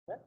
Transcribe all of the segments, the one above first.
হ্যাঁ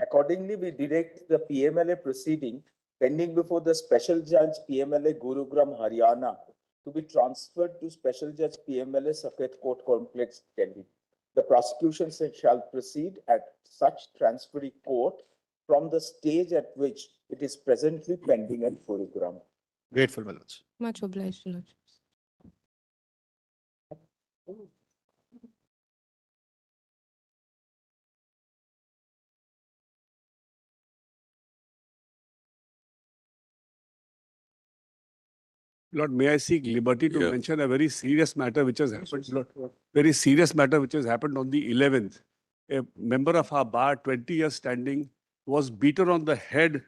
Accordingly, we direct the PMLA proceeding pending before the Special Judge PMLA Gurugram, Haryana to be transferred to Special Judge PMLA Saket Court Complex, Delhi. The prosecution shall proceed at such transferee court from the stage at which it is presently pending at Gurugram. Grateful, my lords. Much obliged, Lord. Lord, may I seek liberty to mention a very serious matter which has happened, Lord, very serious matter which has happened on the 11th. A member of our bar, 20 years standing, was beaten on the head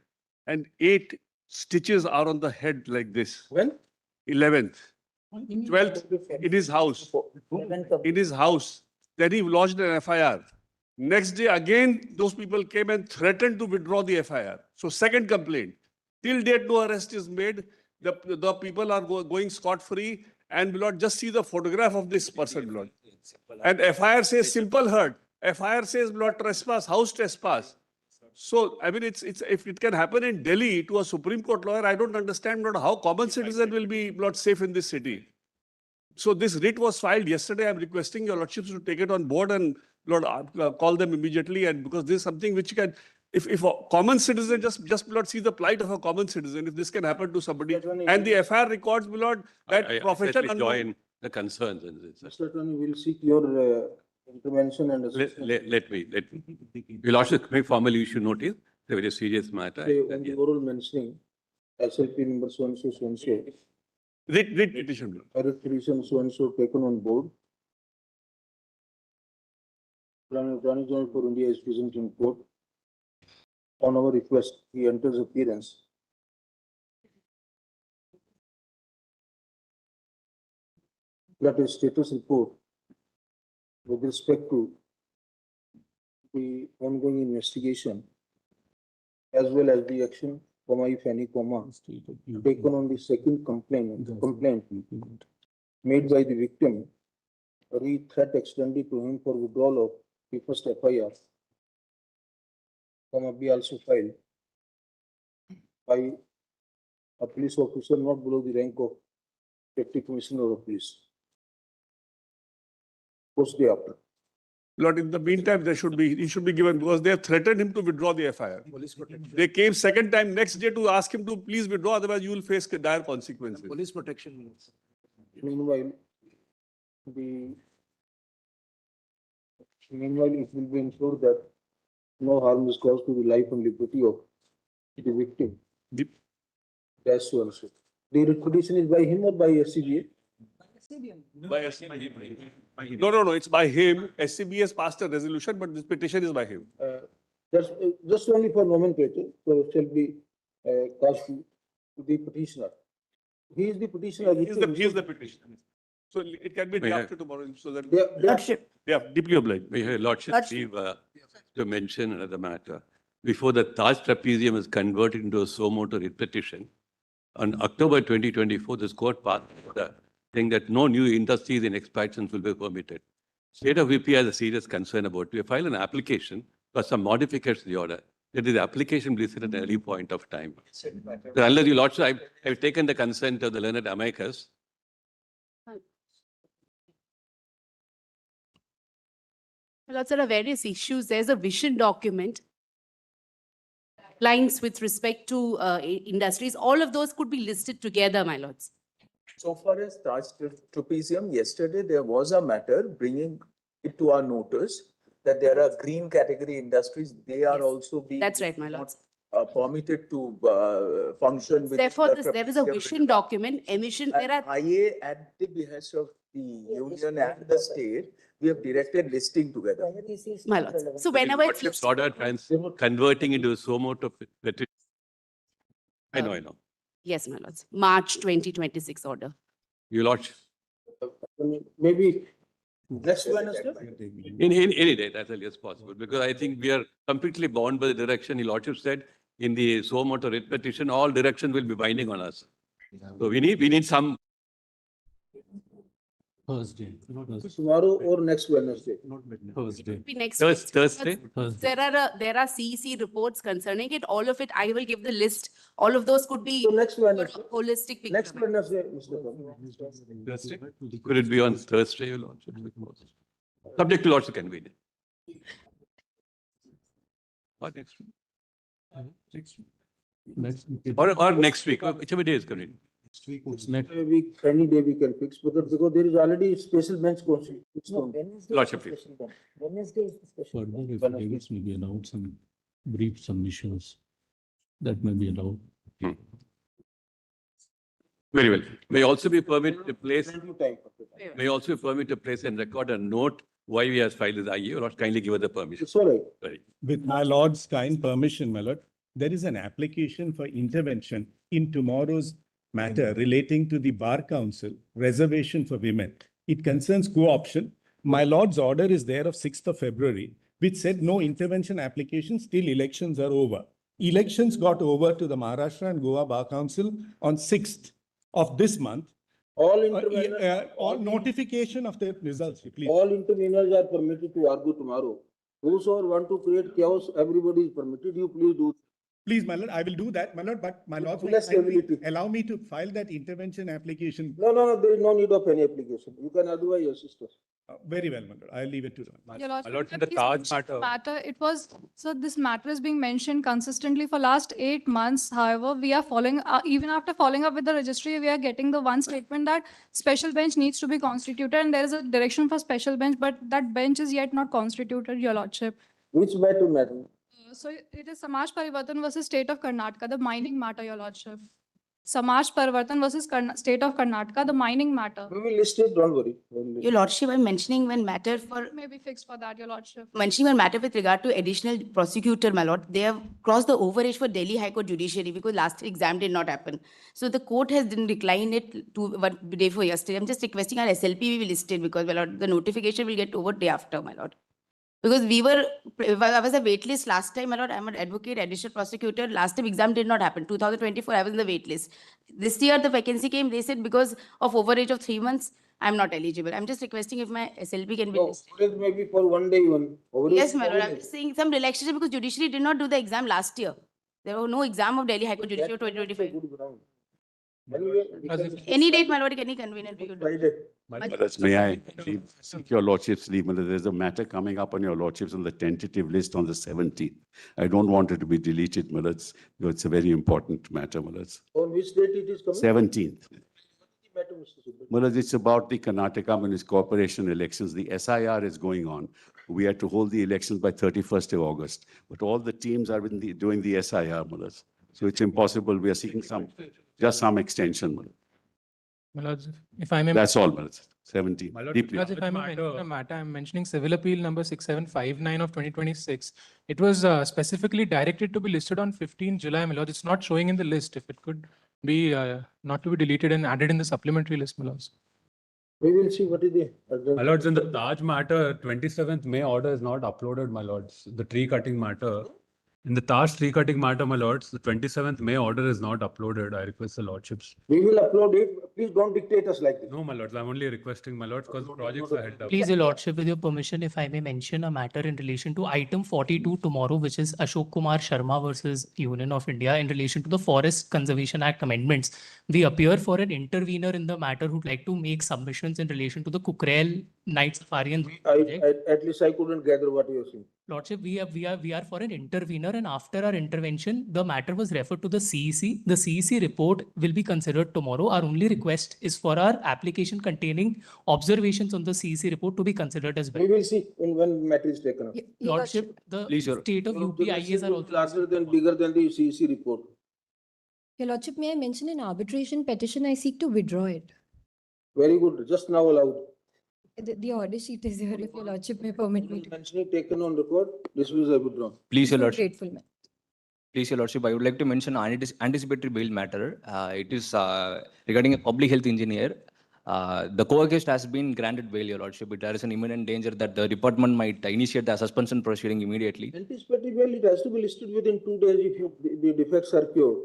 and 8 stitches are on the head like this. When? 11th. 12th, in his house. In his house. Then he lodged an FIR. Next day again, those people came and threatened to withdraw the FIR. So second complaint. Till date, no arrest is made. The people are going scot-free, and Lord, just see the photograph of this person, Lord. And FIR says simple hurt. FIR says, Lord, trespass, house trespass. So, I mean, if it can happen in Delhi to a Supreme Court lawyer, I don't understand, Lord, how common citizen will be, Lord, safe in this city. So this writ was filed yesterday. I'm requesting your lordships to take it on board and, Lord, call them immediately. And because this is something which can, if a common citizen, just Lord, see the plight of a common citizen, if this can happen to somebody. And the FIR records, Lord, that profession. I join the concerns. Mr. Attorney, we'll seek your intervention and let me. We'll also formally issue notice. It's a very serious matter. on the oral mentioning, SLP number so-and-so, so-and-so. Writ petition. Writ petition so-and-so taken on board. Attorney General for India is present in court. On our request, he enters appearance. That is status report with respect to the ongoing investigation as well as the action, if any, taken on the second complaint made by the victim, threat extended to him for withdrawal of the first FIR, be also filed by a police officer not below the rank of Deputy Commissioner of Police. Post day after. Lord, in the meantime, he should be given, because they have threatened him to withdraw the FIR. They came second time next day to ask him to please withdraw, otherwise you will face dire consequences. Police protection. Meanwhile, it will be ensured that no harm is caused to the life and liberty of the victim. That's so and so. The reputation is by him or by SCBA? By SCBA. No, it's by him. SCBA has passed a resolution, but this petition is by him. That's just only for nomenclature, so it shall be cast to the petitioner. He is the petitioner. He is the petitioner. So it can be drafted tomorrow. So that Lordship. yeah, deeply obliged. May Lordship leave to mention another matter. Before the Taj trapezium is converted into a suo motu writ petition, on October 2024, this court passed saying that no new industries and expansions will be permitted. State of VP has a serious concern about it. We filed an application for some modifications to the order. That is, the application will be set at an early point of time. So unless you Lordship, I've taken the consent of the learned amicus. Lords, there are various issues. There's a vision document. Lines with respect to industries. All of those could be listed together, my lords. So far as Taj trapezium, yesterday there was a matter bringing it to our notice that there are green category industries. They are also being. That's right, my lords. Permitted to function with. Therefore, there is a vision document emission. There are IA at the behest of the union and the state, we have directed listing together. my lords. So whenever it's Lordship's order converting into a suo motu petition. I know. yes, my lords. March 2026 order. Your Lordship. Maybe next Wednesday. In any day, as early as possible, because I think we are completely bound by the direction Your Lordship said in the suo motu writ petition. All directions will be binding on us. So we need some. Thursday, not tomorrow or next Wednesday. Thursday. Be next Thursday? week. Thursday. There are CEC reports concerning it. All of it, I will give the list. All of those could be So next for a Wednesday, holistic picture. next Wednesday, Mr. Chairman. Thursday? Could it be on Thursday, Your Lordship? Subject to Lordship convenience. Or next week? Next week. Or next week, whichever day is convenient. Next week, it's next. Any day we can fix, because there is already special bench constituted. Lordship, please. Further, if Davis may be allowed some brief submissions, that may be allowed. Very well. May also be permitted to place, Plenty of time. may also be permitted to place and record a note why we have filed this IE, or kindly give us the permission. It's all right. Right. With my lord's kind permission, my lord, there is an application for intervention in tomorrow's matter relating to the Bar Council reservation for women. It concerns co-option. My lord's order is there of 6th of February, which said no intervention applications till elections are over. Elections got over to the Maharashtra and Goa Bar Council on 6th of this month. All interveners, All notification of the results, please. all interveners are permitted to argue tomorrow. Whosoever want to create chaos, everybody is permitted. You please do. Please, my lord, I will do that, my lord, but my lord, Less ability. allow me to file that intervention application. No, there is no need of any application. You can advise your sisters. Very well, my lord, I'll leave it to them. Your Lordship, Lordship, please the Taj mention the matter- Matter, it was, so this matter is being mentioned consistently for last 8 months. However, we are following, even after following up with the registry, we are getting the one statement that special bench needs to be constituted and there is a direction for special bench, but that bench is yet not constituted, Your Lordship. Which matter matter? So it is Samaj Parivartan versus State of Karnataka, the mining matter, Your Lordship. Samaj Parivartan versus State of Karnataka, the mining matter. We will list it, don't worry. Your Lordship, I'm mentioning when matter for, May be fixed for that, Your Lordship. mentioning one matter with regard to additional prosecutor, my lord. They have crossed the overage for Delhi High Court judiciary because last exam did not happen. So the court has didn't decline it to one day for yesterday. I'm just requesting our SLP we will list it because, my lord, the notification will get over day after, my lord. Because I was a wait list last time, my lord. I'm an advocate, additional prosecutor. Last time exam did not happen. 2024, I was in the wait list. This year the vacancy came. They said because of overage of 3 months, I'm not eligible. I'm just requesting if my SLP can be No, listed. it may be for one day even. Yes, my lord. I'm just saying some relaxation because judiciary did not do the exam last year. There was no exam of Delhi High Court judiciary 2025. Anyway, Any date, my lord, any convenient we could do. Friday. May I seek your lordship's leave? There's a matter coming up on your lordships on the tentative list on the 17th. I don't want it to be deleted, my lords. It's a very important matter, my lords. On which date it is coming? 17th. Matter, Mr. Subramanian. My lords, it's about the Karnataka Municipal Corporation elections. The SIR is going on. We had to hold the elections by 31st of August, but all the teams are doing the SIR, my lords. So it's impossible. We are seeking just some extension, my lord. My lords, if I may. That's all, my lords. 17. My lord, Deeply. Lords, if I may Matter- mention a matter, I'm mentioning civil appeal number 6759 of 2026. It was specifically directed to be listed on 15 July, my lords. It's not showing in the list. If it could be not to be deleted and added in the supplementary list, my lords. We will see what is the. My lords, in the Taj matter, 27th May order is not uploaded, my lords. The tree cutting matter. In the Taj tree cutting matter, my lords, the 27th May order is not uploaded. I request the lordships. We will upload it. Please don't dictate us like this. No, my lords, I'm only requesting, my lords, because projects are held up. Please, Your Lordship, with your permission, if I may mention a matter in relation to item 42 tomorrow, which is Ashok Kumar Sharma versus Union of India in relation to the Forest Conservation Act amendments. We appear for an intervener in the matter who'd like to make submissions in relation to the Kukrel Night Safari and project. At least I couldn't gather what you are saying. Lordship, we are for an intervener, and after our intervention, the matter was referred to the CEC. The CEC report will be considered tomorrow. Our only request is for our application containing observations on the CEC report to be considered as We well. will see when matter is taken up. Lordship, the Please, Your- state of UPIAs are also. Larger than, bigger than the CEC report. Your Lordship, may I mention an arbitration petition? I seek to withdraw it. Very good. Just now allowed. The order sheet is here, if Your Lordship may permit me to. Mention it taken on record. This was a withdrawn. Please, Your So Lordship. grateful, ma'am. Please, Your Lordship, I would like to mention anticipatory bail matter. It is regarding a public health engineer. The co-accused has been granted bail, Your Lordship, but there is an imminent danger that the department might initiate the suspension proceeding immediately. Anticipatory bail, it has to be listed within 2 days if the defects are cured.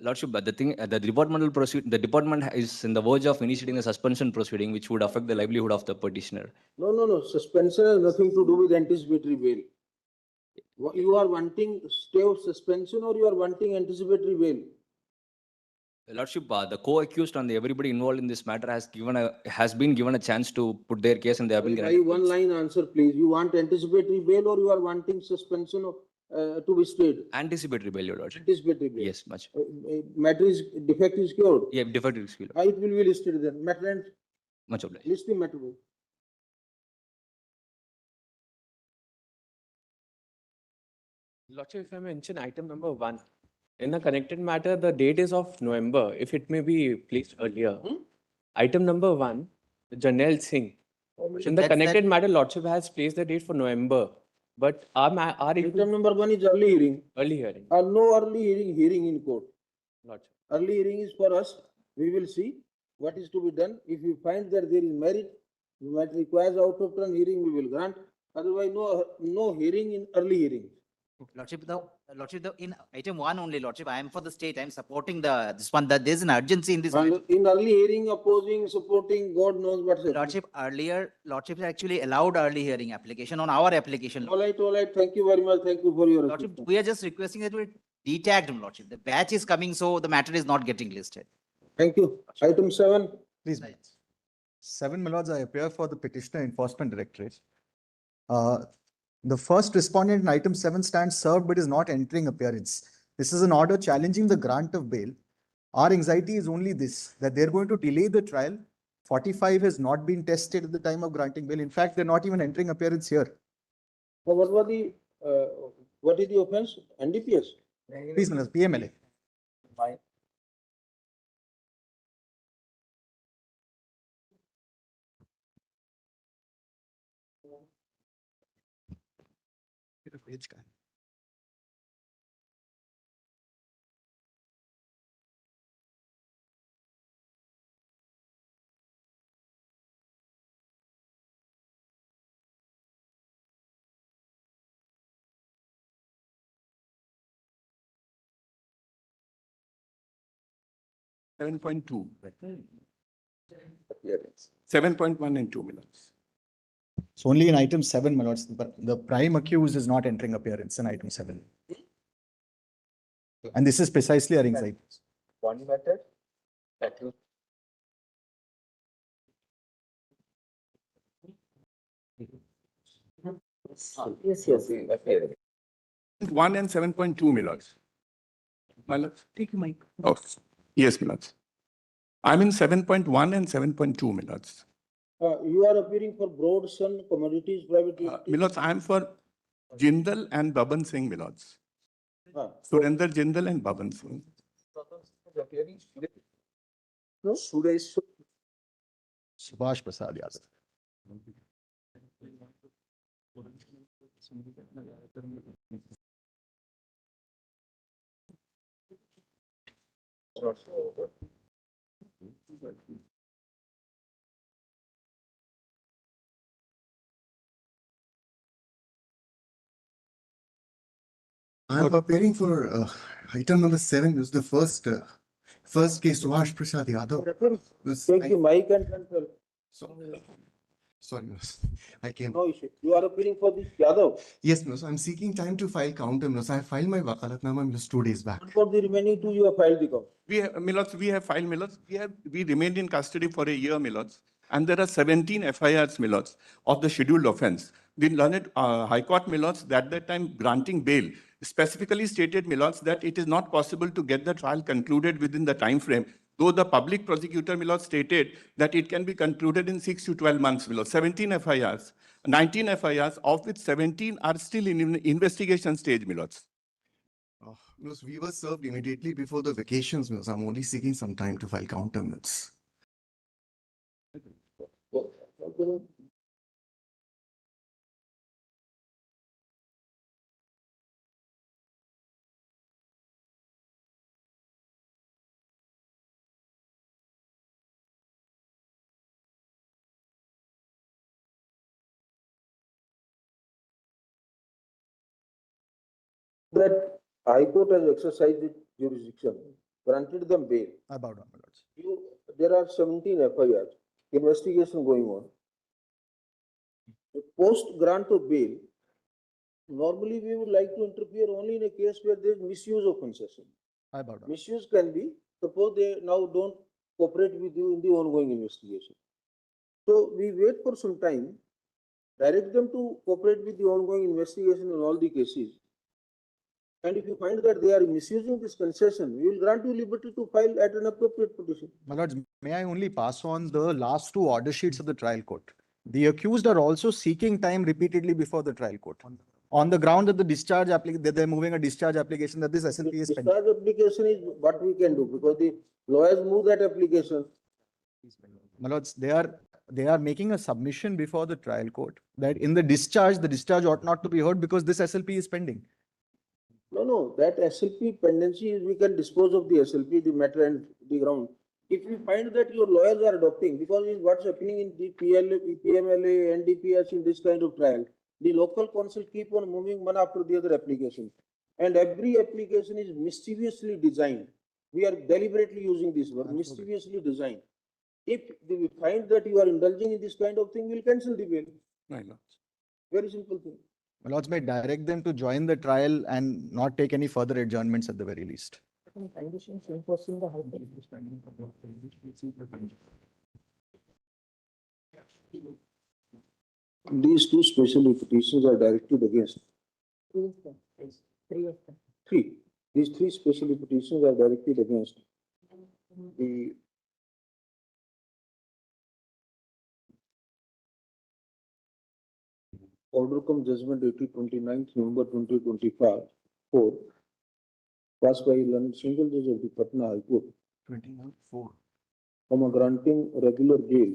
Lordship, but the department is in the verge of initiating a suspension proceeding, which would affect the livelihood of the petitioner. No. Suspension has nothing to do with anticipatory bail. You are wanting stay of suspension or you are wanting anticipatory bail? Lordship, the co-accused and everybody involved in this matter has been given a chance to put their case, and they have been My granted. one line answer, please. You want anticipatory bail or you are wanting suspension of, to be stayed? Anticipatory bail, Your Lordship. Anticipatory bail. Yes, much. Matter is, defect is cured. Yeah, deferred is clear. It will be listed then. Matter and Much obliged. list the matter. Lordship, if I mention item number 1, in a connected matter, the date is of November, if it may be placed earlier. Item number 1, Janelle Singh. In the connected matter, Lordship has placed the date for November, but our Item number 1 is early hearing. early hearing. No early hearing in court. Lordship. Early hearing is for us. We will see what is to be done. If we find that there is merit, the matter requires out of turn hearing, we will grant. Otherwise, no hearing in early hearing. Lordship, in item 1 only, Lordship, I am for the state, I am supporting this one, that there is an urgency in this. And in early hearing, opposing, supporting, God knows what's happening. Lordship, earlier, Lordship actually allowed early hearing application on our application. All right. Thank you very much. Thank you for your Lordship, assistance. we are just requesting that we detach them, Lordship. The batch is coming, so the matter is not getting listed. Thank you. Item 7. Please, Right. 7, my lords, I appear for the Petitioner Enforcement Directorate. The first respondent in item 7 stands served but is not entering appearance. This is an order challenging the grant of bail. Our anxiety is only this, that they're going to delay the trial. 45 has not been tested at the time of granting bail. In fact, they're not even entering appearance here. So what is the offense? NDPS? Please, my lords, PMLA. Seven point two. 7.1 and 2 minutes. So only in item 7, my lords, but the prime accused is not entering appearance in item 7. And this is precisely our anxiety. One method. Yes. 1 and 7.2, my lords. My lords? Take your mic. Oh, yes, my lords. I'm in 7.1 and 7.2, my lords. You are appearing for Broadson Commodities Private Limited. My lords, I'm for Jindal and Baban Singh, my lords. Surinder Jindal and Baban Singh. No? Subhash Prasad Yadav. I'm appearing for item number 7. This is the first case, Subhash Prasad Yadav. Take the mic and control. Sorry, I came. No issue. You are appearing for this Yadav. Yes, no, so I'm seeking time to file counter. No, so I filed my wakalatnama just 2 days back. For the remaining 2, you have filed the count. We have filed, my lords. We remained in custody for a year, my lords. And there are 17 FIRs, my lords, of the scheduled offense. The learned High Court, my lords, at that time granting bail, specifically stated, my lords, that it is not possible to get the trial concluded within the time frame, though the public prosecutor, my lords, stated that it can be concluded in 6 to 12 months, my lords. 17 FIRs, 19 FIRs, of which 17 are still in investigation stage, my lords. We were served immediately before the vacations. So I'm only seeking some time to file counter minutes. That High Court has exercised its jurisdiction granted them bail. I bow down, my lords. There are 17 FIRs, investigation going on. Post grant of bail, normally we would like to interfere only in a case where there is misuse of concession. I bow down. Misuse can be, suppose they now don't cooperate with you in the ongoing investigation. So we wait for some time, direct them to cooperate with the ongoing investigation in all the cases. And if you find that they are misusing this concession, we will grant you liberty to file at an appropriate petition. My lords, may I only pass on the last two order sheets of the trial court? The accused are also seeking time repeatedly before the trial court. On the ground that the discharge application, that they're moving a discharge application, that this SLP is pending. Discharge application is what we can do because the lawyers move that application. My lords, they are making a submission before the trial court that in the discharge ought not to be heard because this SLP is pending. No, that SLP pendency is we can dispose of the SLP, the matter and the ground. If we find that your lawyers are adopting, because in what's happening in the PMLA, NDPS in this kind of trial, the local council keep on moving one after the other application. And every application is mischievously designed. We are deliberately using this word, mischievously designed. If we find that you are indulging in this kind of thing, we'll cancel the bail. My lords. Very simple thing. My lords may direct them to join the trial and not take any further adjournments at the very least. These two special petitions are directed against. Three. These three special petitions are directed against the order cum judgment dated 29th November 2025 passed by learned single judge of the Patna High Court. 29-4. Granting regular bail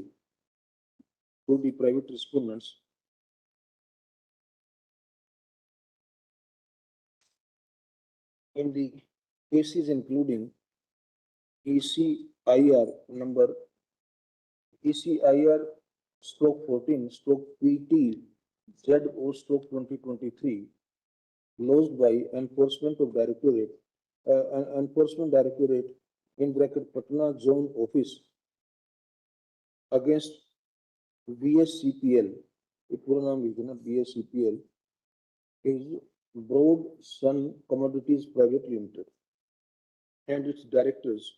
to the private respondents in the cases including ECIR number ECIR /14 PT ZO /2023 lodged by Enforcement Directorate in bracket Patna Zone Office against BSCPL, BSCPL is Broad Sun Commodities Private Limited and its directors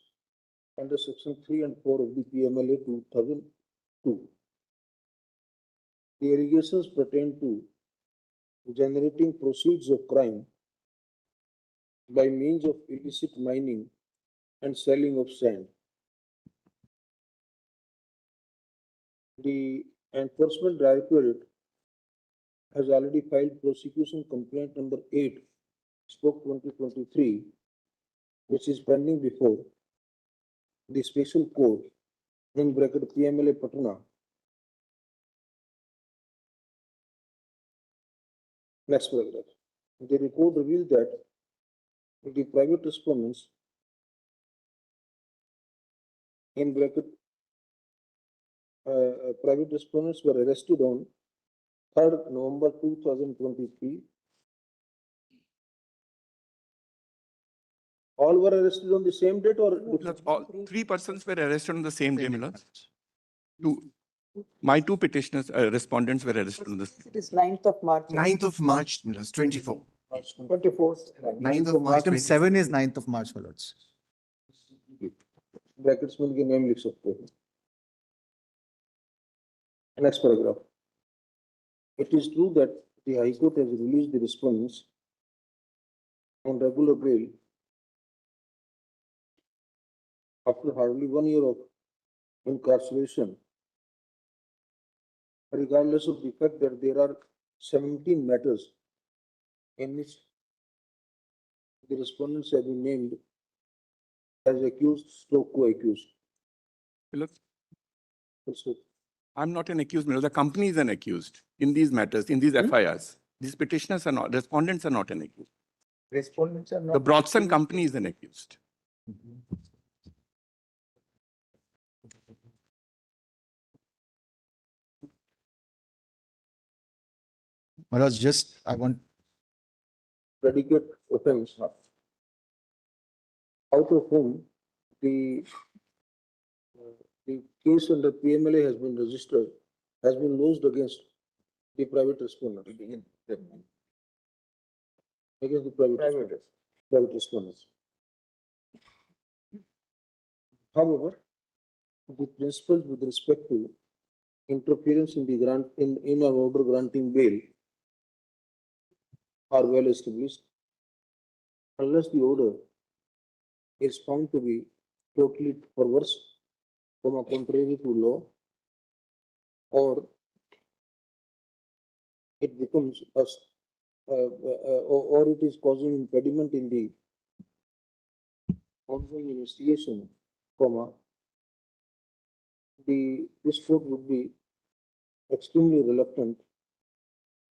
under section 3 and 4 of the PMLA 2002. The allegations pertain to generating proceeds of crime by means of illicit mining and selling of sand. The Enforcement Directorate has already filed prosecution complaint number 8/2023, which is pending before the special court in bracket PMLA Patna. Next paragraph. The report revealed that the private respondents in bracket private respondents were arrested on 3rd November 2023. All were arrested on the same date or? All three persons were arrested on the same day, my lords. My two petitioners, respondents were arrested on the same. It is 9th of March. 9th of March, 24. 24th. 9th of March. Item 7 is 9th of March, my lords. Brackets में name लिख सकते हैं. Next paragraph. It is true that the High Court has released the respondents on regular bail after hardly 1 year of incarceration, regardless of the fact that there are 17 matters in which the respondents have been named as accused/co-accused. I'm not an accused, my lord. The company is an accused in these matters, in these FIRs. These petitioners are not, respondents are not an accused. Respondents are not. The Broadson company is an accused. My lords, just I want predicate offense, out of whom the the case under PMLA has been registered, has been lodged against the private respondent. Against the private respondents. However, the principles with respect to interference in the grant, in an order granting bail are well established. Unless the order is found to be totally perverse, contrary to law, or it becomes or it is causing impediment in the ongoing investigation, this court would be extremely reluctant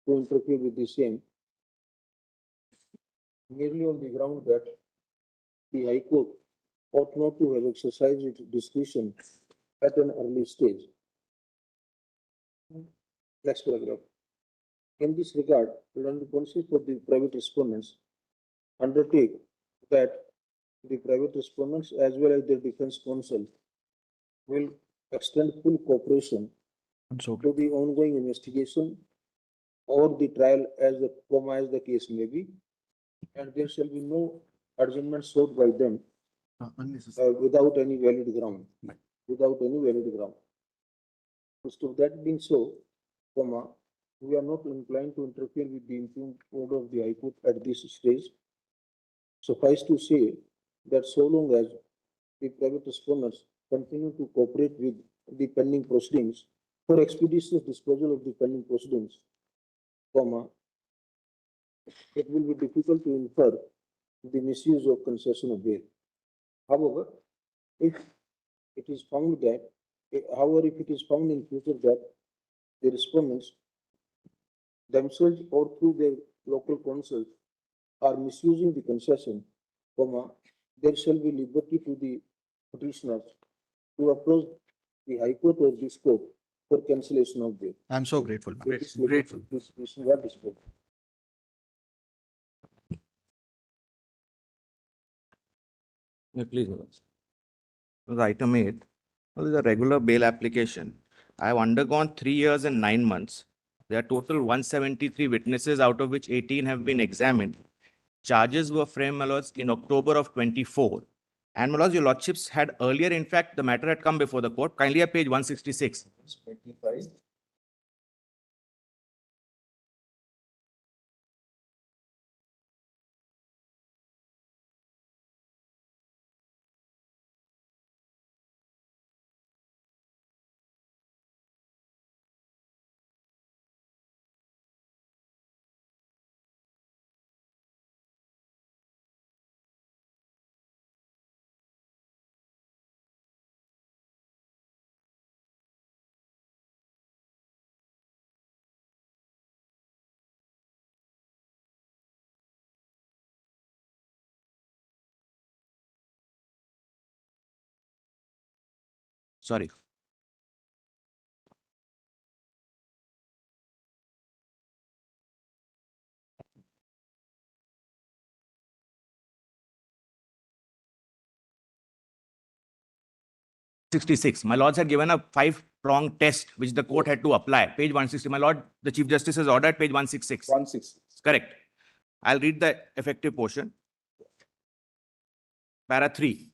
to interfere with the same, merely on the ground that the High Court ought not to have exercised its discretion at an early stage. Next paragraph. In this regard, the counsel for the private respondents undertake that the private respondents as well as their defense counsel will extend full cooperation to the ongoing investigation or the trial as the case may be, and there shall be no adjournment sought by them without any valid ground. Without any valid ground. So that being so, we are not inclined to interfere with the impugned order of the High Court at this stage. Suffice to say that so long as the private respondents continue to cooperate with the pending proceedings for expeditious disposal of the pending proceedings, it will be difficult to infer the misuse of concession of bail. However, if it is found that, if it is found in future that the respondents themselves or through their local counsels are misusing the concession, there shall be liberty to the petitioners to approach the High Court or this court for cancellation of bail. I'm so grateful. Grateful. This what is called. Please. Item 8. This is a regular bail application. I have undergone 3 years and 9 months. There are total 173 witnesses, out of which 18 have been examined. Charges were framed, my lords, in October of 24. And my lords, your lordships had earlier, in fact, the matter had come before the court. Kindly at page 166. 25. Sorry. My lords had given a 5-pronged test which the court had to apply. Page 160. My lord, the Chief Justice has ordered page 166. 166. Correct. I'll read the effective portion. Para 3.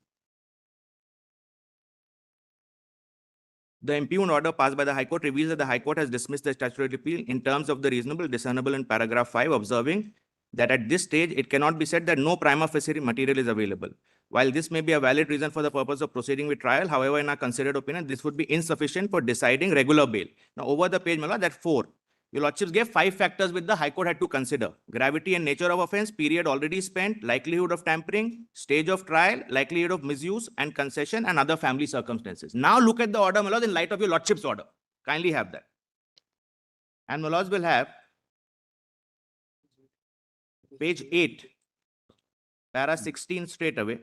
The impugned order passed by the High Court reveals that the High Court has dismissed the statutory appeal in terms of the reasonable discernible in paragraph 5, observing that at this stage, it cannot be said that no prima facie material is available. While this may be a valid reason for the purpose of proceeding with trial, however, in our considered opinion, this would be insufficient for deciding regular bail. Now, over the page, my lord, that 4. Your lordships gave 5 factors which the High Court had to consider: gravity and nature of offence, period already spent, likelihood of tampering, stage of trial, likelihood of misuse and concession, and other family circumstances. Now look at the order, my lord, in light of your lordship's order. Kindly have that. And my lords will have page 8, para 16 straight away.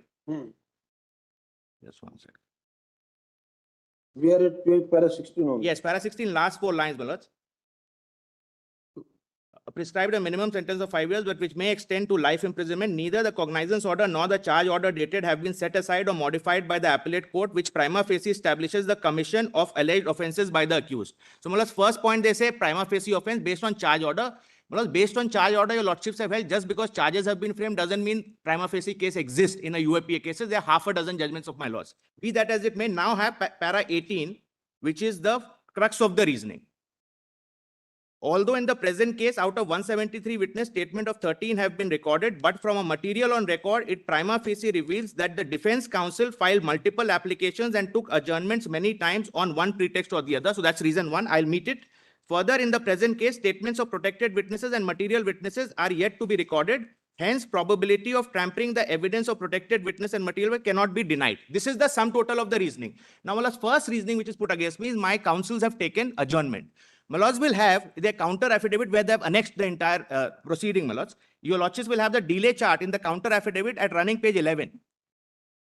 Just one second. We are at para 16 only. Yes, para 16, last 4 lines, my lords. prescribed a minimum sentence of 5 years, but which may extend to life imprisonment, neither the cognizance order nor the charge order dated have been set aside or modified by the appellate court, which prima facie establishes the commission of alleged offences by the accused. So, Mullah, first point they say prima facie offence based on charge order. Mullah, based on charge order, your lordships have held just because charges have been framed doesn't mean prima facie case exists in a UAPA cases. There are half a dozen judgments of my laws. Be that as it may, now have para 18, which is the crux of the reasoning. Although in the present case, out of 173 witness, statement of 13 have been recorded, but from a material on record, it prima facie reveals that the defense counsel filed multiple applications and took adjournments many times on one pretext or the other. So that's reason one. I'll meet it. Further, in the present case, statements of protected witnesses and material witnesses are yet to be recorded. Hence, probability of tampering the evidence of protected witness and material cannot be denied. This is the sum total of the reasoning. Now, Mullah's first reasoning which is put against me is my counsels have taken adjournment. Mullahs will have their counter affidavit where they have annexed the entire proceeding, Mullahs. Your lordships will have the delay chart in the counter affidavit at running page 11.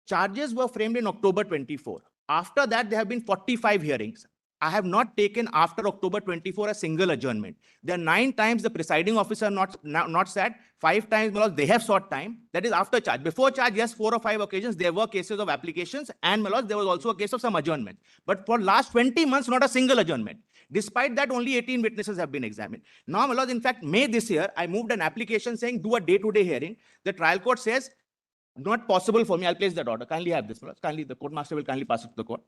Charges were framed in October 24. After that, there have been 45 hearings. I have not taken after October 24 a single adjournment. There are 9 times the presiding officer not sat, 5 times Mullahs, they have sought time. That is after charge. Before charge, yes, 4 or 5 occasions, there were cases of applications and Mullahs, there was also a case of some adjournment. But for last 20 months, not a single adjournment. Despite that, only 18 witnesses have been examined. Now, Mullahs, in fact, May this year, I moved an application saying do a day-to-day hearing. The trial court says, not possible for me. I'll place that order. Kindly have this, Mullahs. Kindly, the court master will kindly pass it to the court.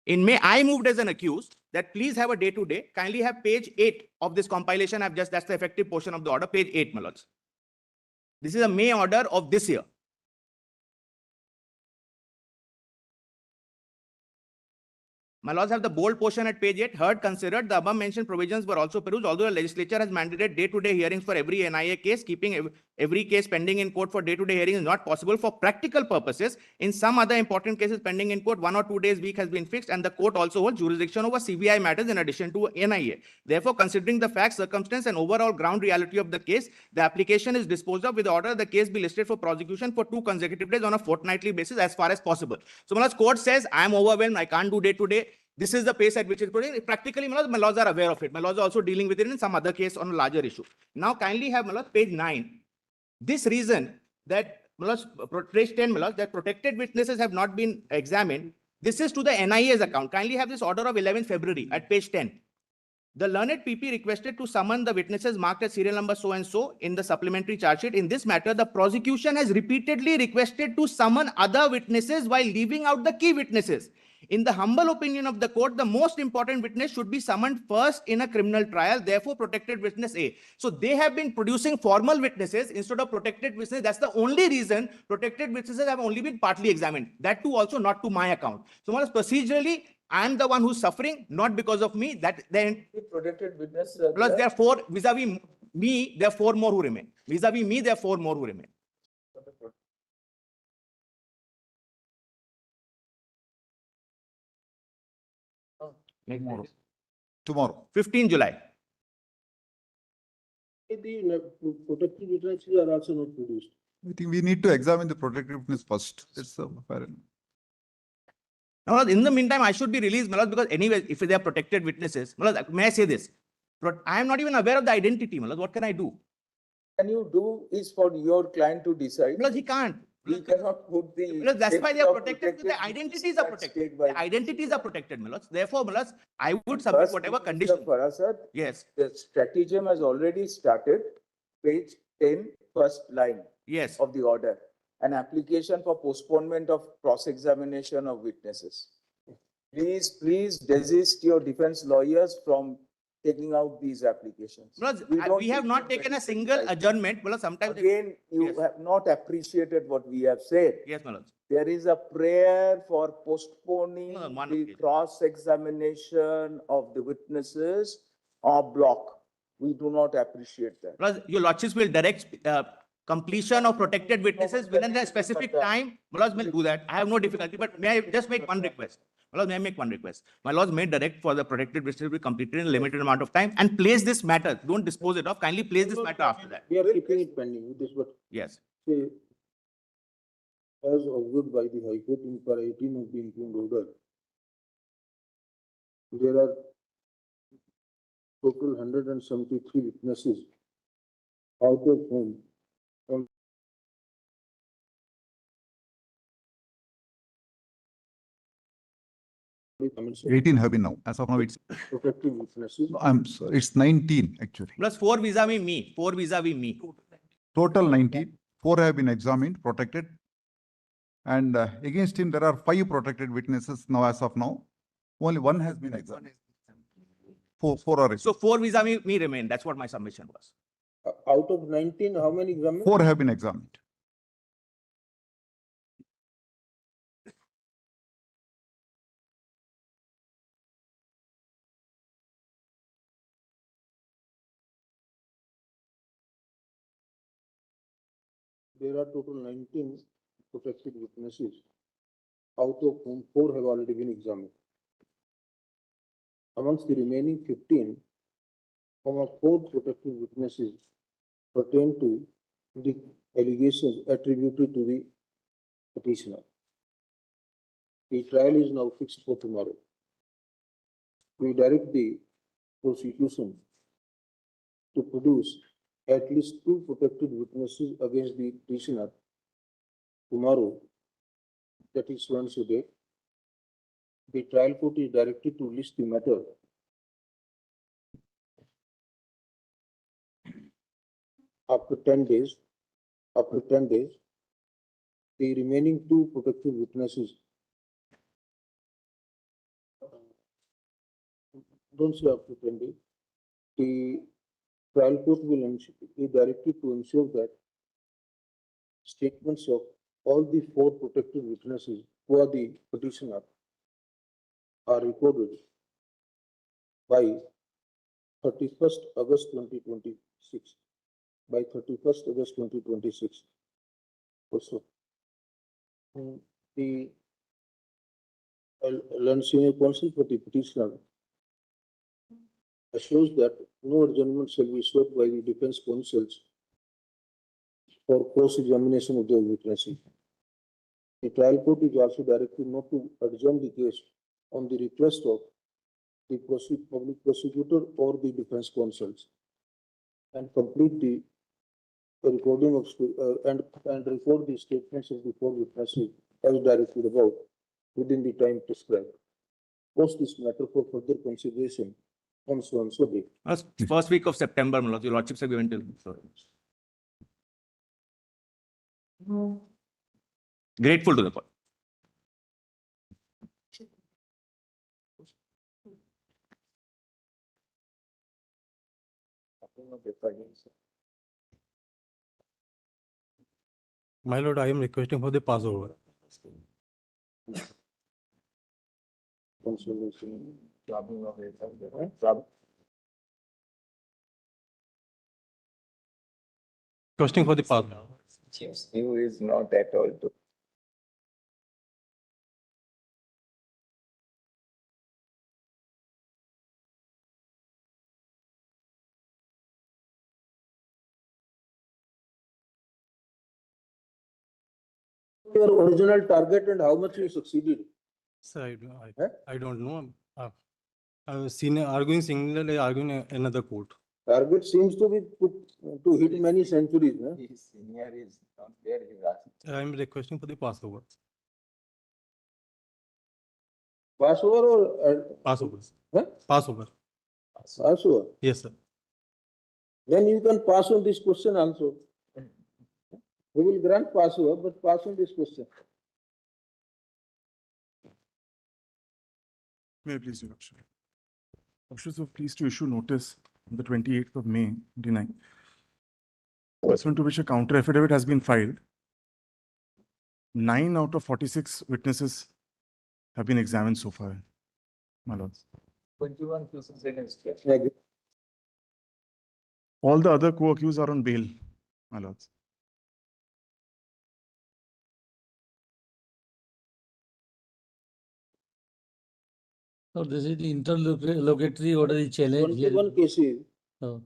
In May, I moved as an accused that please have a day-to-day. Kindly have page 8 of this compilation. That's the effective portion of the order, page 8, my lords. This is a May order of this year. My lords have the bold portion at page 8. Heard, considered, the above mentioned provisions were also perused, although the legislature has mandated day-to-day hearings for every NIA case. Keeping every case pending in court for day-to-day hearing is not possible for practical purposes. In some other important cases pending in court, 1 or 2 days week has been fixed, and the court also holds jurisdiction over CBI matters in addition to NIA. Therefore, considering the facts, circumstance, and overall ground reality of the case, the application is disposed of with the order the case be listed for prosecution for 2 consecutive days on a fortnightly basis as far as possible. So, my lords, court says, I am overwhelmed, I can't do day-to-day. This is the pace at which it's putting. Practically, my lords are aware of it. My lords are also dealing with it in some other case on a larger issue. Now, kindly have, my lords, page 9. This reason that, my lords, page 10, my lords, that protected witnesses have not been examined. This is to the NIA's account. Kindly have this order of 11th February at page 10. The learned PP requested to summon the witnesses marked as serial number so-and-so in the supplementary charge sheet. In this matter, the prosecution has repeatedly requested to summon other witnesses while leaving out the key witnesses. In the humble opinion of the court, the most important witness should be summoned first in a criminal trial, therefore protected witness A. So they have been producing formal witnesses instead of protected witnesses. That's the only reason protected witnesses have only been partly examined. That too also not to my account. So procedurally, I am the one who's suffering, not because of me. That then protected witness. Plus there are 4 vis-a-vis me, there are 4 more who remain. Vis-a-vis me, there are 4 more who remain. Tomorrow. 15 July. The protected witnesses are also not produced. I think we need to examine the protected witness first. It's apparent. Now, in the meantime, I should be released, because anyway, if they are protected witnesses, may I say this? I am not even aware of the identity. What can I do? Can you do is for your client to decide? Because he can't. He cannot put the. Because that's why they are protected. The identities are protected. The identities are protected, Therefore, I would submit whatever condition. Yes. The stratagem has already started. Page 10, first line. Yes. Of the order. An application for postponement of cross-examination of witnesses. Please desist your defense lawyers from taking out these applications. We have not taken a single adjournment. Sometimes again, you have not appreciated what we have said. Yes, my lord. There is a prayer for postponing the cross-examination of the witnesses en bloc. We do not appreciate that. Your lordships will direct completion of protected witnesses within a specific time. My lords will do that. I have no difficulty, but may I just make one request? My lords, may I make one request? My lords may direct for the protected witnesses to be completed in a limited amount of time and place this matter. Don't dispose it off. Kindly place this matter after that. We are keeping it pending. It is what. Yes. Say, as observed by the High Court in para 18 of the impugned order, There are total 173 witnesses, out of whom 18 have been now. As of now, it's, protective witnesses. I'm sorry, it's 19 actually. Plus 4 vis-a-vis me, 4 vis-a-vis me. Total 19, 4 have been examined, protected. And against him, there are 5 protected witnesses now as of now. Only 1 has been examined. Four are, So 4 vis-a-vis me remain. That's what my submission was. Out of 19, how many examined? 4 have been examined. There are total 19 protected witnesses, out of whom 4 have already been examined. Amongst the remaining 15, 4 protected witnesses pertain to the allegations attributed to the petitioner. The trial is now fixed for tomorrow. We direct the prosecution to produce at least 2 protected witnesses against the petitioner tomorrow, that is Wednesday date. The trial court is directed to list the matter after 10 days. After 10 days, the remaining 2 protected witnesses, don't say after 10 days, the trial court will be directed to ensure that statements of all the 4 protected witnesses who are the petitioner are recorded by 31st August 2026. By 31st August 2026. Also, the Learned Senior Counsel for the petitioner assures that no adjournment shall be sought by the defense counsels for cross-examination of the witnesses. The trial court is also directed not to adjourn the case on the request of the public prosecutor or the defense counsels, and complete the recording of and record the statements of the 4 witnesses as directed above within the time prescribed. Post this matter for further consideration on so and so date. First week of September, my lord, your lordships have given till. Grateful to the court. My lord, I am requesting for the passover. Requesting for the passover. Seems new is not at all to. Your original target and how much you succeeded? Sir, I don't know. Senior arguing singularly, arguing another court. Target seems to be to hit many centuries. His senior is not there, he's asking. I am requesting for the passover. Passover or? Passover. Huh? Passover. Passover. Yes, sir. Then you can pass on this question also. We will grant Passover, but pass on this question. May I please, Your Worship? Officials were pleased to issue notice on the 28th of May, 29. Pursuant to which a counter affidavit has been filed. 9 out of 46 witnesses have been examined so far, my lords. 21 cases against. All the other co-accused are on bail, my lords. So this is the interlocutory order is challenge here. 21 cases. Oh.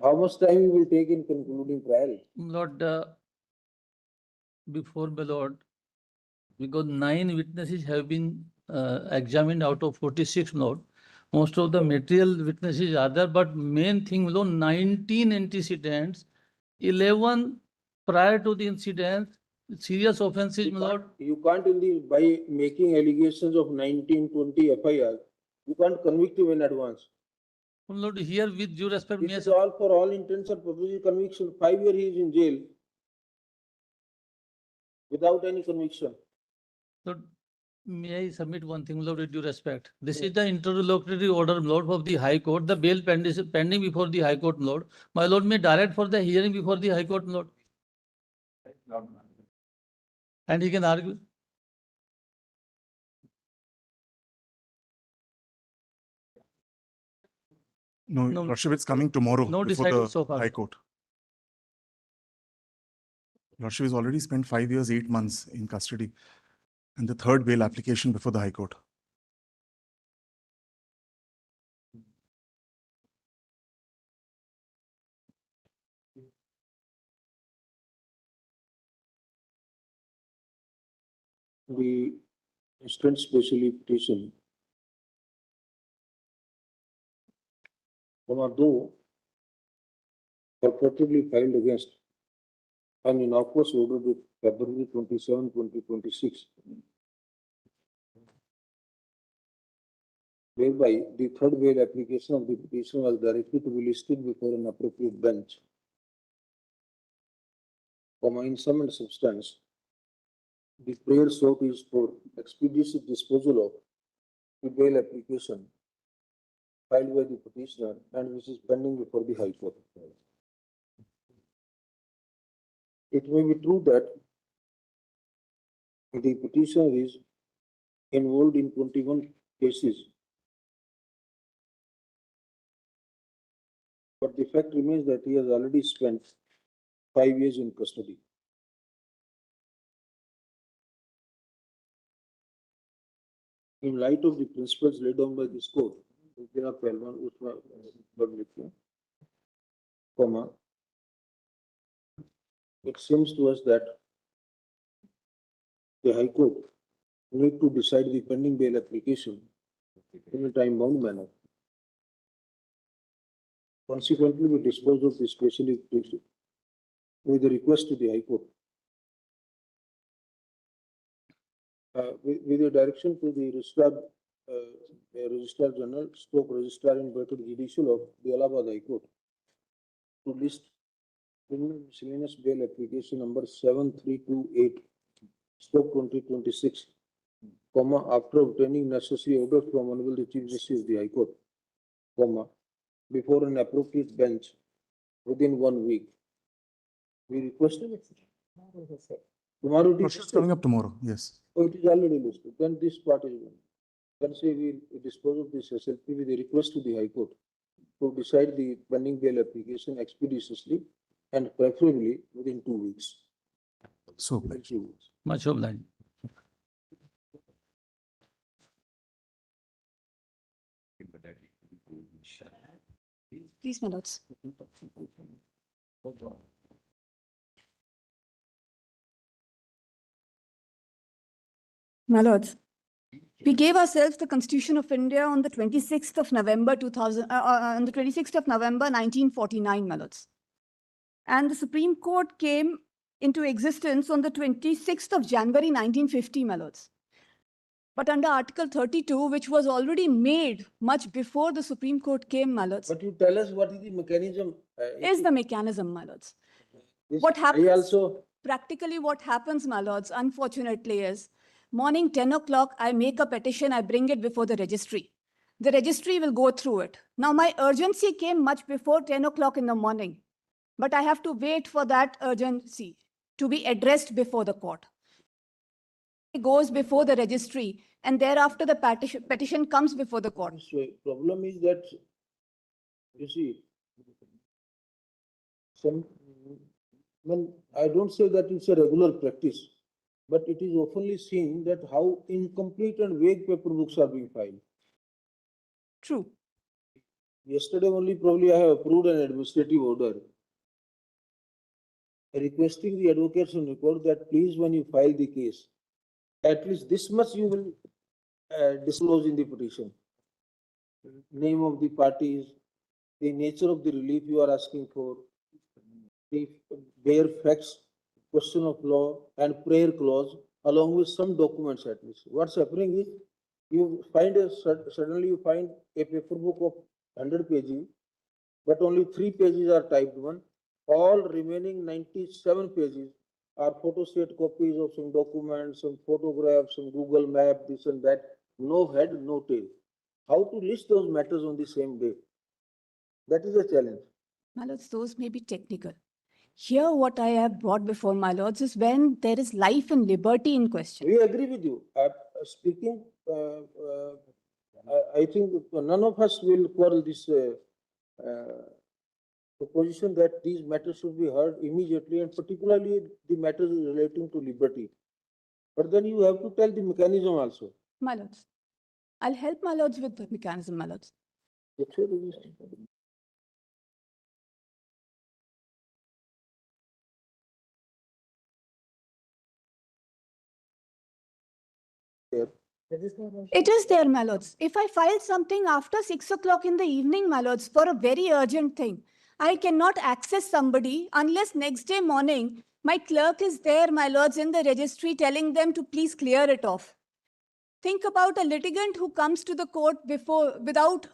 How much time you will take in concluding trial? Lord, before my lord, because 9 witnesses have been examined out of 46 note. Most of the material witnesses are there, but main thing, 19 antecedents, 11 prior to the incident, serious offenses, my lord. You can't by making allegations of 1920 FIR, you can't convict him in advance. My lord, here with due respect, This is all for all intents and purposes conviction. 5 years he is in jail without any conviction. Lord, may I submit one thing, Lord, with due respect? This is the interlocutory order, Lord, of the High Court. The bail pending before the High Court, Lord. My Lord may direct for the hearing before the High Court, Lord. And he can argue. No, No. Lordship, it's coming tomorrow No before decided the so far. High Court. Lordship has already spent 5 years, 8 months in custody, and the third bail application before the High Court. The instant specially petition, though purportedly filed against an innocuous order of February 27, 2026, whereby the third bail application of the petition was directed to be listed before an appropriate bench. In sum and substance, the prayer sought is for expeditious disposal of the bail application filed by the petitioner and which is pending before the High Court. It may be true that the petitioner is involved in 21 cases, but the fact remains that he has already spent 5 years in custody. In light of the principles laid down by this court, it seems to us that the High Court need to decide the pending bail application in a time-bound manner. Consequently, we dispose of the special petition with a request to the High Court. With a direction to the Registrar General, Registrar in Bracket Judicial of the Allahabad High Court to list criminal miscellaneous bail application number 7328/2026, after obtaining necessary order from Honorable the Chief Justice of the High Court, before an appropriate bench within 1 week. We request tomorrow. Lordship, it's coming up tomorrow, yes. Oh, it is already listed. Then this part is one. Then say we dispose of this SLP with a request to the High Court to decide the pending bail application expeditiously and preferably within 2 weeks. So, Much obliged. Please, my lords. My lords, we gave ourselves the Constitution of India on the 26th of November 1949, my lords. And the Supreme Court came into existence on the 26th of January 1950, my lords. But under Article 32, which was already made much before the Supreme Court came, my lords. But you tell us what is the mechanism? Is the mechanism, my lords. This What happens? also Practically what happens, my lords, unfortunately is, morning 10 o'clock, I make a petition, I bring it before the registry. The registry will go through it. Now, my urgency came much before 10 o'clock in the morning, but I have to wait for that urgency to be addressed before the court. It goes before the registry, and thereafter the petition comes before the court. So problem is that, you see, I don't say that it's a regular practice, but it is oftenly seen that how incomplete and vague paper books are being filed. True. Yesterday only probably I have approved an administrative order requesting the advocates on record that please, when you file the case, at least this much you will disclosed in the petition. Name of the parties, the nature of the relief you are asking for, the bare facts, question of law and prayer clause, along with some documents at least. What's happening is you find suddenly you find a paper book of 100 pages, but only 3 pages are typed one. All remaining 97 pages are photostat copies of some documents, some photographs, some Google map, this and that. No head, no tail. How to list those matters on the same day? That is a challenge. My lords, those may be technical. Here, what I have brought before my lords is when there is life and liberty in question. We agree with you. Speaking, I think none of us will quarrel this proposition that these matters should be heard immediately, and particularly the matters relating to liberty. But then you have to tell the mechanism also. My lords, I'll help my lords with the mechanism, my lords. It is there, my lords. If I file something after 6 o'clock in the evening, my lords, for a very urgent thing, I cannot access somebody unless next day morning my clerk is there, my lords, in the registry telling them to please clear it off. Think about a litigant who comes to the court without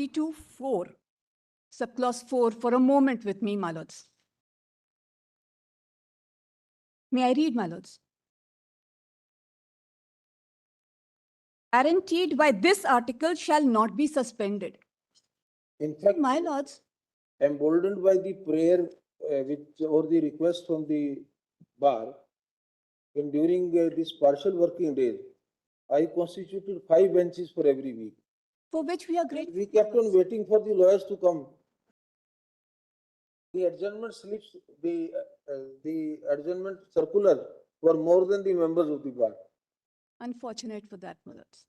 C24, subclause 4, for a moment with me, my lords. May I read, my lords? Guaranteed by this article shall not be suspended. In fact, my lords, emboldened by the prayer or the request from the bar, and during this partial working days, I constituted 5 benches for every week. For which we are grateful. We kept on waiting for the lawyers to come. The adjournment slips, the adjournment circular were more than the members of the bar. Unfortunate for that, my lords.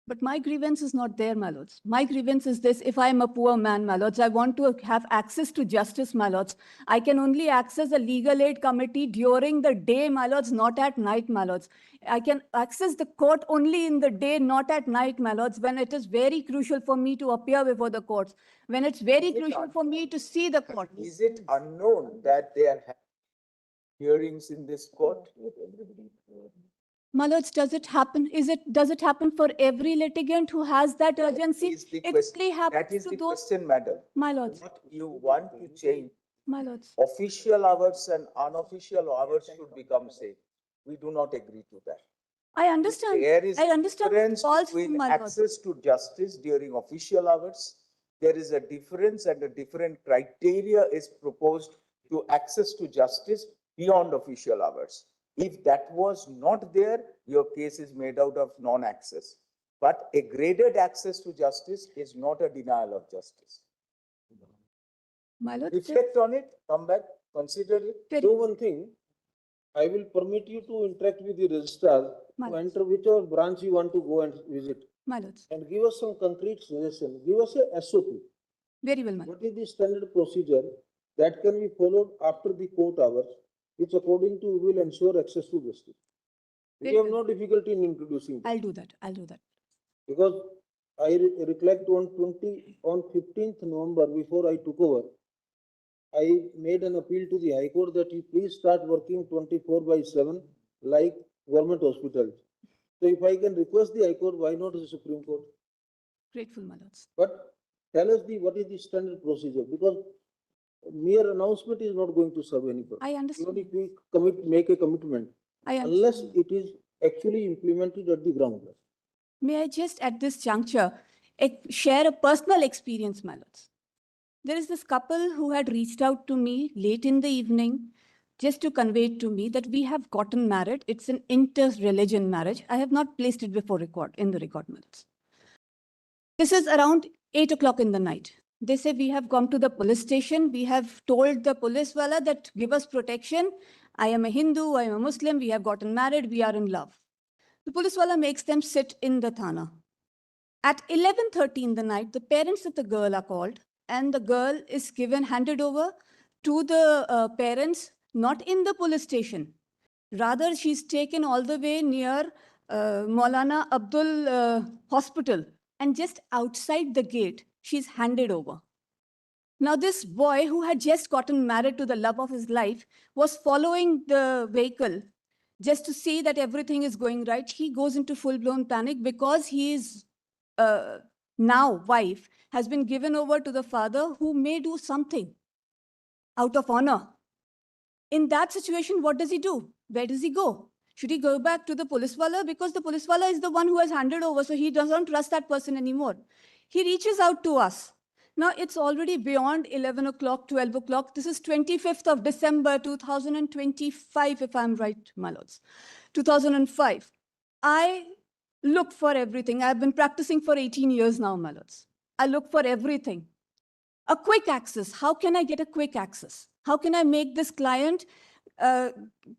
But my grievance is not there, my lords. My grievance is this: if I am a poor man, my lords, I want to have access to justice, my lords. I can only access a legal aid committee during the day, my lords, not at night, my lords. I can access the court only in the day, not at night, my lords, when it is very crucial for me to appear before the courts, when it's very crucial for me to see the court. Is it unknown that there are hearings in this court? My lords, does it happen? Does it happen for every litigant who has that urgency? It only happens That is to the those. question, madam. My lords. What you want to change, My lords. official hours and unofficial hours should become same. We do not agree to that. I understand. There is I understand difference calls from between my lords. access to justice during official hours. There is a difference, and a different criteria is proposed to access to justice beyond official hours. If that was not there, your case is made out of non-access. But a graded access to justice is not a denial of justice. My lords, reflect on it, come back, consider it. Do one thing. I will permit you to interact with the registrar to enter whichever branch you want to go and visit. My lords. And give us some concrete suggestion. Give us a SOP. Very well, my lord. What is the standard procedure that can be followed after the court hours, which according to you will ensure access to justice? We have no difficulty in introducing. I'll do that. I'll do that. Because I recollect on 15th November, before I took over, I made an appeal to the High Court that you please start working 24/7 like government hospitals. So if I can request the High Court, why not the Supreme Court? Grateful, my lords. But tell us what is the standard procedure, because Mere announcement is not going to serve any purpose. I understand. Even if we make a commitment, I unless understand. it is actually implemented at the ground level. May I just at this juncture share a personal experience, my lords? There is this couple who had reached out to me late in the evening just to convey to me that we have gotten married. It's an inter-religion marriage. I have not placed it before in the record minutes. This is around 8 o'clock in the night. They say, we have come to the police station. We have told the police wala that give us protection. I am a Hindu, I am a Muslim. We have gotten married. We are in love. The police wala makes them sit in the thana. At 11:30 in the night, the parents of the girl are called and the girl is handed over to the parents, not in the police station. Rather, she's taken all the way near Maulana Abdul Hospital, and just outside the gate, she's handed over. Now, this boy who had just gotten married to the love of his life was following the vehicle just to see that everything is going right. He goes into full-blown panic because his now wife has been given over to the father who may do something out of honor. In that situation, what does he do? Where does he go? Should he go back to the police wala? Because the police wala is the one who has handed over, so he doesn't trust that person anymore. He reaches out to us. Now, it's already beyond 11 o'clock, 12 o'clock. This is 25th of December, 2025, if I'm right, my lords. 2005. I look for everything. I've been practicing for 18 years now, my lords. I look for everything. A quick access. How can I get a quick access? How can I make this client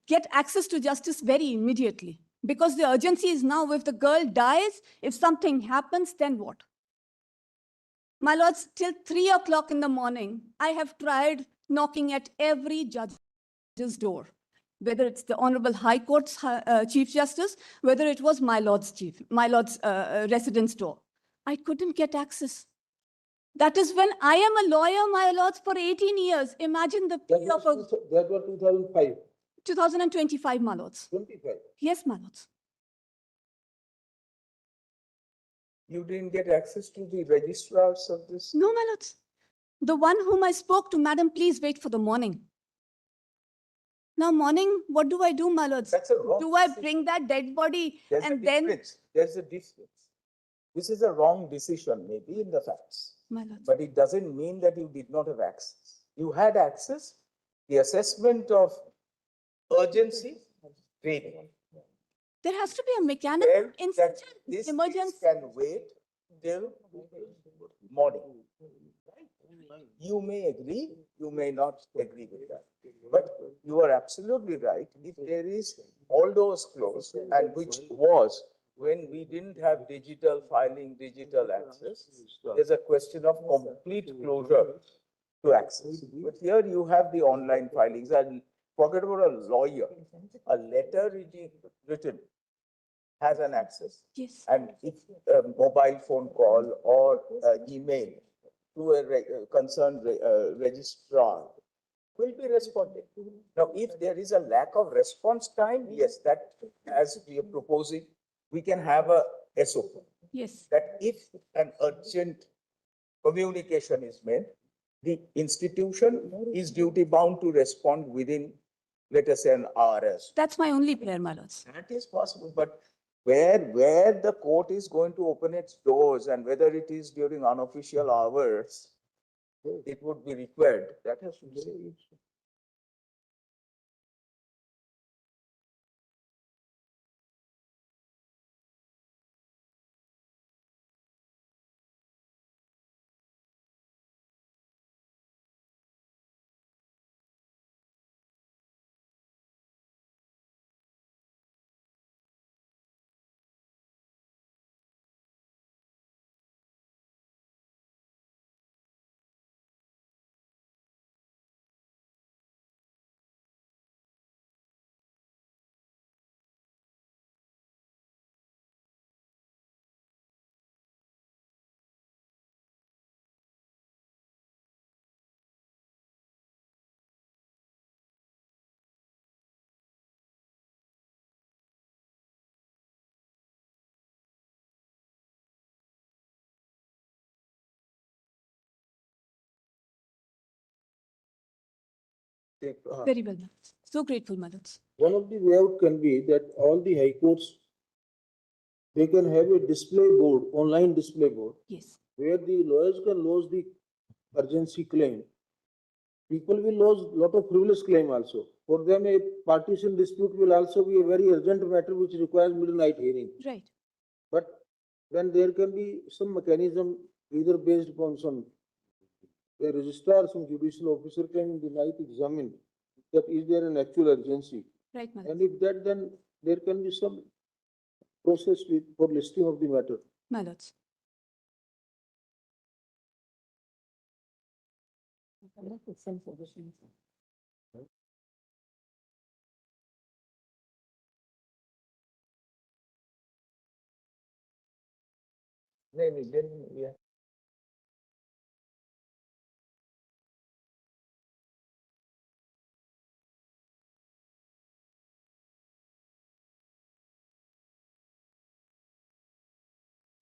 get access to justice very immediately? Because the urgency is now, if the girl dies, if something happens, then what? My lords, till 3 o'clock in the morning, I have tried knocking at every judge's door, whether it's the Honorable High Court's Chief Justice, whether it was my lord's residence door. I couldn't get access. That is when I am a lawyer, my lords, for 18 years. Imagine the plea of a... That was 2005. 2025, my lords. 25. Yes, my lords. You didn't get access to the registrars of this? No, my lords. The one whom I spoke to, madam, please wait for the morning. Now, morning, what do I do, my lords? That's a wrong Do I decision. bring that dead body There's and a then... difference. There's a difference. This is a wrong decision, maybe in the facts. My lords. But it doesn't mean that you did not have access. You had access. The assessment of urgency, great. There has to be a mechanism in That such this an emergency. case can wait till morning. You may agree, you may not agree with that. But you are absolutely right. If there is all those closed, and which was when we didn't have digital filing, digital access, there's a question of complete closure to access. But here you have the online filings, and forget about a lawyer. A letter written has an access. Yes. And if a mobile phone call or email to a concerned registrar will be responded. Now, if there is a lack of response time, yes, that as we are proposing, we can have a SOP. Yes. That if an urgent communication is made, the institution is duty bound to respond within, let us say, an hour. That's my only prayer, my lords. That is possible, but where the court is going to open its doors and whether it is during unofficial hours, it would be required. That has to be. Very well, my lords. So grateful, my lords. One of the way out can be that all the high courts, they can have a display board, online display board, Yes. where the lawyers can lodge the urgency claim. People will lodge lot of frivolous claim also. For them, a partition dispute will also be a very urgent matter which requires midnight hearing. Right. But then there can be some mechanism either based upon some, a registrar, some judicial officer can in the night examine that is there an actual urgency. Right, my And lords. if that, then there can be some process for listing of the matter. My lords. Then we are.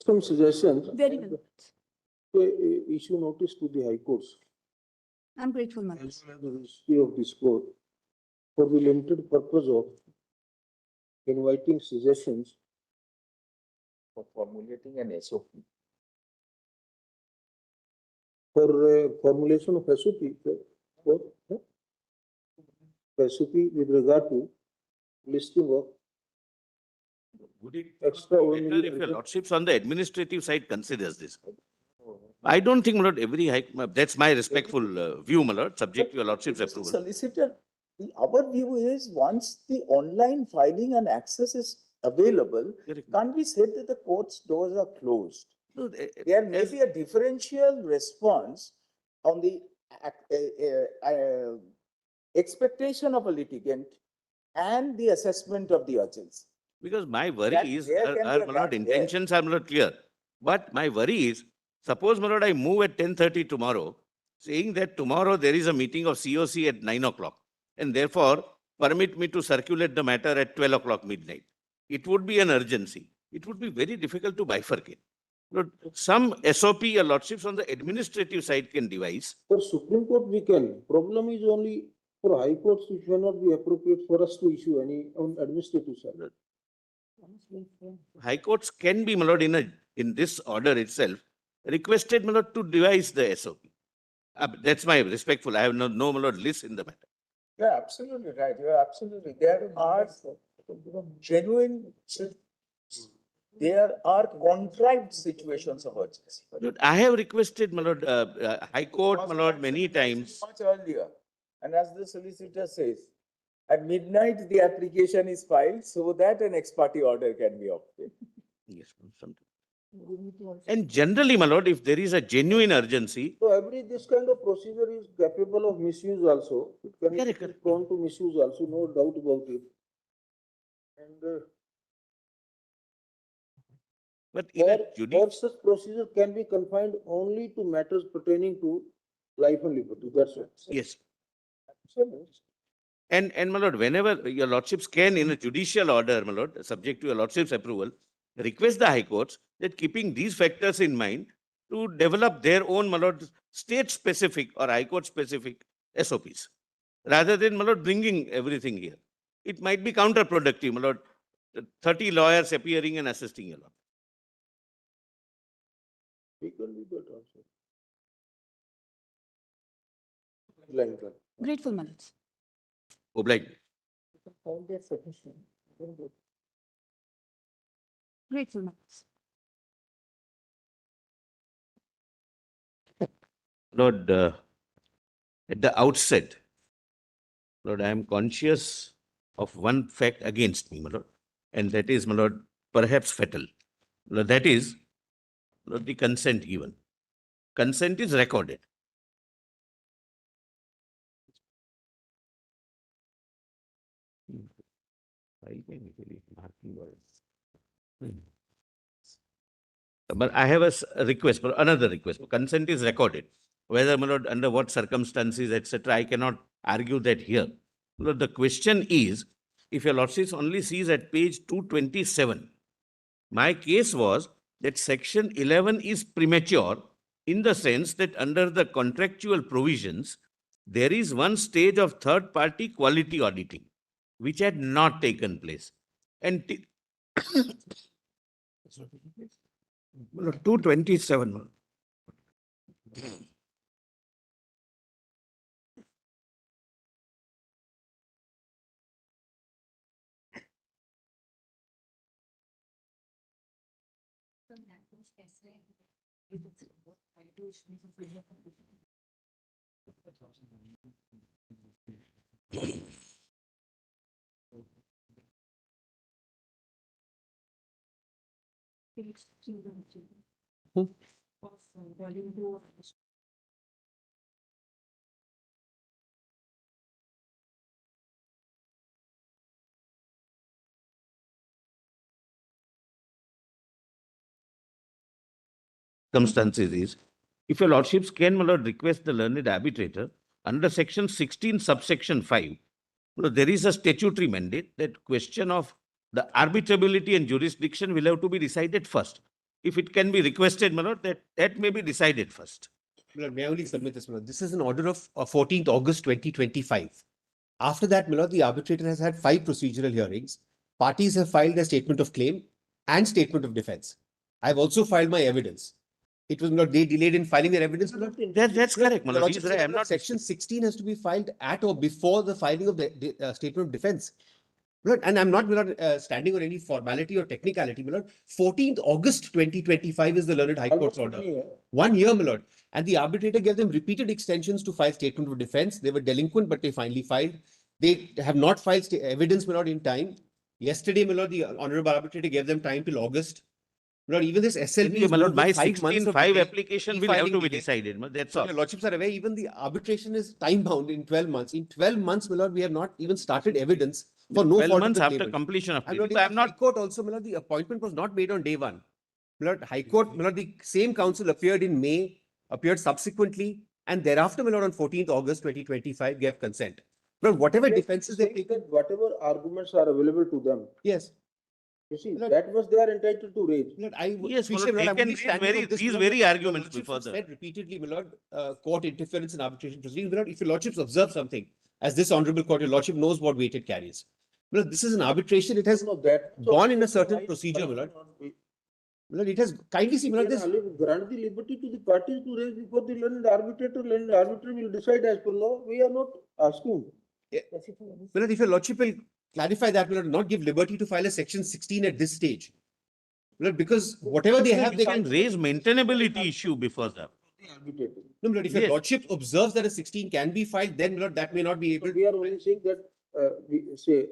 Some suggestions. Very well. To issue notice to the high courts I'm grateful, my as lords. well as the history of this court for the limited purpose of inviting suggestions For formulating an SOP. for formulation of SOP SOP with regard to listing of Would it extraordinary. better if your lordships on the administrative side considers this? I don't think, my lord, every high, that's my respectful view, my lord, subject to your lordship's approval. Solicitor, our view is once the online filing and access is available, can't we say that the court's doors are closed? There may be a differential response on the expectation of a litigant and the assessment of the urgency. Because my worry That is, there can be a my lord, gap there. intentions are not clear. But my worry is, suppose, my lord, I move at 10:30 tomorrow, saying that tomorrow there is a meeting of COC at 9 o'clock, and therefore permit me to circulate the matter at 12 o'clock midnight. It would be an urgency. It would be very difficult to bifurcate. Lord, some SOP your lordships on the administrative side can devise. For Supreme Court, we can. Problem is only for high courts, which may not be appropriate for us to issue any on administrative side. High courts can be, my lord, in this order itself, requested, my lord, to devise the SOP. That's my respectful. I have no, my lord, list in the matter. Yeah, absolutely right. You're absolutely. There are genuine, there are contrived situations of urgency. Lord, I have requested, my lord, High Court, my lord, many times. Much earlier. And as the solicitor says, at midnight, the application is filed so that an ex parte order can be obtained. Yes, sometimes. And generally, my lord, if there is a genuine urgency, So this kind of procedure is capable of misuse also. It can be prone to misuse also, no doubt about it. And but or such procedure can be confined only to matters pertaining to life and liberty. That's it. yes. And my lord, whenever your lordships can, in a judicial order, my lord, subject to your lordship's approval, request the high courts that keeping these factors in mind to develop their own, my lord, state-specific or high court-specific SOPs, rather than, my lord, bringing everything here. It might be counterproductive, my lord, 30 lawyers appearing and assisting your lord. We can do that also. Grateful, my lords. Obliged. Grateful, my lords. Lord, at the outset, Lord, I am conscious of one fact against me, my lord, and that is, my lord, perhaps fatal. Lord, that is, Lord, the consent given. Consent is recorded. But I have a request, another request. Consent is recorded. Whether, my lord, under what circumstances, etc., I cannot argue that here. Lord, the question is, if your lordship only sees at page 227, my case was that section 11 is premature in the sense that under the contractual provisions, there is one stage of third party quality auditing, which had not taken place. And 227. Circumstances is, if your lordships can, my lord, request the learned arbitrator under section 16 subsection 5, there is a statutory mandate that question of the arbitrability and jurisdiction will have to be decided first. If it can be requested, my lord, that may be decided first. My lord, may I only submit this, my lord? This is an order of 14th August 2025. After that, my lord, the arbitrator has had 5 procedural hearings. Parties have filed their statement of claim and statement of defense. I have also filed my evidence. It was not, they delayed in filing their evidence. That's correct, my lord. I am not. Section 16 has to be filed at or before the filing of the statement of defense. My lord, and I'm not, my lord, standing on any formality or technicality, my lord. 14th August 2025 is the learned High Court's order. 1 year, my lord. And the arbitrator gave them repeated extensions to file statement of defense. They were delinquent, but they finally filed. They have not filed evidence, my lord, in time. Yesterday, my lord, the honorable arbitrator gave them time till August. Lord, even this SLP, my lord, my 16.5 application will have to be decided. That's all. Your lordships are aware, even the arbitration is time bound in 12 months. In 12 months, my lord, we have not even started evidence for no 12 fault months of the after claimant. completion of And Lord, I am not. High Court also, my lord, the appointment was not made on day 1. My lord, High Court, my lord, the same counsel appeared in May, appeared subsequently, and thereafter, my lord, on 14th August 2025, gave consent. Lord, whatever defenses they take, whatever arguments are available to them. yes. You see, that was they are entitled to raise. Lord, I Yes, my appreciate, lord, Lord, they I'm can only raise standing on this, these my lord. very arguments Your before lordships have the. said repeatedly, my lord, court interference in arbitration proceedings. My lord, if your lordships observe something, as this honorable court, your lordship knows what weight it carries. My lord, this is an arbitration. It has gone in a certain procedure, my lord. My lord, it has kindly see, my lord, this. Grant the liberty to the parties to raise before the learned arbitrator. Learned arbitrator will decide as per law. We are not asking. My lord, if your lordship will clarify that, my lord, not give liberty to file a section 16 at this stage. My lord, because whatever they have, they can raise maintainability issue before them. No, my lord, if your lordship observes that a 16 can be filed, then, my lord, that may not be able. We are only saying that we say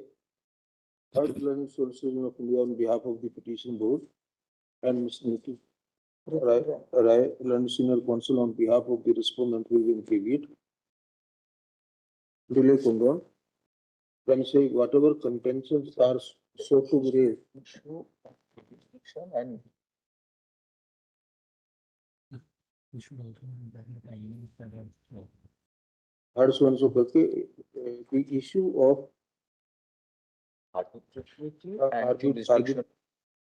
Third Learned Solicitor of India on behalf of the petition board and Ms. Niti Rai, Learned Senior Counsel on behalf of the respondent who will intervene. Delay condone. Then say whatever contentions are so to be raised. And Third one so करके the issue of jurisdiction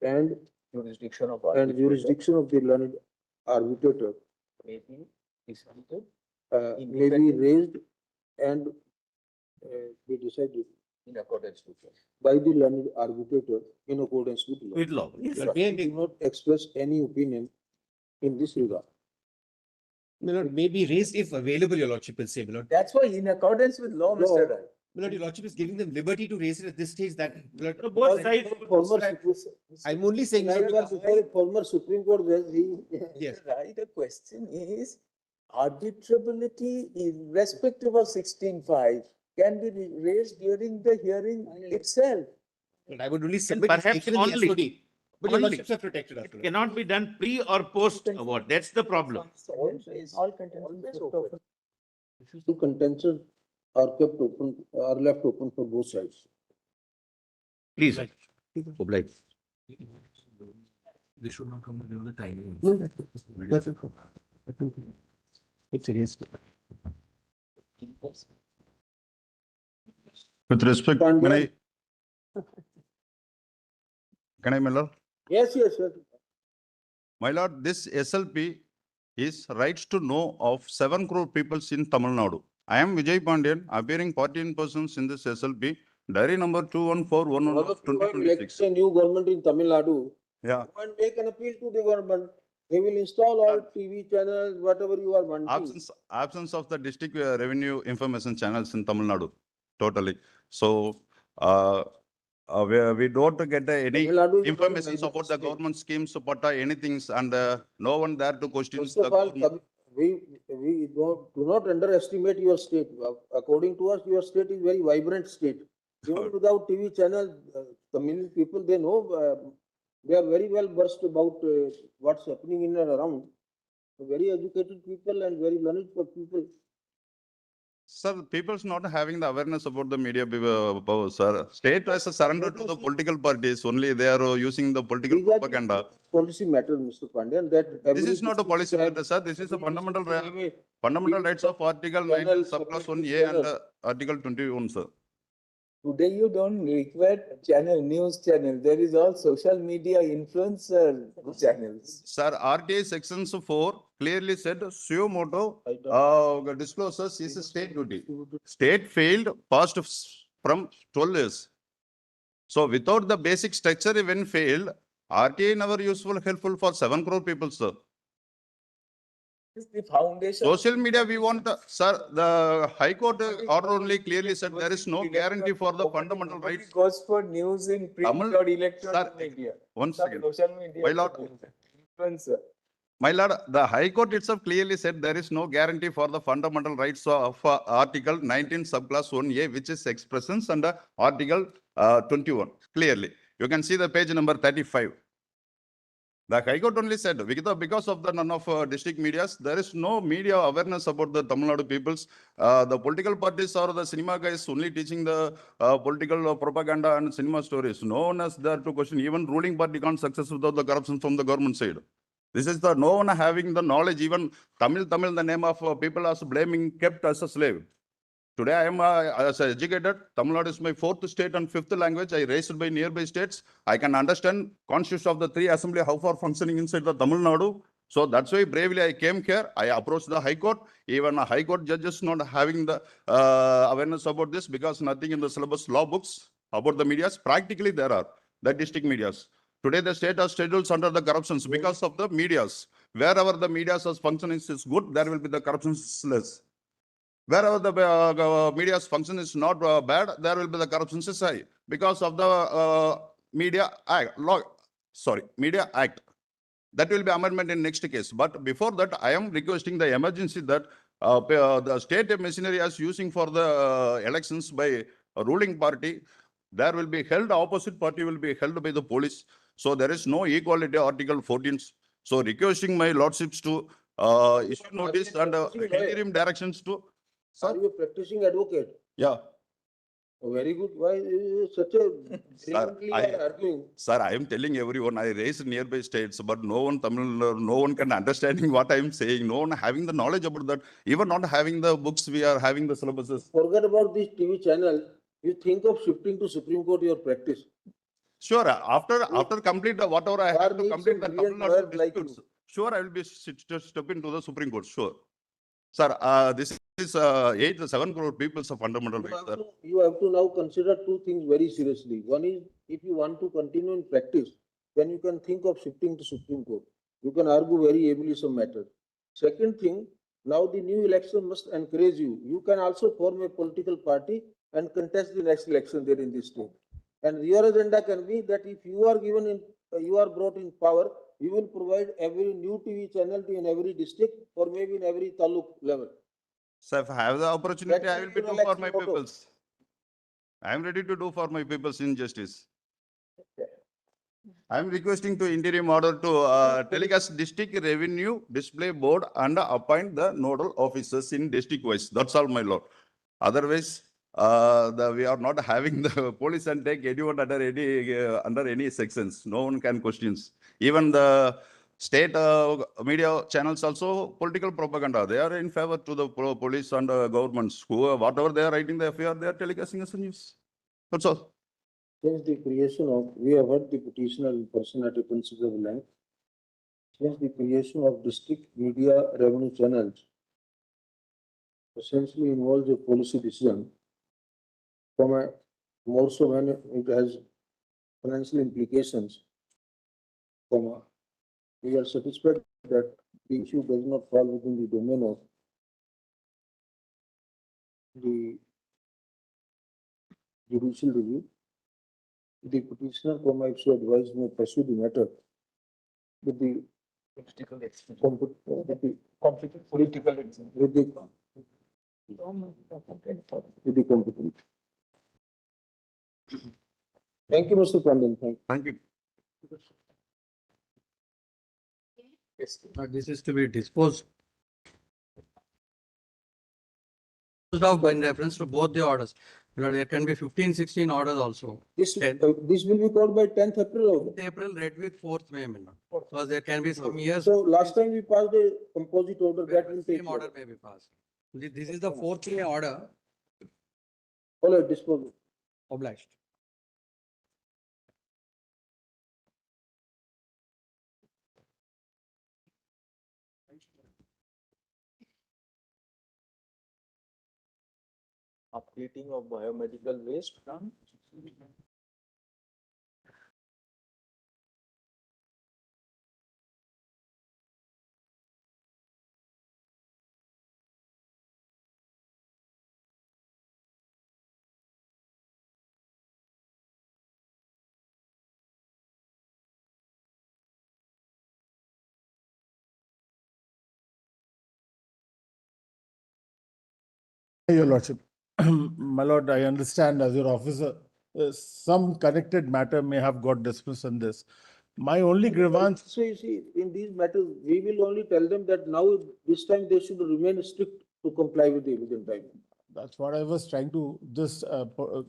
and jurisdiction of jurisdiction of the learned arbitrator may be decided may be raised and be decided in accordance with law. by the learned arbitrator in accordance with law. With law. Yes, But we do not express any opinion in this regard. My lord, may be raised if available, your lordship will say, my lord. That's why in accordance with law, Mr. Rai. My lord, your lordship is giving them liberty to raise it at this stage that. My lord, both sides. I'm only saying that former Supreme Court judge, Yes. Right, the question is arbitrability irrespective of 16.5 can be raised during the hearing itself. I would only submit Perhaps in the only. SOD. But your Only. lordships are protected after It that. cannot be done pre or post award. That's the problem. All contentions. two contentions are kept open, are left open for both sides. Please. Oblige. They should not come within the time. It's raised. With respect, can I, my lord? Yes, yes, yes. My lord, this SLP is rights to know of 7 crore people in Tamil Nadu. I am Vijay Pandian, appearing 14 persons in this SLP, diary number 21411 of 2026. A new government in Tamil Nadu. Yeah. Go and make an appeal to the government. They will install all TV channels, whatever you are wanting. Absence of the district revenue information channels in Tamil Nadu, totally. So, we don't get any Tamil Nadu is information not a about the state. government schemes, support anything, and no one there to question First the of all, government. we do not underestimate your state. According to us, your state is very vibrant state. Even without TV channel, Tamil people, they know, they are very well versed about what's happening in and around. Very educated people and very learned people. Sir, people's not having the awareness about the media power, sir. State has a surrender to the political parties. Only they are using the political propaganda. Policy matter, Mr. Pandian, that This is not a policy matter, sir. This is a fundamental rights of Article 19, subclass 1A and Article 21, sir. Today you don't require channel, news channel. There is all social media influencer channels. Sir, RTA sections 4 clearly said suo moto disclosures is a state duty. State failed past from 12 years. So without the basic structure, when failed, RTA never useful, helpful for 7 crore people, sir. Is the foundation. Social media, we want, sir, the High Court order only clearly said there is no guarantee for the fundamental rights. Goes for news in print Tamil- or electronic Sir, media. one Sir, second. Social media. My lord. Influencer. My lord, the High Court itself clearly said there is no guarantee for the fundamental rights of Article 19, subclass 1A, which is expressions under Article 21. Clearly, you can see the page number 35. The High Court only said because of the none of district medias, there is no media awareness about the Tamil Nadu peoples. The political parties or the cinema guys only teaching the political propaganda and cinema stories. No one is there to question. Even ruling party can't success without the corruption from the government side. This is the no one having the knowledge. Even Tamil, the name of people as blaming kept as a slave. Today I am as educated. Tamil Nadu is my 4th state and 5th language. I raised by nearby states. I can understand constitution of the 3 assembly how far functioning inside the Tamil Nadu. So that's why bravely I came here. I approached the High Court. Even a High Court judges not having the awareness about this because nothing in the syllabus law books about the medias. Practically there are the district medias. Today the state has schedules under the corruptions because of the medias. Wherever the medias as functioning is good, there will be the corruptions less. Wherever the media's function is not bad, there will be the corruption is high because of the Media Act. Media Act. That will be amendment in next case. But before that, I am requesting the emergency that the state machinery is using for the elections by a ruling party. There will be held, opposite party will be held by the police. So there is no equality, Article 14. So requesting my lordships to issue notice and interim directions to. Are you a practicing advocate? Yeah. Oh, very good. Why is such a brilliantly arguing? Sir, I am telling everyone, I raised nearby states, but no one can understanding what I am saying. No one having the knowledge about that. Even not having the books, we are having the syllabuses. Forget about this TV channel. You think of shifting to Supreme Court your practice. Sure. After complete whatever I have to complete the Tamil Nadu disputes, sure, I will be step into the Supreme Court. Sure. Sir, this is 7 crore people of fundamental rights. Sir. You have to now consider 2 things very seriously. One is, if you want to continue in practice, then you can think of shifting to Supreme Court. You can argue very ably some matters. Second thing, now the new election must encourage you. You can also form a political party and contest the next election there in this state. And your agenda can be that if you are you are brought in power, you will provide every new TV channel in every district or maybe in every taluk level. So if I have the opportunity, I will be do for my peoples. I am ready to do for my people's injustice. I am requesting to interim order to telecast district revenue display board and appoint the nodal officers in district wise. That's all, my lord. Otherwise, we are not having the police and take anyone under any sections. No one can questions. Even the state media channels also political propaganda. They are in favor to the police and governments. Whatever they are writing the FIR, they are telecasting as a news. That's all. Since the creation of, we have heard the petitioner in person at a considerable length. Since the creation of district media revenue channels, essentially involves a policy decision, more so when it has financial implications, we are satisfied that the issue does not fall within the domain of the judicial review. The petitioner, if so advised, may pursue the matter with the with the competent. Thank you, Mr. Pandit. Thank you. This is to be disposed of in reference to both the orders. There can be 15, 16 orders also. This will be called by 10th April. April read with 4th May, because there can be some years. So last time we passed a composite order that will take. Same order may be passed. This is the 4th May order. All right, disposal. Obliged. Updating of biomedical waste done. Your Lordship, my lord, I understand as your officer, some connected matter may have got dismissed on this. My only grievance. So you see, in these matters, we will only tell them that now this time they should remain strict to comply with the within time. That's what I was trying to just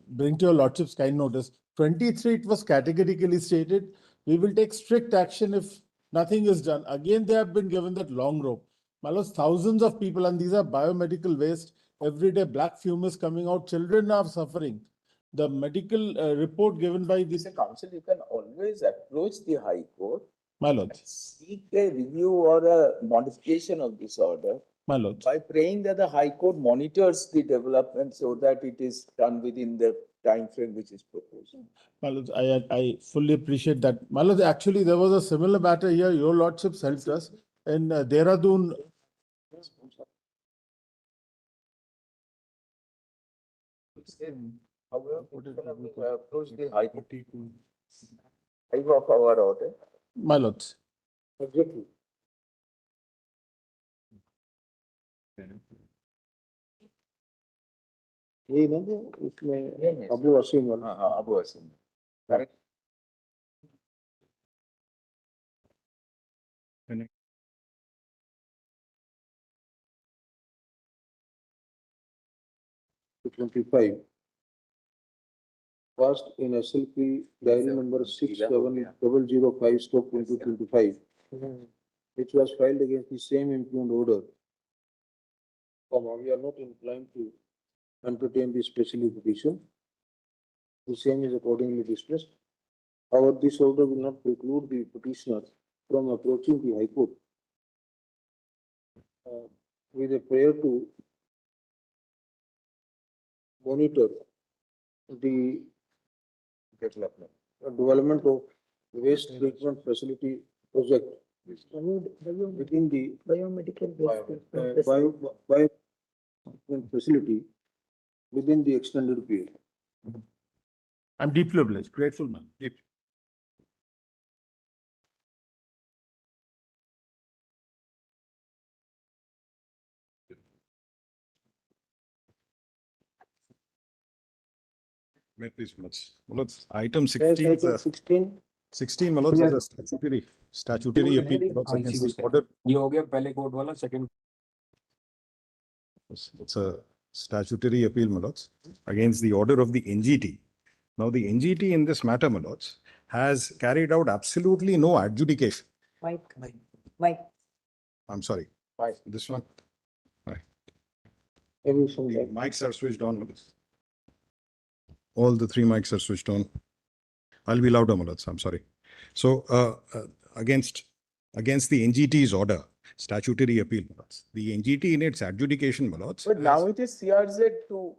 bring to your Lordship's kind notice. 23, it was categorically stated, we will take strict action if nothing is done. Again, they have been given that long rope. My lords, thousands of people, and these are biomedical waste. Every day, black fume is coming out. Children are suffering. The medical report given by the council, you can always approach the High Court. My lord. Seek a review or a modification of this order. My lord. By praying that the High Court monitors the development so that it is done within the time frame which is proposed. My lord, I fully appreciate that. My lord, actually, there was a similar matter here. Your Lordships helped us in Dehradun. However, approach the High Court of our order. My lords. Exactly. यही ना जो इसमें अबू वसीम वाला हाँ Abu Waseem correct to 25 passed in SLP diary number 67005/2025, which was filed against the same impugned order. We are not inclined to entertain the special petition. The same is accordingly dismissed. However, this order will not preclude the petitioner from approaching the High Court with a prayer to monitor the development of waste treatment facility project within the biomedical facility within the extended period. I'm deeply obliged, grateful man. Deeply. May please, Malats. Item 16. Item 16. 16, Malats, is a statutory appeal against the order. ये हो गया पहले court वाला second. It's a statutory appeal, Malats, against the order of the NGT. Now, the NGT in this matter, Malats, has carried out absolutely no adjudication. Mike. I'm sorry. Mike. This one. Right. The mics are switched on, Malats. All the three mics are switched on. I'll be louder, Malats. I'm sorry. So, against the NGT's order, statutory appeal, my lords. The NGT in its adjudication, my lords. But now it is CRZ2.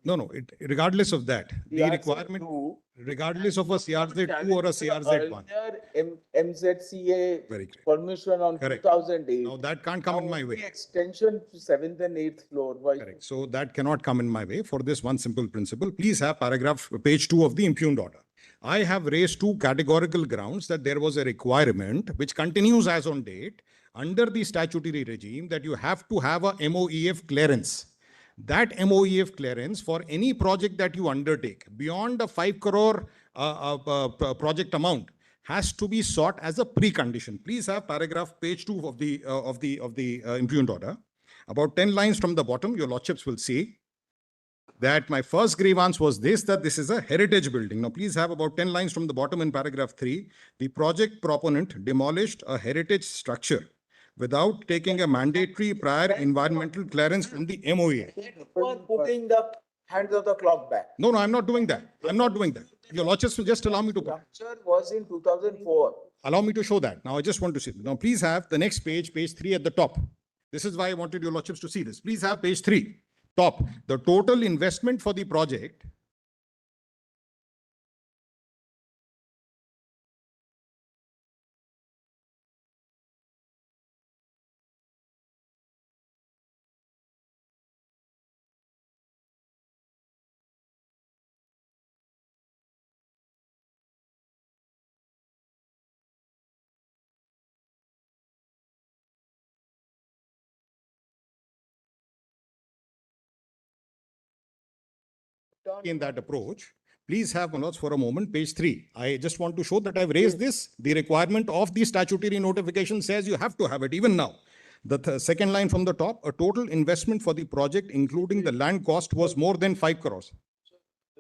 No, regardless of that, the requirement, CRZ2. regardless of a CRZ2 or a CRZ1. Earlier MZCA Very great. permission on Correct. 2008. Now that can't come in my Only way. extension to 7th and 8th floor. Why? Correct. So that cannot come in my way for this one simple principle. Please have page 2 of the impugned order. I have raised two categorical grounds that there was a requirement which continues as on date under the statutory regime that you have to have a MOEF clearance. That MOEF clearance for any project that you undertake beyond a 5 crore project amount has to be sought as a precondition. Please have page 2 of the impugned order. About 10 lines from the bottom, your lordships will see that my first grievance was this, that this is a heritage building. Now, please have about 10 lines from the bottom in paragraph 3. The project proponent demolished a heritage structure without taking a mandatory prior environmental clearance from the MOA. For putting the hands of the clock back. No, I'm not doing that. I'm not doing that. Your lordships will just allow me to. Structure was in 2004. Allow me to show that. Now, I just want to see. Now, please have the next page 3 at the top. This is why I wanted your lordships to see this. Please have page 3, top. The total investment for the project . In that approach, please have, my lords, for a moment, page 3. I just want to show that I've raised this. The requirement of the statutory notification says you have to have it even now. The second line from the top, a total investment for the project, including the land cost, was more than 5 crores.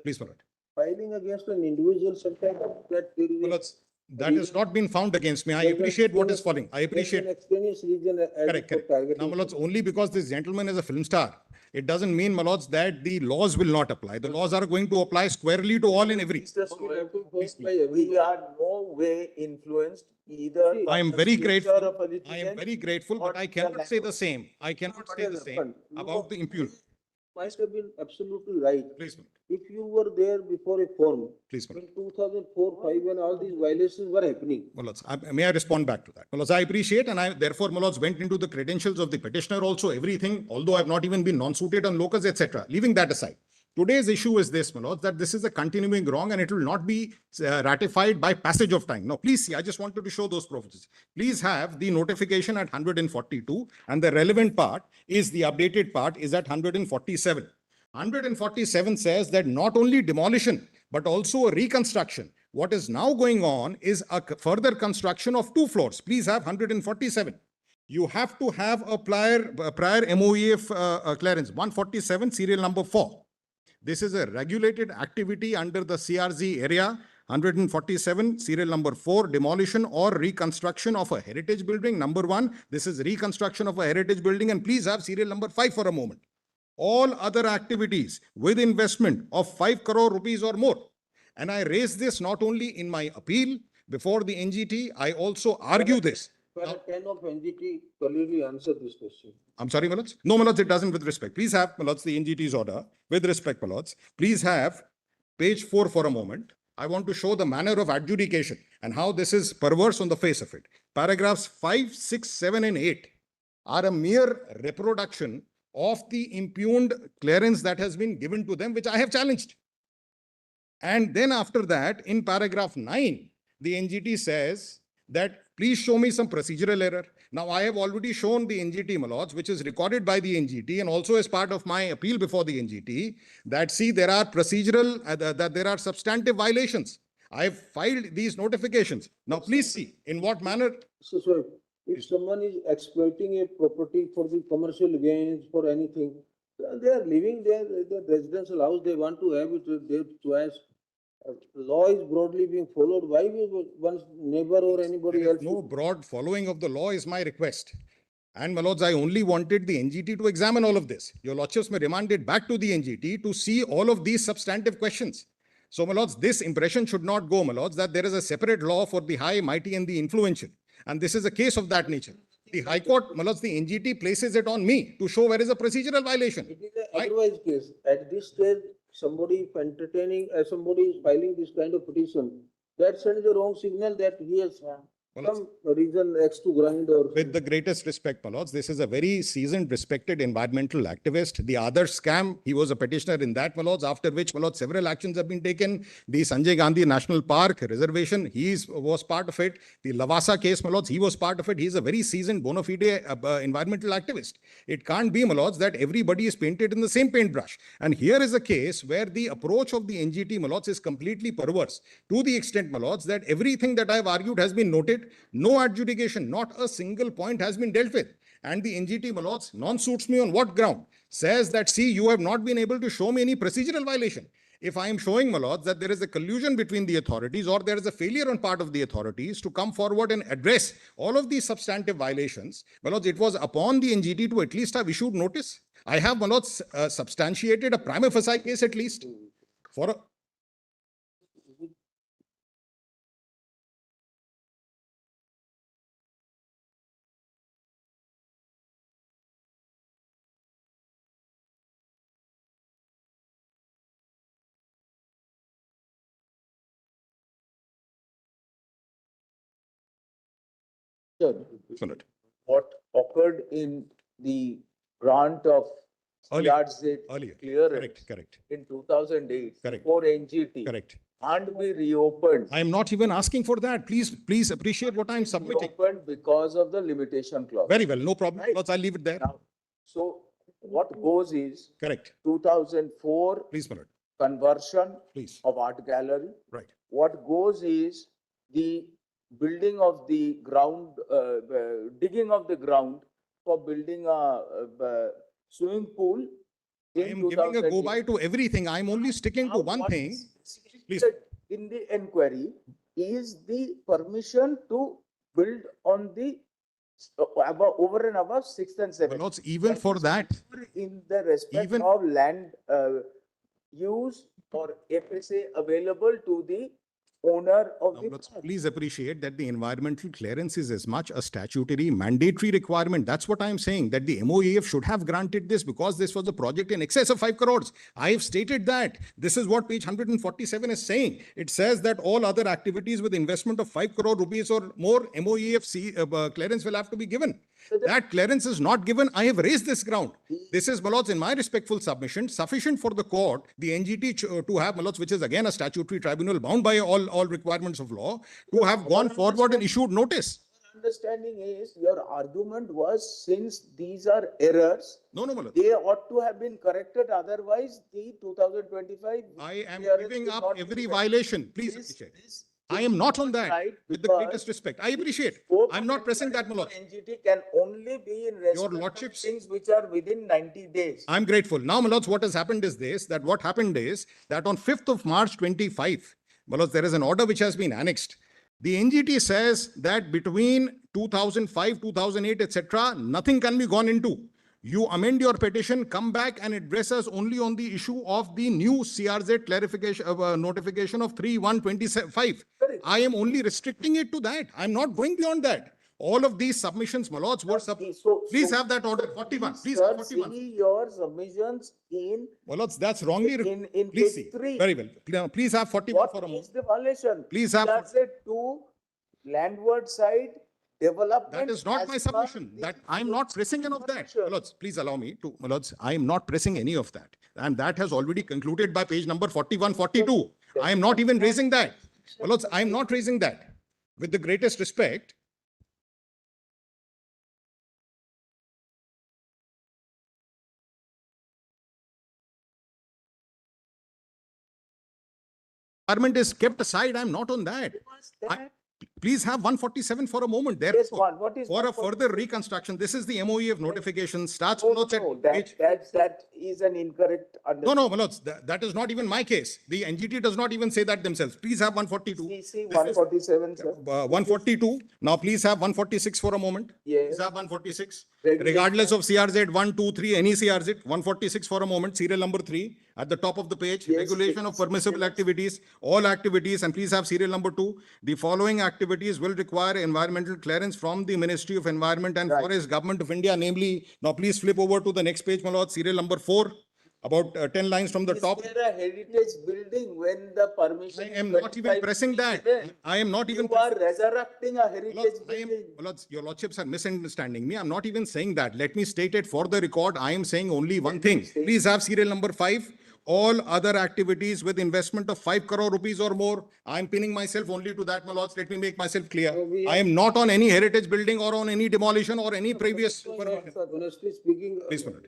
Please, my lord. Filing against an individual sometimes that there is. My lords, that has not been found against me. I appreciate what is falling. I appreciate. Extraneous reason. Correct. Now, my lords, only because this gentleman is a film star, it doesn't mean, my lords, that the laws will not apply. The laws are going to apply squarely to all and every. We are no way influenced either. I am by very the grateful. future of a I am litigant very grateful, but I cannot say the same. I cannot say the same about the impunity. Might have been absolutely right. Please, If you were there before a form. Please, in 2004, 5, when all these violations were happening. my lords, may I respond back to that? My lords, I appreciate, and I therefore, my lords, went into the credentials of the petitioner also, everything, although I have not even been non-suited on locus, etc. Leaving that aside. Today's issue is this, my lords, that this is a continuing wrong and it will not be ratified by passage of time. Now, please see, I just wanted to show those provisions. Please have the notification at 142 and the relevant part is the updated part is at 147. 147 says that not only demolition, but also a reconstruction. What is now going on is a further construction of 2 floors. Please have 147. You have to have a prior MOEF clearance, 147, serial number 4. This is a regulated activity under the CRZ area. 147, serial number 4, demolition or reconstruction of a heritage building. Number 1, this is reconstruction of a heritage building. And please have serial number 5 for a moment. All other activities with investment of 5 crore rupees or more. And I raise this not only in my appeal before the NGT, I also argue this. But can of NGT clearly answer this question? I'm sorry, my lords? No, my lords, it doesn't with respect. Please have, my lords, the NGT's order. With respect, my lords, please have page 4 for a moment. I want to show the manner of adjudication and how this is perverse on the face of it. Paragraphs 5, 6, 7, and 8 are a mere reproduction of the impugned clearance that has been given to them, which I have challenged. And then after that, in paragraph 9, the NGT says that please show me some procedural error. Now, I have already shown the NGT, my lords, which is recorded by the NGT and also as part of my appeal before the NGT, that see, there are procedural, that there are substantive violations. I have filed these notifications. Now, please see in what manner. So if someone is exploiting a property for the commercial gains, for anything, they are living there, the residential house, they want to have it, their choice. Law is broadly being followed. Why will one's neighbor or anybody else? No broad following of the law is my request. And my lords, I only wanted the NGT to examine all of this. Your lordships may remand it back to the NGT to see all of these substantive questions. So, my lords, this impression should not go, my lords, that there is a separate law for the high, mighty, and the influential. And this is a case of that nature. The High Court, my lords, the NGT places it on me to show where is a procedural violation. It is an otherwise case. At this stage, somebody is somebody is filing this kind of petition. That sends the wrong signal that he has some reason X to grind or. With the greatest respect, my lords, this is a very seasoned, respected environmental activist. The other scam, he was a petitioner in that, my lords, after which, my lords, several actions have been taken. The Sanjay Gandhi National Park reservation, he was part of it. The Lavasa case, my lords, he was part of it. He is a very seasoned, bona fide environmental activist. It can't be, my lords, that everybody is painted in the same paintbrush. And here is a case where the approach of the NGT, my lords, is completely perverse. To the extent, my lords, that everything that I have argued has been noted. No adjudication, not a single point has been dealt with. And the NGT, my lords, non-suits me on what ground? Says that, see, you have not been able to show me any procedural violation. If I am showing, my lords, that there is a collusion between the authorities or there is a failure on part of the authorities to come forward and address all of these substantive violations, my lords, it was upon the NGT to at least have issued notice. I have, my lords, substantiated a prima facie case at least for a what occurred in the grant of CRZ clearance correct. in 2008 Correct. for NGT Correct. can't be reopened. I am not even asking for that. Please appreciate what I am submitting. Reopened because of the limitation clause. Very well, no problem. Lords, I'll leave it there. Now, so what goes is Correct. 2004 Please, my lord. conversion Please. of art gallery. Right. What goes is the building of the ground, digging of the ground for building a swimming pool. I am giving a go-by to everything. I am only sticking to one thing. Please. In the inquiry is the permission to build on the over and above 6th and 7th. Lords, even for that. In the respect of land use or FSA available to the owner of the Lords, please appreciate that the environmental clearance is as much a statutory mandatory requirement. That's what I'm saying, that the MOEF should have granted this because this was a project in excess of 5 crores. I have stated that. This is what page 147 is saying. It says that all other activities with investment of 5 crore rupees or more, MOEF clearance will have to be given. That clearance is not given. I have raised this ground. This is, my lords, in my respectful submission, sufficient for the court, the NGT to have, my lords, which is again a statutory tribunal bound by all requirements of law, to have gone forward and issued notice. Understanding is your argument was since these are errors, no, my lord, they ought to have been corrected. Otherwise, the 2025. I am giving up every violation. Please appreciate. I am not on that, with the greatest respect. I appreciate. I'm not pressing that, my lord. NGT can only be in respect of things which are within 90 days. I'm grateful. Now, my lords, what has happened is this, that what happened is that on 5th of March 25, my lords, there is an order which has been annexed. The NGT says that between 2005, 2008, etc., nothing can be gone into. You amend your petition, come back and address us only on the issue of the new CRZ clarification notification of 3/1/25. I am only restricting it to that. I'm not going beyond that. All of these submissions, my lords, were please have that order 41. Please have 41. See your submissions in. My lords, that's wrongly written. In Please page see. 3. Very well. Please have 41 for a moment. What is the violation? Please have. That's it to landward side development. That is not my submission. That I am not pressing any of that. My lords, please allow me to, my lords, I am not pressing any of that. And that has already concluded by page number 41, 42. I am not even raising that. My lords, I am not raising that. With the greatest respect, environment is kept aside. I'm not on that. Please have 147 for a moment. There, yes, what is for a further reconstruction. This is the MOEF notification. Starts that is an incorrect understanding. No, my lords, that is not even my case. The NGT does not even say that themselves. Please have 142. See 147, sir. 142. Now please have 146 for a moment. Yes. Please have 146. Regardless of CRZ 1, 2, 3, any CRZ, 146 for a moment. Serial number 3 at the top of the page. Yes, regulation of permissible activities, all activities, and please have serial number 2. The following activities activities will require environmental clearance from the Ministry of Environment and Forest, Government of India, namely, now please flip over to the next page, my lord, serial number 4, about 10 lines from the top. Is there a heritage building when the permission? I am not even pressing that. I am not even. You are resurrecting a heritage building. Your lordships are misunderstanding me. I'm not even saying that. Let me state it for the record. I am saying only one thing. Please have serial number 5. All other activities with investment of 5 crore rupees or more. I am pinning myself only to that, my lords. Let me make myself clear. I am not on any heritage building or on any demolition or any previous. Honestly speaking, Please, my lord.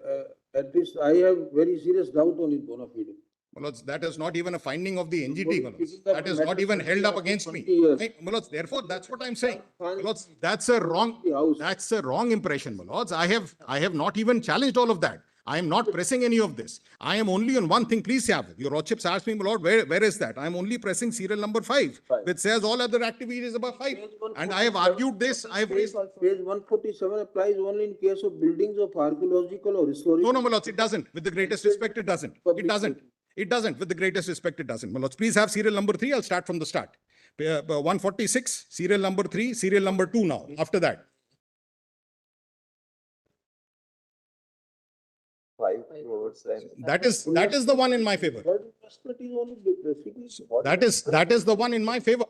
at least I have very serious doubt on his bona fide. My lords, that is not even a finding of the NGT, my lords. That is not even held up against me. My lords, therefore, that's what I'm saying. My lords, that's a wrong impression, my lords. I have not even challenged all of that. I am not pressing any of this. I am only on one thing. Please have it. Your lordships asked me, my lord, where is that? I am only pressing serial number 5, which says all other activities above 5. And I have argued this. I have raised. Page 147 applies only in case of buildings of archaeological or historical. No, my lords, it doesn't. With the greatest respect, it doesn't. It doesn't. It doesn't. With the greatest respect, it doesn't. My lords, please have serial number 3. I'll start from the start. 146, serial number 3, serial number 2 now. After that. 5 crores. That is the one in my favor. That is the one in my favor.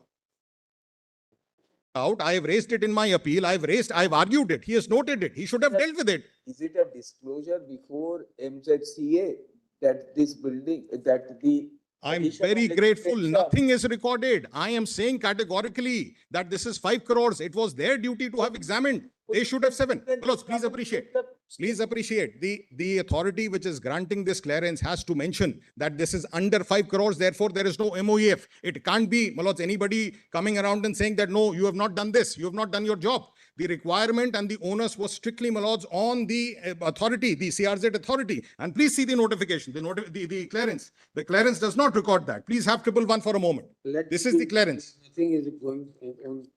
I have raised it in my appeal. I've argued it. He has noted it. He should have dealt with it. Is it a disclosure before MZCA that this building, that the... I'm very grateful. Nothing is recorded. I am saying categorically that this is 5 crores. It was their duty to have examined. They should have 7. Please appreciate. Please appreciate. The authority which is granting this clearance has to mention that this is under 5 crores. Therefore, there is no MOEF. It can't be, my lords, anybody coming around and saying that, no, you have not done this. You have not done your job. The requirement and the onus was strictly, my lords, on the authority, the CRZ authority. And please see the notification, the clearance. The clearance does not record that. Please have 111 for a moment. This is the clearance.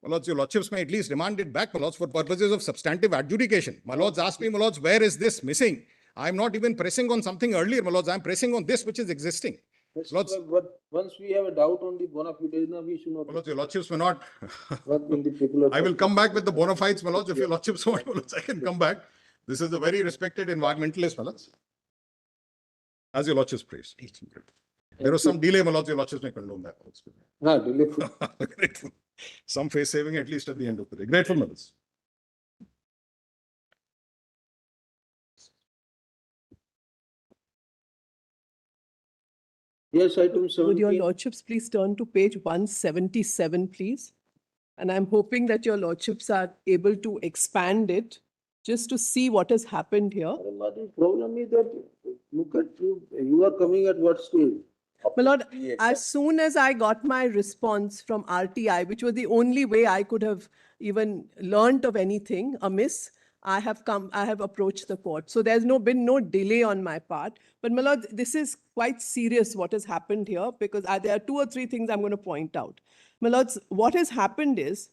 My lords, your lordships may at least demand it back, my lords, for purposes of substantive adjudication. My lords asked me, my lords, where is this missing? I'm not even pressing on something earlier, my lords. I'm pressing on this which is existing. Lords, but once we have a doubt on the bona fides, we should not. My lords, your lordships may not. In the particular I will come back with the bona fides, my lords. If your lordships want, my lords, I can come back. This is a very respected environmentalist, my lords. As your lordships praise. There was some delay, my lords. Your lordships may condone that. No, delay. Grateful. Some face saving at least at the end of the day. Grateful, my lords. Yes, item 17. Would your lordships please turn to page 177, please? And I'm hoping that your lordships are able to expand it just to see what has happened here. The problem is that, look at you are coming at what stage? My lord, as soon as I got my response from RTI, which was the only way I could have even learnt of anything amiss, I have approached the court. So there's been no delay on my part. But my lord, this is quite serious what has happened here, because there are 2 or 3 things I'm going to point out. My lords, what has happened is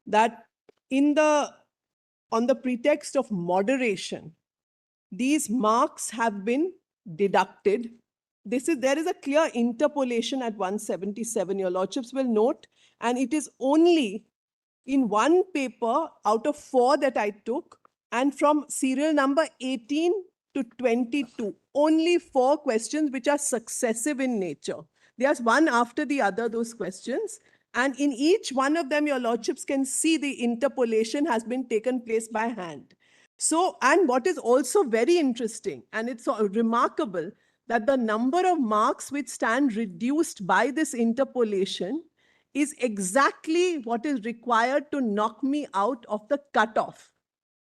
that on the pretext of moderation, these marks have been deducted. There is a clear interpolation at 177, your lordships will note, and it is only in one paper out of 4 that I took, and from serial number 18 to 22, only 4 questions which are successive in nature. There's one after the other, those questions. And in each one of them, your lordships can see the interpolation has been taken place by hand. So, and what is also very interesting, and it's remarkable, that the number of marks which stand reduced by this interpolation is exactly what is required to knock me out of the cutoff.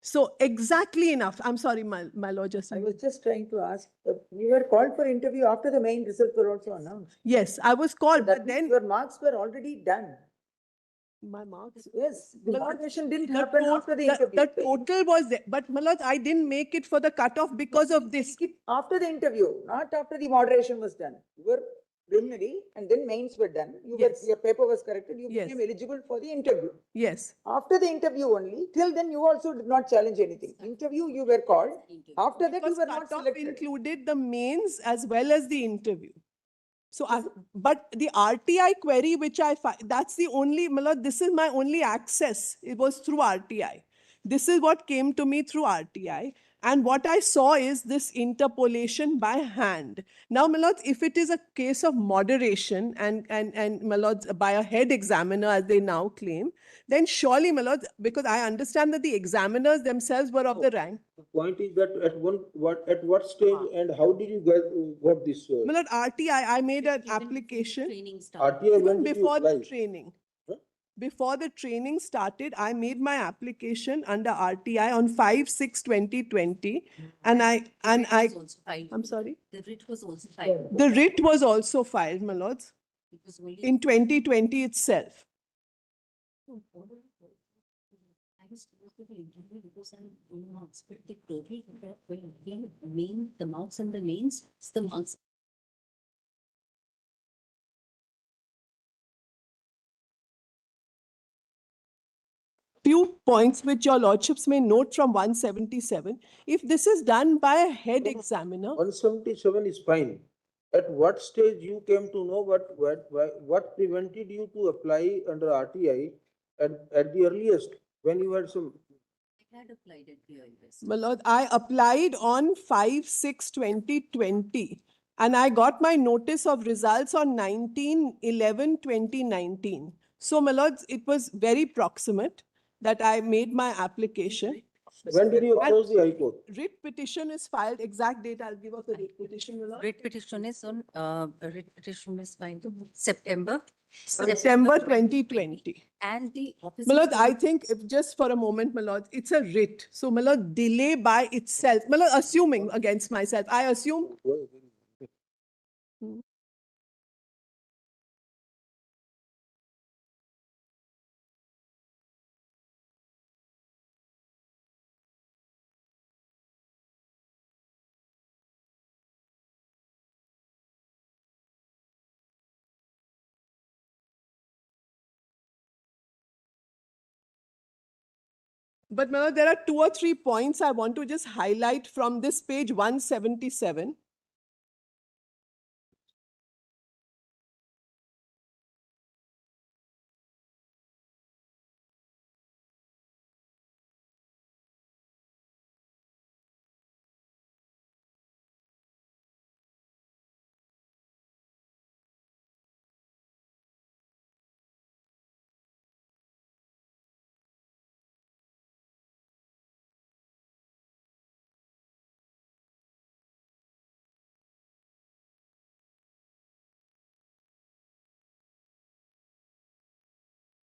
So exactly enough. I'm sorry, my lord, I was just trying to ask, you were called for interview after the main results were also announced. Yes, I was called, but then your marks were already done. My marks? Yes, the moderation didn't happen after the interview. The total was there, but my lord, I didn't make it for the cutoff because of this. After the interview, not after the moderation was done. You were preliminary and then mains were done. Your paper was corrected. You became eligible for the interview. Yes. After the interview only, till then you also did not challenge anything. Interview you were called. After that you were not selected. Included the mains as well as the interview. So but the RTI query which that's the only, Malad, this is my only access. It was through RTI. This is what came to me through RTI. And what I saw is this interpolation by hand. Now, Malad, if it is a case of moderation and Malad, by a head examiner, as they now claim, then surely, Malad, because I understand that the examiners themselves were of the rank. The point is that at what stage and how did you got this? Malad, RTI, I made an application. RTI, when Even did you before the apply? training. Before the training started, I made my application under RTI on 5/6/2020, and I'm sorry. The writ was also filed. The writ was also filed, my lords, in 2020 itself. I was supposed to be interviewed because I'm doing marks, but the total the marks and the mains, it's the marks. Few points which your lordships may note from 177. If this is done by a head examiner. 177 is fine. At what stage you came to know what prevented you to apply under RTI at the earliest when you had some? I had applied at the earliest. My lord, I applied on 5/6/2020 and I got my notice of results on 19/11/2019. So, my lords, it was very proximate that I made my application. When did you approach the High Court? Writ petition is filed, exact date I'll give of the writ petition, my lord. Writ petition is on, writ petition is filed September. 2020. And the office. My lord, I think if just for a moment, my lord, it's a writ. So, my lord, delay by itself. My lord, assuming against myself, I assume. But my lord, there are 2 or 3 points I want to just highlight from this page 177.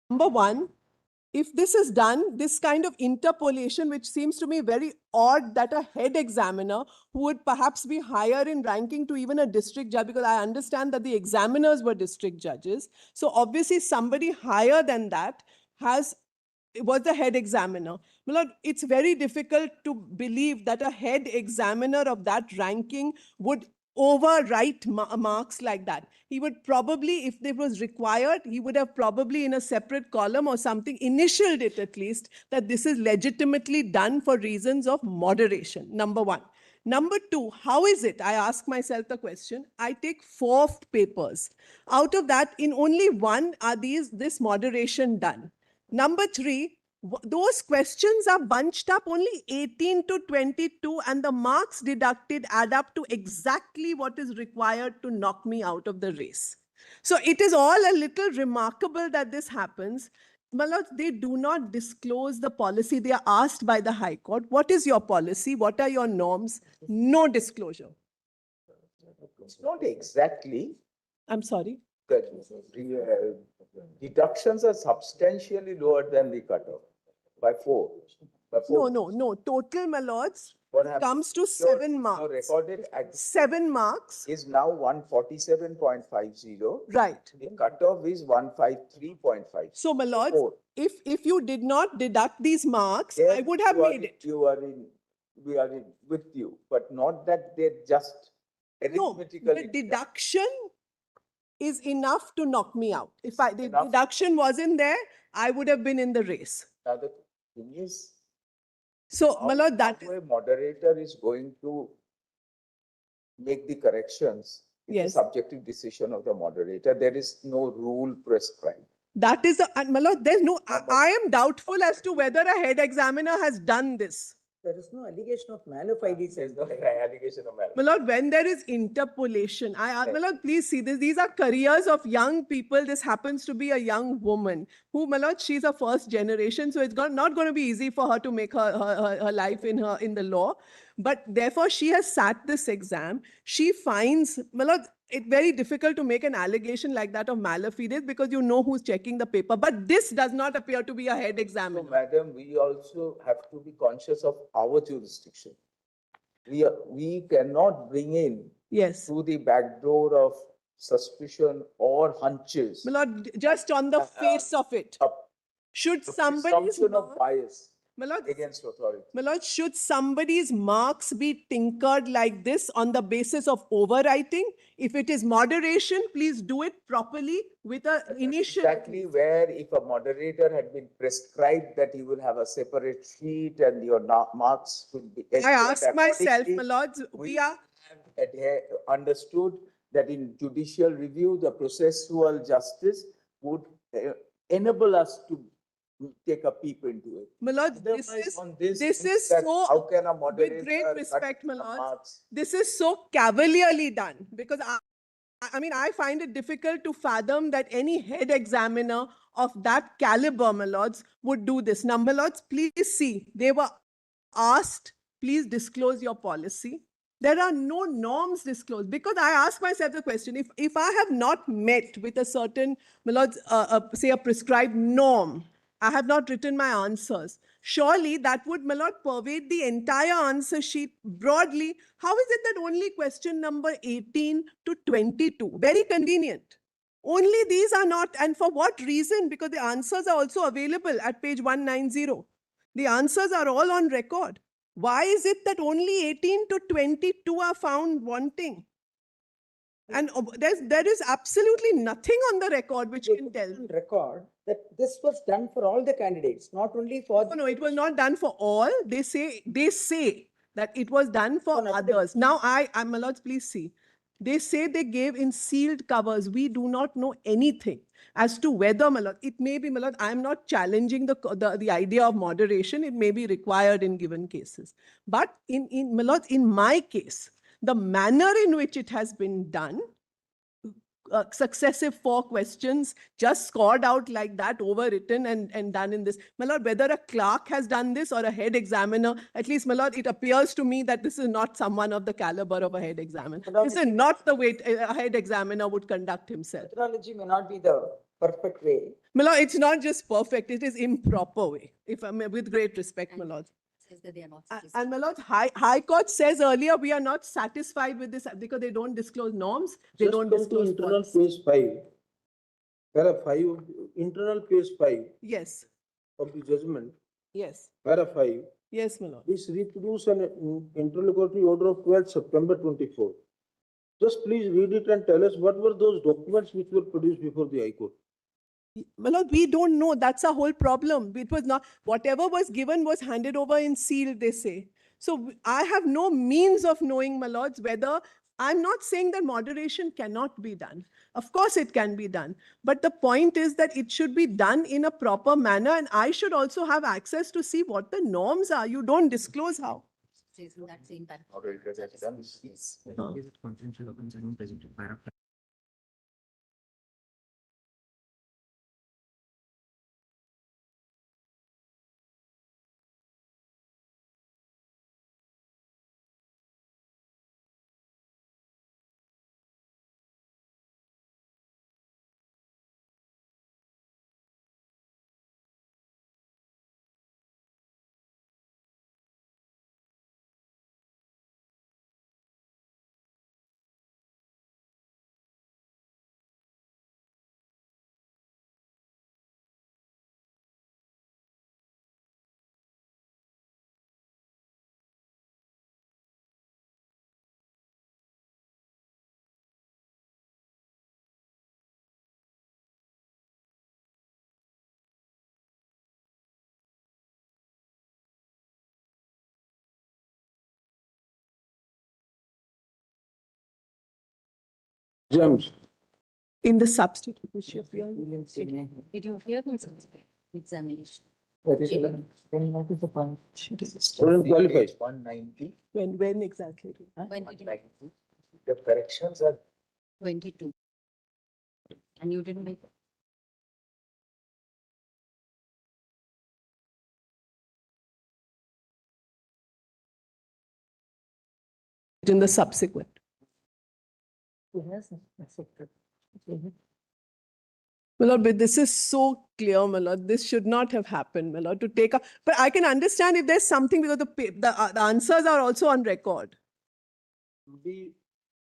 Number one, if this is done, this kind of interpolation, which seems to me very odd that a head examiner who would perhaps be higher in ranking to even a district judge, because I understand that the examiners were district judges. So obviously somebody higher than that was the head examiner. My lord, it's very difficult to believe that a head examiner of that ranking would overwrite marks like that. He would probably, if it was required, he would have probably in a separate column or something initialed it at least that this is legitimately done for reasons of moderation. Number one. Number two, how is it? I ask myself the question. I take 4 papers. Out of that, in only one are this moderation done. Number 3, those questions are bunched up only 18 to 22 and the marks deducted add up to exactly what is required to knock me out of the race. So it is all a little remarkable that this happens. My lords, they do not disclose the policy. They are asked by the High Court, what is your policy? What are your norms? No disclosure. It's not exactly. I'm sorry. The deductions are substantially lower than the cutoff by 4. No. Total, my lords, comes to 7 marks. Your recorded 7 marks is now 147.50. Right. The cutoff is 153.5. So, my lords, if you did not deduct these marks, I would have made it. We are in with you, but not that they're just arithmetically. No, the deduction is enough to knock me out. If the deduction wasn't there, I would have been in the race. Now the thing is, so, my lord, that a moderator is going to make the corrections It's a Yes. subjective decision of the moderator. There is no rule prescribed. That is, and my lord, there's no, I am doubtful as to whether a head examiner has done this. There is no allegation of malafide. There's no allegation of My lord, when there is interpolation, my lord, please see this. These are careers of young people. This happens to be a young woman who, my lord, she's a first generation. So it's not going to be easy for her to make her life in the law. But therefore, she has sat this exam. She finds, my lord, it's very difficult to make an allegation like that of malafide because you know who's checking the paper. But this does not appear to be a head examiner. So, madam, we also have to be conscious of our jurisdiction. We cannot bring in through the back door of suspicion or hunches. My lord, just on the face of it, should somebody's Presumption of bias my lord, against authority. my lord, should somebody's marks be tinkered like this on the basis of overwriting? If it is moderation, please do it properly with a initial. Exactly where if a moderator had been prescribed that he will have a separate sheet and your marks should be. I ask myself, accordingly, my lords, we are. Understood that in judicial review, the processual justice would enable us to take a peep into it. My lord, this is so, how can a moderator, with great respect, my lord, marks? this is so cavalierly done because I mean, I find it difficult to fathom that any head examiner of that caliber, my lords, would do this. Now, my lords, please see, they were asked, please disclose your policy. There are no norms disclosed because I ask myself the question, if I have not met with a certain, my lords, say a prescribed norm, I have not written my answers. Surely that would, my lord, pervade the entire answer sheet broadly. How is it that only question number 18 to 22, very convenient, only these are not, and for what reason? Because the answers are also available at page 190. The answers are all on record. Why is it that only 18 to 22 are found wanting? And there is absolutely nothing on the record which can tell. Record that this was done for all the candidates, not only for. No, it was not done for all. They say that it was done for others. Now, my lords, please see. They say they gave in sealed covers. We do not know anything as to whether, my lord, it may be, my lord, I am not challenging the idea of moderation. It may be required in given cases. But my lord, in my case, the manner in which it has been done, successive 4 questions just scored out like that, overwritten and done in this. My lord, whether a clerk has done this or a head examiner, at least, my lord, it appears to me that this is not someone of the caliber of a head examiner. This is not the way a head examiner would conduct himself. Methodology may not be the perfect way. My lord, it's not just perfect, it is improper way, if I may, with great respect, my lord. Says that they are not And my lord, High Court says earlier we are not satisfied with this because they don't disclose norms. They don't disclose internal policy. page 5. Para 5, internal page 5 Yes, of the judgment, yes, para 5. yes, my lord. This reproduce an interlocutory order of 12th September 24. Just please read it and tell us what were those documents which were produced before the High Court. My lord, we don't know. That's a whole problem. It was not, whatever was given was handed over in seal, they say. So I have no means of knowing, my lords, whether, I'm not saying that moderation cannot be done. Of course it can be done. But the point is that it should be done in a proper manner. And I should also have access to see what the norms are. You don't disclose how. says in that same paragraph. Moderator has done this. Gems. In the substitute, which you appear. Did you hear the examination? That is, What is the point? student qualified. 190. When exactly? When did you? 190. The corrections are 22. And you didn't make. In the subsequent. Yes, accepted. My lord, but this is so clear, my lord. This should not have happened, my lord, to take up. But I can understand if there's something because the answers are also on record. The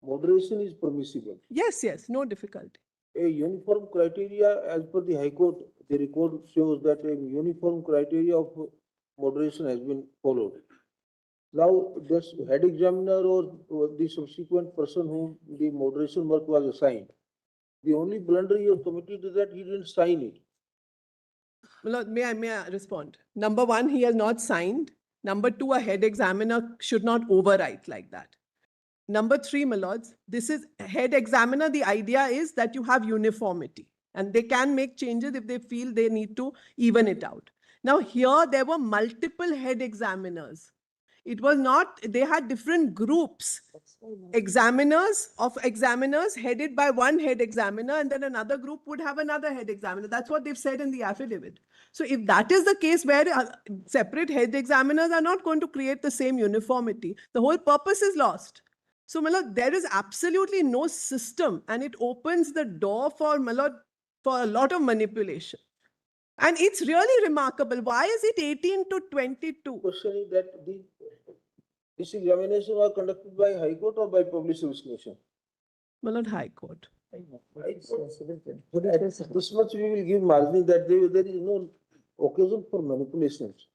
moderation is permissible. Yes, yes, no difficulty. A uniform criteria as per the High Court, the record shows that a uniform criteria of moderation has been followed. Now, this head examiner or the subsequent person whom the moderation work was assigned, the only blunder he has committed is that he didn't sign it. My lord, may I respond? Number one, he has not signed. Number two, a head examiner should not overwrite like that. Number three, my lords, this is head examiner. The idea is that you have uniformity and they can make changes if they feel they need to even it out. Now here, there were multiple head examiners. It was not, they had different groups. Examiners headed by one head examiner, and then another group would have another head examiner. That's what they've said in the affidavit. So if that is the case where separate head examiners are not going to create the same uniformity, the whole purpose is lost. So, my lord, there is absolutely no system, and it opens the door for, my lord, for a lot of manipulation. And it's really remarkable. Why is it 18 to 22? Question is that this examination was conducted by High Court or by Public Service Commission? My lord, High Court. This much we will give margin that there is no occasion for manipulations.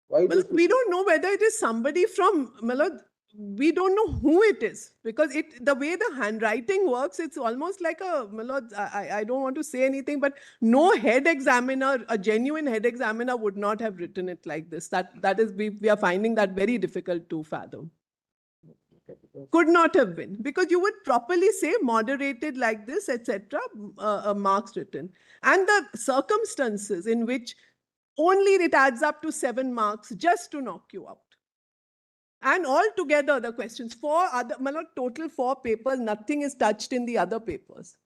Why? Well, we don't know whether it is somebody from, my lord, we don't know who it is because the way the handwriting works, it's almost like a, my lord, I don't want to say anything, but no head examiner, a genuine head examiner would not have written it like this. That is, we are finding that very difficult to fathom. Could not have been, because you would properly say moderated like this, etc., marks written. And the circumstances in which only it adds up to 7 marks just to knock you out. And altogether, the questions, total 4 papers, nothing is touched in the other papers.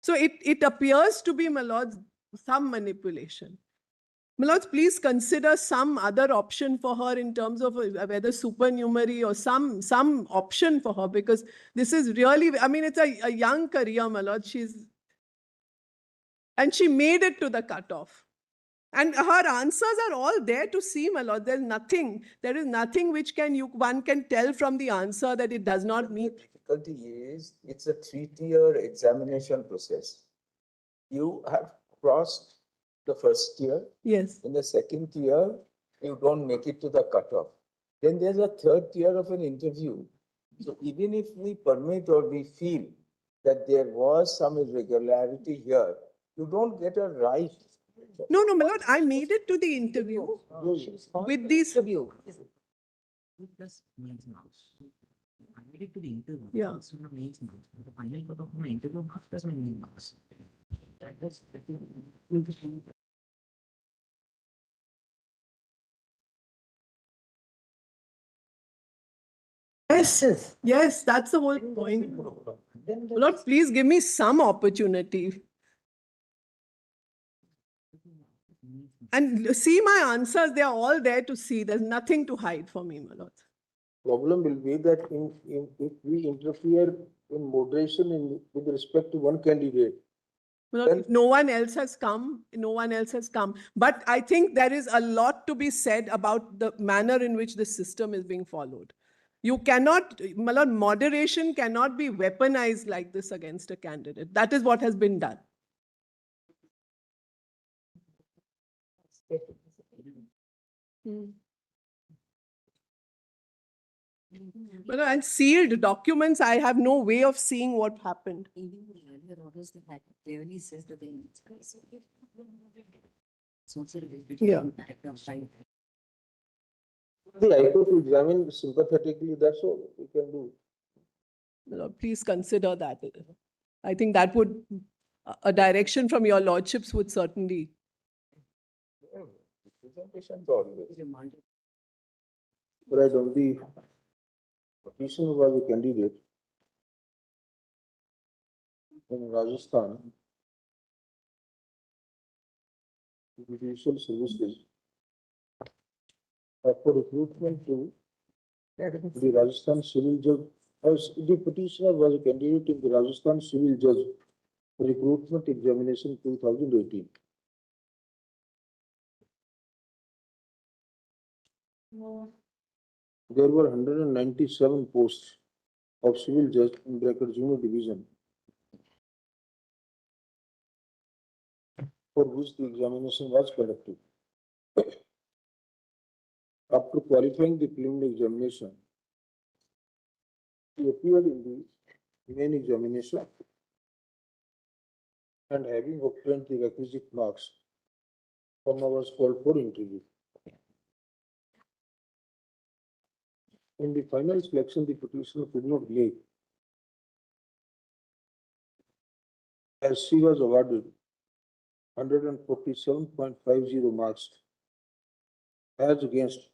So it appears to be, my lords, some manipulation. My lords, please consider some other option for her in terms of whether supernumerary or some option for her, because this is really, I mean, it's a young career, my lord. And she made it to the cutoff. And her answers are all there to see, my lord. There is nothing which one can tell from the answer that it does not meet. The difficulty is, it's a 3-tier examination process. You have crossed the first tier. Yes. In the second tier, you don't make it to the cutoff. Then there's a third tier of an interview. So even if we permit or we feel that there was some irregularity here, you don't get a right. No, my lord, I made it to the interview with these. I made it to the interview. Yeah. So the mains marks. The final cut of my interview marks plus my main marks. Yes, that's the whole point. Lord, please give me some opportunity. And see my answers, they are all there to see. There's nothing to hide for me, my lord. Problem will be that if we interfere in moderation with respect to one candidate. No one else has come. But I think there is a lot to be said about the manner in which the system is being followed. You cannot, my lord, moderation cannot be weaponized like this against a candidate. That is what has been done. But and sealed documents, I have no way of seeing what happened. Even the earlier orders, the fact clearly says that they need. Yeah. The High Court to examine sympathetically, that's all we can do. please consider that. I think that would, a direction from your lordships would certainly. Representations always. Right, on the petitioner was a candidate in Rajasthan, judicial services, for recruitment to the Rajasthan civil judge. As the petitioner was a candidate in the Rajasthan civil judge recruitment examination 2018. There were 197 posts of civil judge in bracket junior division, for which the examination was conducted. After qualifying the preliminary examination, he appeared in the main examination and having obtained the requisite marks, Kama was called for interview. In the final selection, the petitioner could not make, as she was awarded 147.50 marks as against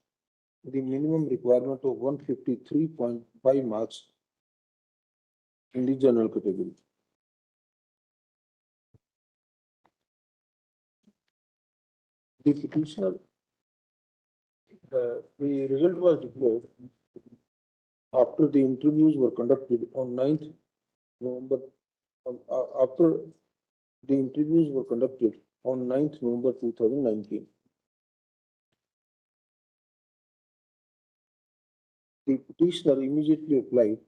the minimum requirement of 153.5 marks in the general category. The petitioner, the result was declared after the interviews were conducted on 9th November, after the interviews were conducted on 9th November 2019. The petitioner immediately applied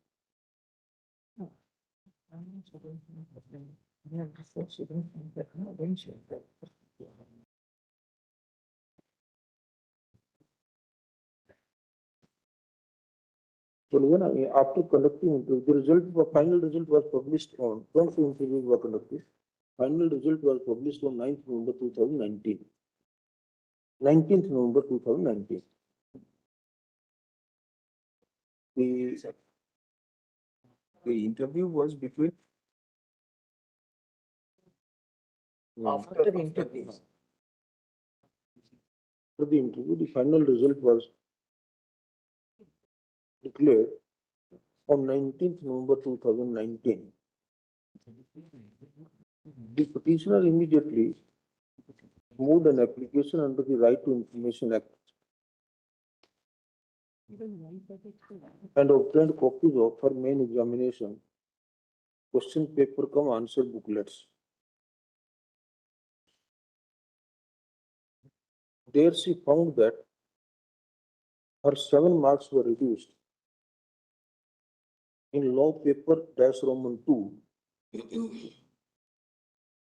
after conducting interview, final result was published on, once the interviews were conducted, final result was published on 9th November 2019. 19th November 2019. The interview was between. After the interview. After the interview, the final result was declared on 19th November 2019. The petitioner immediately moved an application under the Right to Information Act and obtained copies of her main examination, question paper cum answer booklets. There she found that her 7 marks were reduced in law paper -Roman 2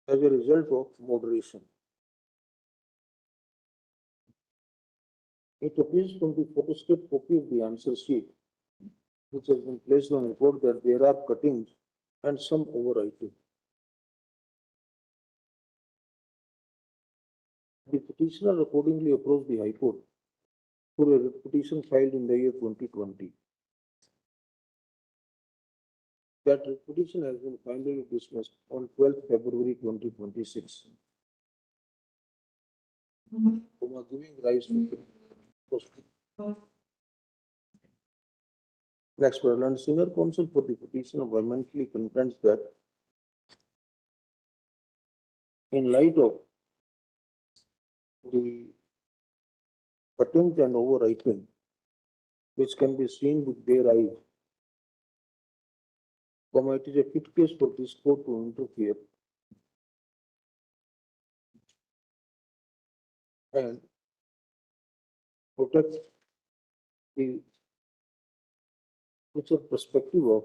as a result of moderation. It appears from the photostat copy of the answer sheet, which has been placed on record, that there are cuttings and some overwriting. The petitioner accordingly approached the High Court for a petition filed in the year 2020. That petition has been finally dismissed on 12th February 2026. Giving rise to next, Parliament Senior Counsel for the petition vehemently contends that in light of the cuttings and overwriting, which can be seen with bare eyes, it is a fit case for this court to interfere and protect the future perspective of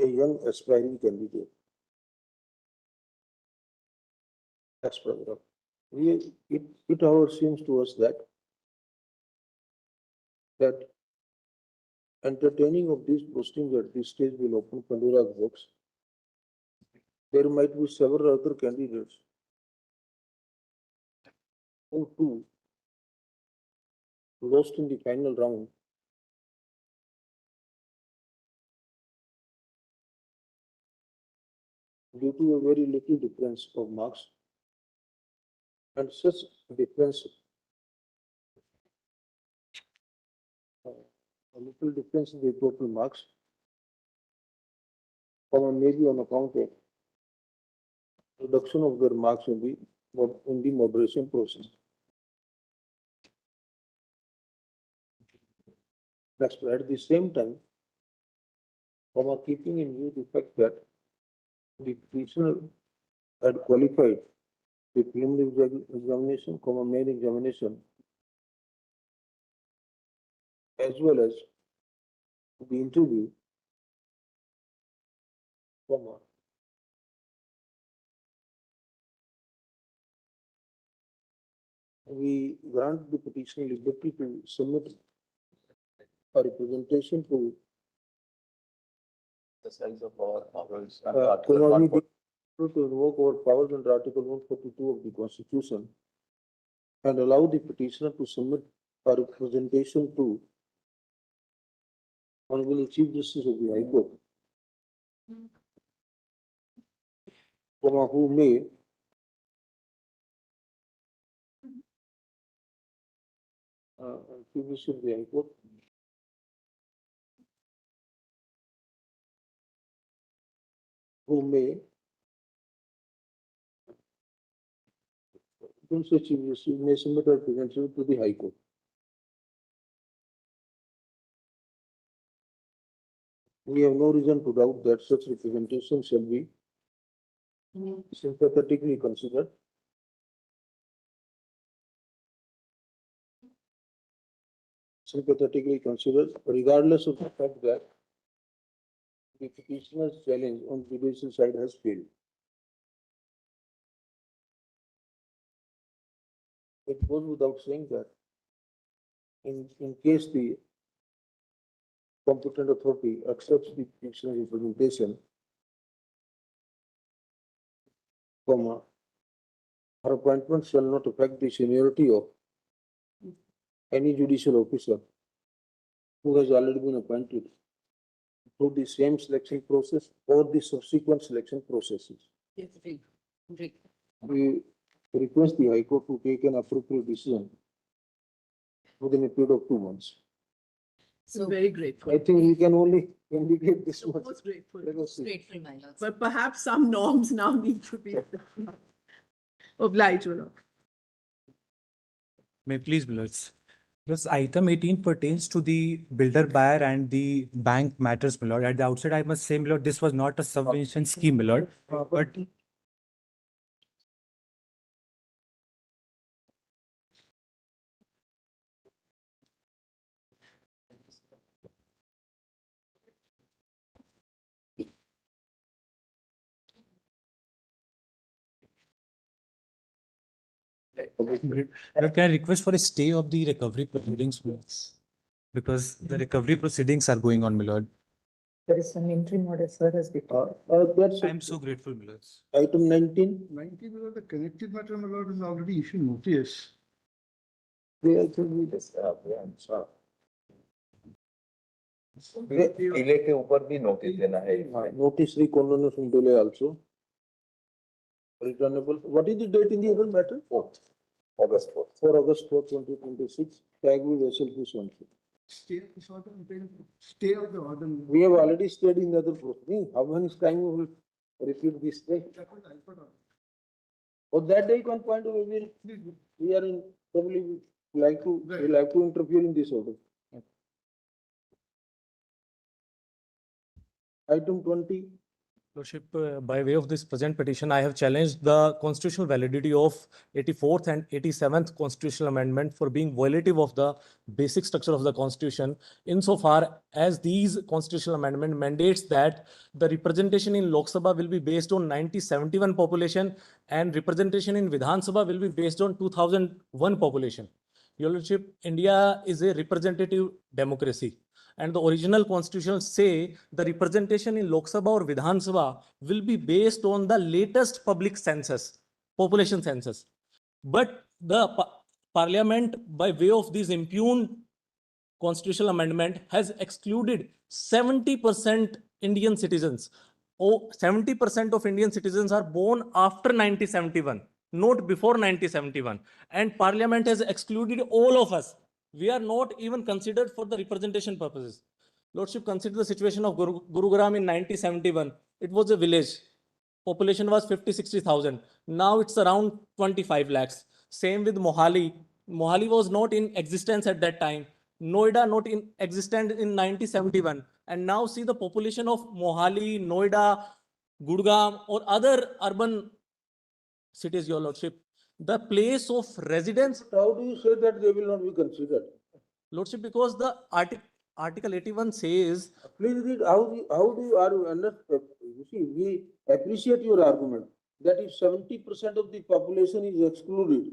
a young aspiring candidate. Next paragraph. It however seems to us that entertaining of these postings at this stage will open Pandora's box. There might be several other candidates who too lost in the final round due to a very little difference of marks. And such difference, a little difference in the total marks, maybe on account of reduction of their marks in the moderation process. Next, at the same time, keeping in view the fact that the petitioner had qualified the preliminary examination, main examination, as well as the interview, we grant the petitioner liberty to submit a representation to The size of our powers. to invoke our powers under Article 142 of the Constitution and allow the petitioner to submit a representation to Honorable Chief Justice of the High Court, who may Chief Justice of the High Court, who may Chief Justice may submit a representative to the High Court. We have no reason to doubt that such representation shall be sympathetically considered. Regardless of the fact that the petitioner's challenge on the judicial side has failed. It goes without saying that in case the competent authority accepts the petitioner's representation, her appointment shall not affect the seniority of any judicial officer who has already been appointed through the same selection process or the subsequent selection processes. Yes, agree. We request the High Court to take an appropriate decision within a period of 2 months. So very grateful. I think we can only indicate this much. Most grateful. Let us see. Grateful, my lords. But perhaps some norms now need to be obliged. May please, Millards. This item 18 pertains to the builder buyer and the bank matters, Milord. At the outset, I must say, Milord, this was not a subvention scheme, Milord, but Great. Now, can I request for a stay of the recovery proceedings, please? Because the recovery proceedings are going on, Milord. There is an interim order, sir, has been. I'm so grateful, Milord. Item 19. 19, the connected matter, my lord, is already issued notice. They also need delay के ऊपर भी notice देना है. Notice recoordination delay also. Returnable. What is the date in the other matter? 4th, August 4th. 4 August 4, 2026. Tag with vessel fish one. Stay of the order, stay of the order. We have already stayed in the other proceeding. How many times we will repeat this stay? For that day, one point we are in probably like to we like to interfere in this order. Item 20. Lordship, by way of this present petition, I have challenged the constitutional validity of 84th and 87th constitutional amendment for being violative of the basic structure of the constitution, insofar as these constitutional amendment mandates that the representation in Lok Sabha will be based on 1971 population and representation in Vidhan Sabha will be based on 2001 population. Your Lordship, India is a representative democracy. And the original constitution say the representation in Lok Sabha or Vidhan Sabha will be based on the latest public census, population census. But the parliament, by way of this impugned constitutional amendment, has excluded 70% Indian citizens. 70% of Indian citizens are born after 1971, not before 1971. And Parliament has excluded all of us. We are not even considered for the representation purposes. Lordship, consider the situation of Gurugram in 1971. It was a village. Population was 50-60,000. Now it's around 25 lakhs. Same with Mohali. Mohali was not in existence at that time. Noida not in existence in 1971. And now see the population of Mohali, Noida, Gurgaon or other urban cities, Your Lordship. The place of residence. How do you say that they will not be considered? Lordship, because the Article 81 says. Please read how do you understand? You see, we appreciate your argument that if 70% of the population is excluded,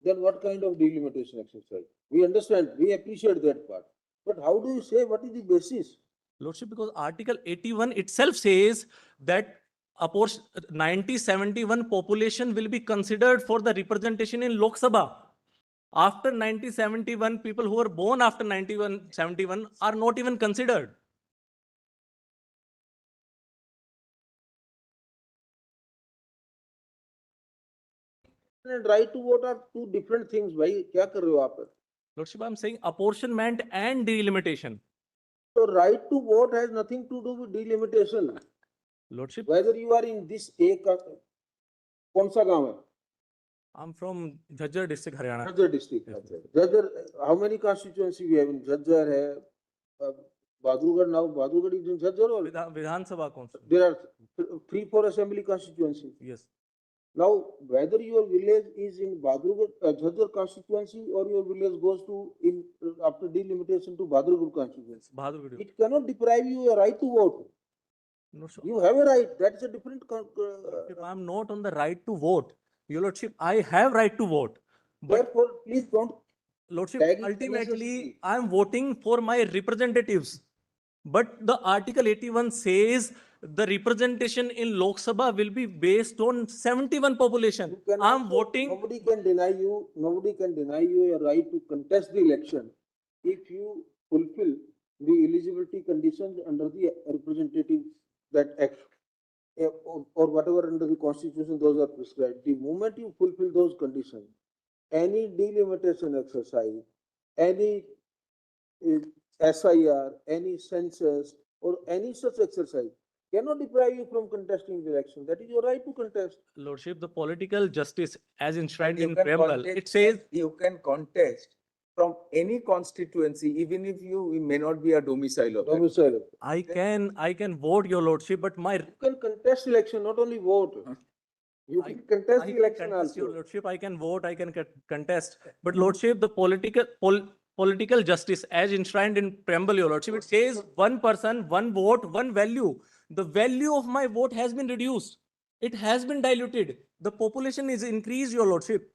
then what kind of delimitation exercise? We understand, we appreciate that part. But how do you say, what is the basis? Lordship, because Article 81 itself says that a portion 1971 population will be considered for the representation in Lok Sabha. After 1971, people who were born after 1971 are not even considered. And right to vote are two different things. Bhai, kya kar rahe ho aap? Lordship, I'm saying apportionment and delimitation. So right to vote has nothing to do with delimitation. Lordship, whether you are in this kaun sa gaon hai? I'm from Jhajjar district, Haryana. Jhajjar district. Jhajjar, how many constituency we have in Jhajjar hai? Badurgarh now, Badurgarh is in Jhajjar or? Vidhan Sabha constituency. There are 3-4 assembly constituencies. Yes. Now, whether your village is in Badurgarh, Jhajjar constituency or your village goes to, after delimitation to Badurgarh constituency, it cannot deprive you a right to vote. No, sir. You have a right. That's a different. I'm not on the right to vote. Your Lordship, I have right to vote. But therefore, please don't. Lordship, ultimately, I'm voting for my representatives. But the Article 81 says the representation in Lok Sabha will be based on 71 population. I'm voting. Nobody can deny you. Nobody can deny you a right to contest the election if you fulfill the eligibility conditions under the representative that act or whatever under the constitution those are prescribed. The moment you fulfill those conditions, any delimitation exercise, any SIR, any census, or any such exercise cannot deprive you from contesting the election. That is your right to contest. Lordship, the political justice as enshrined in preamble, it says you can contest from any constituency, even if you may not be a domicile of it. I can vote, Your Lordship, but my you can contest election, not only vote. You can contest the election also. Your Lordship, I can vote, I can contest. But Lordship, the political justice as enshrined in preamble, Your Lordship, it says one person, one vote, one value. The value of my vote has been reduced. It has been diluted. The population is increased, Your Lordship.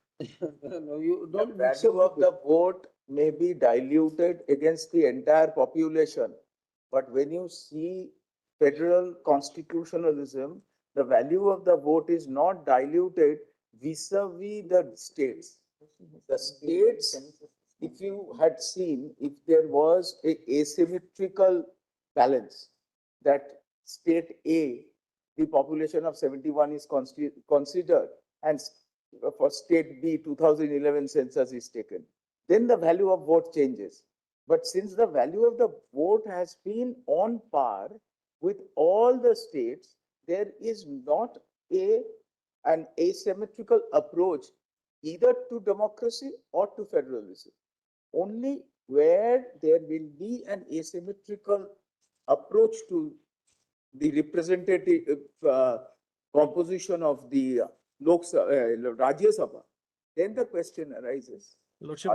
No, you don't. The value of the vote may be diluted against the entire population. But when you see federal constitutionalism, the value of the vote is not diluted vis-a-vis the states. The states, if you had seen, if there was a asymmetrical balance, that state A, the population of 71 is considered, and for state B, 2011 census is taken, then the value of vote changes. But since the value of the vote has been on par with all the states, there is not an asymmetrical approach either to democracy or to federalism. Only where there will be an asymmetrical approach to the representative composition of the Rajya Sabha, then the question arises. Lordship,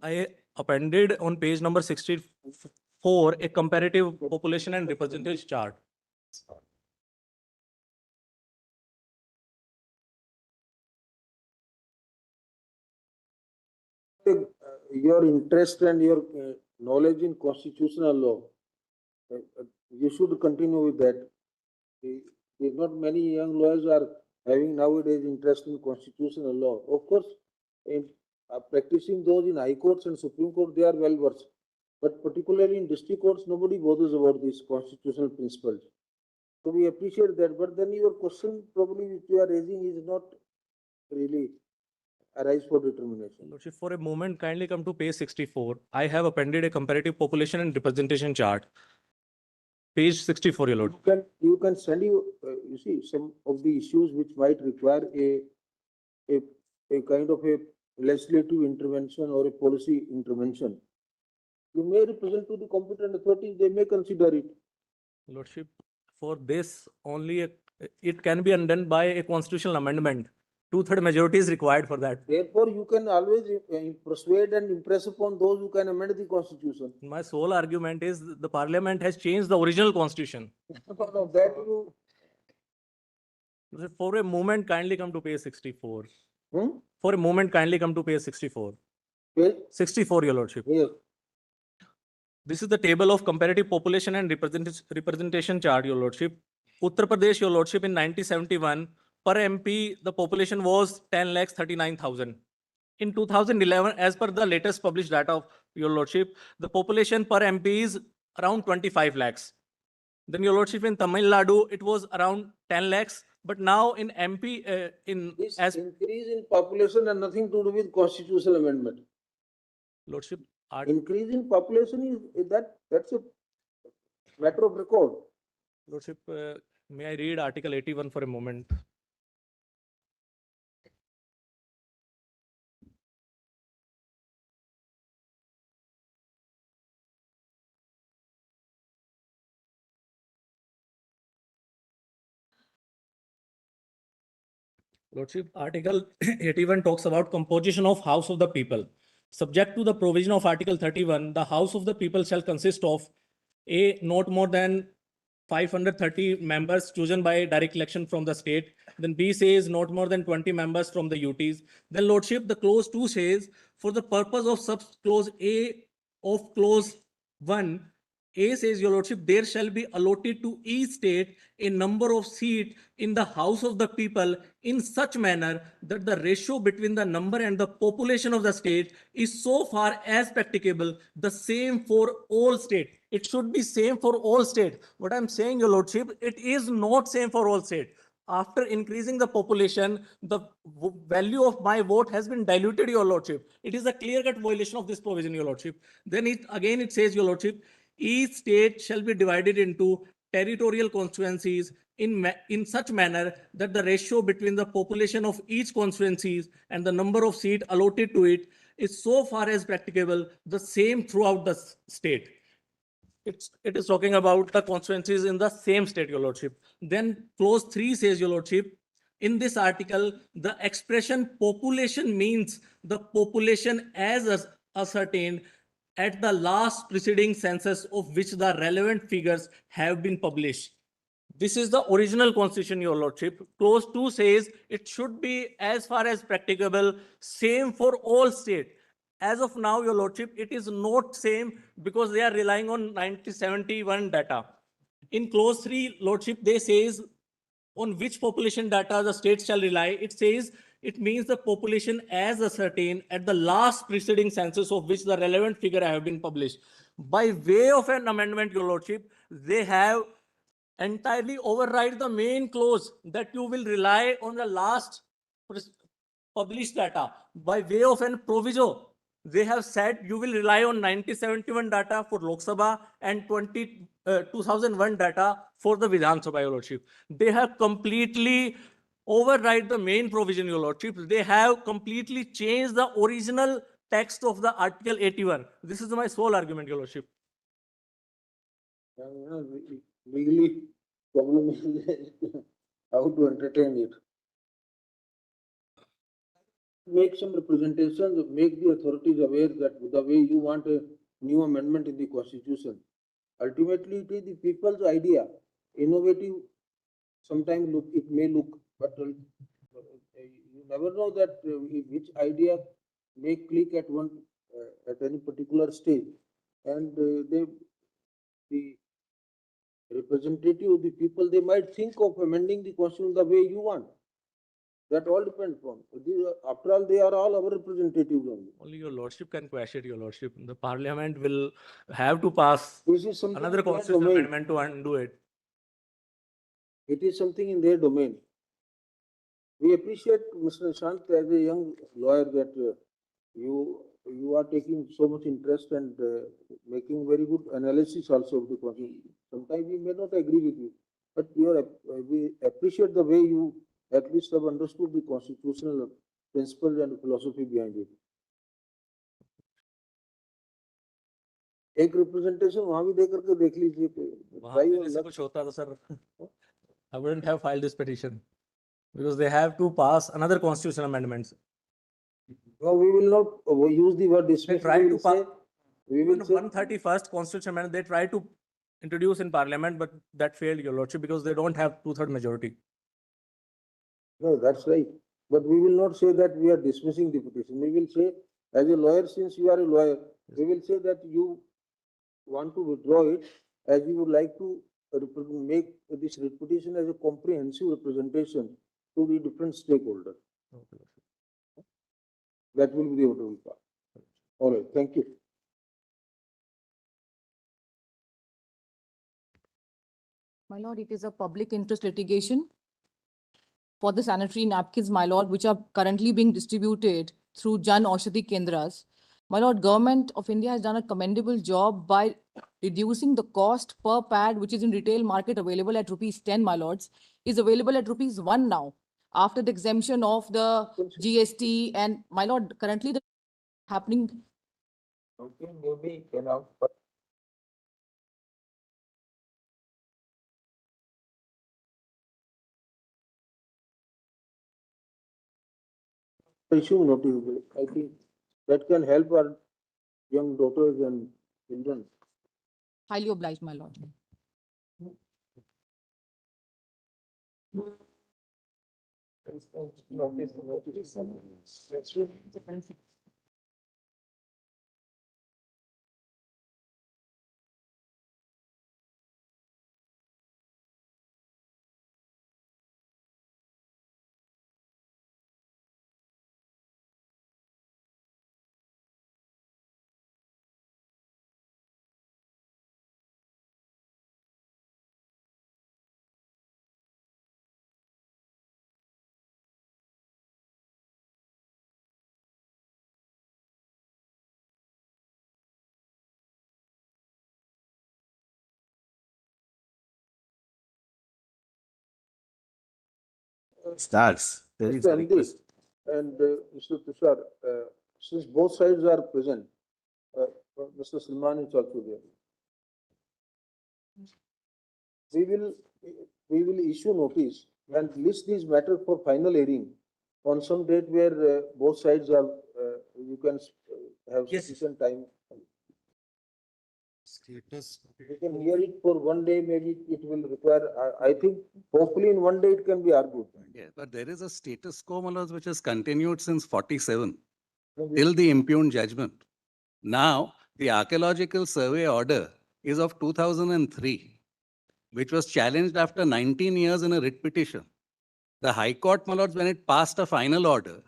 I appended on page number 64 a comparative population and representation chart. Your interest and your knowledge in constitutional law, you should continue with that. Not many young lawyers are having nowadays interest in constitutional law. Of course, in practicing those in high courts and Supreme Court, they are well versed. But particularly in district courts, nobody bothers about these constitutional principles. So we appreciate that, but then your question probably which you are raising is not really arise for determination. Lordship, for a moment, kindly come to page 64. I have appended a comparative population and representation chart. Page 64, your lord. You can send you see, some of the issues which might require a kind of a legislative intervention or a policy intervention. You may represent to the competent authorities, they may consider it. Lordship, for this only it can be undone by a constitutional amendment. 2/3 majority is required for that. Therefore, you can always persuade and impress upon those who can amend the constitution. My sole argument is the parliament has changed the original constitution. No, that you. For a moment, kindly come to page 64. Hmm? For a moment, kindly come to page 64. Page? 64, your lordship. Yes. This is the table of comparative population and representation chart, your lordship. Uttar Pradesh, your lordship, in 1971, per MP, the population was 10,39,000. In 2011, as per the latest published data of your lordship, the population per MP is around 25 lakhs. Then your lordship, in Tamil Nadu, it was around 10 lakhs. But now in MP, This increase in population has nothing to do with constitutional amendment. Lordship, increase in population is that's a matter of record. Lordship, may I read Article 81 for a moment? Lordship, Article 81 talks about composition of House of the People. Subject to the provision of Article 31, the House of the People shall consist of A, not more than 530 members chosen by direct election from the state. Then B says not more than 20 members from the UTs. Then Lordship, the clause 2 says, for the purpose of sub clause A of clause 1, A says, your lordship, there shall be allotted to each state a number of seats in the House of the People in such manner that the ratio between the number and the population of the state is so far as practicable the same for all states. It should be same for all states. What I'm saying, your lordship, it is not same for all states. After increasing the population, the value of my vote has been diluted, your lordship. It is a clear-cut violation of this provision, your lordship. Then it says, your lordship, each state shall be divided into territorial constituencies in such manner that the ratio between the population of each constituencies and the number of seats allotted to it is so far as practicable the same throughout the state. It is talking about the constituencies in the same state, your lordship. Then clause 3 says, your lordship, in this article, the expression population means the population as ascertained at the last preceding census of which the relevant figures have been published. This is the original constitution, your lordship. Clause 2 says it should be as far as practicable, same for all states. As of now, your lordship, it is not same because they are relying on 1971 data. In clause 3, lordship, they says on which population data the states shall rely. It says it means the population as ascertained at the last preceding census of which the relevant figure have been published. By way of an amendment, your lordship, they have entirely override the main clause that you will rely on the last published data. By way of an proviso, they have said you will rely on 1971 data for Lok Sabha and 2001 data for the Vidhan Sabha, your lordship. They have completely override the main provision, your lordship. They have completely changed the original text of the Article 81. This is my sole argument, your lordship. Legally, problem is how to entertain it. Make some representations, make the authorities aware that the way you want a new amendment in the constitution. Ultimately, it is the people's idea. Innovative, sometimes it may look, but you never know that which idea may click at any particular stage, and the representative, the people, they might think of amending the constitution the way you want. That all depends on. After all, they are all our representatives only. Only your lordship can quash it, your lordship. The parliament will have to pass another constitutional amendment to undo it. it is something in their domain. We appreciate Mr. Nishant as a young lawyer that you are taking so much interest and making very good analysis also of the constitution. Sometimes we may not agree with you, but we appreciate the way you at least have understood the constitutional principles and philosophy behind it. एक representation वहां भी दे करके देख लीजिए वहाँ पे जैसे कुछ होता तो sir I wouldn't have filed this petition because they have to pass another constitutional amendments. No, we will not use the word dismiss. They tried to pass. We will say 131st constitutional amendment. They tried to introduce in parliament, but that failed, Your Lordship, because they don't have 2/3 majority. no, that's right. But we will not say that we are dismissing the petition. We will say, as a lawyer, since you are a lawyer, we will say that you want to withdraw it as you would like to make this petition as a comprehensive representation to the different stakeholders. That will be the order. All right, thank you. My lord, it is a public interest litigation for the sanitary napkins, my lord, which are currently being distributed through Jan Aushadhi Kendras. My lord, Government of India has done a commendable job by reducing the cost per pad, which is in retail market available at ₹10, my lords, is available at ₹1 now, after the exemption of the GST. And my lord, currently the happening. Okay, maybe cannot. Issue notice, I think that can help our young daughters and children. Highly obliged, my lord. Starts. There is a Mr. MD request. and Mr. Tushar, since both sides are present, Mr. Salman is also there. We will issue notice and list these matters for final hearing on some date where both sides are, you can have sufficient time. Status. We can hear it for one day, maybe it will require, I think, hopefully in one day it can be argued. Yeah, but there is a status quo, my lords, which has continued since 47 till the impugned judgment. Now, the archaeological survey order is of 2003, which was challenged after 19 years in a writ petition. The High Court, my lords, when it passed a final order,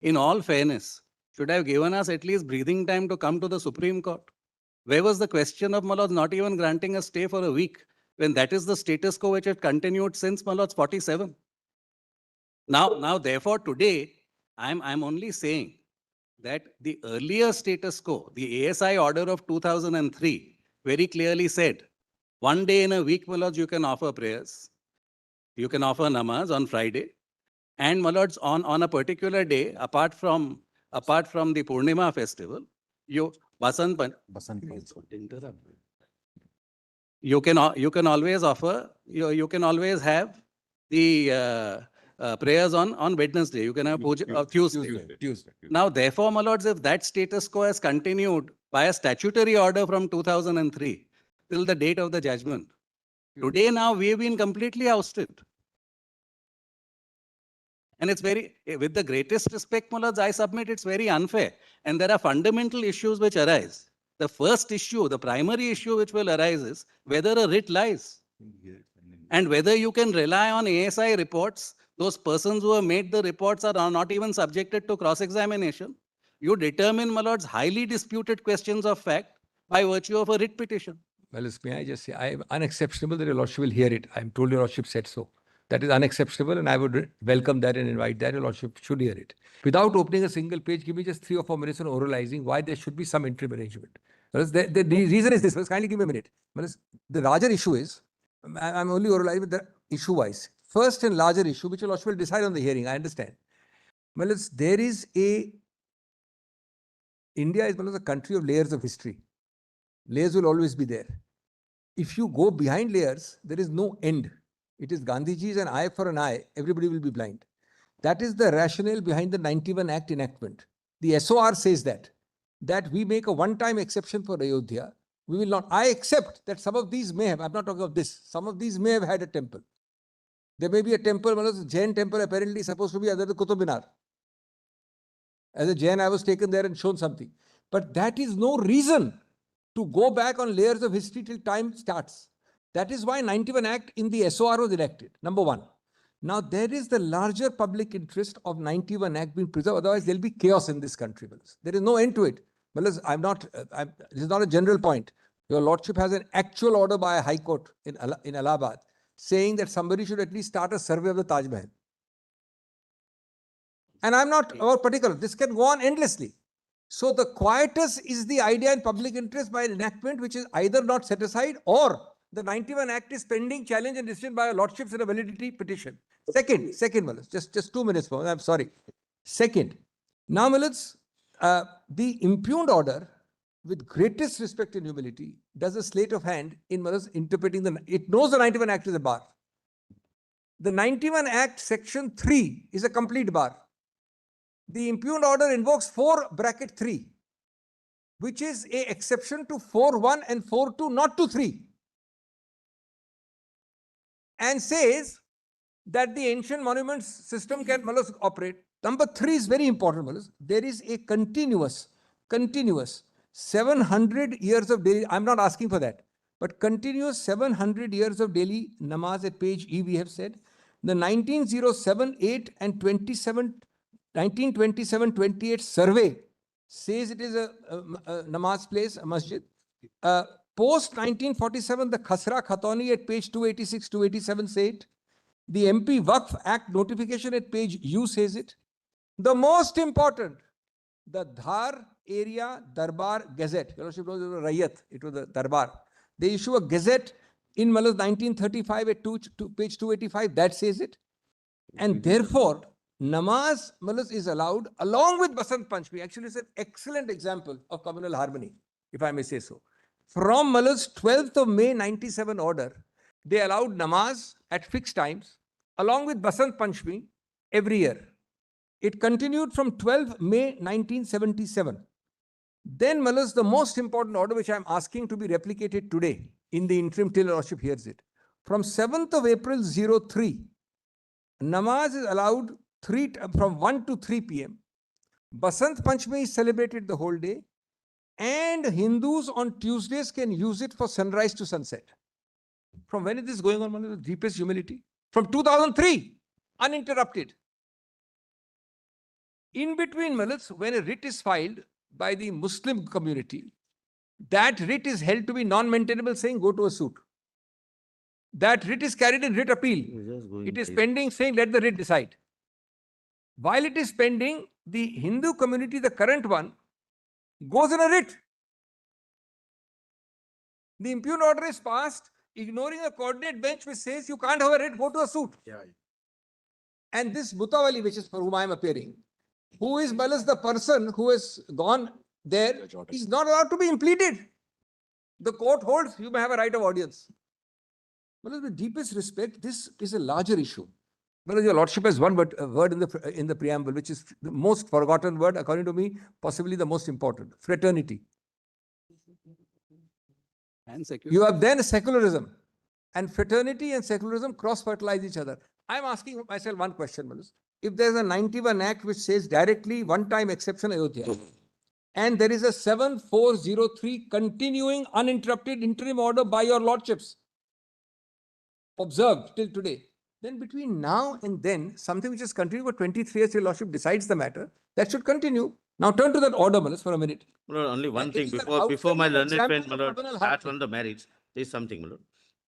in all fairness, should have given us at least breathing time to come to the Supreme Court. Where was the question of, my lords, not even granting a stay for a week, when that is the status quo which had continued since, my lords, 47? Now, therefore, today, I'm only saying that the earlier status quo, the ASI order of 2003, very clearly said, one day in a week, my lords, you can offer prayers. You can offer namaz on Friday. And, my lords, on a particular day, apart from the Purnima festival, you can always offer, you can always have the prayers on Wednesday. You can have puja Tuesday. Now, therefore, my lords, if that status quo has continued by a statutory order from 2003 till the date of the judgment, today now we have been completely ousted. And it's very, with the greatest respect, my lords, I submit it's very unfair. And there are fundamental issues which arise. The first issue, the primary issue which will arise is whether a writ lies. And whether you can rely on ASI reports, those persons who have made the reports are not even subjected to cross-examination. You determine, my lords, highly disputed questions of fact by virtue of a writ petition. Well, may I just say, I am unexceptionable that your lordship will hear it. I am told your lordship said so. That is unacceptable, and I would welcome that and invite that. Your Lordship should hear it. Without opening a single page, give me just 3 or 4 minutes on oralizing why there should be some interim arrangement. The reason is this. Kindly give me a minute. The larger issue is, I'm only oralizing with the issue-wise. First and larger issue, which your Lordship will decide on the hearing, I understand. There is India is a country of layers of history. Layers will always be there. If you go behind layers, there is no end. It is Gandhiji's an eye for an eye, everybody will be blind. That is the rationale behind the 91 Act enactment. The SOR says that we make a one-time exception for Ayodhya. We will not. I accept that some of these may have, I'm not talking of this, some of these may have had a temple. There may be a temple, Jain temple apparently supposed to be under the Qutub Minar. As a Jain, I was taken there and shown something. But that is no reason to go back on layers of history till time starts. That is why 91 Act in the SOR was enacted, number one. Now, there is the larger public interest of 91 Act being preserved, otherwise there will be chaos in this country. There is no end to it. This is not a general point. Your Lordship has an actual order by a High Court in Allahabad saying that somebody should at least start a survey of the Taj Mahal. And I'm not about particular. This can go on endlessly. So the quietus is the idea in public interest by an enactment which is either not set aside or the 91 Act is pending challenge and decision by your Lordships in a validity petition. Second, just 2 minutes more. I'm sorry. Second, now, the impugned order, with greatest respect and humility, does a sleight of hand in interpreting it knows the 91 Act is a bar. The 91 Act section 3 is a complete bar. The impugned order invokes 4(3), which is an exception to 4(1) and 4(2), not to 3. And says that the ancient monuments system can operate. Number 3 is very important. There is a continuous 700 years of daily, I'm not asking for that, but continuous 700 years of daily namaz at page E, we have said. The 1907, 8 and 1927-28 survey says it is a namaz place, a masjid. Post 1947, the Khasra Khatoni at page 286, 287 say it. The MP Waqf Act notification at page U says it. The most important, the Dhar Area Darbar Gazette. Your Lordship knows it was a Rayat, it was the Darbar. They issue a gazette in 1935 at page 285, that says it. And therefore, namaz is allowed along with Basant Panchami. Actually, it's an excellent example of communal harmony, if I may say so. From 12th of May 97 order, they allowed namaz at fixed times along with Basant Panchami every year. It continued from 12th May 1977. Then the most important order which I am asking to be replicated today in the interim till Lordship hears it. From 7th of April 03, namaz is allowed from 1 to 3 p.m. Basant Panchami is celebrated the whole day. And Hindus on Tuesdays can use it for sunrise to sunset. From when is this going on, with deepest humility? From 2003, uninterrupted. In between, when a writ is filed by the Muslim community, that writ is held to be non-maintainable, saying go to a suit. That writ is carried in writ appeal. It is pending, saying let the writ decide. While it is pending, the Hindu community, the current one, goes in a writ. The impugned order is passed, ignoring a coordinate bench which says you can't have a writ, go to a suit. And this Mutawali, which is for whom I am appearing, who is the person who has gone there, is not allowed to be impleaded. The court holds you may have a right of audience. With the deepest respect, this is a larger issue. Your Lordship has one word in the preamble, which is the most forgotten word, according to me, possibly the most important: fraternity. And secularism. You have then secularism, and fraternity and secularism cross-fertilize each other. I'm asking myself one question, if there's a 91 Act which says directly one-time exception Ayodhya, and there is a 7403 continuing uninterrupted interim order by your Lordships, observed till today, then between now and then, something which has continued for 23 years, your Lordship decides the matter, that should continue. Now turn to that order, for a minute. Only one thing before my learned friend starts on the marriage, there is something,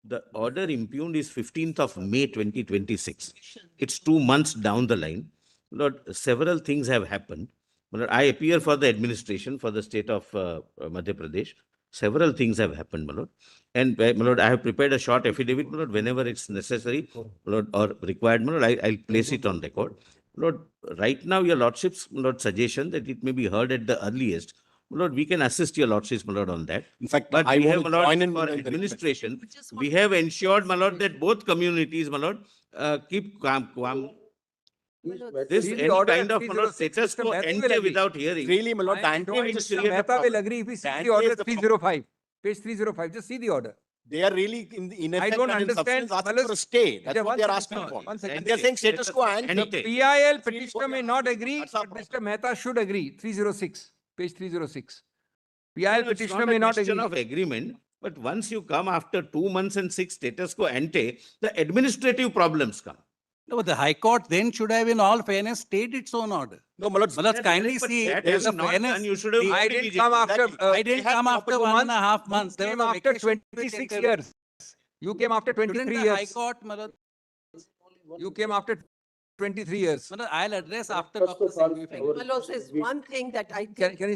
The order impugned is 15th of May 2026. It's 2 months down the line. Lord, several things have happened. Lord, I appear for the administration for the state of Madhya Pradesh. Several things have happened, my lord. And my lord, I have prepared a short affidavit, my lord, whenever it's necessary, my lord, or required, my lord, I'll place it on record. Lord, right now, your lordship's, my lord, suggestion that it may be heard at the earliest. My lord, we can assist your lordships, my lord, on that. In fact, But I we have, want my to lord, join in for with the administration, we have ensured, my lord, that both communities, my lord, keep calm. This See the any order kind of, my lord, 306, status Mr. quo Mehta will ante agree. without hearing. Really, my lord, the I am ante sure will Mr. create a Mehta will problem. agree if he The sees ante the order is the problem. 305, page 305, just see the order. They are really in I effect don't and in understand, substance asking for a stay. That's what they are asking no, for. one second. And they are saying status quo ante. The PIL petitioner may not agree, but Mr. Mehta should agree, 306, page 306. PIL No, it's petitioner not may a not question agree. of agreement, but once you come after 2 months and 6 status quo ante, the administrative problems come. No, but the High Court then should have in all fairness stayed its own order. No, my lord, Let's kindly see. That There's a having not fairness. done, you should have. I didn't come after, I didn't come after 1.5 months. There came was a after vacation 26 period. years. You came after Shouldn't 23 the High years. Court, Malad, You came after 23 years. Malad, I'll address after First Dr. of all, Singhvi. our- My lord, there's one thing that I Can think. you,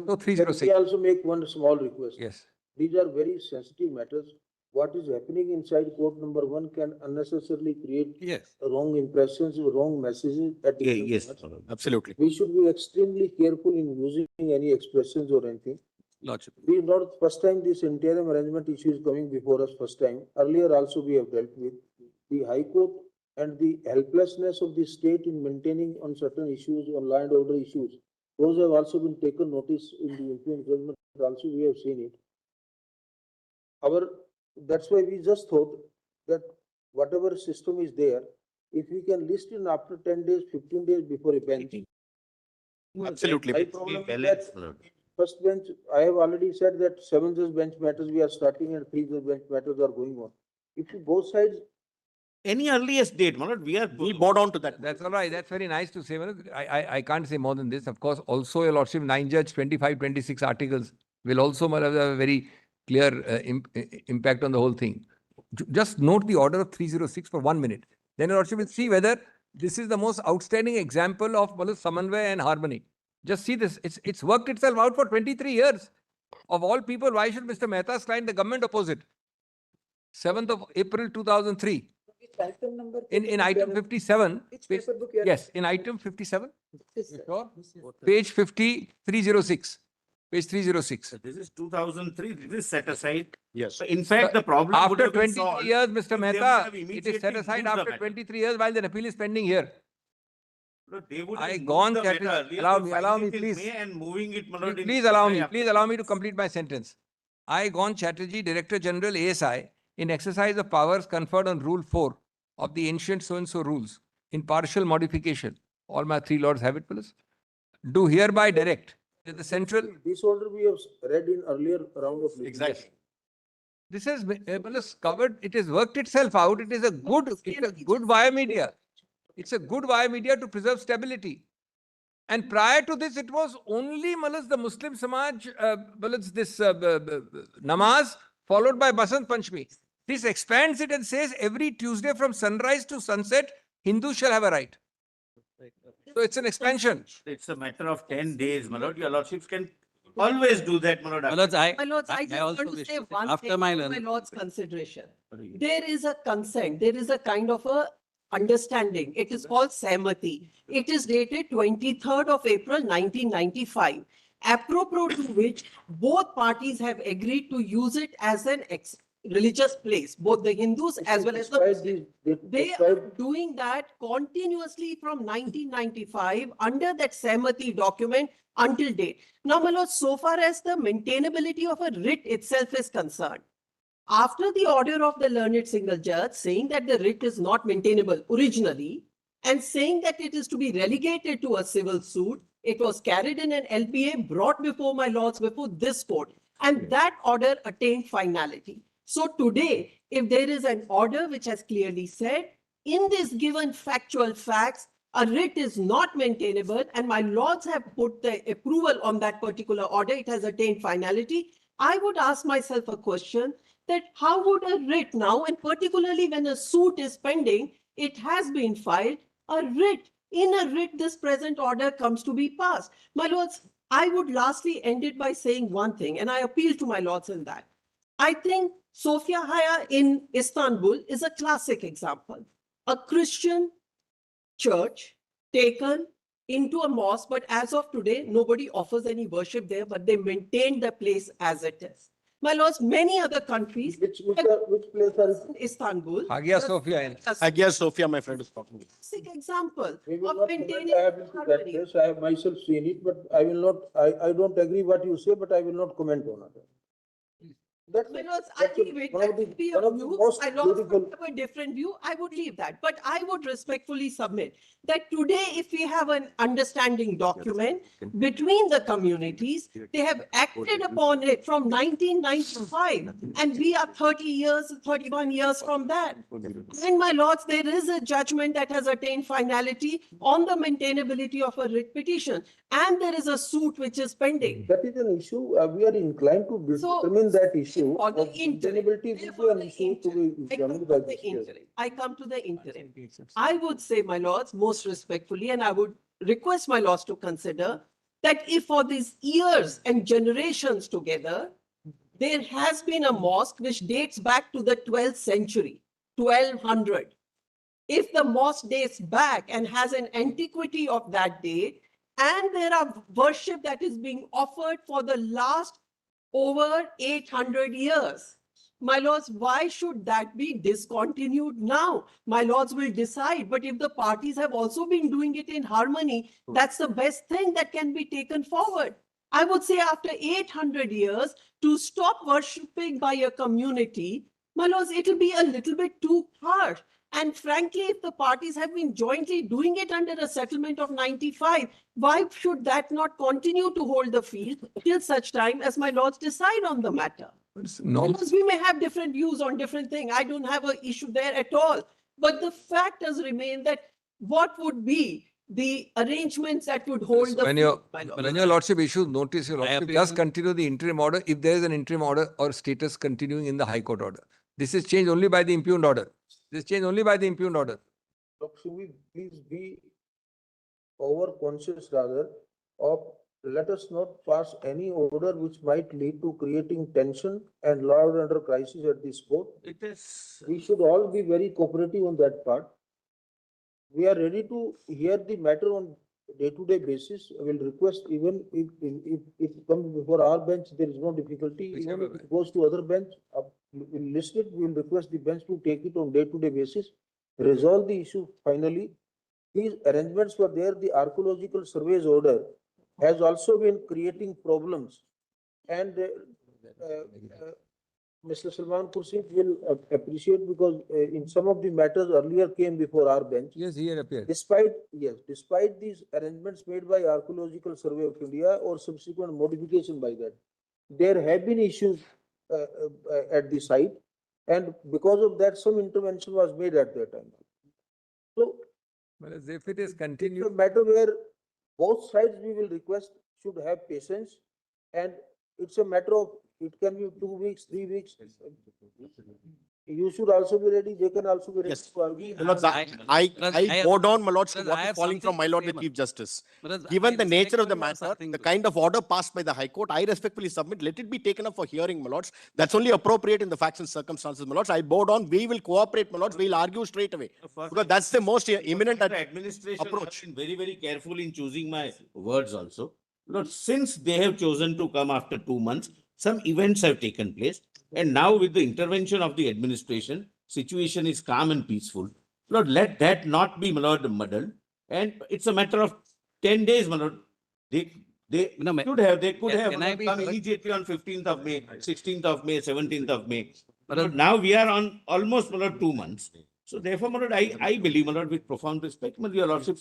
no, Can 306. we also make one small request? Yes. These are very sensitive matters. What is happening inside court number 1 can unnecessarily create Yes. wrong impressions, wrong messages at Yeah, different yes, parts. my lord. absolutely. We should be extremely careful in using any expressions or anything. Lordship. We not first time this interim arrangement issue is coming before us first time. Earlier also we have dealt with the High Court and the helplessness of the state in maintaining on certain issues, on land order issues. Those have also been taken notice in the interim judgment. Also we have seen it. That's why we just thought that whatever system is there, if we can list in after 10 days, 15 days before a bench. Absolutely. My problem is that first bench, I have already said that 7 judge bench matters we are starting and 3 judge bench matters are going on. If both sides. Any earliest date, my lord, We bow down to that. That's all right. That's very nice to say. Manoj. I can't say more than this. Of course, also your lordship, 9 judge, 25, 26 articles will also have a very clear impact on the whole thing. Just note the order of 306 for 1 minute. Then your lordship will see whether this is the most outstanding example of Samanvay and harmony. Just see this. It's worked itself out for 23 years. Of all people, why should Mr. Mehta's client, the government, oppose it? 7th of April 2003. Item number. In item 57. Which paper book you are? Yes, in item 57. This, sir. Sure. Page 50, 306. Page 306. So this is 2003, this is set aside. Yes. So in fact, the problem would After have been 23 solved years, if Mr. they would Mehta, have it is immediately set aside moved the after matter. 23 years while the appeal is pending here. Look, they would I have moved gone, the matter Chatterjee. earlier, Allow they me, filed allow it me, in please. May and moving it, my lord, in Please allow me to complete my sentence. I, Gon Chatterjee, Director General ASI, in exercise of powers conferred on Rule 4 of the ancient so-and-so rules, in partial modification, all my 3 lords have it, please, do hereby direct that the central... This order we have read in earlier round of. Exactly. This has covered, it has worked itself out. It is a good via media. It's a good via media to preserve stability. And prior to this, it was only the Muslim Samaj, this namaz followed by Basant Panchami. This expands it and says every Tuesday from sunrise to sunset, Hindus shall have a right. So it's an expansion. It's a matter of 10 days, my lord. Your lordships can always do that, my lord. My lords, I just also want to wish say to say, one after thing my for my learning. lord's consideration. There is a consent, there is a kind of a understanding. It is called Sahmati. It is dated 23rd of April, 1995. Apropos to which both parties have agreed to use it as an religious place, both the Hindus as well as the Muslims. They are doing that continuously from 1995 under that Sahmati document until date. Now, my lord, so far as the maintainability of a writ itself is concerned, after the order of the learned single judge saying that the writ is not maintainable originally and saying that it is to be relegated to a civil suit, it was carried in an LPA brought before my lords, before this court, and that order attained finality. So today, if there is an order which has clearly said, in this given factual facts, a writ is not maintainable, and my lords have put the approval on that particular order, it has attained finality, I would ask myself a question. that how would a writ now, and particularly when a suit is pending, it has been filed, in a writ, this present order comes to be passed. My lords, I would lastly end it by saying one thing, and I appeal to my lords in that. I think Sofia Haya in Istanbul is a classic example. A Christian church taken into a mosque, but as of today, nobody offers any worship there, but they maintain the place as it is. My lords, many other countries, Which place are it? Istanbul. Hagia Sophia. Hagia Sophia, my friend is talking. Classic example We will of not maintaining comment. I have been to that harmony. place. I have myself seen it, but I will not, I don't agree what you say, but I will not comment on it. That's My it. lords, I That's it. leave it. One of That the- could be one a of the view. most My lords beautiful- have a different view. I would leave that. But I would respectfully submit that today, if we have an understanding document between the communities, they have acted upon it from 1995, and we are 30 years, 31 years from that. And my lords, there is a judgment that has attained finality on the maintainability of a writ petition, and there is a suit which is pending. That is an issue, we are inclined to determine that issue for the of sustainability will be an issue to be examined by this year. I come to the interim. I would say, my lords, most respectfully, and I would request my lords to consider that if for these years and generations together, there has been a mosque which dates back to the 12th century, 1200. If the mosque dates back and has an antiquity of that date, and there are worship that is being offered for the last over 800 years. My lords, why should that be discontinued now? My lords will decide, but if the parties have also been doing it in harmony, that's the best thing that can be taken forward. I would say after 800 years, to stop worshipping by a community, my lords, it'll be a little bit too harsh. And frankly, if the parties have been jointly doing it under a settlement of 95, why should that not continue to hold the field till such time as my lords decide on the matter? Because we may have different views on different things. I don't have an issue there at all. But the fact does remain that what would be the arrangements that would hold the When field, your lordship issues notice, your lordship appeal- just continue the interim order if there is an interim order or status continuing in the High Court order. This is changed only by the impugned order. This is changed only by the impugned order. So should we please be over-conscious rather of, let us not pass any order which might lead to creating tension and law and order crisis at this court. It is. We should all be very cooperative on that part. We are ready to hear the matter on day-to-day basis. I will request, even if it comes before our bench, there is no difficulty. Even if it goes to other bench, we'll list it, we will request the bench to take it on day-to-day basis, resolve the issue finally. These arrangements were there, the archaeological surveys order has also been creating problems. And Mr. Salman Kursi will appreciate, because in some of the matters earlier came before our bench. Yes, he had appeared. Despite these arrangements made by Archaeological Survey of India or subsequent modification by that, there have been issues at the site, and because of that, some intervention was made at that time. So, Well, as if it is it's continued. a matter where both sides we will request should have patience, and it's a matter of, it can be 2 weeks, 3 weeks. You should also be ready, they can also be ready. Yes. to argue. My lords, I bow down, my lords, to Because what I is have falling from something my to lord say, the Chief Justice. Because Given I the nature of the respectfully have matter, something the to kind of order passed by the High Court, I respectfully submit, let it be taken up for hearing, my lords. That's only appropriate in the facts and circumstances, my lords. I bow down, we will cooperate, my lords, we'll argue straight away. Because that's the most imminent The administration approach. have been very, very careful in choosing my words also. Lord, since they have chosen to come after 2 months, some events have taken place. And now with the intervention of the administration, situation is calm and peaceful. Lord, let that not be, my lord, muddled. And it's a matter of 10 days, my lord. They could have can I be come heard? immediately on 15th of May, 16th of May, 17th of May. But now we are on almost, my lord, 2 months. So therefore, my lord, I believe, my lord, with profound respect, my your lordship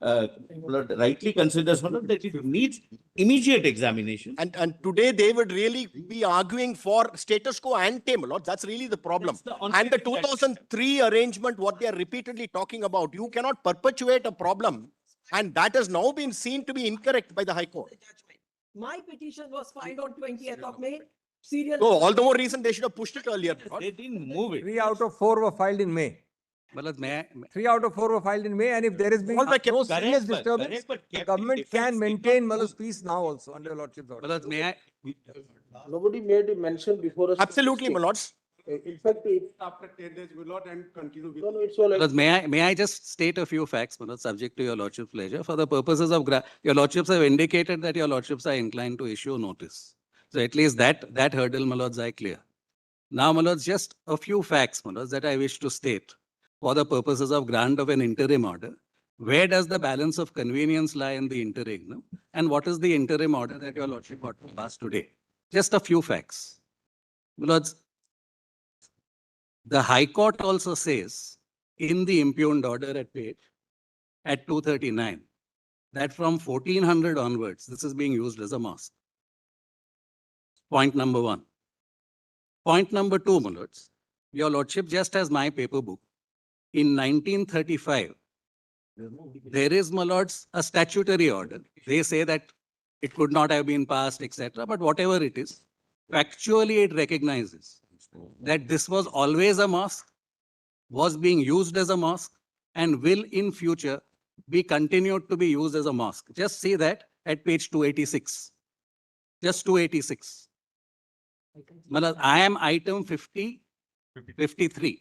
Lord, rightly considers, my lord, that it needs immediate examination. And today they would really be arguing for status quo ante, my lord. That's really the problem. And the 2003 arrangement, what they are repeatedly talking about, you cannot perpetuate a problem. And that has now been seen to be incorrect by the High Court. My petition was filed on 20th of May. serial. So all the more reason they should have pushed it earlier. They didn't move it. 3 out of 4 were filed in May. Malad, may I? 3 out of 4 were filed in May, and if there has been All the no kept- serious Correct, but- disturbance, correct, but the kept in government defense can did maintain not Malus move. peace now also under your lordship's order. Malad, may I? Nobody made a mention before us. Absolutely, my lords. In fact, After 10 days, will not and continue. no, no, it's all Malad, like. may I just state a few facts, Malad, subject to your lordship's pleasure? For the purposes of, your lordships have indicated that your lordships are inclined to issue notice. So at least that hurdle, Malads, I clear. Now, Malads, just a few facts, Malads, that I wish to state for the purposes of grant of an interim order. Where does the balance of convenience lie in the interregnum? And what is the interim order that your lordship got to pass today? Just a few facts. Malads, the High Court also says in the impugned order at page at 239 that from 1400 onwards, this is being used as a mosque. Point number one. Point number two, my lords, your lordship just has my paper book. In 1935, there is, my lords, a statutory order. They say that it could not have been passed, etc. But whatever it is, factually it recognizes that this was always a mosque, was being used as a mosque, and will in future be continued to be used as a mosque. Just see that at page 286. Just 286. Malad, I am item 53.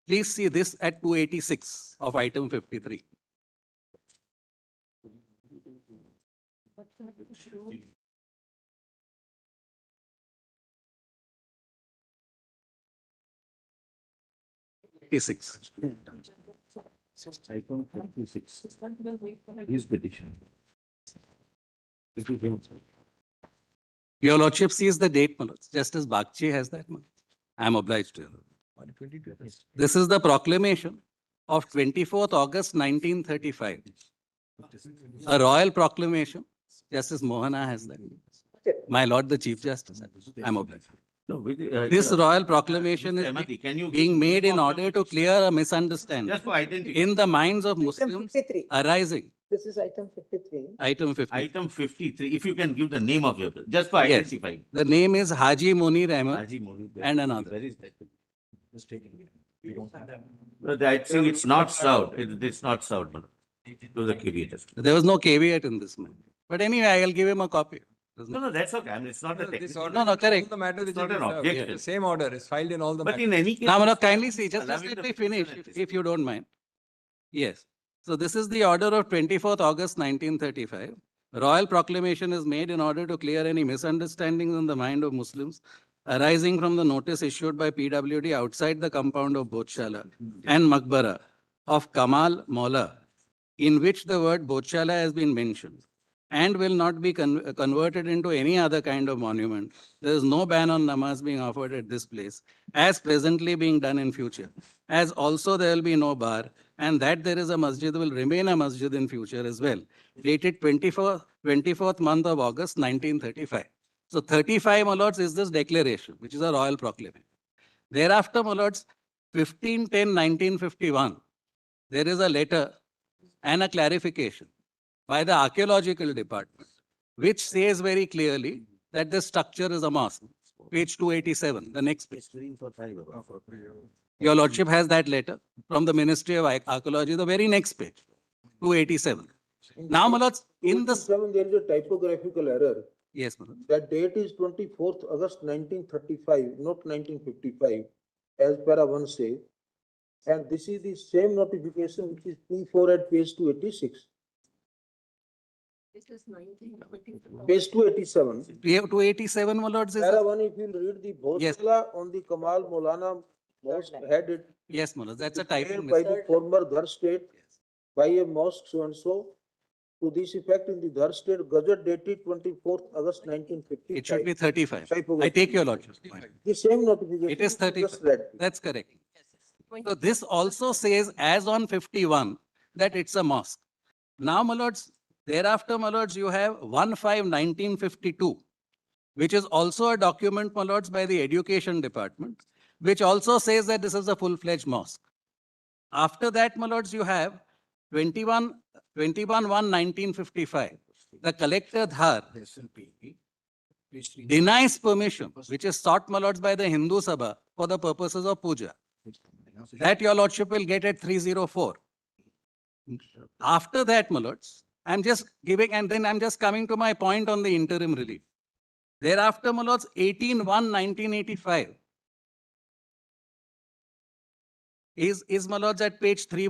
Please see this at 286 of item 53. Item 56. His petition. Your lordship sees the date, Malad, just as BAGCHI has that. I am obliged to. This is the proclamation of 24th August 1935. A royal proclamation, just as Mohana has that. My Lord the Chief Justice, I am obliged. No, This royal proclamation is Ahmadi, can you being made in order to clear a misunderstanding just for identity? in the minds of Muslims 53. arising. This is item 53. Item 50. Item 53, if you can give the name of your, just for Yes. identifying. The name is Haji Munir Ahmed Haji Mohid. and another. Where is that? But I think it's not served. It's not served, madam, to the caveat. There was no caveat in this man. But anyway, I'll give him a copy. No, that's okay. I mean, it's not a This technical. order, No, no, correct. all the matters It's which not have an been served. objection. The same order is filed in all the But matters. in any case. Now, Manoj, kindly see, just allowing let the me finish, petitioner if you don't mind. Yes. So this is the order of 24th August 1935. Royal proclamation is made in order to clear any misunderstandings in the mind of Muslims arising from the notice issued by PWD outside the compound of Bochala and Maqbara of Kamal Mola, in which the word Bochala has been mentioned and will not be converted into any other kind of monument. There is no ban on namaz being offered at this place, as presently being done in future. As also there will be no bar, and that there is a masjid will remain a masjid in future as well. Dated 24th month of August 1935. So 35, my lords, is this declaration, which is a royal proclamation. Thereafter, my lords, 15/10/1951, there is a letter and a clarification by the archaeological department, which says very clearly that the structure is a mosque. Page 287, the next page. Your lordship has that letter from the Ministry of Archaeology, the very next page, 287. Now, my lords, in the... There is a typographical error. Yes, my lord. That date is 24th August 1935, not 1955, as para 1 says. And this is the same notification which is P4 at page 286. This is 19. Page 287. 287, my lords, is... Para 1, if you read the Bhosala on the Kamal Maulana mosque had it. Yes, my lords, that's a typing By mistake. the former Dhar state by a mosque so and so. To this effect in the Dhar state gazette dated 24th August 1955. It should be 35. Typography. I take your lordship's point. The same notification. It is just 35. read. That's correct. So this also says, as on 51, that it's a mosque. Now, my lords, thereafter, my lords, you have 1/5/1952, which is also a document, my lords, by the Education Department, which also says that this is a full-fledged mosque. After that, my lords, you have 21/1/1955, the collector Dhar denies permission, which is sought, my lords, by the Hindu Sabha for the purposes of puja. That your lordship will get at 304. After that, my lords, I'm just giving, and then I'm just coming to my point on the interim relief. Thereafter, my lords, 18/1/1985 is my lords at page 3.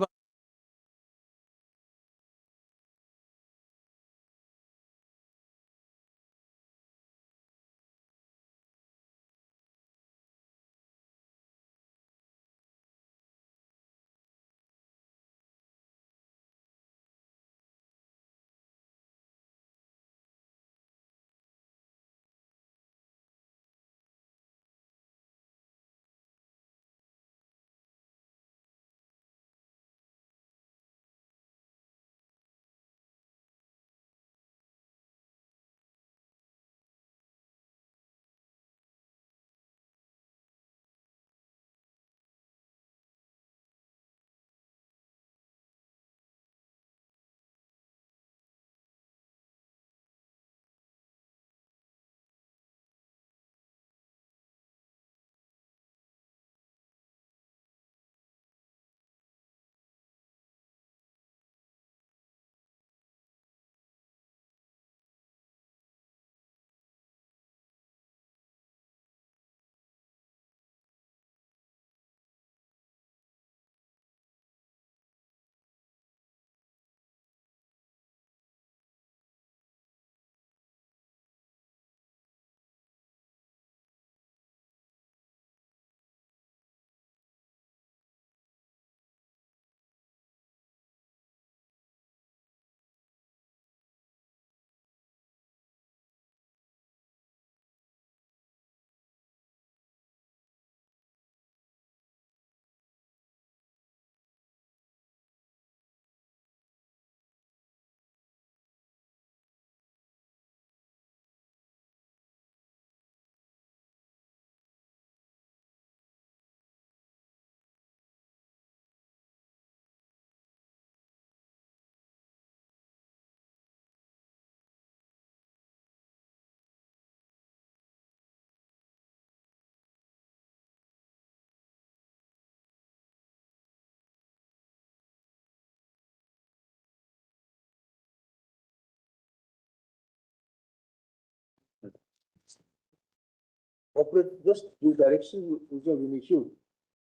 Operate just the directions which have been issued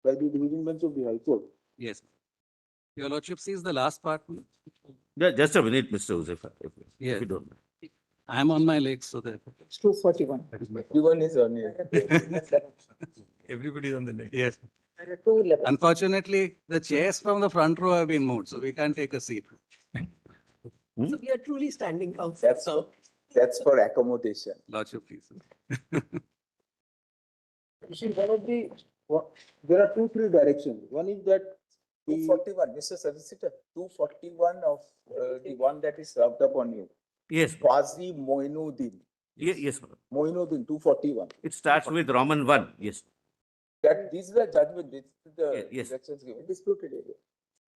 by the division bench of the High Court. Yes. Your lordship sees the last part. Yeah, just a minute, Mr. Uzefa, Yeah. if you don't mind. I'm on my legs, so that. It's 241. Everyone is on it. Everybody is on the leg. Yes. There are 2 levels. Unfortunately, the chairs from the front row have been moved, so we can't take a seat. So we are truly standing outside. That's for accommodation. Lordship, please. You see, there are 2-3 directions. One is that 241, Mr. Solicitor, 241 of the one that is served upon you. Yes, Qazi Moinuddin. yes, madam. Moinuddin, 241. It starts with Roman 1, yes. That this is the judgment, this is the Yes. directions given. disputed area.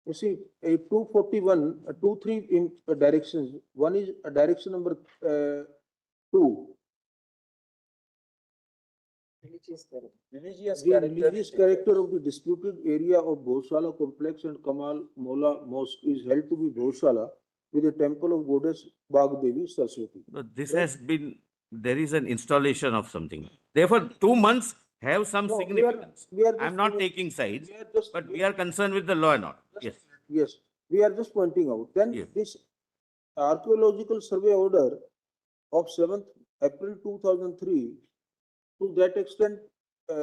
You see, a 241, 2-3 in directions. One is direction number 2. Religious The character. religious character of the disputed area of Bhosala complex and Kamal Mola Mosque is held to be Bhosala with a temple of goddess Bagdevi Saraswati. No, this has been, there is an installation of something. Therefore, 2 months have some No, significance. we are just I'm not giving- taking sides, we are just- but we are concerned with the law and order. Yes. Yes, we are just pointing out. Then Yes. this archaeological survey order of 7th April 2003, to that extent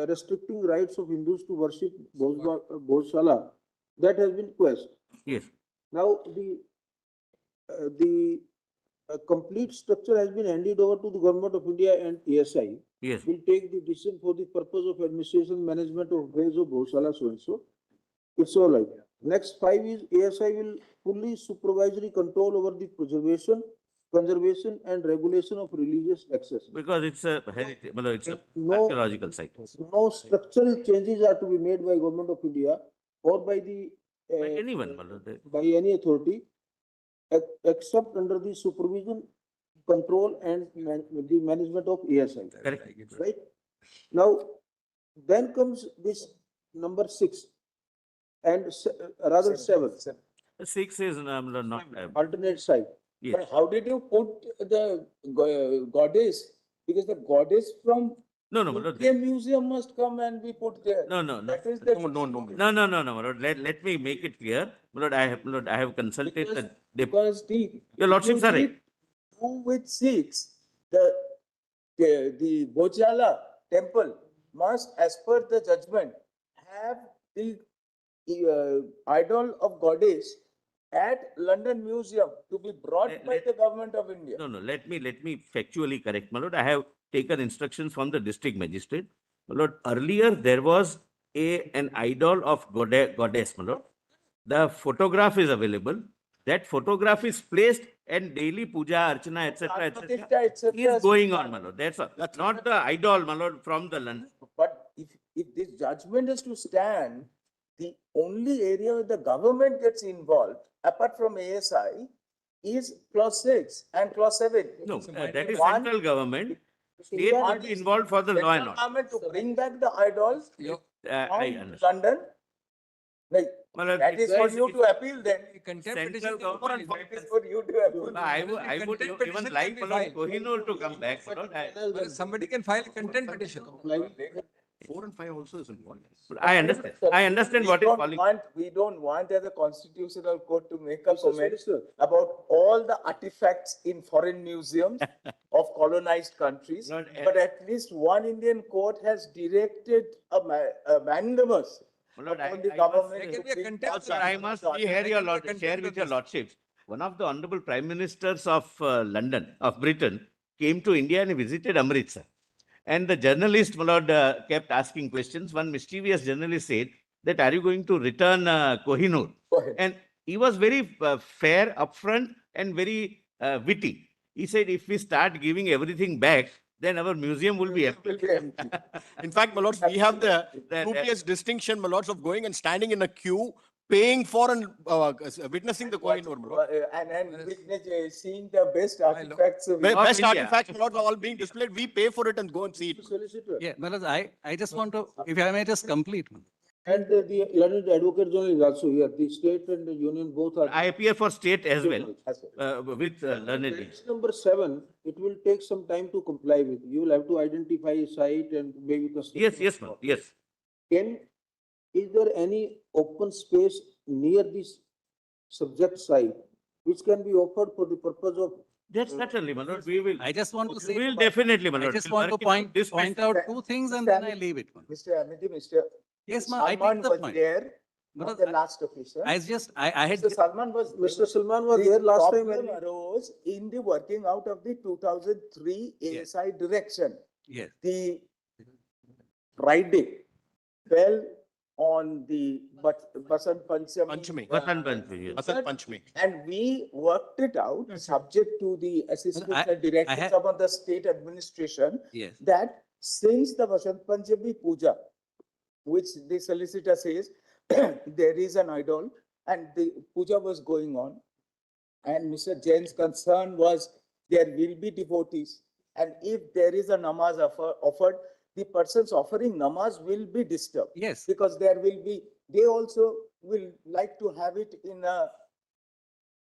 restricting rights of Hindus to worship Bhosala, that has been quashed. Yes. Now, the complete structure has been handed over to the Government of India and ASI. Yes. Will take the decision for the purpose of administration management of graves of Bhosala so and so. It's all right. Next 5 is ASI will fully supervisory control over the preservation, conservation and regulation of religious access. Because it's a heritage, well, it's a No- archaeological site. No structural changes are to be made by Government of India or by the By anyone, well, by any authority except under the supervision control and the management of ASI. Correct. Right? Now, then comes this number 6 and rather 7, 6 is not. alternate side. Yes. But how did you put the goddess? Because the goddess from No, no, UK museum must come and be put there. no, no, no. That is the. No, my lord. Let me make it clear. My lord, I have consulted Because your lordships are right. 2 with 6, the Bojala temple must, as per the judgment, have the idol of goddess at London Museum to be brought by the government of India. No, let me factually correct, my lord. I have taken instructions from the district magistrate. My lord, earlier there was an idol of goddess, my lord. The photograph is available. That photograph is placed and daily puja, archana, etc. is going on, my lord. That's all. That's not the idol, my lord, from the London. But if this judgment is to stand, the only area where the government gets involved, apart from ASI, is clause 6 and clause 7. No, that is central government. State will be involved for the law and order. Government to bring back the idols I from understand. London. Like, My lord, that is for you to appeal then. Central government. That is for you to appeal. I would even like my lord Kohinoor to come back. My lord. Somebody can file a content petition. 4 and 5 also is involved. I understand. I understand what is falling. We don't want as a constitutional court to make a comment about all the artifacts in foreign museums of colonized countries. But at least one Indian court has directed a mandamus on the government. I must share with your lordships. One of the honorable prime ministers of London, of Britain, came to India and visited Amritsar. And the journalist, my lord, kept asking questions. One mischievous journalist said that, are you going to return Kohinoor? And he was very fair, upfront, and very witty. He said, if we start giving everything back, then our museum will be empty. In fact, my lords, we have the dubious distinction, my lords, of going and standing in a queue, paying for and witnessing the Kohinoor, my lord. And seeing the best artifacts of Best India. artifacts, my lords, are all being displayed. We pay for it and go and see it. Yeah, Maharaj, I just want to, if I may just complete. And the learned advocate general is also here. The state and the union both are. I appear for state as well, with learned. Text number 7, it will take some time to comply with. You will have to identify a site and maybe. Yes, ma'am. Yes. Is there any open space near this subject site which can be offered for the purpose of? That's certainly, my lord. We will. I just want to say. We will definitely, my lord. I just want to point out 2 things and then I leave it. Mr. Amity, Mr. Yes, ma'am, I Salman take the was point. there But on the last occasion. I had. Mr. Salman was. Mr. Salman was there last time. The problem arose in the working out of the 2003 ASI direction. Yes. The Friday fell on the Basant Panchami. Basant Panchami. Basant Panchami. And we worked it out, subject to the assistance and directions of the state administration, Yes. that since the Basant Panchami puja, which the solicitor says, there is an idol and the puja was going on, and Mr. Jain's concern was there will be devotees, and if there is a namaz offered, the persons offering namaz will be disturbed. Yes. Because there will be, they also will like to have it in a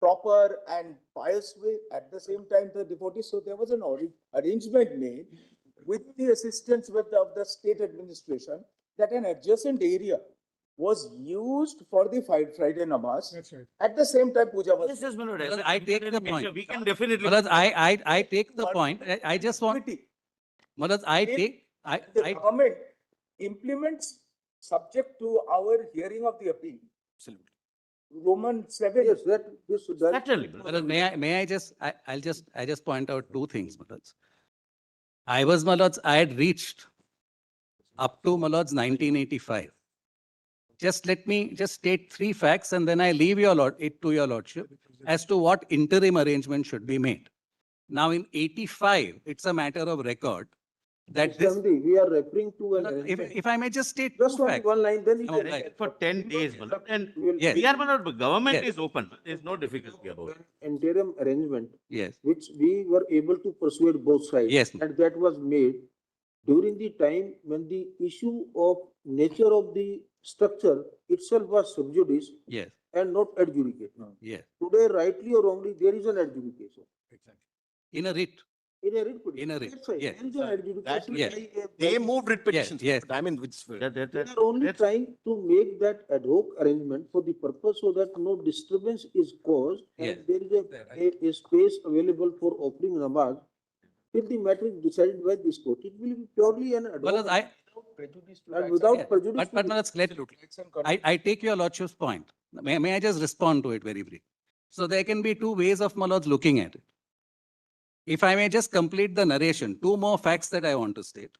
proper and pious way. At the same time, the devotees, so there was an arrangement made with the assistance of the state administration that an adjacent area was used for the Friday namaz. That's right. At the same time, puja was. Yes, my lord. I take the point. We can definitely. Maharaj, I take the point. I just want. Maharaj, The government implements subject to our hearing of the appeal. Absolutely. Roman 7. Yes, this Certainly. Maharaj, may I just point out 2 things, Maharaj. I had reached up to Maharaj 1985. Just let me just state 3 facts and then I leave it to your lordship as to what interim arrangement should be made. Now in 85, it's a matter of record that this, Mr. MD, we are referring to an if, arrangement. if I may just state Just two only facts. one line, then you Oh, can. right. For 10 days, Malad, and Yes. we are, Malad, government Yes. is open. There's no difficulty about it. Interim arrangement, Yes, which we were able to persuade both sides. Yes. And that was made during the time when the issue of nature of the structure itself was sub judice yes, and not adjudicated. yes. Today, rightly or wrongly, there is an adjudication. In a writ. In a writ petition. In a writ, That's right. yes. There is an adjudication. Yes. They moved writ Yes, petitions. yes. But I mean, which, We are only trying to make that ad hoc arrangement for the purpose so that no disturbance is caused Yes. and there is a space available for offering namaz. Till the matter is decided by this court, it will be purely an ad hoc. Malad, I, And without yeah, prejudice. but to Malad, I take your lordship's point. May I just respond to it very briefly? So there can be two ways of Malad's looking at it. If I may just complete the narration, two more facts that I want to state.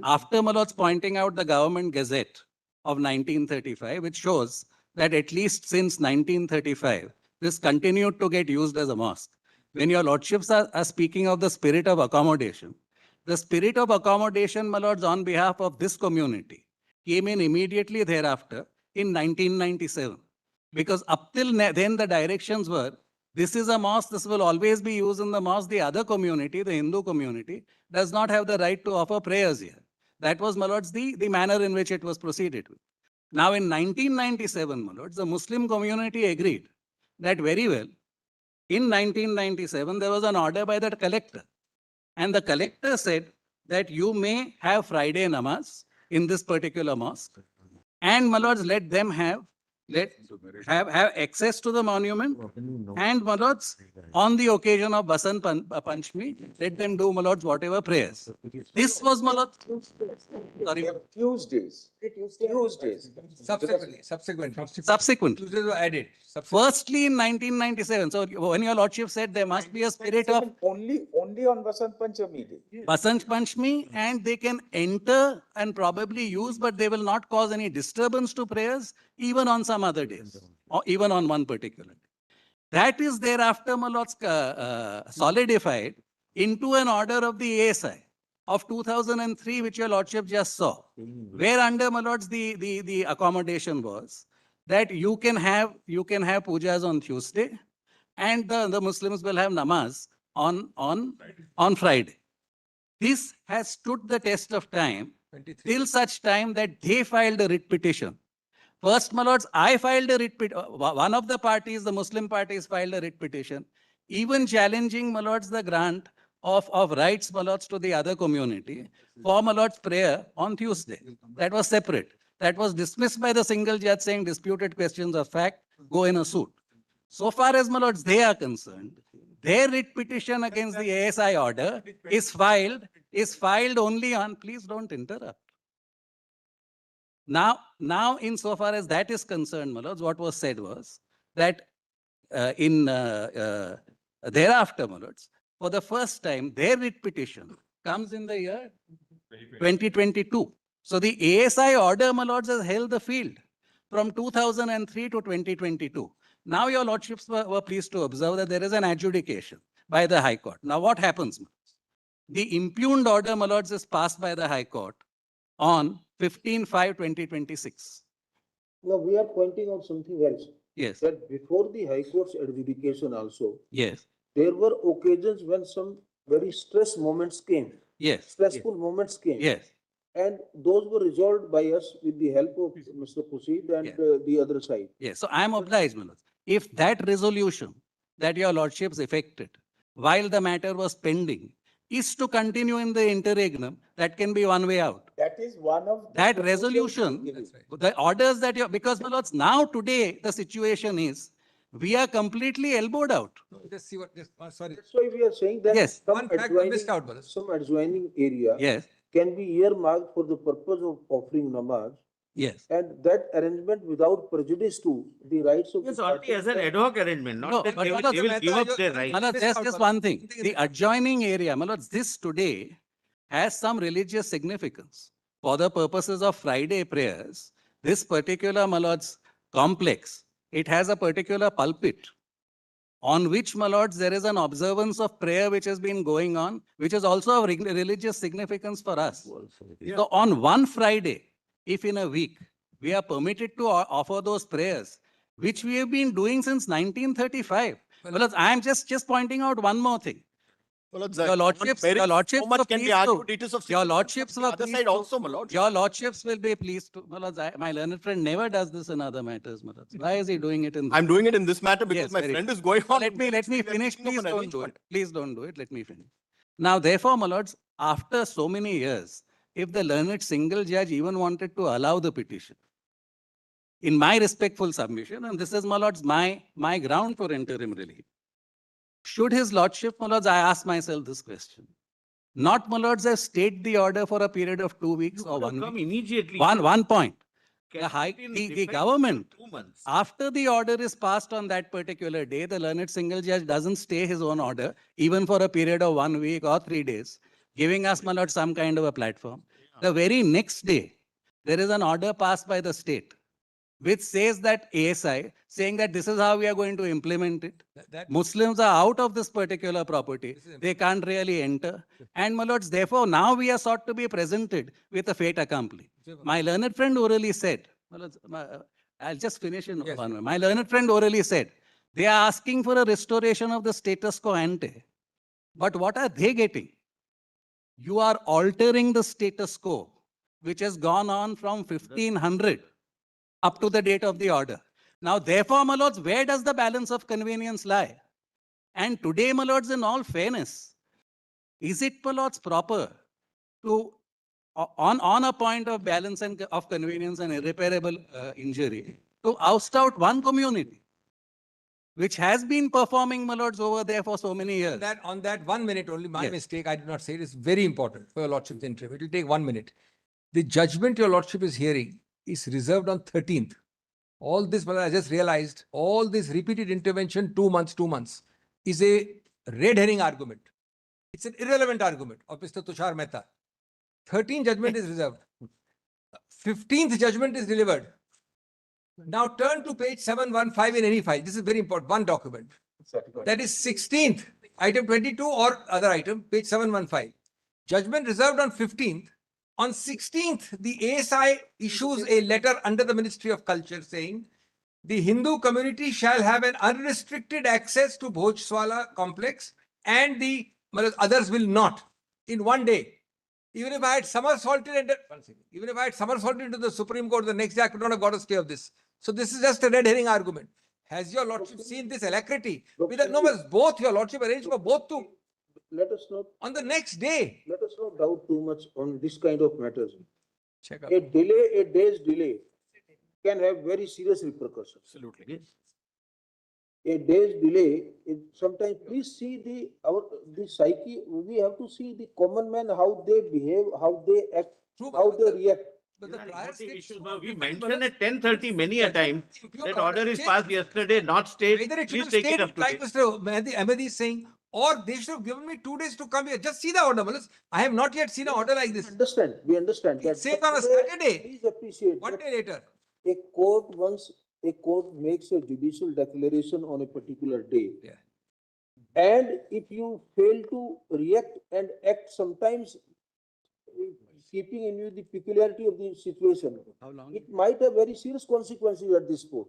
After Malad's pointing out the government gazette of 1935, which shows that at least since 1935, this continued to get used as a mosque. When your lordships are speaking of the spirit of accommodation, the spirit of accommodation, my lords, on behalf of this community came in immediately thereafter in 1997. Because up till then, the directions were, this is a mosque, this will always be used in the mosque. The other community, the Hindu community, does not have the right to offer prayers here. That was, my lords, the manner in which it was proceeded with. Now, in 1997, my lords, the Muslim community agreed that very well, in 1997, there was an order by the collector. And the collector said that you may have Friday namaz in this particular mosque. And, my lords, let them have access to the monument. And, my lords, on the occasion of Basant Panchami, let them do, my lords, whatever prayers. This was, my lords, sorry. Tuesdays. Tuesdays. Subsequent. Subsequent. Were added. Firstly, in 1997. So when your lordship said there must be a spirit of Only on Vasant Panchami day. Basant Panchami, and they can enter and probably use, but they will not cause any disturbance to prayers, even on some other days, or even on one particular day. That is thereafter, my lords, solidified into an order of the ASI of 2003, which your lordship just saw, where under, my lords, the accommodation was that you can have pujas on Tuesday, and the Muslims will have namaz on Friday. This has stood the test of time till such time that they filed a writ petition. First, my lords, I filed a writ petition. One of the parties, the Muslim parties, filed a writ petition, even challenging, my lords, the grant of rights, my lords, to the other community for, my lords, prayer on Tuesday. That was separate. That was dismissed by the single judge saying disputed questions of fact go in a suit. So far as, my lords, they are concerned, their writ petition against the ASI order is filed only on, please don't interrupt. Now, insofar as that is concerned, my lords, what was said was that thereafter, my lords, for the first time, their writ petition comes in the year 2022. So the ASI order, my lords, has held the field from 2003 to 2022. Now your lordships were pleased to observe that there is an adjudication by the High Court. Now what happens? The impugned order, my lords, is passed by the High Court on 15/5/2026. Now, we are pointing out something else. Yes. That before the High Court's adjudication also, Yes. there were occasions when some very stress moments came. Yes. Stressful moments came. Yes. And those were resolved by us with the help of Mr. Pusid and the other side. Yes. So I am obliged, my lords. If that resolution that your lordships effected while the matter was pending is to continue in the interregnum, that can be one way out. That is one of That resolution, the orders that because, my lords, now today the situation is we are completely elbowed out. Just see what, sorry. That's why we are saying that Yes. some adjoining area Yes. can be earmarked for the purpose of offering namaz. Yes. And that arrangement without prejudice to the rights of. Yes, only as an ad hoc arrangement, not that but they Manoj, will give up their rights. Manoj, there's just one thing. The adjoining area, Manoj, this today has some religious significance. For the purposes of Friday prayers, this particular, Manoj, complex, it has a particular pulpit. on which, my lords, there is an observance of prayer which has been going on, which is also of religious significance for us. So on one Friday, if in a week, we are permitted to offer those prayers, which we have been doing since 1935. Well, I am just pointing out one more thing. Your lordships, so much were can be pleased argued. to- It is of your significance lordships on the were other pleased side to- also, my lords. Your lordships will be pleased to, my lords, my learned friend never does this in other matters, my lords. Why is he doing it in this? I'm doing it in this matter because Yes, my very friend good. is going on. Let me We are finish. thinking Please of an don't do arrangement. it. Please don't do it. Let me finish. Now, therefore, my lords, after so many years, if the learned single judge even wanted to allow the petition, in my respectful submission, and this is, my lords, my ground for interim relief, should his lordship, my lords, I ask myself this question. Not, my lords, have stayed the order for a period of 2 weeks or 1 Come week. immediately. One point. Can The defend government, 2 months. after the order is passed on that particular day, the learned single judge doesn't stay his own order, even for a period of 1 week or 3 days, giving us, my lord, some kind of a platform. The very next day, there is an order passed by the state, which says that ASI, saying that this is how we are going to implement it. Muslims are out of this particular property. They can't really enter. And, my lords, therefore, now we are sought to be presented with a fait accompli. My learned friend orally said, my lords, I'll just finish in one way. My learned friend orally said, they are asking for a restoration of the status quo ante. But what are they getting? You are altering the status quo, which has gone on from 1500 up to the date of the order. Now, therefore, my lords, where does the balance of convenience lie? And today, my lords, in all fairness, is it, my lords, proper to, on a point of balance and of convenience and irreparable injury, to oust out one community, which has been performing, my lords, over there for so many years? On that 1 minute only, my Yes. mistake, I did not say it, is very important for your lordship's interview. It will take 1 minute. The judgment your lordship is hearing is reserved on 13th. All this, well, I just realized, all this repeated intervention, 2 months, is a red herring argument. It's an irrelevant argument of Mr. Tushar Mehta. 13th judgment is reserved. 15th judgment is delivered. Now turn to page 715 in any file. This is very important. One document. That is 16th, item 22 or other item, page 715. Judgment reserved on 15th. On 16th, the ASI issues a letter under the Ministry of Culture saying, the Hindu community shall have an unrestricted access to Bhojswala complex and the others will not in 1 day. Even if I had somersaulted into the Supreme Court the next day, I could not have got a stay of this. So this is just a red herring argument. Has your lordship seen this alacrity? Both your lordship arranged for both to Let us not, on the next day. let us not doubt too much on this kind of matters. Check up. A delay, a day's delay can have very serious repercussions. Absolutely. A day's delay, sometimes please see the psyche, we have to see the common man, how they behave, how they act, how they react. But the prior state, We mentioned at 10:30 many a time that order is passed yesterday, not stayed. either it should Please have take it stayed up like today. Mr. Ahmedi is saying, or they should have given me 2 days to come here. Just see the order. I have not yet seen an order like this. We understand It that. says but on a today, Saturday. Please appreciate 1 that day later. a court makes a judicial declaration on a particular day. Yeah. And if you fail to react and act sometimes keeping in view the peculiarity of the situation, it might have very serious consequences at this point.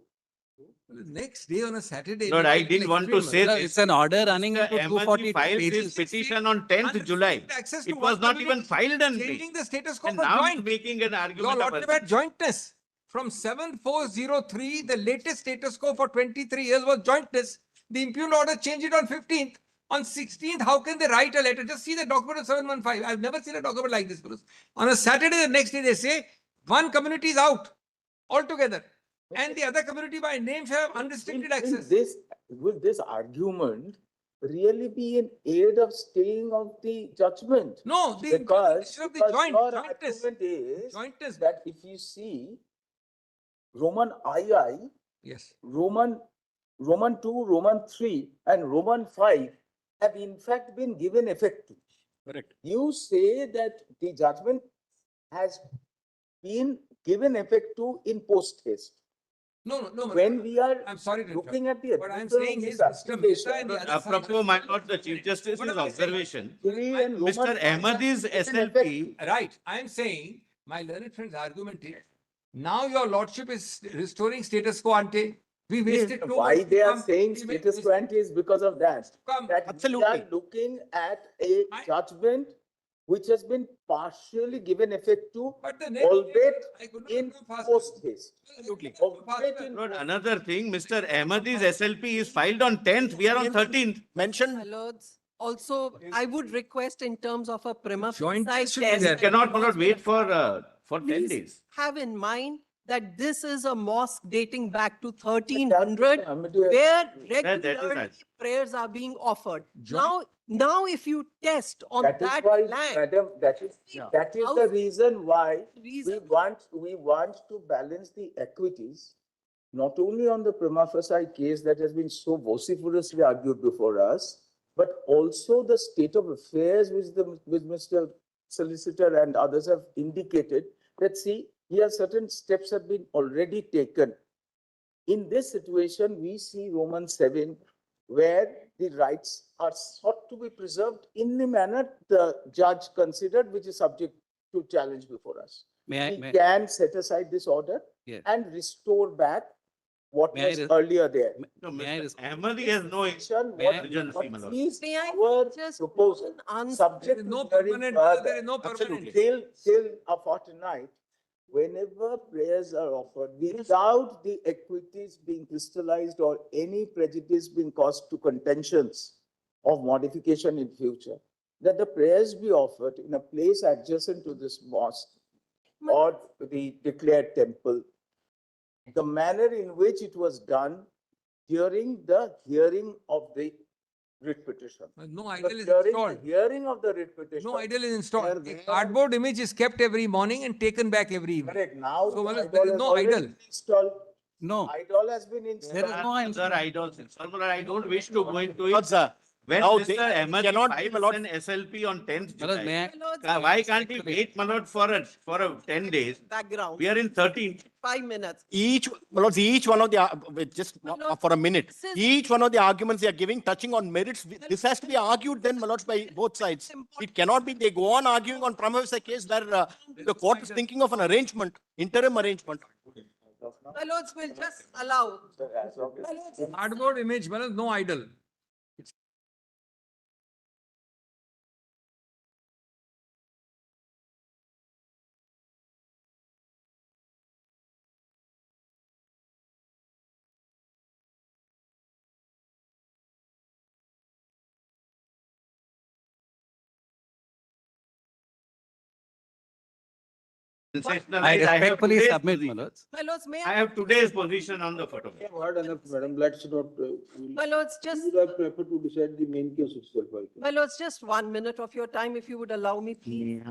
Next day on a Saturday. Lord, I didn't want to say this. It's an order running into Mr. 240 filed his pages. petition on 10th July. Access to It was one not community, even filed on changing date. the status quo And for now he's joint. making an Your argument lordship about had jointness. From 7403, the latest status quo for 23 years was jointness. The impugned order changed it on 15th. On 16th, how can they write a letter? Just see the document of 715. I've never seen a document like this, Bruce. On a Saturday, the next day, they say one community is out altogether. And the other community by name shall have unrestricted access. Will this argument really be in aid of staying of the judgment? No, because of the your jointness. argument is Jointness. that if you see Roman II, yes, Roman 2, Roman 3, and Roman 5 have in fact been given effect to. Correct. You say that the judgment has been given effect to in post haste. No. When we are I'm sorry to interrupt. looking at the. But I'm admission of saying this is Mr. Mehta and the other side. Apropos, my lord, the Chief Justice's What am I saying? observation, Three and Roman Mr. Ahmadi's SLP, Right, I'm saying, my learned friend's argument is, now your lordship is restoring status quo ante. We wasted too Why much. they are Come, saying we status wasted- quo ante is because of that. Come, That we absolutely. are looking at a judgment which has been partially given effect to, But the next albeit I could not in go faster. post haste. Absolutely. Albeit in Lord, post- another thing, Mr. Ahmadi's SLP is filed on 10th, we are on 13th. My Mention, lords, also, I would request in terms of a prima Joint facie should be there. test. Cannot, my lord, wait for 10 Please days. have in mind that this is a mosque dating back to 1300 Ahmadi- where that is regularly right. prayers are being offered. Now if you test on That is that why, land, madam, that is the House- reason why reason we want to balance the equities, not only on the prima facie case that has been so vociferously argued before us, but also the state of affairs which Mr. Solicitor and others have indicated that, see, here certain steps have been already taken. In this situation, we see Roman 7, where the rights are sought to be preserved in the manner the judge considered, which is subject to challenge before us. May We can set aside this order Yes. and restore back what May I was res- earlier there. No, May I Mr. respond? Ahmadi has no May I- urgency, my lord. Is May I our just proposal answer? subject There is to no hearing permanent, further there is no permanent. till a fortnight, whenever prayers are offered, without the equities being crystallized or any prejudice being caused to contentions of modification in future, that the prayers be offered in a place adjacent to this mosque or the declared temple. The manner in which it was done during the hearing of the writ petition. No So idol is during the installed. hearing of the writ petition. No idol is installed. there A were- cardboard image is kept every morning and taken back every evening. Correct. Now So, the there idol is has no already idol. been installed. No. Idol has been There is installed. no Other idols, I don't wish to go into it. Lord, sir, When now Mr. they Ahmadi cannot be, my files lord. an SLP on 10th My lord, July, may My lords, why can't he wait, my lord, for a 10 days? background, We are in 13th. 5 minutes. Each, my lords, each one of the, just for a minute, this is- each one of the arguments they are giving touching on merits, this has to be argued then, my lords, by both sides. It cannot be, they go on arguing on prima facie case where the court is thinking of an arrangement, interim arrangement. My lords will just allow. My lords, Cardboard image, well, no idol. I respectfully submit, my lords. my lords, may I I, have today's position on the photo. We have heard enough, madam. Let's not. my lords, just, We would have preferred to decide the main case itself. I think. my lords, just 1 minute of your time, if you would allow me, please.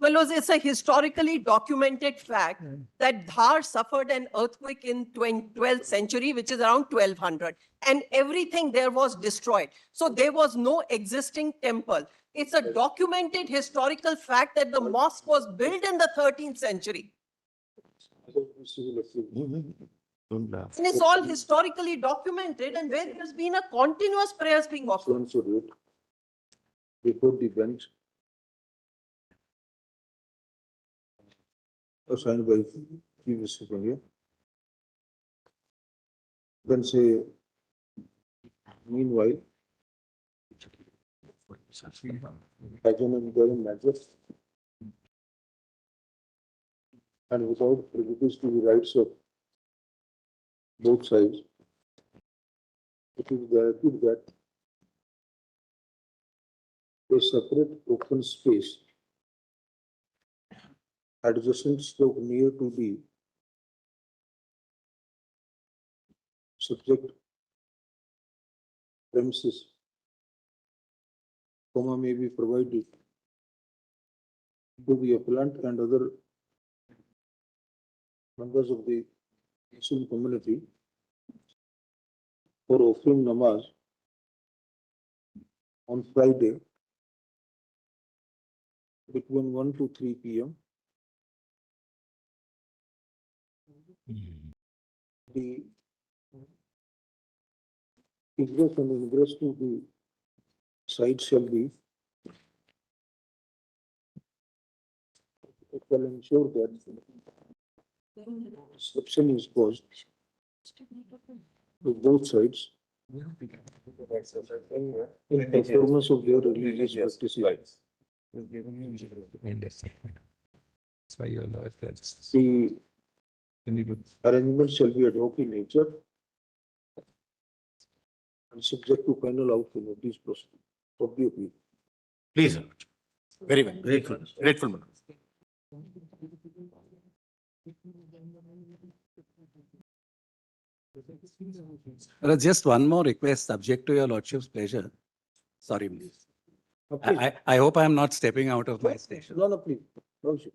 My lords, it's a historically documented fact that Dhar suffered an earthquake in 12th century, which is around 1200, and everything there was destroyed. So there was no existing temple. It's a documented historical fact that the mosque was built in the 13th century. And it's all historically documented, and where there's been a continuous prayers being offered. So date before the bench. Assigned by previous second. Then say, meanwhile, adjournment during matters and without prejudice to the rights of both sides, it is directed that a separate open space adjacent stroke near to the subject premises, may be provided to the appellant and other members of the Muslim community for offering namaz on Friday between 1 to 3 p.m. the ingress and ingress to the site shall be it will ensure that disruption is caused to both sides in performance of their religious practices. The arrangement shall be ad hoc in nature and subject to final outcome of these proceedings of the appeal. Please, sir. Very well. Grateful. Grateful, Manoj. Just one more request, subject to your lordship's pleasure. Sorry, please. I hope I am not stepping out of my station. No, please. No issue.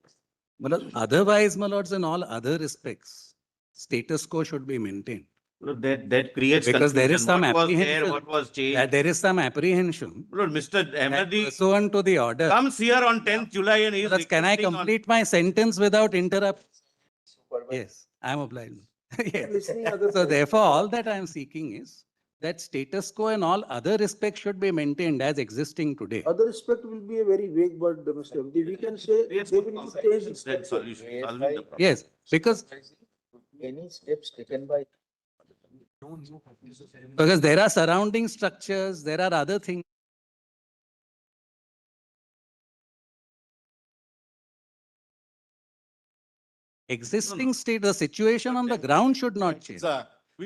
Otherwise, my lords, in all other respects, status quo should be maintained. That creates Because there is confusion. some What was there, apprehension. what was changed? There is some apprehension. Lord, Mr. that Ahmadi pursuant to the order. comes here on 10th July and he is Lords, can I requesting on- complete my sentence without interrupt? Yes, I am obliged. Yes. Listening other So side. therefore, all that I am seeking is that status quo in all other respects should be maintained as existing today. Other respect will be a very vague word, Mr. MD. We can say they will change the That structure. solution, solving the problem. Yes, because Any steps taken by there are surrounding structures, there are other things. Existing state, the situation on the ground should not change.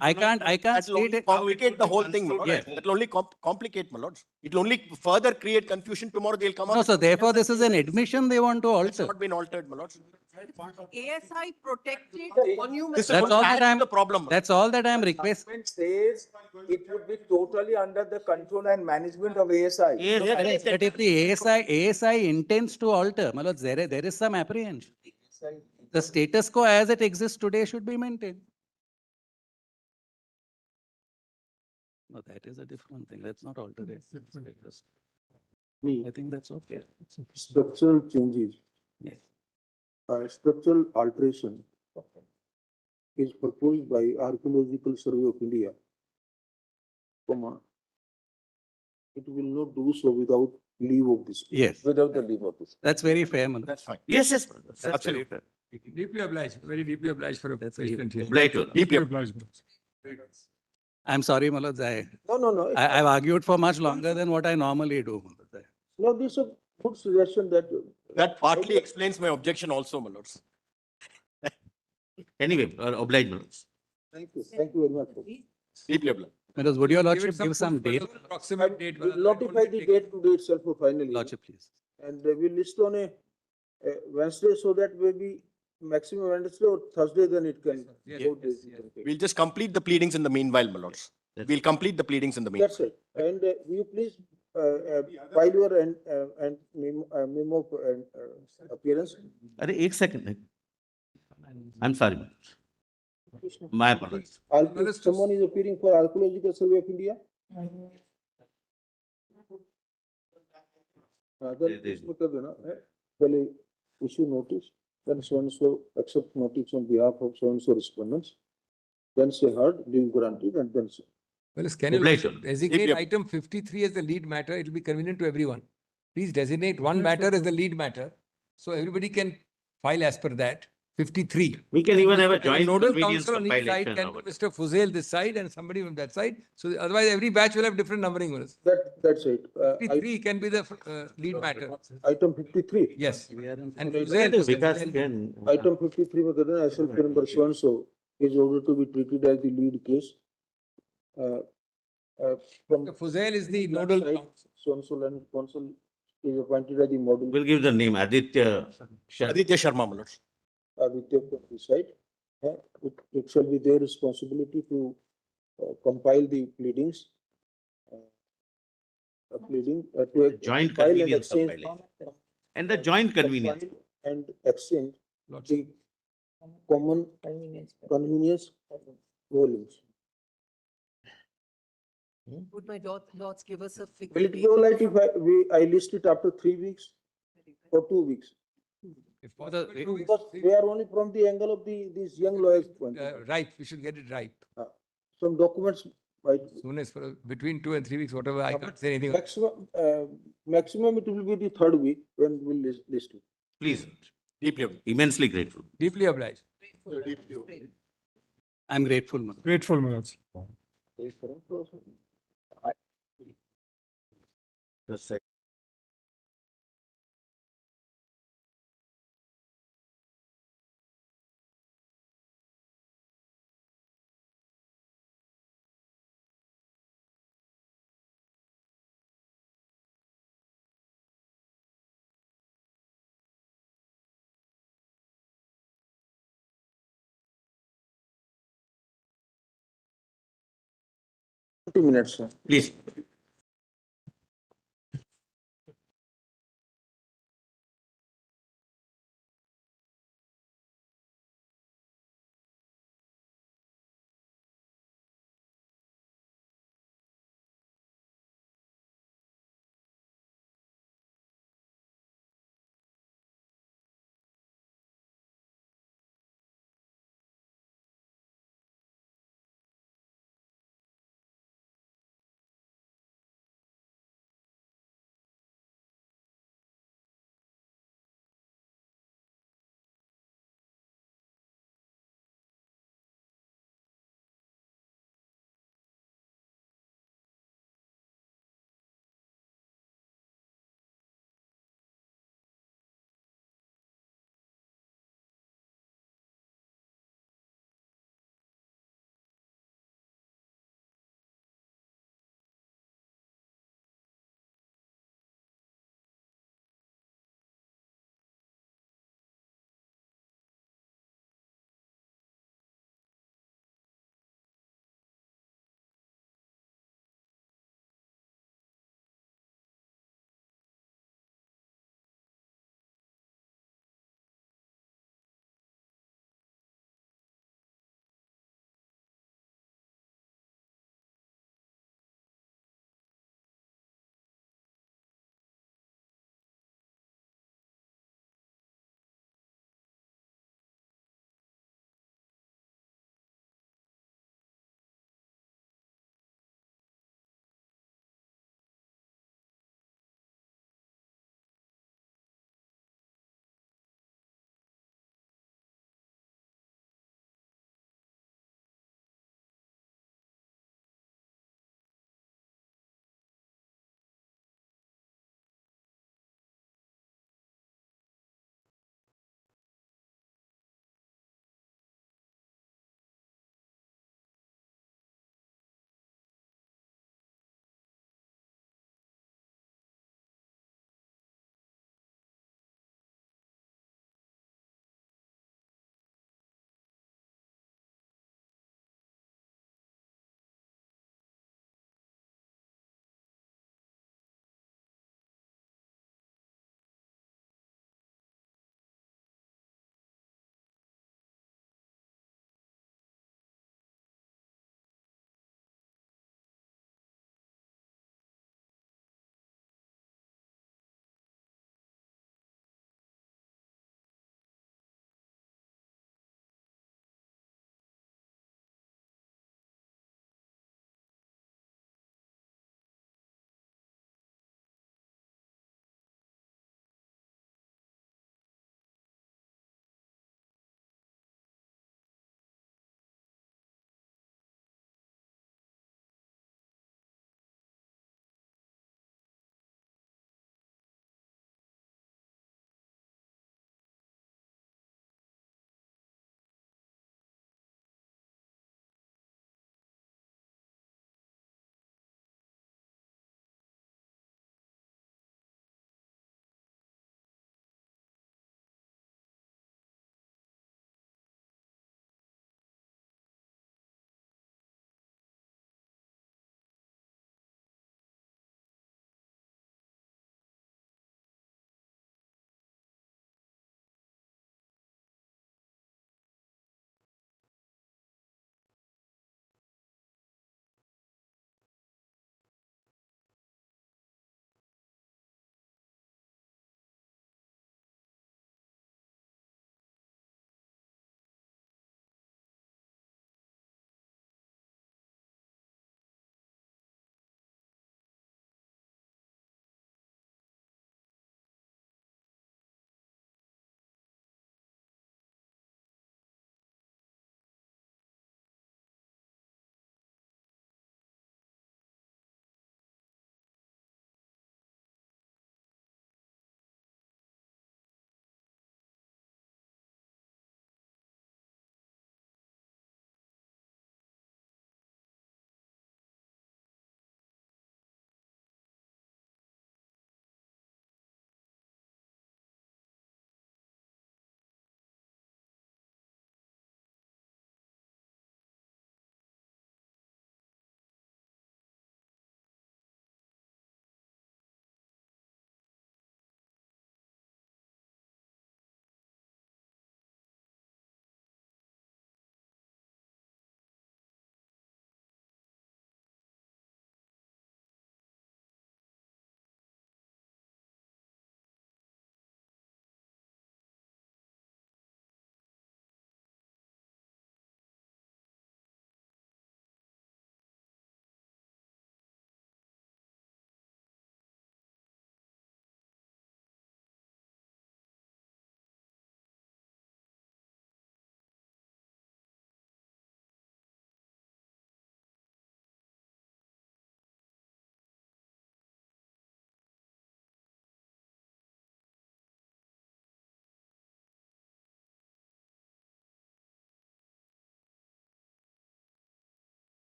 I can't That will state only it. complicate the whole thing, my lord. Yes. That will only complicate, my lords. It will only further create confusion. Tomorrow they'll come up. No, so therefore this is an admission they want to It's alter. not been altered, my lords. ASI protected monument. This is That's going all to that add I'm, to the problem. that's all that I'm requesting. Government says it would be totally under the control and management of ASI. But if the ASI intends to alter, my lords, there is some apprehension. The status quo as it exists today should be maintained. No, that is a different thing. Let's not alter it. I think that's okay. Structural changes. Yes. Structural alteration is proposed by Archaeological Survey of India, comma, it will not do so without leave of this. Yes, Without the leave of this. that's very fair, my lord. That's fine. Yes, yes. That's absolutely fair. Deeply obliged, very deeply obliged for a patient here. Obliged to- Deeply obliged. I'm sorry, my lords, No. I've argued for much longer than what I normally do. my lords. No, this is a good suggestion that That partly explains my objection also, my lords. Anyway, obliged, my lords. thank you very much. Deeply obliged. My lords, would your Give it lordship give some food for date? the Approximate date. We'll notify the date today itself finally. Lordship, please. And we'll list on a Wednesday so that maybe maximum Wednesday or Thursday, then it can. Yes, go yes, to- yes. We'll just complete the pleadings in the meanwhile, my lords. We'll complete the pleadings in the meanwhile. That's right. And will you please file your and memo appearance? Arey, 1 second. I'm sorry. my lords. My apologies. Someone is appearing for Archaeological Survey of India? Then इसमें कर देना है, पहले issue notice, then so and so accept notice on behalf of so and so respondents, then say heard, leave granted, and then say. Well, can you Obliged. designate Yep. item 53 as the lead matter? It will be convenient to everyone. Please designate one matter as the lead matter, so everybody can file as per that. 53. We can even have a And the joint nodal convenience council on each side compilation can of be it. Mr. Fuzel this side and somebody from that side. So otherwise, every batch will have different numbering. Willis. That's it. 53 can be the lead matter. Item 53. Yes. And Vikas can- Item 53 में कहते हैं SLP number so and so is ordered to be treated as the lead case. From Fuzel is the nodal side, council. so and so land council is appointed as the model. We'll give the name Aditya Sharma. Aditya Sharma, my lords. Aditya from the side. It shall be their responsibility to compile the pleadings. To Joint compile and convenience exchange- compilation. And the joint convenience. compile And exchange the common convenience volumes. Would my lords give us a Will figure? it be all right if I list it after 3 weeks or 2 weeks? If for the, Because they are only from the angle of these young lawyers. point of view. right, we should get it right. Some documents, right? Soon as for between 2 and 3 weeks, whatever, I can't say anything. Maximum it will be the third week when we'll list it. Please, immensely grateful. Deeply obliged. I'm grateful, Manoj. Grateful, Manoj. The sec- Minutes, sir. Please.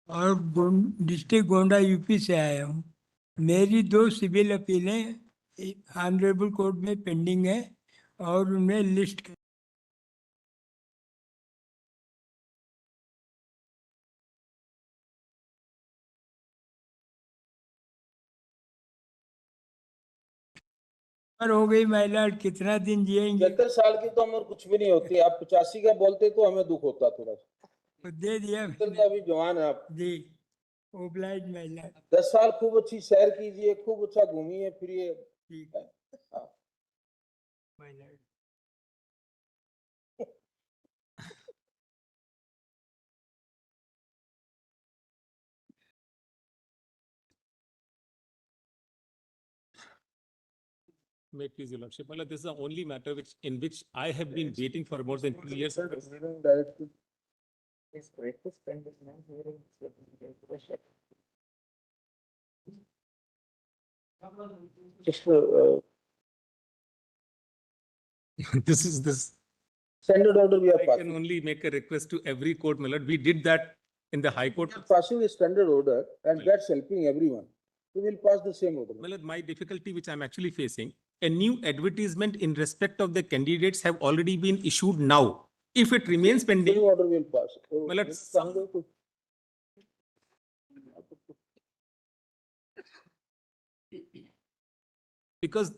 और district Gonda UP से आया हूँ। मेरी 2 civil अपीलें honourable court में pending है और उनमें list हो गई महिला, कितना दिन जिएंगे? 75 साल की तो उम्र कुछ भी नहीं होती, आप 85 का बोलते तो हमें दुख होता थोड़ा सा। दे दिया तो अभी जवान है आप जी। ओब्लाइज महिला 10 साल खूब अच्छी सैर कीजिए, खूब अच्छा घूमिए फिरिए। ठीक है। महिला May it please your lordship, well, this is the only matter in which I have been waiting for more than 2 years. This. Standard order we are I passing. can only make a request to every court, my lord. We did that in the High Court. Passing a standard order and that's helping everyone. We will pass the same order. My lord, my difficulty which I'm actually facing, a new advertisement in respect of the candidates have already been issued now. If it remains pending. Same order will pass. My lord, because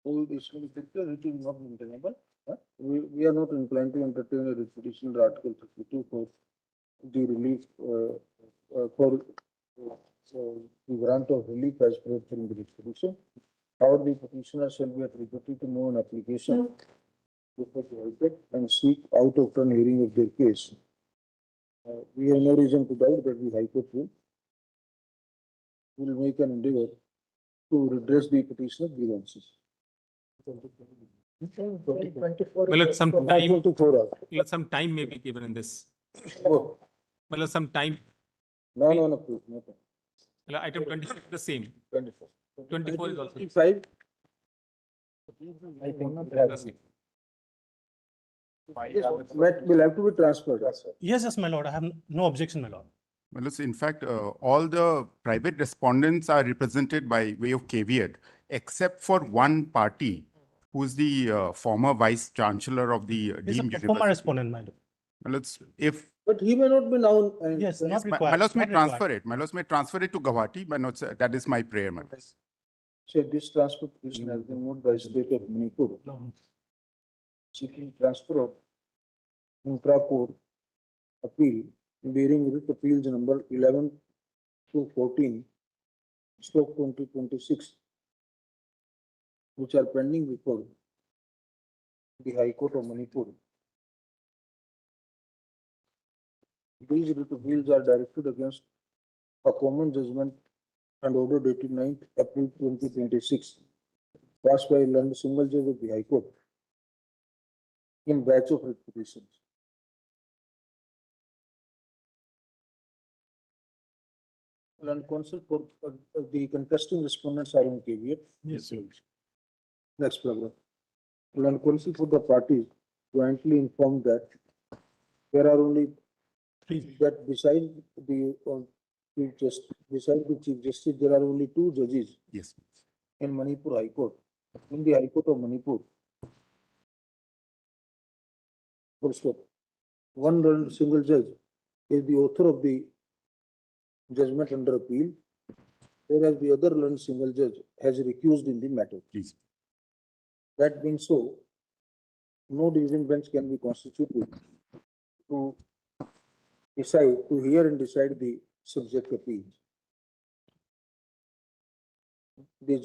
All this will be declared, it is not maintainable. We are not inclined to entertain a repetition of Article 52 for the relief for the grant of relief as per in the petition. However, the petitioner shall be at liberty to move an application before the High Court and seek out of turn hearing of their case. We have no reason to doubt that the High Court will make an endeavor to redress the petitioner's grievances. well, some time may be given in this. Oh, Well, some time. no, please, no. Well, item 26 the same. 24. 24 is also. 25. I think the same. will have to be transferred. Yes, my lord. I have no objection, my lord. Well, in fact, all the private respondents are represented by way of caveat, except for one party, who is the former vice chancellor of the He's deemed a former university. respondent, my lord. Well, if But he may not be known. Yes, not my required. laws may not required. transfer it. My laws may transfer it to Guwahati, but not, that is my prayer, my lord. So this transfer petition has been moved by state of Manipur. Seeking transfer of intra-court appeal bearing writ appeals number 11 to 14 stroke 2026, which are pending before the High Court of Manipur. These writ appeals are directed against a common judgment and order dated 9th April 2026, passed by a single judge of the High Court in batch of writ petitions. And counsel for the contesting respondents are in caveat. Yes, sir. Next paragraph. And counsel for the parties jointly informed that there are only that beside the Chief Justice, there are only 2 judges. Yes. In Manipur High Court. In the High Court of Manipur. First up, one single judge is the author of the judgment under appeal, whereas the other learned single judge has recused in the matter. Please. That being so, no division bench can be constituted to hear and decide the subject appeals. They have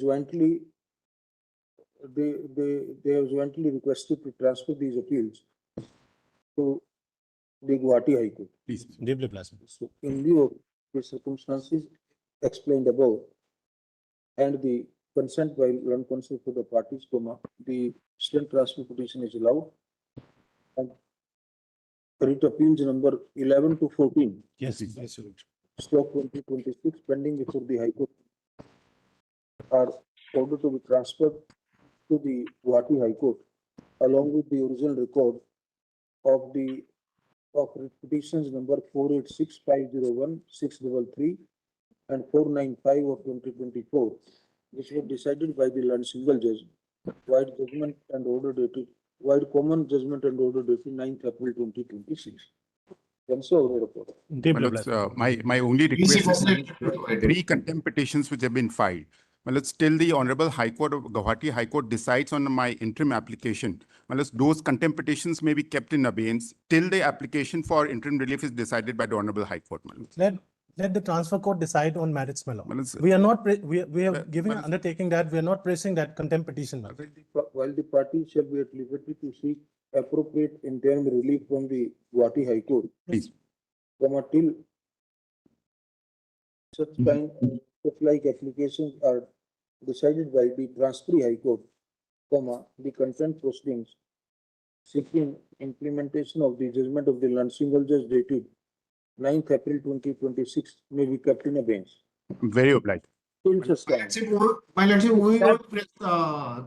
jointly requested to transfer these appeals to the Guwahati High Court. Please. Deeply pleasant. So in view of the circumstances explained above and the consent by learned counsel for the parties, the student transfer petition is allowed. And writ appeals number 11 to 14. Yes, yes, sir. Stroke 2026 pending before the High Court are ordered to be transferred to the Guwahati High Court along with the original record of the of petitions number 486-501-633 and 495 of 2024, which were decided by the land single judge, wide judgment and order dated, wide common judgment and order dated 9th April 2026. My only request is three contempt petitions which have been filed. Well, still the Honorable High Court of Guwahati High Court decides on my interim application. Well, those contempt petitions may be kept in abeyance till the application for interim relief is decided by the Honorable High Court. Let the transfer court decide on merits, my lord. Well, it's- We are not, we have given an undertaking that we are not pressing that contempt petition. my lord. While the party shall be at liberty to seek appropriate interim relief from the Guwahati High Court, Please. till such time such like applications are decided by the Transferee High Court, the contempt proceedings seeking implementation of the judgment of the land single judge dated 9th April 2026 may be kept in abeyance. Very obliged. Till such time. My let's say moving on to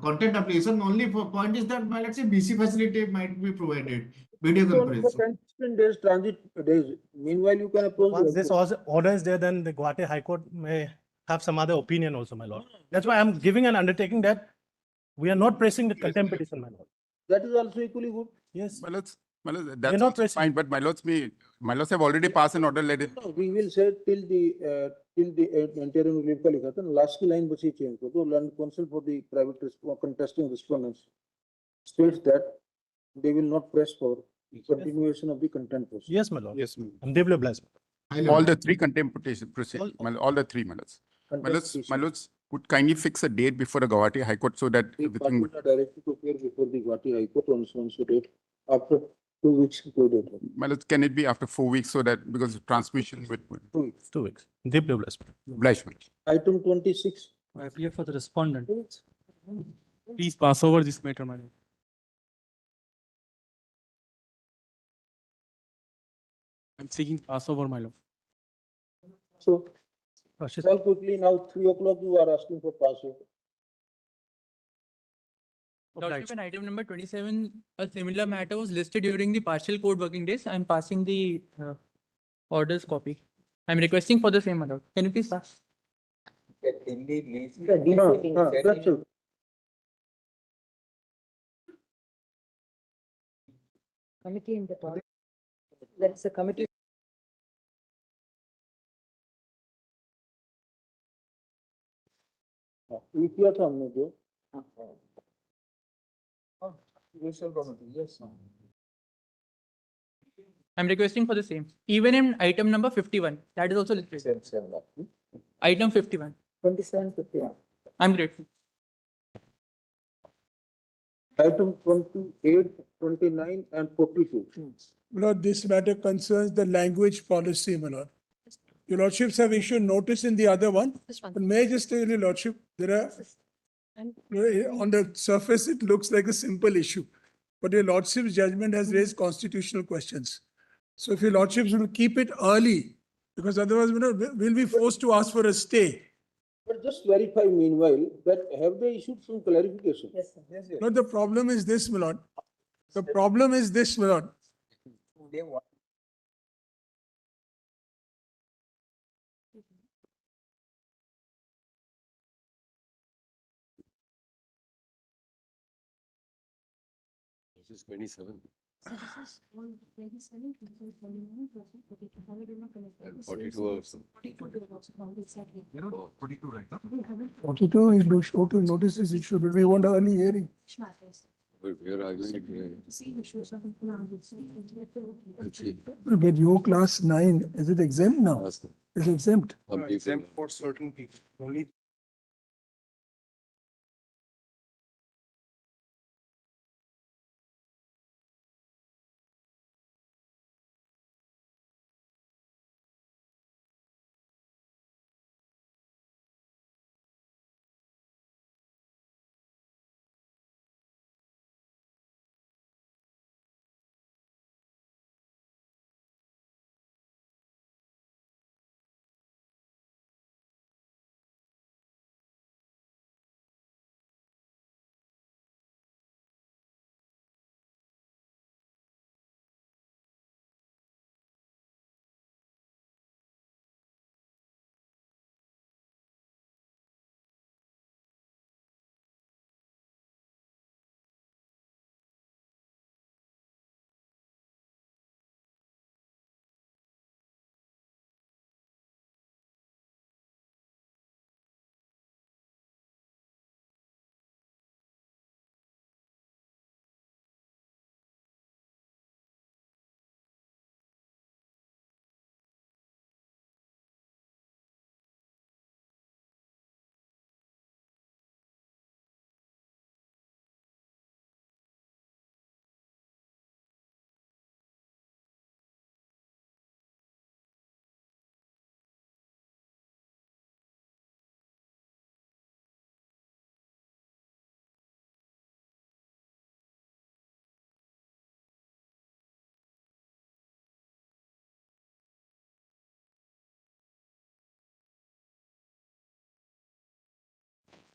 content application, only for point is that my let's say BC facility might be provided, video conference. 10 days transit days. Meanwhile, you can approach. Once this order is there, then the Guwahati High Court may have some other opinion also, my lord. That's why I'm giving an undertaking that we are not pressing the contempt petition, my lord. That is also equally good. Yes. That's not also fine, but my lords have already passed an order. Let it. No, we will say till the interim relief ka likha tha, last ki line basi change kar do. Land council for the private contesting respondents states that they will not press for continuation of the content process. Yes, my lord. Yes, I'm deeply obliged. all the three contempt petition proceed. All the three, my lords. My lords would kindly fix a date before the Guwahati High Court so that The everything. parties are directed to appear before the Guwahati High Court on so date after 2 weeks before date. My lords, can it be after 4 weeks so that because of transmission with 2 weeks. 2 weeks. Deeply obliged. obligement. Item 26. I appear for the respondent. Please pass over this matter, my lord. I'm seeking pass over, my lord. So, call quickly now, 3 o'clock you are asking for passover. Lordship, in item number 27, a similar matter was listed during the partial court working days. I'm passing the orders copy. I'm requesting for the same, my lord. Can you please pass? That's it. Committee in the top. There is a committee. ये किया था हमने जो Judicial committee, yes. I'm requesting for the same. Even in item number 51, that is also listed. Item 51. 27, 51. I'm grateful. Item 28, 29 and 42. Lord, this matter concerns the language policy, my lord. Your lordships have issued notice in the other one. But may I just tell your lordship, there are, on the surface, it looks like a simple issue. But your lordship's judgment has raised constitutional questions. So if your lordships will keep it early, because otherwise we'll be forced to ask for a stay. But just verify meanwhile that have they issued some clarification? Yes, sir. Yes, yes. No, the problem is this, my lord. The problem is this, my lord. They want. This is 27. And 42 also. 42 right now. 42 is no show to notice is issued, but we want an early hearing. But we are arguing. But your class 9, is it exempt now? Is it exempt? Exempt for certain people. Only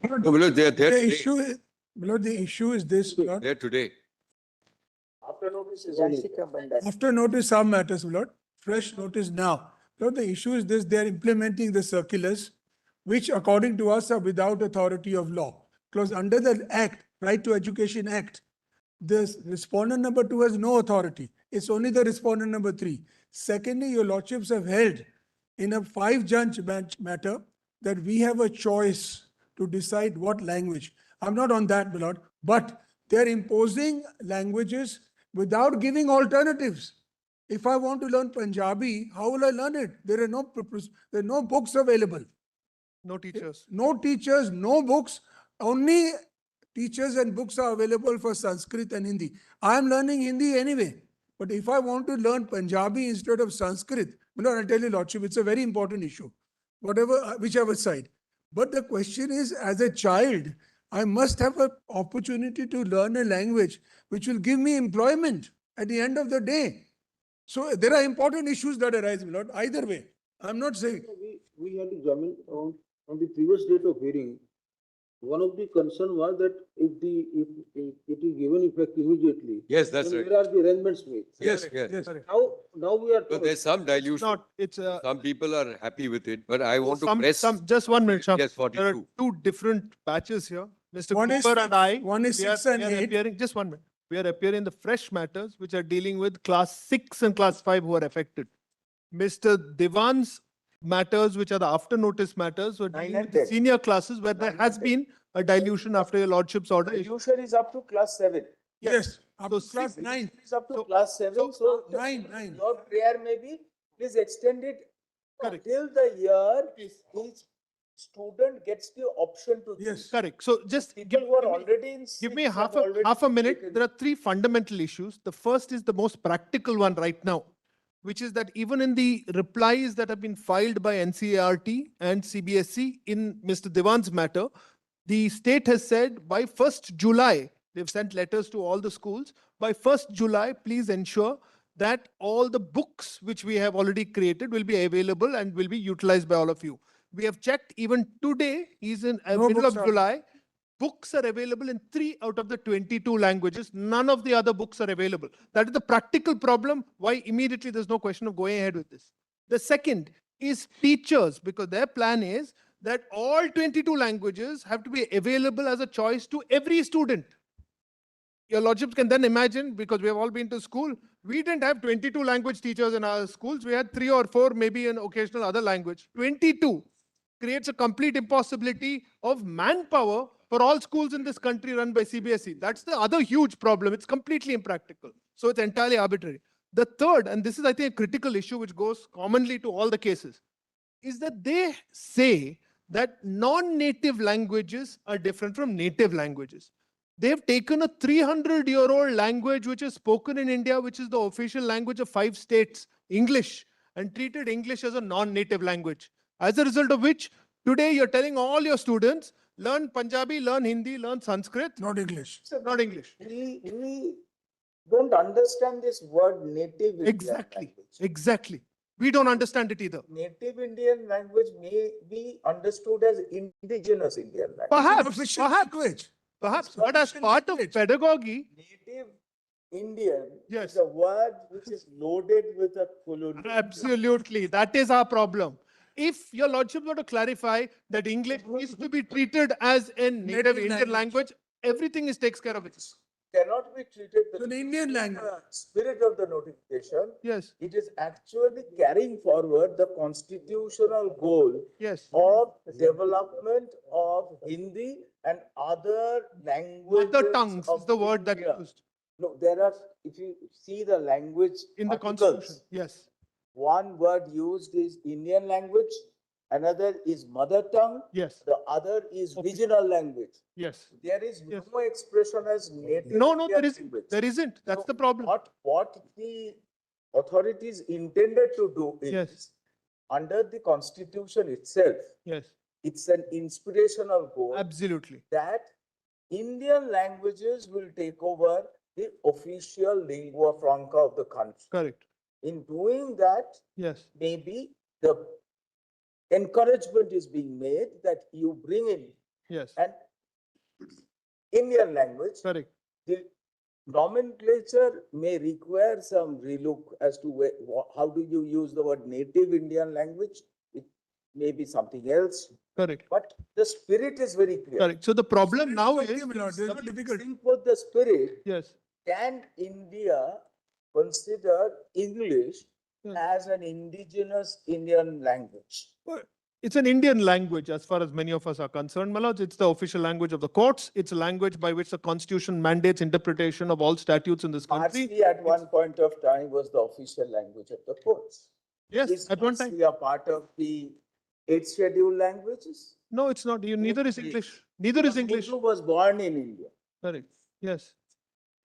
No, Milord, they are there The today. issue is, Milord, the issue is this, Milord. There today. After notice is After notice, some matters, Milord. Fresh notice now. Lord, the issue is this, they are implementing the circulars, which according to us are without authority of law. Because under the Act, Right to Education Act, the respondent number 2 has no authority. It's only the respondent number 3. Secondly, your lordships have held in a 5-judge matter that we have a choice to decide what language. I'm not on that, my lord, but they're imposing languages without giving alternatives. If I want to learn Punjabi, how will I learn it? There are no books available. No teachers. No teachers, no books. Only teachers and books are available for Sanskrit and Hindi. I am learning Hindi anyway. But if I want to learn Punjabi instead of Sanskrit, I'll tell you, Lordship, it's a very important issue, whichever side. But the question is, as a child, I must have an opportunity to learn a language which will give me employment at the end of the day. So there are important issues that arise, my lord, either way. I'm not saying. We had examined on the previous date of hearing. One of the concern was that if it is given effect immediately. Yes, that's then right. Where are the arrangements made? Yes, yes. Now we are. But there's some dilution. Some people are happy with it, but I want to press. Just 1 minute, Sham. Yes, There are 42. 2 different batches here. Mr. One is Cooper and I. one is we are- 6 and we are 8. appearing- Just 1 minute. We are appearing the fresh matters which are dealing with class 6 and class 5 who are affected. Mr. Divan's matters, which are the after notice matters, were dealing and with the 10. senior classes where there has been a dilution after your lordship's order. Dilution is up to class 7. Yes, up to So class six- 9. It's up to class 7, so Nine. your prayer may be, please extend it Correct. till the year each student gets the option to. Yes. Correct. So just People who are already in. give me sixth half have a already minute. taken- There are 3 fundamental issues. The first is the most practical one right now, which is that even in the replies that have been filed by NCERT and CBSE in Mr. Divan's matter, the state has said by 1st July, they've sent letters to all the schools. By 1st July, please ensure that all the books which we have already created will be available and will be utilized by all of you. We have checked even today, is in No middle of books are- July. Books are available in 3 out of the 22 languages. None of the other books are available. That is the practical problem why immediately there's no question of going ahead with this. The second is teachers, because their plan is that all 22 languages have to be available as a choice to every student. Your lordships can then imagine, because we have all been to school, we didn't have 22 language teachers in our schools. We had 3 or 4, maybe an occasional other language. 22 creates a complete impossibility of manpower for all schools in this country run by CBSE. That's the other huge problem. It's completely impractical. So it's entirely arbitrary. The third, and this is, I think, a critical issue which goes commonly to all the cases, is that they say that non-native languages are different from native languages. They've taken a 300-year-old language which is spoken in India, which is the official language of 5 states, English, and treated English as a non-native language. As a result of which, today you're telling all your students, learn Punjabi, learn Hindi, learn Sanskrit. Not English. Not English. We don't understand this word native Indian language. Exactly. We don't understand it either. Native Indian language may be understood as indigenous Indian language. Perhaps, but as part of pedagogy, Native Indian is a word which is loaded with a colonial. Absolutely. That is our problem. If your lordship were to clarify that English is to be treated as a native Indian language, everything takes care of it. Cannot be treated an Indian language. Spirit of the notification. Yes. It is actually carrying forward the constitutional goal of development of Hindi and other languages. Mother tongues is the word that used. No, there are, if you see the language in the articles, constitution, yes. One word used is Indian language, another is mother tongue, yes. The other is regional language. Yes. There is no expression as native. No, Indian there isn't. language. There isn't. That's the problem. What the authorities intended to do is, under the constitution itself, it's an inspirational goal. Absolutely. That Indian languages will take over the official lingua franca of the country. Correct. In doing that, maybe the encouragement is being made that you bring in Yes. and Indian language. Correct. The nomenclature may require some relook as to how do you use the word native Indian language? It may be something else, Correct. but the spirit is very clear. Correct. So the problem now is, There's no difficult. Think with the spirit, yes, can India consider English Hmm. as an indigenous Indian language? it's an Indian language as far as many of us are concerned, my lords. It's the official language of the courts. It's a language by which the constitution mandates interpretation of all statutes in this country. Parsi at one point of time was the official language of the courts. Yes, Is at one time. Parsi a part of the 8th scheduled languages? No, it's not. Neither is English. Neither is English. Urdu was born in India. Correct. Yes.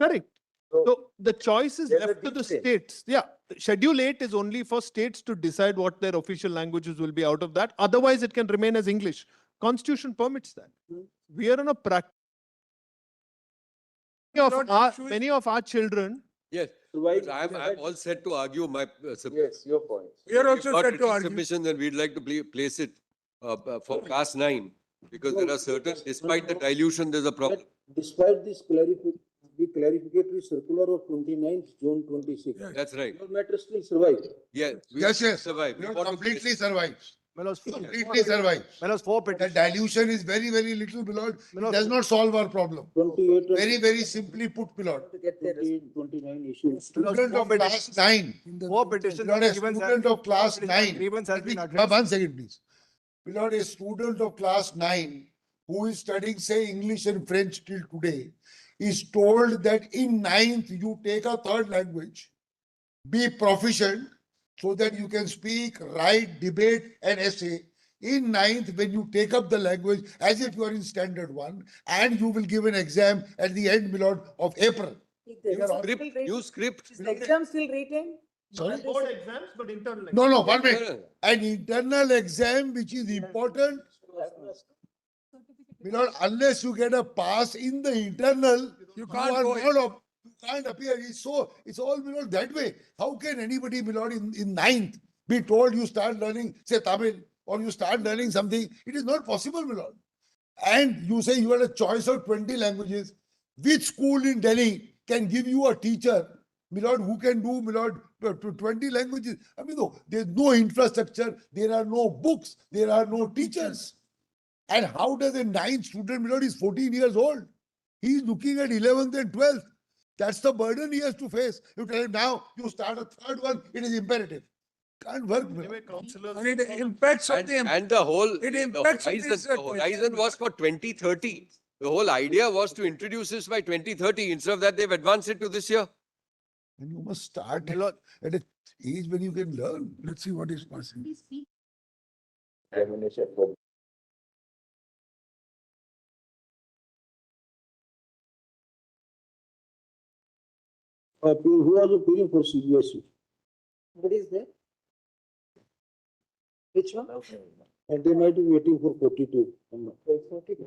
Correct. So So the choice is there's a left to the difference. states. Yeah. Schedule 8 is only for states to decide what their official languages will be out of that. Otherwise, it can remain as English. Constitution permits that. We are in a practice. Many of our children. Yes, Provide- but I'm all set to argue my Yes, your point. We are also got set to written argue. submission, then we'd like to place it for class 9. Because there are certain, despite the dilution, there's a problem. Despite this the clarificatory circular of 29th June 26. That's right. Your matter still survives. Yes. we Yes, yes. survive. We You want to completely place- survives. Melos, Completely survives. Melos, 4 The petitions. dilution is very, very little, my lord. It does not solve our problem. 28 and Very, very simply put, my lord. 29 issues. Student of class 9. 4 petitions. Not a grievance has- student of class petition- 9. Grievance has been One addressed. second, please. Lord, a student of class 9 who is studying, say, English and French till today, is told that in 9th you take a third language, be proficient so that you can speak, write, debate, and essay. In 9th, when you take up the language as if you are in standard 1, and you will give an exam at the end, my lord, of April. Is the exam still Script, retained? new script. Is the exam still retained? Sorry? Board exams, but internal. No, 1 minute. An internal exam which is important. My lord, unless you get a pass in the internal, you can't are go not up- you can't appear. It's all, my lord, that way. How can anybody, my lord, in 9th be told you start learning, say, Tamil, or you start learning something? It is not possible, my lord. And you say you had a choice of 20 languages. Which school in Delhi can give you a teacher, my lord, who can do, my lord, 20 languages? I mean, no, there's no infrastructure, there are no books, there are no teachers. And how does a 9th student, my lord, is 14 years old? He is looking at 11th and 12th. That's the burden he has to face. You tell him now, you start a third one, it is imperative. Can't work. my lord. And it impacts on And the whole, It the impacts on horizon was for 2030. The whole idea was to introduce this by 2030. Instead of that, they've advanced it to this year. And you must start at an age when you can learn. Let's see what is possible. Examination for Who was appealing for CBSE? What is there? Which one? And they might be waiting for 42.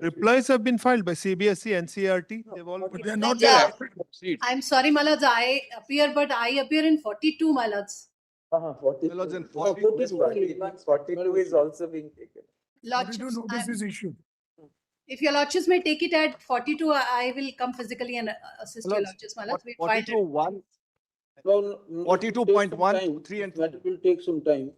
Replies have been filed by CBSE, NCERT. They've all. But they are not Yeah. there. I'm sorry, my lords, I appear, but I appear in 42, my lords. 42. Melos in 42 is also being taken. Lordships, Notice is issued. if your lordships may take it at 42, I will come physically and assist your Melos, lordships, my lords. We filed it. 42.1, Well, 42.1, 3 and 4. That will take some time.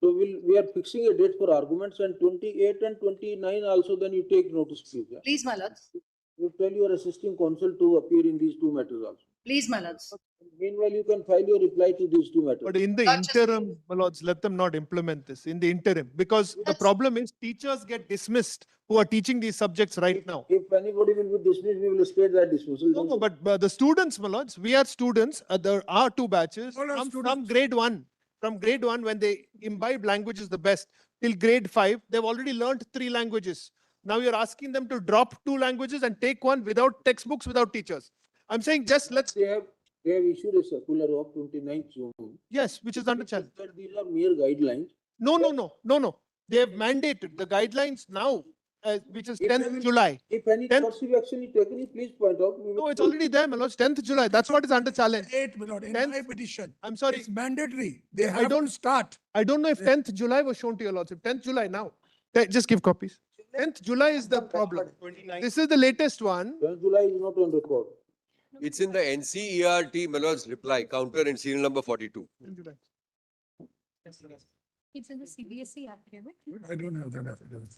So we are fixing a date for arguments and 28 and 29 also, then you take notice, please. Yeah. Please, my lords. You tell your assisting counsel to appear in these two matters also. Please, my lords. Meanwhile, you can file your reply to these two matters. But in the Lordships. interim, my lords, let them not implement this in the interim, because the problem is teachers get dismissed who are teaching these subjects right now. If anybody will be dismissed, we will state that dismissal. No, but the students, my lords, we are students, there are 2 batches All are from grade 1. From grade 1, when they imbibe languages the best, till grade 5, they've already learned 3 languages. Now you're asking them to drop 2 languages and take one without textbooks, without teachers. I'm saying just let's, They have issued a circular of 29th June. yes, which is under challenge. That these are mere guidelines. No. They have mandated the guidelines now, which is 10th July. If any 10th course action is taken, please point out. We will- No, it's already there, my lords, 10th July. That's what is under challenge. 8, my lord, in 10th my petition. I'm sorry. It's mandatory. They I have don't- to start. I don't know if 10th July was shown to your lordship. 10th July now. Just give copies. 10th July is the problem. This is the latest one. 10th July is not on record. It's in the NCERT, my lord's reply, counter in serial number 42. It's in the CBSE affidavit. I don't have that affidavit.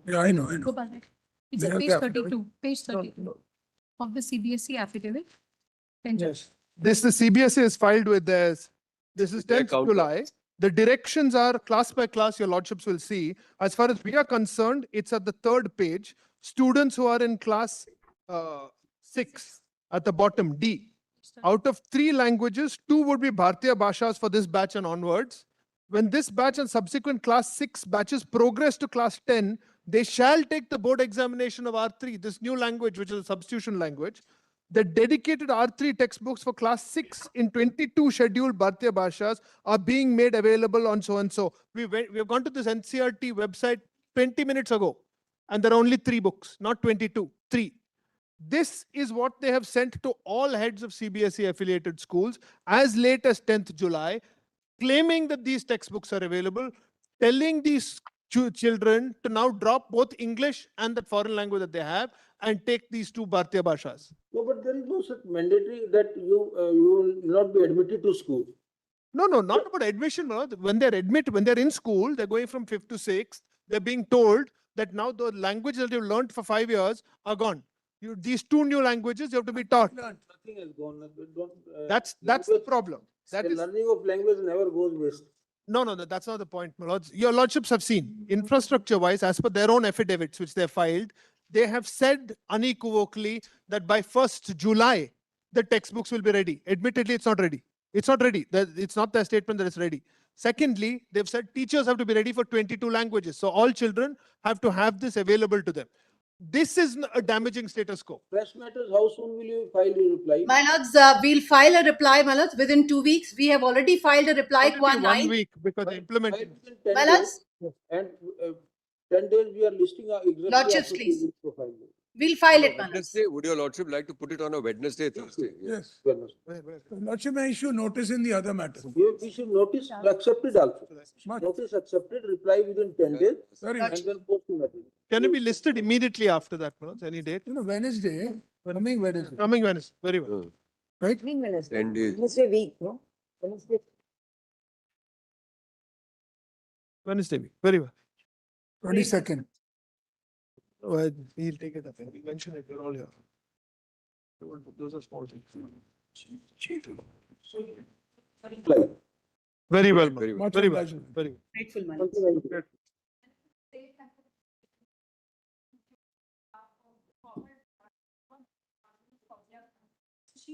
Yeah, I know. Go back. It's They at have page the 32, page 32 of the CBSE affidavit. Yes. This, the CBSE is filed with this. This is their 10th counter. July. The directions are class by class, your lordships will see. As far as we are concerned, it's at the 3rd page. Students who are in class 6 at the bottom, D. Out of 3 languages, 2 would be Bharatiya Bhashas for this batch and onwards. When this batch and subsequent class 6 batches progress to class 10, they shall take the board examination of R3, this new language, which is a substitution language. The dedicated R3 textbooks for class 6 in 22 scheduled Bharatiya Bhashas are being made available on so and so. We have gone to this NCERT website 20 minutes ago, and there are only 3 books, not 22, 3. This is what they have sent to all heads of CBSE affiliated schools as late as 10th July, claiming that these textbooks are available, telling these children to now drop both English and the foreign language that they have and take these 2 Bharatiya Bhashas. No, but there is no such mandatory that you will not be admitted to school. No, not about admission. No. When they're in school, they're going from 5th to 6th. They're being told that now the language that you've learned for 5 years are gone. These 2 new languages you have to be taught. Nothing has gone. That's the problem. That the is learning of language never goes waste. no, that's not the point, my lords. Your lordships have seen, infrastructure-wise, as per their own affidavits, which they filed, they have said unequivocally that by 1st July, the textbooks will be ready. Admittedly, it's not ready. It's not ready. It's not their statement that it's ready. Secondly, they've said teachers have to be ready for 22 languages. So all children have to have this available to them. This is a damaging status quo. Press matters, how soon will you file your reply? My lords, we'll file a reply, my lords, within 2 weeks. We have already filed a reply Only qua 1 9. week because they implemented. Within 10 My days, lords, and 10 days we are listing our exactly Lordships, after 2 please. weeks to file. we'll file it, my lords. Wednesday, would your lordship like to put it on a Wednesday, Thursday? Yes. Well, Lordship may issue notice in the other matter. we should notice accepted also. Notice accepted, reply within 10 days, Very and much. then post the material. Can it be listed immediately after that, my lords? Any date? Wednesday, coming Wednesday, Coming Wednesday. Very well. right? 10 days. Wednesday week, no? Wednesday. Wednesday week. Very well. 22nd. Well, he'll take it up. We mentioned it. We're all here. Those are small things. Very well, Very ma'am. well. Very well. Much Very well. Grateful, my Thank lords. you very much.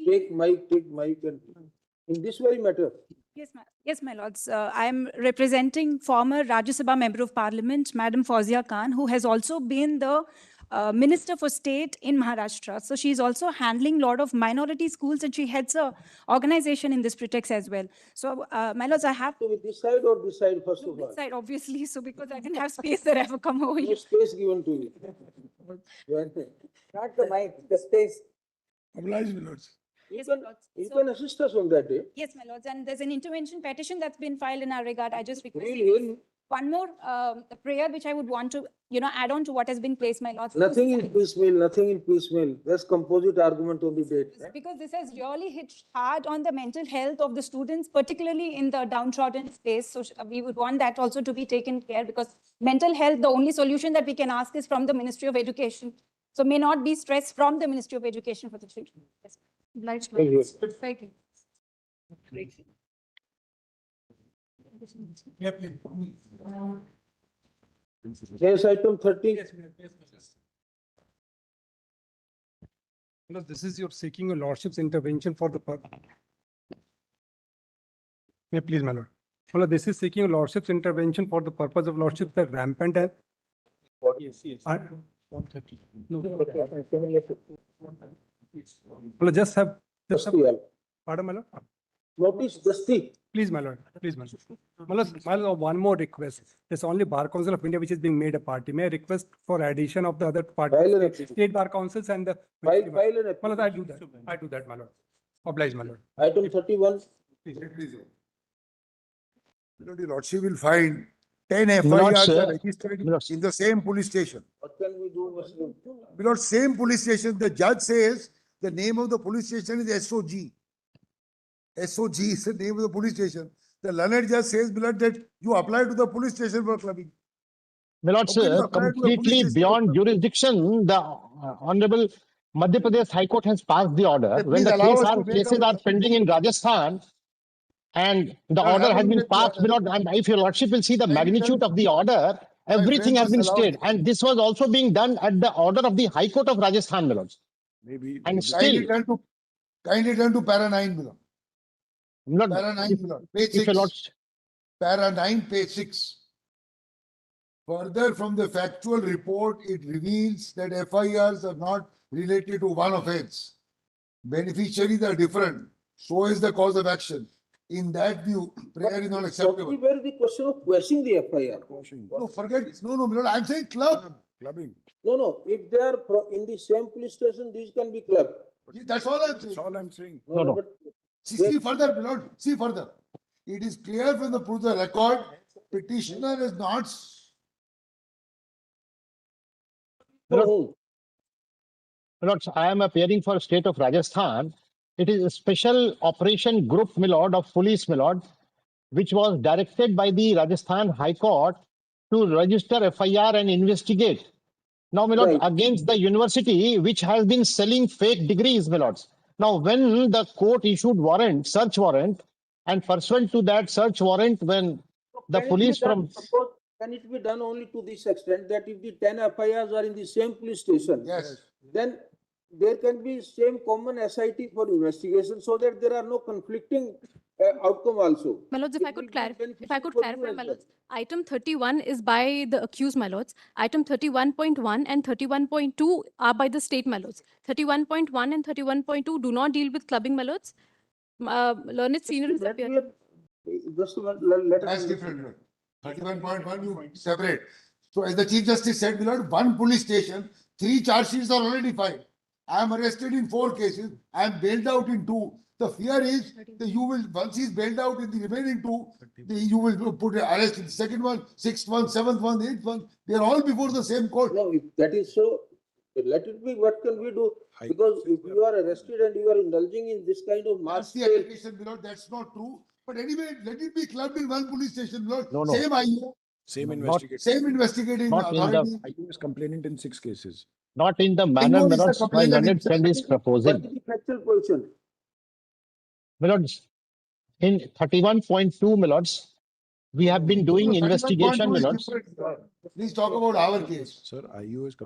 Take mic and in this very matter. Yes, my lords. I am representing former Rajya Sabha Member of Parliament, Madam Fauzia Khan, who has also been the Minister for State in Maharashtra. So she's also handling a lot of minority schools and she heads a organization in this pretext as well. So, my lords, I have So with this side or this side first of all? this side, obviously, so because I didn't have space that I have come over No here. space given to you. Not the mic, the space. Oblige, my lords. You Yes, can, my lords. you So- can assist us on that day. Yes, my lords, and there's an intervention petition that's been filed in our regard. I just request Really? one more prayer which I would want to, add on to what has been placed, my lords. Nothing in piecemeal, nothing in piecemeal. There's composite argument on the date. Because this has really hit hard on the mental health of the students, particularly in the downtrodden space. So we would want that also to be taken care because mental health, the only solution that we can ask is from the Ministry of Education. So may not be stress from the Ministry of Education for the children. Yes. Obliged, my Thank you. lords. Thank you. Grateful. Yes, item 30. No, this is your seeking a lordship's intervention for the purpose. May I please, my lord. Well, this is seeking a lordship's intervention for the purpose of lordship that rampant and. Yes. No. Well, just have. Pardon, my lord. Notice Dasti. Please, my lord. Please, my lord. My lord, one more request. There's only Bar Council of India which is being made a party. May I request for addition of the other parties, state bar councils and the. File an My lord, I do that. I do that, my lord. Oblige, my lord. Item 31. Please. Your lordship will find 10 FIRs are registered in the same police station. What can we do, Muslim? Because same police station, the judge says the name of the police station is SOG. SOG is the name of the police station. The learned judge says, Milord, that you apply to the police station for clubbing. Milord, How can you sir, apply to the police completely station for beyond clubbing? jurisdiction, the Honorable Madhya Pradesh High Court has passed the order. Then When please the allow us to make cases our- are pending in Rajasthan, and the Sir, order have a has look been at the passed, order. Milord, and if your lordship will see the Kindly magnitude tell- of the order, everything has friend, been just allow stayed. me. And this was also being done at the order of the High Court of Rajasthan, Milord. Maybe. And Kindly still, turn to para 9, Milord. Milord, Para 9, Milord. Page if your 6. lordship, Para 9, page 6. Further, from the factual report, it reveals that FIRs are not related to one offense. Beneficiaries are different. So is the cause of action. In that view, prayer is not acceptable. Where is the question of quashing the FIR? No, forget it. No, Milord, I'm saying club. Clubbing. No, if they are in the same police station, these can be clubbed. That's all I'm saying. That's all I'm saying. No. But See further, Milord. See further. It is clear from the record, petitioner is not. Milord, I am appearing for state of Rajasthan. It is a special operation group, Milord, of police, Milord, which was directed by the Rajasthan High Court to register FIR and investigate. Now, Milord, Right. against the university, which has been selling fake degrees, Milords. Now, when the court issued warrant, search warrant, and pursuant to that search warrant, when the can it be police done- from suppose, can it be done only to this extent that if the 10 FIRs are in the same police station? Yes. Then there can be same common SIT for investigation so that there are no conflicting outcome also. My lords, if It I will could be clarify, beneficial for you my as well. lords, item 31 is by the accused, my lords. Item 31.1 and 31.2 are by the state, my lords. 31.1 and 31.2 do not deal with clubbing, my lords. Learned senior is appearing. Just let us. That's different. 31.1, you separate. So as the Chief Justice said, Milord, one police station, 3 charge sheets are already filed. I am arrested in 4 cases. I am bailed out in 2. The fear is that you will, once he is bailed out in the remaining 2, you will put an arrest in the second one, 6th one, 7th one, 8th one. They are all before the same court. No, if that is so, let it be. What can we do? Because if you are arrested and you are indulging in this kind of mass That's the sale, allegation, Milord. That's not true. But anyway, let it be clubbed in one police station, Milord. No, no. Same IU. Same Same investigating not in the- authority. IU is complaining in 6 cases. not in the manner, What is the Milords, my complainant learned friend is What proposing. is the factual position? Milords, in 31.2, Milords, we have been doing No, 31.2 investigation, is Milords. different. Please talk about our case. Sir, IU is.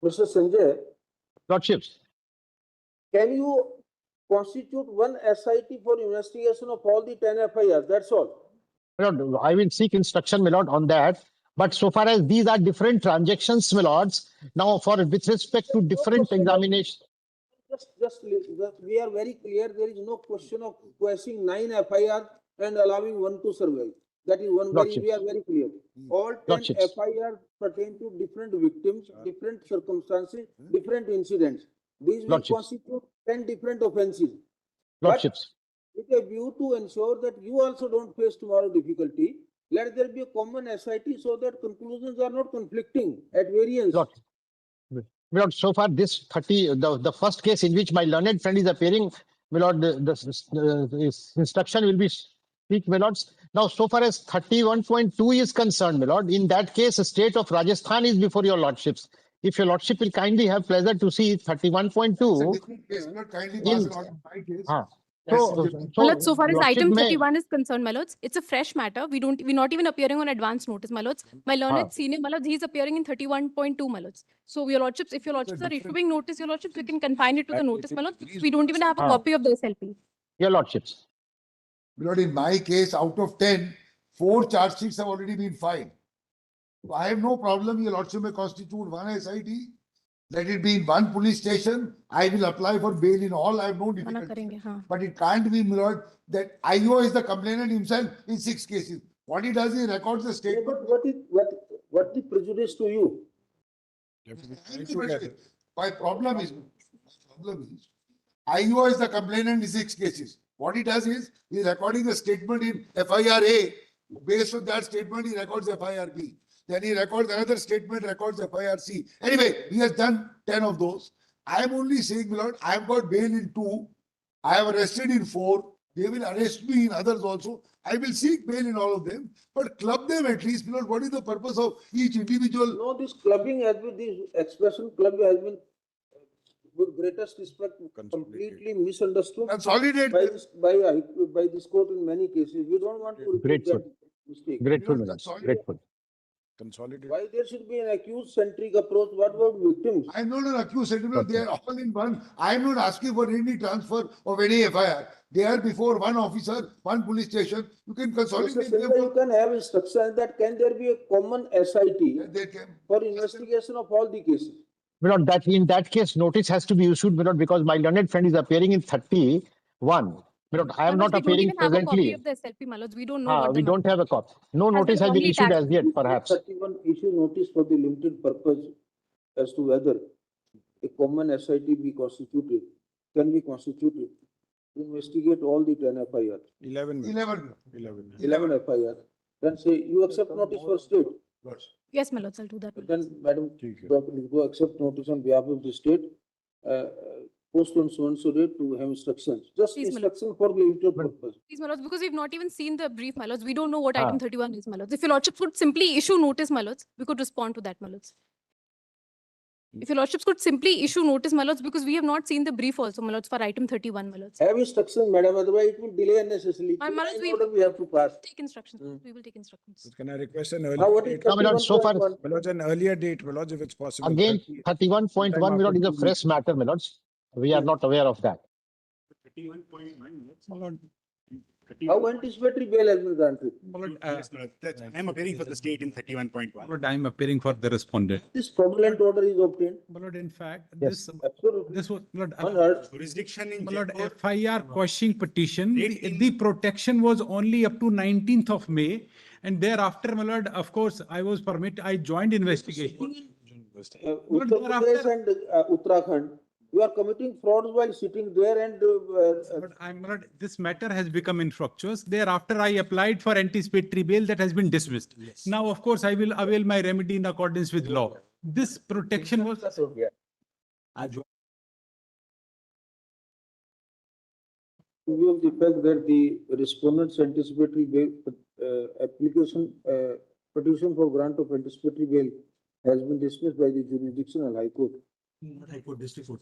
Mr. Sanjay, Lordships, can you constitute one SIT for investigation of all the 10 FIRs? That's all. Milord, I will seek instruction, Milord, on that. But so far as these are different transactions, Milords, now with respect to different examination. We are very clear. There is no question of quashing 9 FIR and allowing one to survive. That is one very, we are very clear. All 10 Lordships. FIR pertain to different victims, different circumstances, different incidents. These will Lordships. constitute 10 different offenses. But Lordships, with a view to ensure that you also don't face tomorrow difficulty, let there be a common SIT so that conclusions are not conflicting at variance. Milord, so far this the first case in which my learned friend is appearing, Milord, the instruction will be speak, Milords. Now, so far as 31.2 is concerned, Milord, in that case, the state of Rajasthan is before your lordships. If your lordship will kindly have pleasure to see 31.2. Yes, Milord, kindly pass it on to my case. My lords, so far as Lordship item may- 31 is concerned, my lords, it's a fresh matter. We're not even appearing on advance notice, my lords. My learned senior, my lords, he's appearing in 31.2, my lords. So your lordships, if your lordships are issuing notice, your lordships, you can confine it to the notice, my lords. We don't even have a copy of the SLP. Your Lordships. Lord, in my case, out of 10, 4 charge sheets have already been filed. So I have no problem, your Lordship may constitute one SIT. Let it be in one police station. I will apply for bail in all. I have no Mana difficulty. karenge, हाँ. But it can't be, my lord, that IO is the complainant himself in 6 cases. What he does, he records the statement. But what the prejudice to you? My problem is, IO is the complainant in 6 cases. What he does is, he is recording the statement in FIR A. Based on that statement, he records FIR B. Then he records another statement, records FIR C. Anyway, he has done 10 of those. I am only saying, my lord, I have got bail in 2. I have arrested in 4. They will arrest me in others also. I will seek bail in all of them. But club them at least, my lord. What is the purpose of each individual? No, this clubbing has been, this expression club has been, with greatest respect, completely misunderstood. Consolidate. By this court in many cases. We don't want to repeat Grateful. that mistake. Grateful, my lords. Grateful. Why there should be an accused-centric approach? What about victims? I am not an accused sentiment. They are all in one. I am not asking for any transfer of any FIR. They are before one officer, one police station. You can consolidate Mr. them. Singh, you can have instructions that can there be a common SIT They can. for investigation of all the cases? My lord, that in that case, notice has to be issued, my lord, because my learned friend is appearing in 31. My lord, I am My lords, not we don't appearing even have a copy presently. of the SLP, my lords. We don't know what We the don't matter have a copy. No Has notice been has been wrongly issued tagged. as yet, perhaps. 31 issue notice for the limited purpose as to whether a common SIT be constituted, can be constituted to investigate all the 10 FIR. 11. 11 FIR. Then say, you accept notice for state. Yes, my lords, I'll do that. Then, Madam, go accept notice on behalf of the state, post on so date to have instructions. Just Please, my lord. instruction for limited purpose. Please, my lords, because we've not even seen the brief, my lords. We don't know what item 31 is, my lords. If your lordships could simply issue notice, my lords, we could respond to that, my lords. If your lordships could simply issue notice, my lords, because we have not seen the brief also, my lords, for item 31, my lords. Have instructions, madam, otherwise it will delay unnecessarily. My lords, In order we have to pass. Take instructions. We will take instructions. Can I request an Now, what earlier is date? my lord, so far, 31.1? My lords, an earlier date, my lords, if it's possible. Again, 31.1, my lord, is a fresh matter, my lords. We are not aware of that. How anticipatory bail has been granted? I am appearing for the state in 31.1. I am appearing for the respondent. This fraudulent order is obtained. Lord, in fact, Yes. this was, Lord, Unheard. jurisdiction in Lord, FIR quashing petition, the protection was only up to 19th of May. And thereafter, my lord, of course, I joined investigation. Uttar Pradesh and Uttarakhand, you are committing frauds while sitting there and But I'm not, this matter has become infructuous. Thereafter, I applied for anticipatory bail that has been dismissed. Now, of course, I will avail my remedy in accordance with law. This protection was. in view of the fact that the respondent's anticipatory bail application, petition for grant of anticipatory bail has been dismissed by the jurisdictional high court. My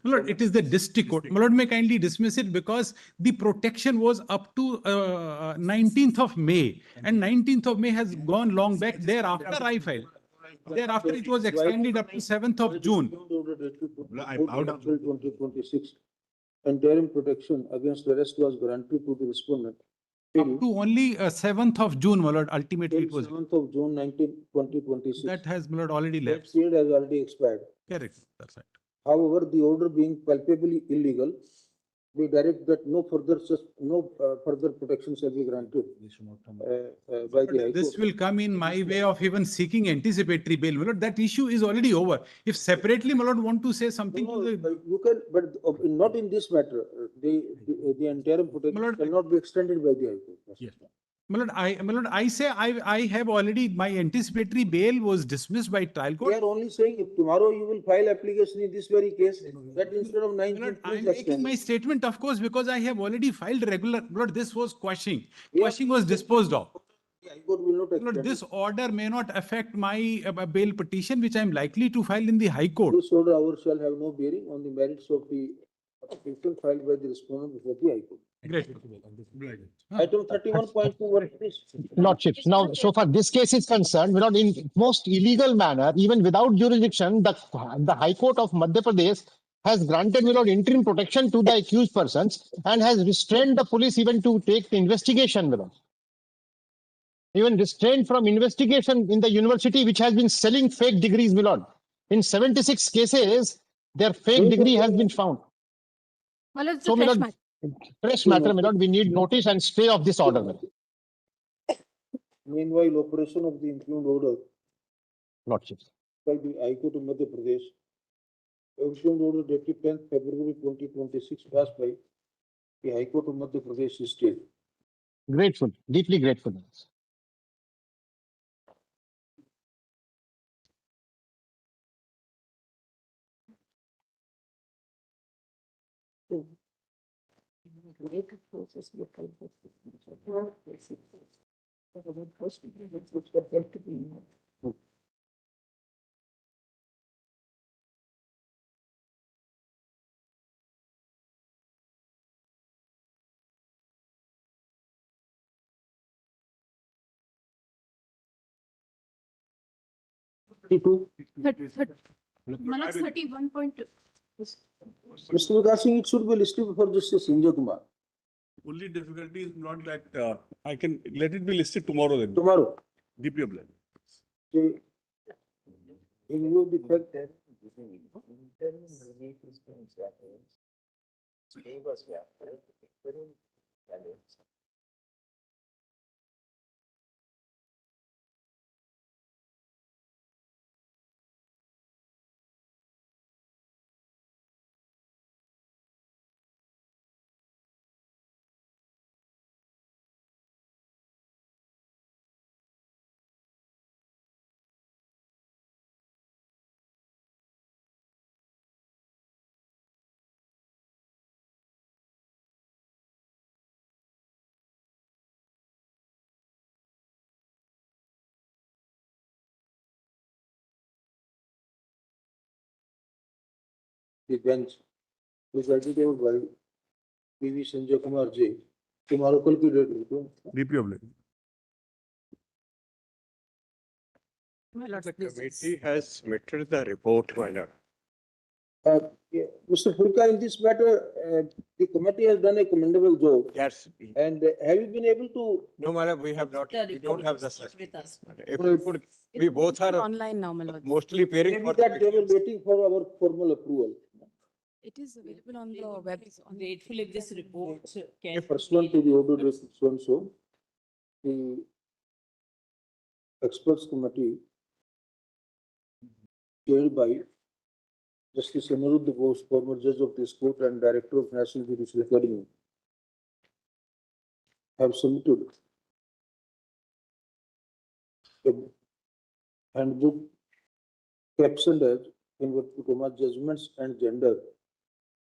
lord, it is the district court. My lord, may kindly dismiss it because the protection was up to 19th of May. And 19th of May has gone long back. Thereafter, I filed. Thereafter, it was extended up to 7th of June. April 2026. Interim protection against arrest was granted to the respondent. Up to only 7th of June, my lord, ultimately it was. 7th of June 2026. That has, my lord, already That left. period has already expired. Correct, that's right. However, the order being palpably illegal, we direct that no further protection shall be granted by the High This Court. will come in my way of even seeking anticipatory bail. My lord, that issue is already over. If separately, my lord, want to say something No, to the. you can, but not in this matter. The interim protection cannot be extended by the High Court. Yes. My lord, I say I have already, my anticipatory bail was dismissed by trial They court. are only saying if tomorrow you will file application in this very case, that instead of 19th, I'm please making extend. my statement, of course, because I have already filed regular. My lord, this was quashing. Quashing was disposed of. The High Court will not My lord, extend. this order may not affect my bail petition, which I am likely to file in the High Court. This order, shall have no bearing on the merits of the application filed by the respondent before the High Court. Great. Item 31.2, what is this? Lordships. Now, so far this case is concerned, without in most illegal manner, even without jurisdiction, the High Court of Madhya Pradesh has granted without interim protection to the accused persons and has restrained the police even to take the investigation with them. Even restrained from investigation in the university which has been selling fake degrees, my lord. In 76 cases, their fake degree has been found. Well, it's So, a my fresh lord, matter. fresh matter, my lord, we need notice and stay of this order, my lord. Meanwhile, operation of the impugned order Lordships. by the High Court of Madhya Pradesh, impugned order dated 10th February 2026, passed by the High Court of Madhya Pradesh state. Grateful, deeply grateful. Malad 31.2. Mr. Vikas Singh, it should be listed for Justice Sanjay Kumar. Only difficulty is not that I can let it be listed tomorrow then. Tomorrow. DP of land. In view of the fact that the bench presided over by PV Sanjay Kumar J. Tomorrow कल की date है DP of land. The committee has submitted the report, my lord. Mr. Furka, in this matter, the committee has done a commendable job. Yes. And have you been able to? No, my lord, we have not, we don't have the. With us. If we could, we both are Online now, my lord. mostly appearing Maybe for. that they were waiting for our formal approval. It is available on the web. Grateful if this report can. Pursuant to the order dated so, the experts committee chaired by Justice Aniruddha Bose, former judge of this court and director of National Judicial Academy, have submitted a handbook captioned as inverted comma judgments and gender,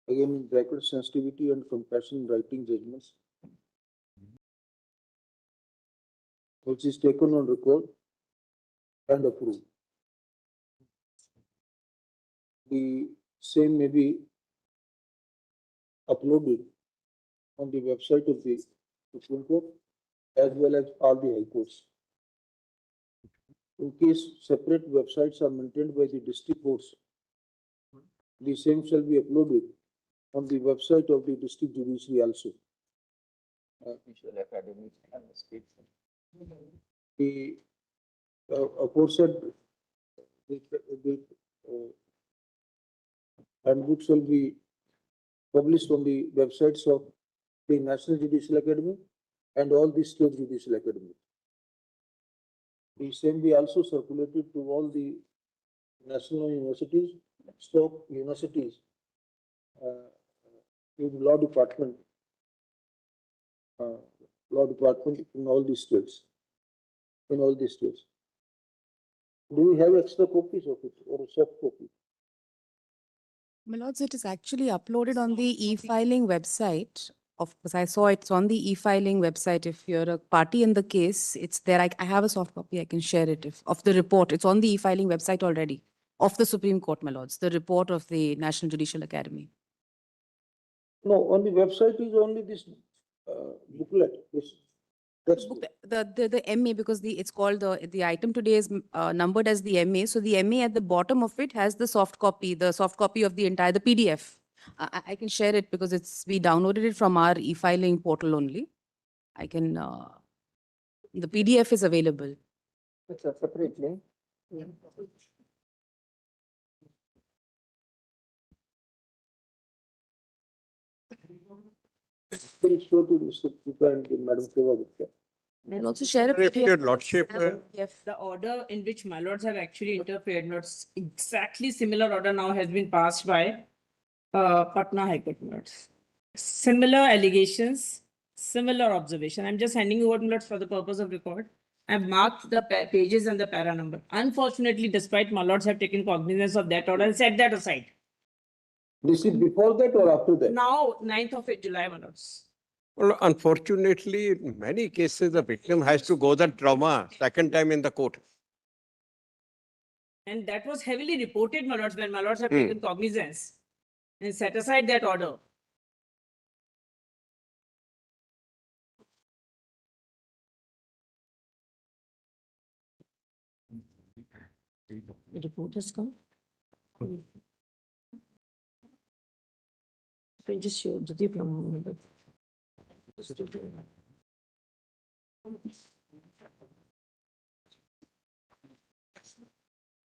again in brackets sensitivity and compassion in writing judgments, which is taken on record and approved. The same may be uploaded on the website of the Supreme Court as well as all the high courts. In case separate websites are maintained by the district courts, the same shall be uploaded on the website of the district judiciary also. The aforesaid handbook shall be published on the websites of the National Judicial Academy and all the state judicial academy. The same be also circulated to all the national universities, stock universities, in law department in all the states. Do we have extra copies of it or a soft copy? My lords, it is actually uploaded on the e-filing website of, because I saw it's on the e-filing website. If you're a party in the case, it's there. I have a soft copy. I can share it of the report. It's on the e-filing website already of the Supreme Court, my lords, the report of the National Judicial Academy. No, on the website is only this booklet, this textbook. The MA, because it's called, the item today is numbered as the MA. So the MA at the bottom of it has the soft copy of the entire, the PDF. I can share it because we downloaded it from our e-filing portal only. I can, the PDF is available. It's a separate link. Please show to Mr. Puka and Madam Seva Gupta. I'll also share a If your lordship, The order in which my lords have actually interfered, not exactly similar order now has been passed by Patna High Court, my lords. Similar allegations, similar observation. I'm just handing over, my lords, for the purpose of record. I've marked the pages and the para number. Unfortunately, despite my lords have taken cognizance of that order and set that aside. This is before that or after that? Now, 9th of July, my lords. well, unfortunately, in many cases, the victim has to go the trauma second time in the court. And that was heavily reported, my lords, when my lords have taken cognizance and set aside that order. The report has come. I just showed the diploma.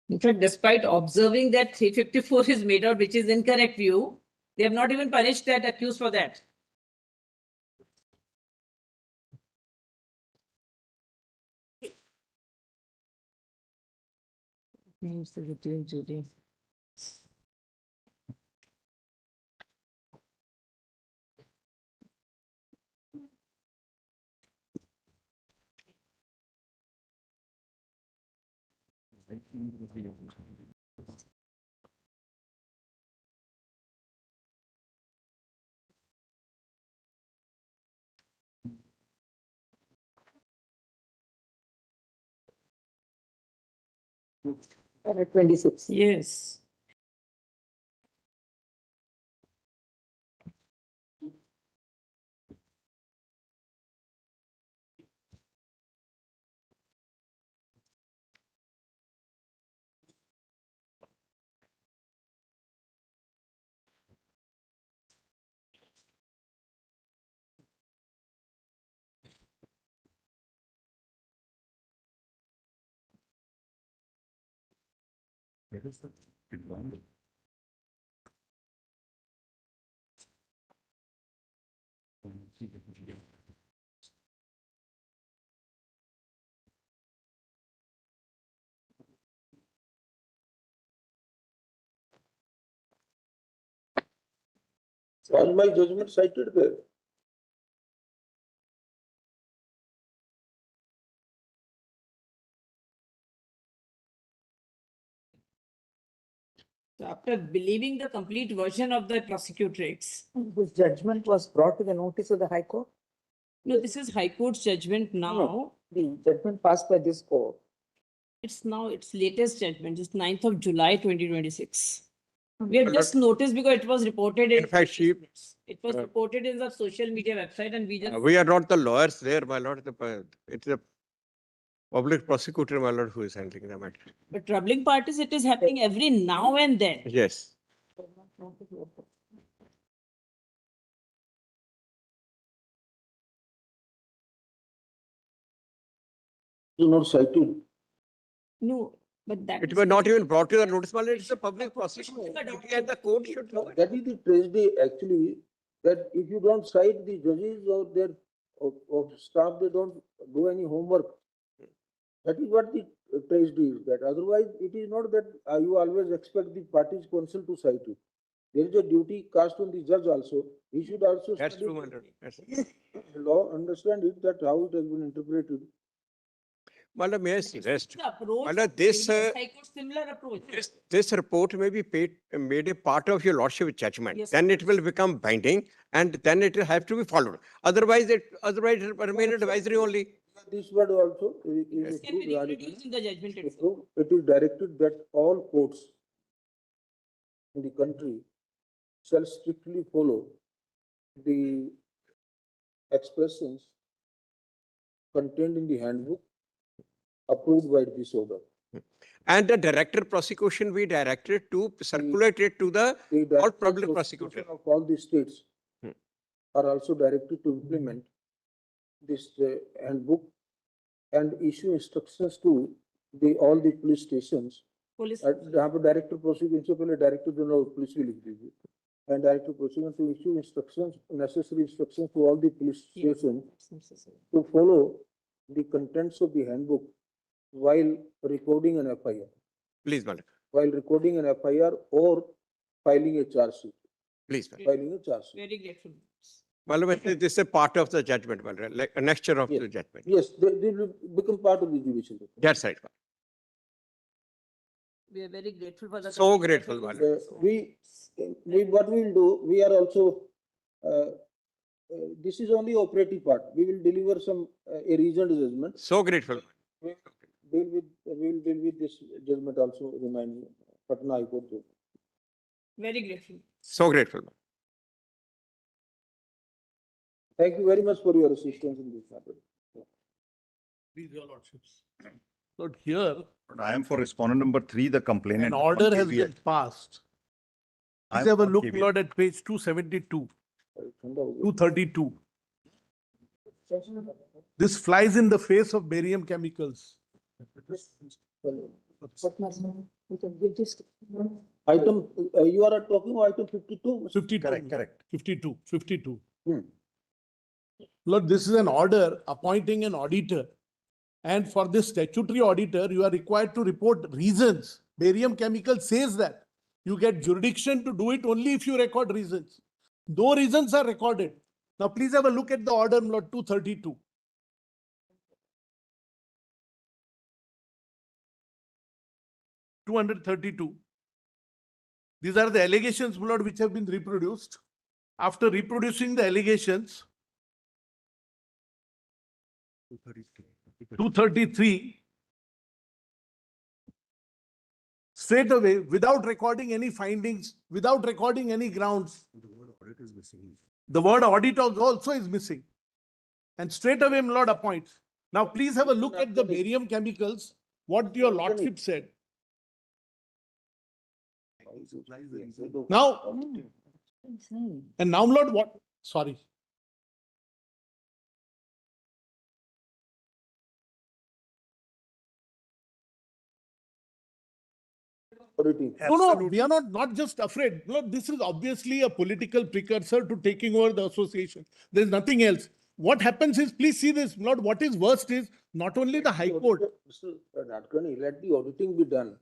In fact, despite observing that 354 is made out, which is incorrect view, they have not even punished that accused for that. Names the detail, Judy. Para 26. Yes. Was my judgment cited there? So after believing the complete version of the prosecutrix. This judgment was brought to the notice of the High Court? No, this is High Court's judgment now. No, the judgment passed by this court. It's now its latest judgment, it's 9th of July 2026. We have just noticed because it was reported In fact, it was reported in the social media website and we just. we are not the lawyers there, my lord. It's a public prosecutor, my lord, who is handling the matter. But troubling part is it is happening every now and then. Yes. You not cited. No, but that. It was not even brought to the notice, my lord. It's a public prosecution. And the court should know it. That is the tragedy actually, that if you don't cite the judges or their of staff, they don't do any homework. That is what the tragedy is, that otherwise it is not that you always expect the parties counsel to cite it. There is a duty cast on the judge also. He should also That's study true, my lord. That's the law, understand it, that how it has been interpreted. My lord, may I suggest? The approach. My lord, this, High Court similar approach. this report may be made a part of your lordship judgment. Yes, Then it will become binding and then it will have to be followed. Otherwise, it will remain advisory only. This word also is This can be reproduced in the judgment itself. it is directed that all courts in the country shall strictly follow the expressions contained in the handbook approved by this order. And the director prosecution, we directed to circulate it to the all public prosecutor. Of all the states are also directed to implement this handbook and issue instructions to all the police stations. Police. यहाँ पर director prosecution से पहले director general police भी लिख दीजिए. And director prosecution to issue instructions, necessary instructions to all the police stations to follow the contents of the handbook while recording an FIR. Please, madam. While recording an FIR or filing a charge sheet. Please, madam. Filing a charge sheet. Very grateful. Madam, this is a part of the judgment, madam, like a next-year of the judgment. Yes, they will become part of the judicial. That's right, madam. We are very grateful for the. So grateful, madam. What we will do, we are also, this is only operative part. We will deliver some, a reasoned judgment. So grateful. We will deal with this judgment also, remind Patna High Court. Very grateful. So grateful. Madam. Thank you very much for your assistance in this matter. Please, your lordships. Lord, here, I am for respondent number 3, the complainant. an order has been passed. I Please am have a for look, KVL. Lord, at page 272, 232. This flies in the face of barium chemicals. Item, you are talking about item 52? 52. Correct. 52. Lord, this is an order appointing an auditor. And for this statutory auditor, you are required to report reasons. Barium chemical says that. You get jurisdiction to do it only if you record reasons. No reasons are recorded. Now, please have a look at the order, Lord, 232. These are the allegations, Lord, which have been reproduced. After reproducing the allegations, 233, straight away, without recording any findings, without recording any grounds, the word audit also is missing. And straight away, my lord appoints. Now, please have a look at the barium chemicals, what your lordship said. Now, and now, Lord, what? Sorry. No, we are not just afraid. Lord, this is obviously a political precursor to taking over the association. There's nothing else. What happens is, please see this, Lord, what is worst is not only the High Court. Mr. Nadkarni, let the auditing be done.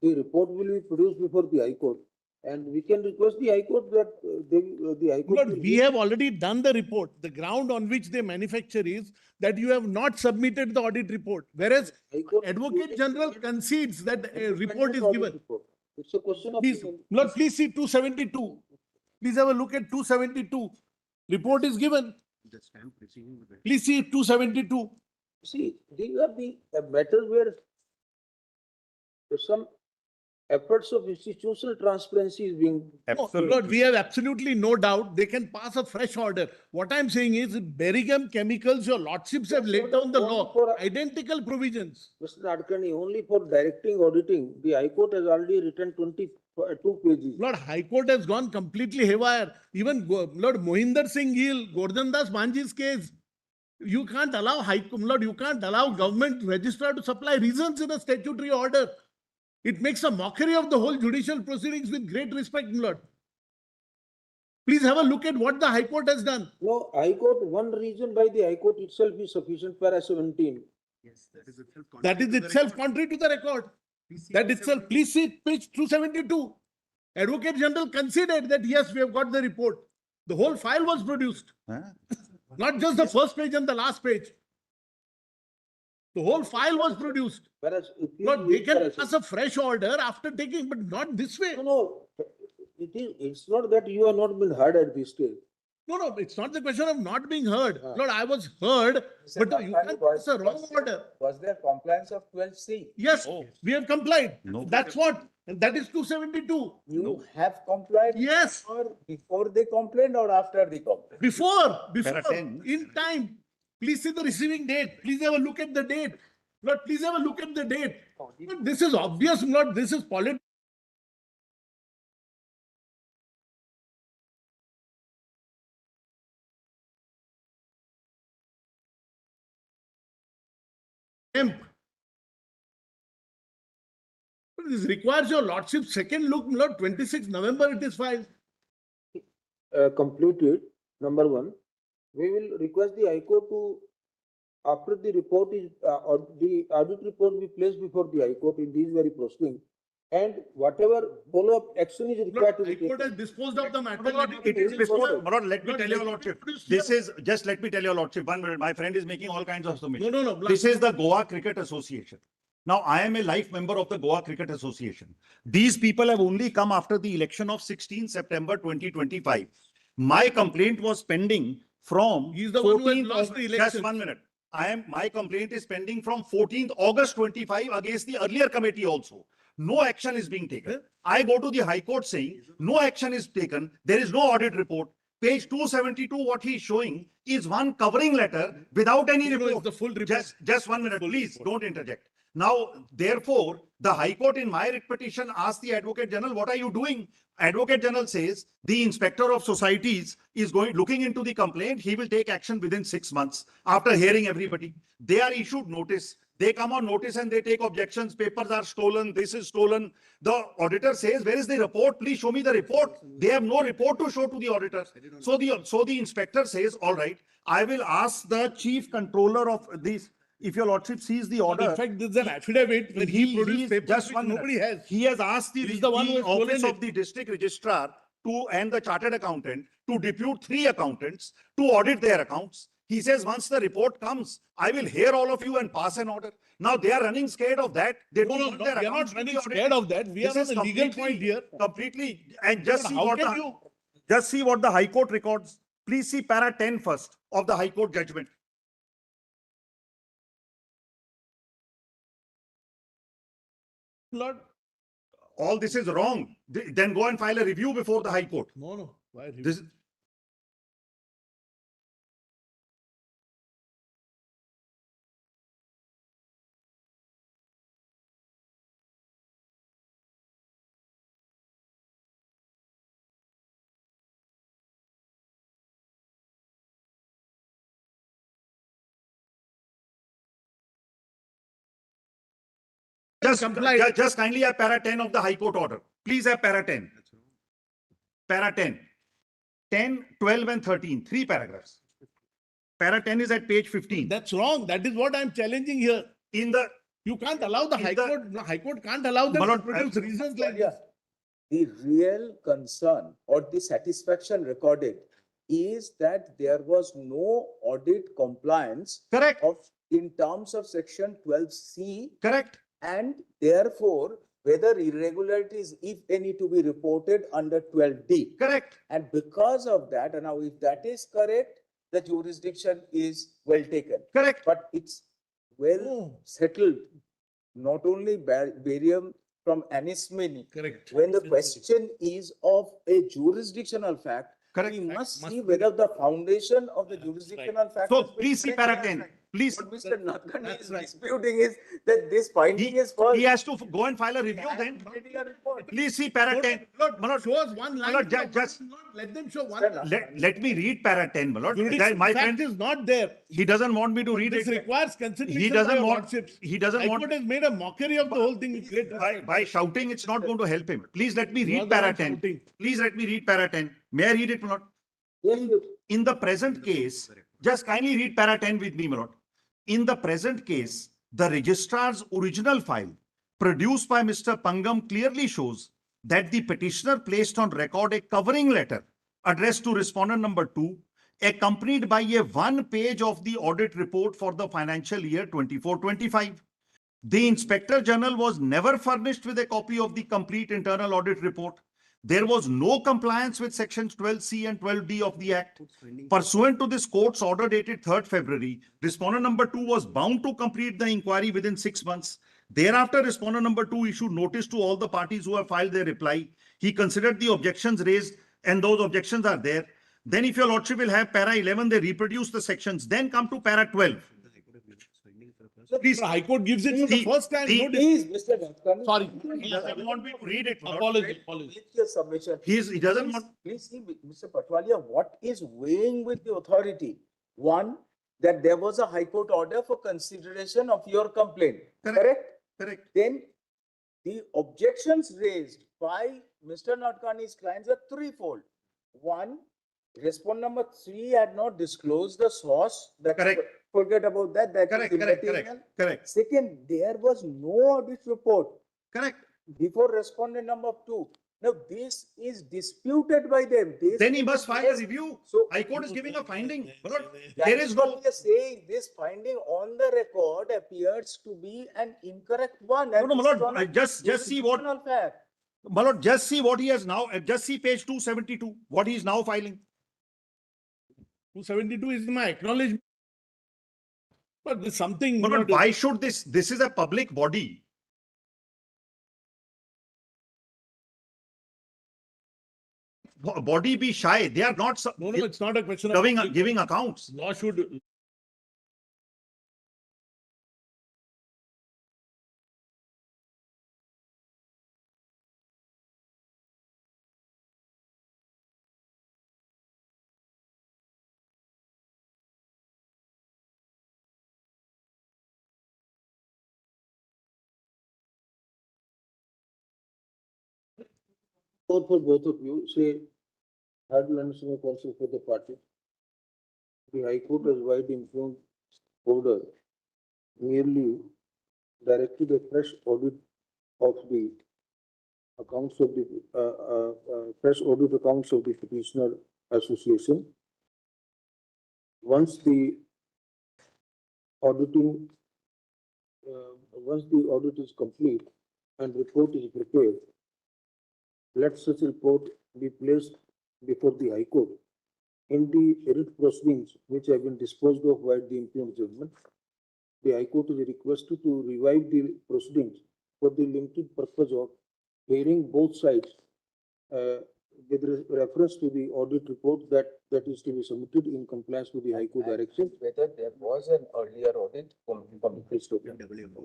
The report will be produced before the High Court. And we can request the High Court that the High Court. Lord, we have already done the report. The ground on which they manufacture is that you have not submitted the audit report. Whereas Advocate General concedes that a report is given. It's a question of. Please, Lord, please see 272. Please have a look at 272. Report is given. Please see 272. See, these are the matters where some efforts of institutional transparency is being. Lord, we have absolutely no doubt they can pass a fresh order. What I'm saying is, barium chemicals, your lordships have laid down the law, identical provisions. Mr. Nadkarni, only for directing auditing, the High Court has already written 22 pages. Lord, High Court has gone completely haywire. Even Lord Mohinder Singh Gill, Gordon Das Manji's case, you can't allow Lord, you can't allow government registrar to supply reasons in a statutory order. It makes a mockery of the whole judicial proceedings. With great respect, Lord. Please have a look at what the High Court has done. No, High Court, one reason by the High Court itself is sufficient, para 17. Yes, that is itself contrary to the record. That itself, please see page 272. Advocate General considered that yes, we have got the report. The whole file was produced. Not just the first page and the last page. The whole file was produced. But they can pass a fresh order after taking, but not this way. No, it's not that you have not been heard at this stage. No, it's not the question of not being heard. Lord, I was heard, but you can't pass a wrong order. Was there compliance of 12C? Yes, we have complied. That's what. And that is 272. You have complied? Yes. Or before they complained or after the complaint? Before, Para 10. in time. Please see the receiving date. Please have a look at the date. Lord, please have a look at the date. But this is obvious, Lord. This is politics. This requires your lordship's second look, Lord. 26 November it is filed. Completed, number one. We will request the High Court to, after the report is, or the audit report be placed before the High Court in these very proceedings. And whatever follow-up action is required to be High Court has taken. disposed of the matter. It is before, Lord, let me Lord, tell your let me lordship, produce this here. is, just let me tell your lordship, 1 minute, my friend is making all kinds of submissions. No. This is the Goa Cricket Association. Now, I am a life member of the Goa Cricket Association. These people have only come after the election of 16 September 2025. My complaint was pending from He is the one who has 14th lost the election. Just 1 minute. My complaint is pending from 14th August 25 against the earlier committee also. No action is being taken. I go to the High Court saying no action is taken. There is no audit report. Page 272, what he is showing is one covering letter without any No, it's report. the full report. Just 1 minute, please don't interject. Now, therefore, the High Court in my writ petition asked the Advocate General, what are you doing? Advocate General says the Inspector of Societies is looking into the complaint. He will take action within 6 months after hearing everybody. They are issued notice. They come on notice and they take objections. Papers are stolen. This is stolen. The auditor says, where is the report? Please show me the report. They have no report to show to the auditor. So the inspector says, all right, I will ask the chief controller of this. If your lordship sees the order. In fact, this is an affidavit where he produced papers just which 1 minute. nobody has. He has asked He's the one who has stolen office it. of the district registrar and the chartered accountant to depute 3 accountants to audit their accounts. He says, once the report comes, I will hear all of you and pass an order. Now they are running scared of that. They don't want their we are accounts not to be running audited. scared of that. We This are is on a legal completely- point here. Completely. And just But see how what can the, you- just see what the High Court records. Please see para 10 first of the High Court judgment. Lord, All this is wrong. Then go and file a review before the High Court. no. Why? This, just kindly have para 10 of the High Court order. Please have para 10. Para 10. 10, 12 and 13. 3 paragraphs. Para 10 is at page 15. That's wrong. That is what I'm challenging here. You can't allow the High Court. The High Court can't allow them to produce reasons like this. The real concern or the satisfaction recorded is that there was no audit compliance. Correct. In terms of section 12C. Correct. And therefore, whether irregularities, if any, to be reported under 12D. Correct. And because of that, and now if that is correct, the jurisdiction is well taken. Correct. But it's well settled, not only barium from anismini. Correct. When the question is of a jurisdictional fact, we must see whether the foundation of the jurisdictional fact. So please see para 10. Please. What Mr. Nadkarni is disputing is that this finding is false. He has to go and file a review then. Please see para 10. Lord, show us one line. Lord, just let them show one. let me read para 10, my lord. My friend is not there. He doesn't want me to read This it. requires consideration. He doesn't by your want. lordships. He doesn't High want. Court has made a mockery of the whole thing. By shouting, it's not going to help him. Please let me read para 10. Please let me read para 10. May I read it, my lord? In the present case, just kindly read para 10 with me, my lord. In the present case, the registrar's original file produced by Mr. Pangam clearly shows that the petitioner placed on record a covering letter addressed to respondent number 2, accompanied by a 1 page of the audit report for the financial year 24-25. The Inspector General was never furnished with a copy of the complete internal audit report. There was no compliance with sections 12C and 12D of the Act. Pursuant to this court's order dated 3rd February, respondent number 2 was bound to complete the inquiry within 6 months. Thereafter, respondent number 2 issued notice to all the parties who have filed their reply. He considered the objections raised and those objections are there. Then if your lordship will have para 11, they reproduce the sections, then come to para 12. Please, High Court gives it for the first time. No Please, Mr. Bhatkar. Sorry. He doesn't want me to read it. Apology. Make your submission. He doesn't want. Please see, Mr. Patwalia, what is weighing with the authority? One, that there was a High Court order for consideration of your complaint. Correct? Correct. Then the objections raised by Mr. Nadkarni's clients are threefold. One, respondent number 3 had not disclosed the source. That's Correct. Forget about that. That is immaterial. Correct. Second, there was no audit report. Correct. Before respondent number 2. Now, this is disputed by them. Then he must file a review. So, High Court is giving a finding. that There is what no. we are saying. This finding on the record appears to be an incorrect one. No, my lord, And just see what. fact. My lord, just see what he has now. Just see page 272. What he is now filing. 272 is my acknowledgement. But there's something. My lord, why should this? This is a public body. Body be shy. They are not. No, it's not a question of giving accounts. Law should. For both of you, say, HON'BLE National Council for the party. The High Court has wide influence order merely directed a fresh audit of the accounts of the fresh audit accounts of the petitioner association. Once the auditing, once the audit is complete and report is prepared, let such report be placed before the High Court. In the writ proceedings which have been disposed of by the impugned judgment, the High Court is requested to revive the proceedings for the limited purpose of hearing both sides with reference to the audit report that is to be submitted in compliance with the High Court direction. Whether there was an earlier audit.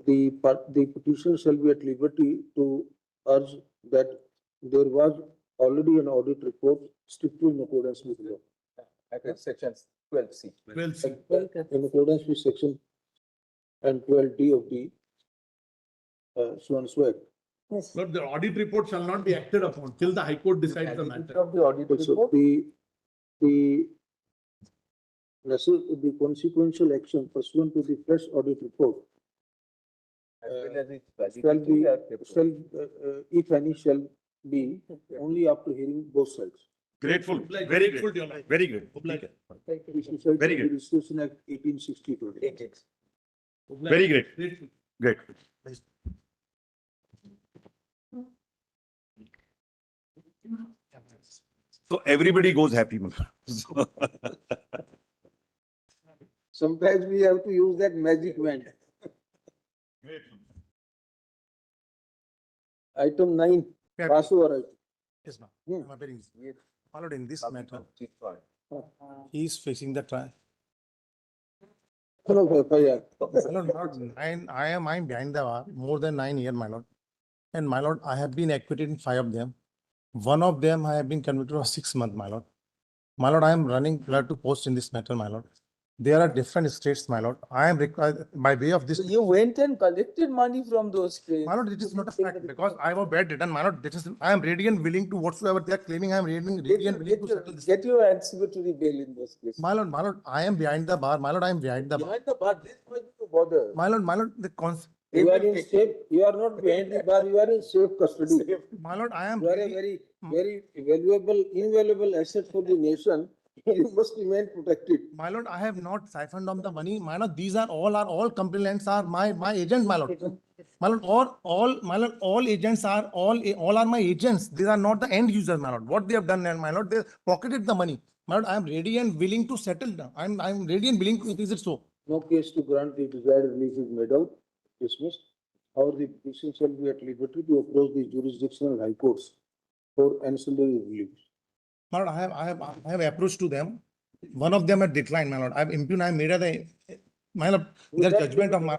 The petition shall be at liberty to urge that there was already an audit report strictly in accordance with law. Section 12C. In accordance with section and 12D of the so and so act. Yes. But the audit report shall not be acted upon till the High Court decides the matter. Of the audit report. The consequential action pursuant to the fresh audit report shall be, if any, shall be only after hearing both sides. Grateful. Very grateful. Very good. Very good. Registration Act 1862. Very great. Great. So everybody goes happy. Sometimes we have to use that magic wand. Item 9, pass over item. Yes, ma'am. I'm appearing. Followed in this matter. He is facing the trial. Hello, My lord, I am behind the bar more than 9 years, my lord. And my lord, I have been acquitted in 5 of them. One of them I have been convicted of 6 months, my lord. My lord, I am running blood to post in this matter, my lord. There are different states, my lord. I am required by way of this. So you went and collected money from those states. My lord, it is not a fact because I have a bad return, my lord. This is, I am ready and willing to whatsoever they are claiming. I am ready and willing to settle this. Get your anticipatory bail in this case. My lord, I am behind the bar. My lord, I am behind the bar. Behind the bar, this much to bother. My lord, the you are in safe. You are not behind the bar. You are in safe custody. My lord, I am. You are a very invaluable asset for the nation. You must remain protected. My lord, I have not siphoned off the money. My lord, these are all complainants are my agent, my lord. My lord, all agents are all are my agents. These are not the end users, my lord. What they have done, my lord, they pocketed the money. My lord, I am ready and willing to settle down. I'm ready and willing to. Is it so? No case to grant the desired relief is made out. Dismissed. or the petition shall be at liberty to approach the jurisdictional high courts for ancillary reviews. My lord, I have approached to them. One of them had declined, my lord. I have impugned, I have made my lord, there is judgment of my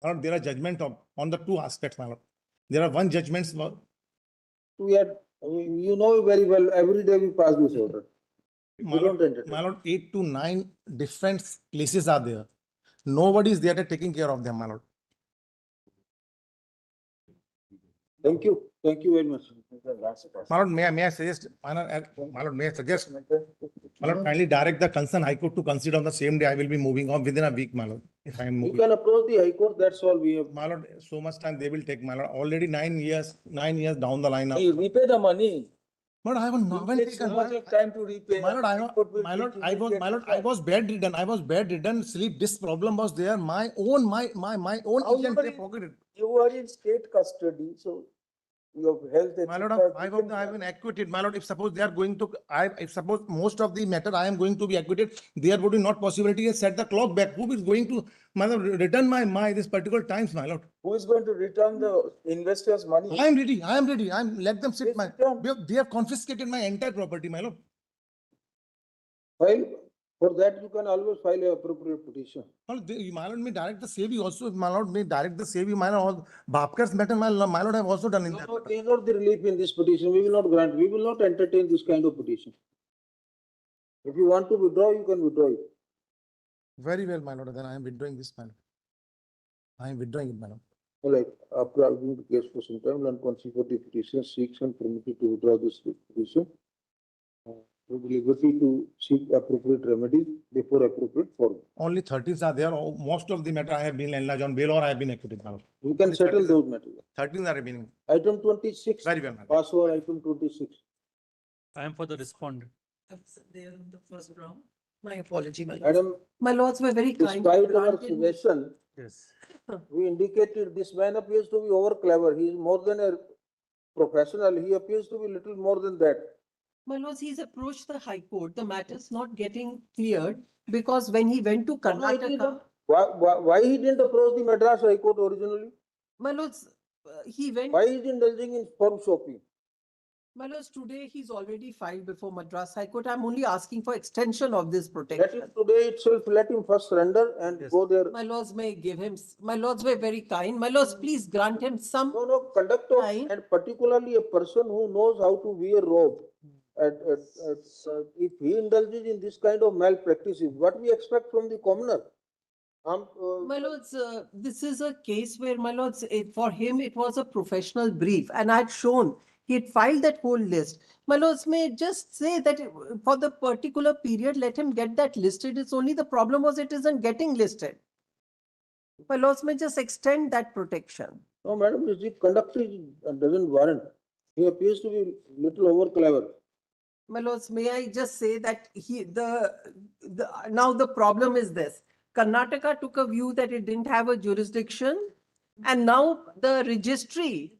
lord, there are judgment of, on the two aspects, my lord. There are one judgments. We are, you know very well, every day we pass this order. My lord, 8 to 9 different places are there. Nobody is there taking care of them, my lord. Thank you very much. My lord, may I suggest, my lord, may I suggest, my lord, kindly direct the concerned High Court to consider on the same day. I will be moving on within a week, my lord. If I am You moving, can approach the High Court, that's all we have. my lord, so much time they will take, my lord. Already 9 years down the line. You repay the money. But I haven't It takes so much of time to repay. My lord, I was bedridden. I was bedridden. Sleep. This problem was there. My own agent they forgot it. You are in state custody, so your health. My lord, I have been acquitted. My lord, if suppose they are going to, if suppose most of the matter I am going to be acquitted, there would be not possibility to set the clock back. Who is going to, my lord, return my this particular times, my lord? Who is going to return the investors' money? I am ready. Let them sit. They have confiscated my entire property, my lord. File, for that you can always file a appropriate petition. My lord may direct the SEBI also. My lord may direct the SEBI. My lord, Bapkar's matter, my lord have also done in that. No, there is not the relief in this petition. We will not grant. We will not entertain this kind of petition. If you want to withdraw, you can withdraw it. Very well, my lord. Then I am withdrawing this, my lord. I am withdrawing it, my lord. All right, after arguing the case for some time, and consider the petition seeks and permitted to withdraw this petition. With liberty to seek appropriate remedies before appropriate forum. Only 30s are there. Most of the matter I have been enlarged on bail or I have been acquitted, my lord. You can settle those matters. 13 are remaining. Item 26. Very well, madam. Pass over item 26. I am for the respondent. There in the first round. My apology, my lord. Madam, My lords were very kind. despite our Granted- suggestion, Yes. we indicated this man appears to be over clever. He is more than a professional. He appears to be little more than that. My lords, he's approached the High Court. The matter's not getting cleared because when he went to Karnataka, Why he didn't approach the Madras High Court originally? my lords, he went. Why is he indulging in form shopping? My lords, today he's already filed before Madras High Court. I'm only asking for extension of this Let protection. him today itself, let him first surrender and go there. My lords may give him, my lords were very kind. My lords, please grant him some. No, conduct of, and particularly a person who knows how to wear robe. If he indulges in this kind of malpractices, what we expect from the commoner? My lords, this is a case where, my lords, for him, it was a professional brief and I'd shown, he had filed that whole list. My lords, may just say that for the particular period, let him get that listed. It's only the problem was it isn't getting listed. My lords, may just extend that protection. No, madam, his conduct doesn't warrant. He appears to be little over clever. My lords, may I just say that now the problem is this. Karnataka took a view that it didn't have a jurisdiction and now the registry.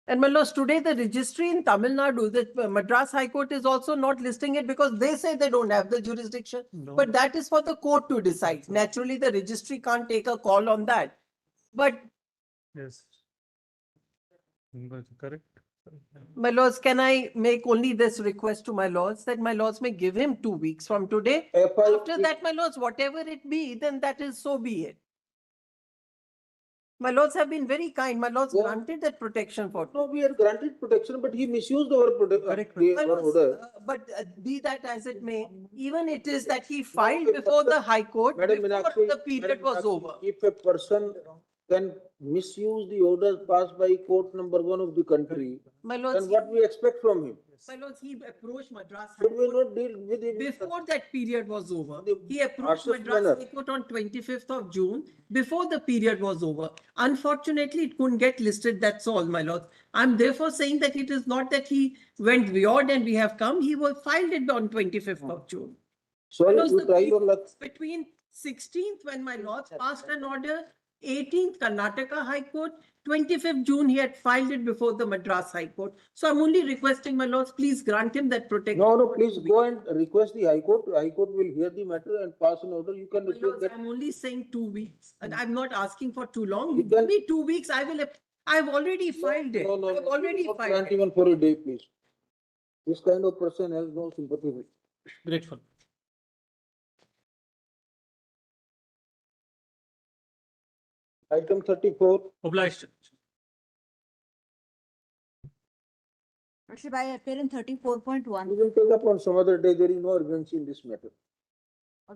And my lords, today the registry in Tamil Nadu, the Madras High Court is also not listing it because they say they don't have the jurisdiction. But that is for the court to decide. Naturally, the registry can't take a call on that. But Yes. Correct. my lords, can I make only this request to my lords that my lords may give him 2 weeks from today? After that, my lords, whatever it be, then that is so be it. My lords have been very kind. My lords granted that protection for. No, we are granted protection, but he misused our protection. My lords, but be that as it may, even it is that he filed before the High Court before the period was over. If a person can misuse the orders passed by court number 1 of the country, My lords, then what we expect from him? My lords, he approached Madras High Should we Court not deal with him? before that period was over. He approached harshest Madras manner. High Court on 25th of June before the period was over. Unfortunately, it couldn't get listed. That's all, my lords. I'm therefore saying that it is not that he went beyond and we have come. He was filed it on 25th of June. Sorry, My lords, you the try your luck. Between 16th when my lords passed an order, 18th Karnataka High Court, 25th June, he had filed it before the Madras High Court. So I'm only requesting, my lords, please grant him that protection. No, please go and request the High Court. High Court will hear the matter and pass an order. You can My request lords, that. I'm only saying 2 weeks, and I'm not asking for too long. You can- Give me 2 weeks, I've already filed it. I've already Not filed grant it. even for a day, please. This kind of person has no sympathy with. Grateful. Item 34. Obliged. Actually, I appear in 34.1. We will take up on some other day. There is no urgency in this matter.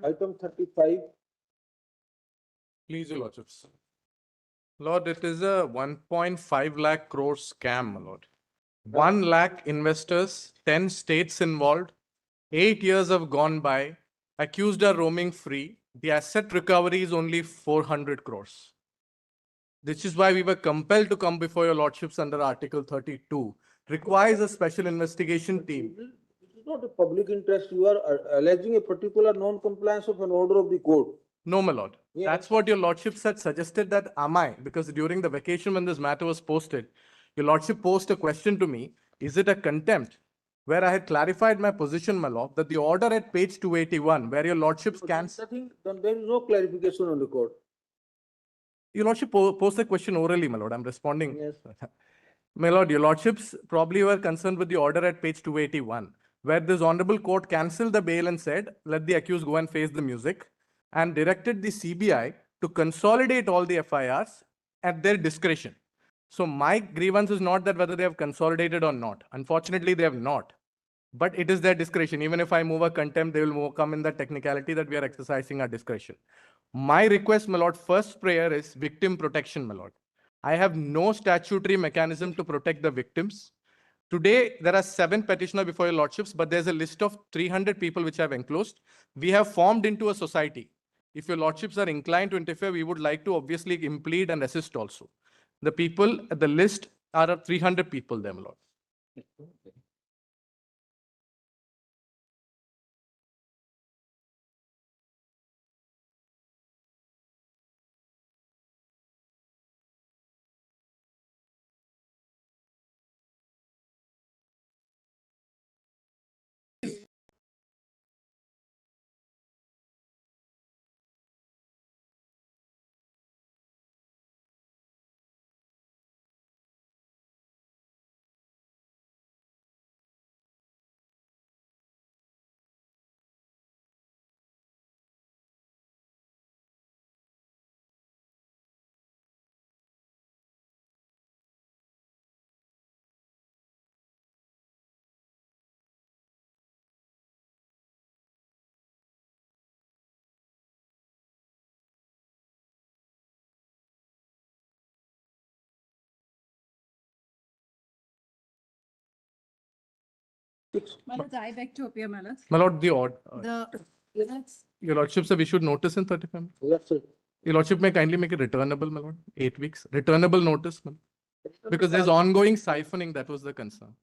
Item 35. Please, your lordships. Lord, it is a 1.5 lakh crore scam, my lord. 1 lakh investors, 10 states involved, 8 years have gone by, accused are roaming free. The asset recovery is only 400 crores. This is why we were compelled to come before your lordships under Article 32. Requires a special investigation team. This is not a public interest. You are alleging a particular non-compliance of an order of the court. No, my lord. Yeah. That's what your lordships had suggested that am I? Because during the vacation when this matter was posted, your lordship posed a question to me, is it a contempt? Where I had clarified my position, my lord, that the order at page 281, where your lordships can... Then there is no clarification on the court. Your lordship posed the question orally, my lord. I'm responding. Yes. My lord, your lordships probably were concerned with the order at page 281, where this honorable court cancelled the bail and said, let the accused go and face the music, and directed the CBI to consolidate all the FIRs at their discretion. So my grievance is not that whether they have consolidated or not. Unfortunately, they have not. But it is their discretion. Even if I move a contempt, they will come in the technicality that we are exercising our discretion. My request, my lord, first prayer is victim protection, my lord. I have no statutory mechanism to protect the victims. Today, there are 7 petitioners before your lordships, but there's a list of 300 people which I've enclosed. We have formed into a society. If your lordships are inclined to interfere, we would like to obviously implead and assist also. The people at the list are 300 people there, my lord. My lords, I beg to appear, my lords. My lord, the order. Yes. Your lordships have issued notice in 35. Yes, sir. Your lordship may kindly make it returnable, my lord. 8 weeks. Returnable notice, my lord. Because there's ongoing siphoning, that was the concern.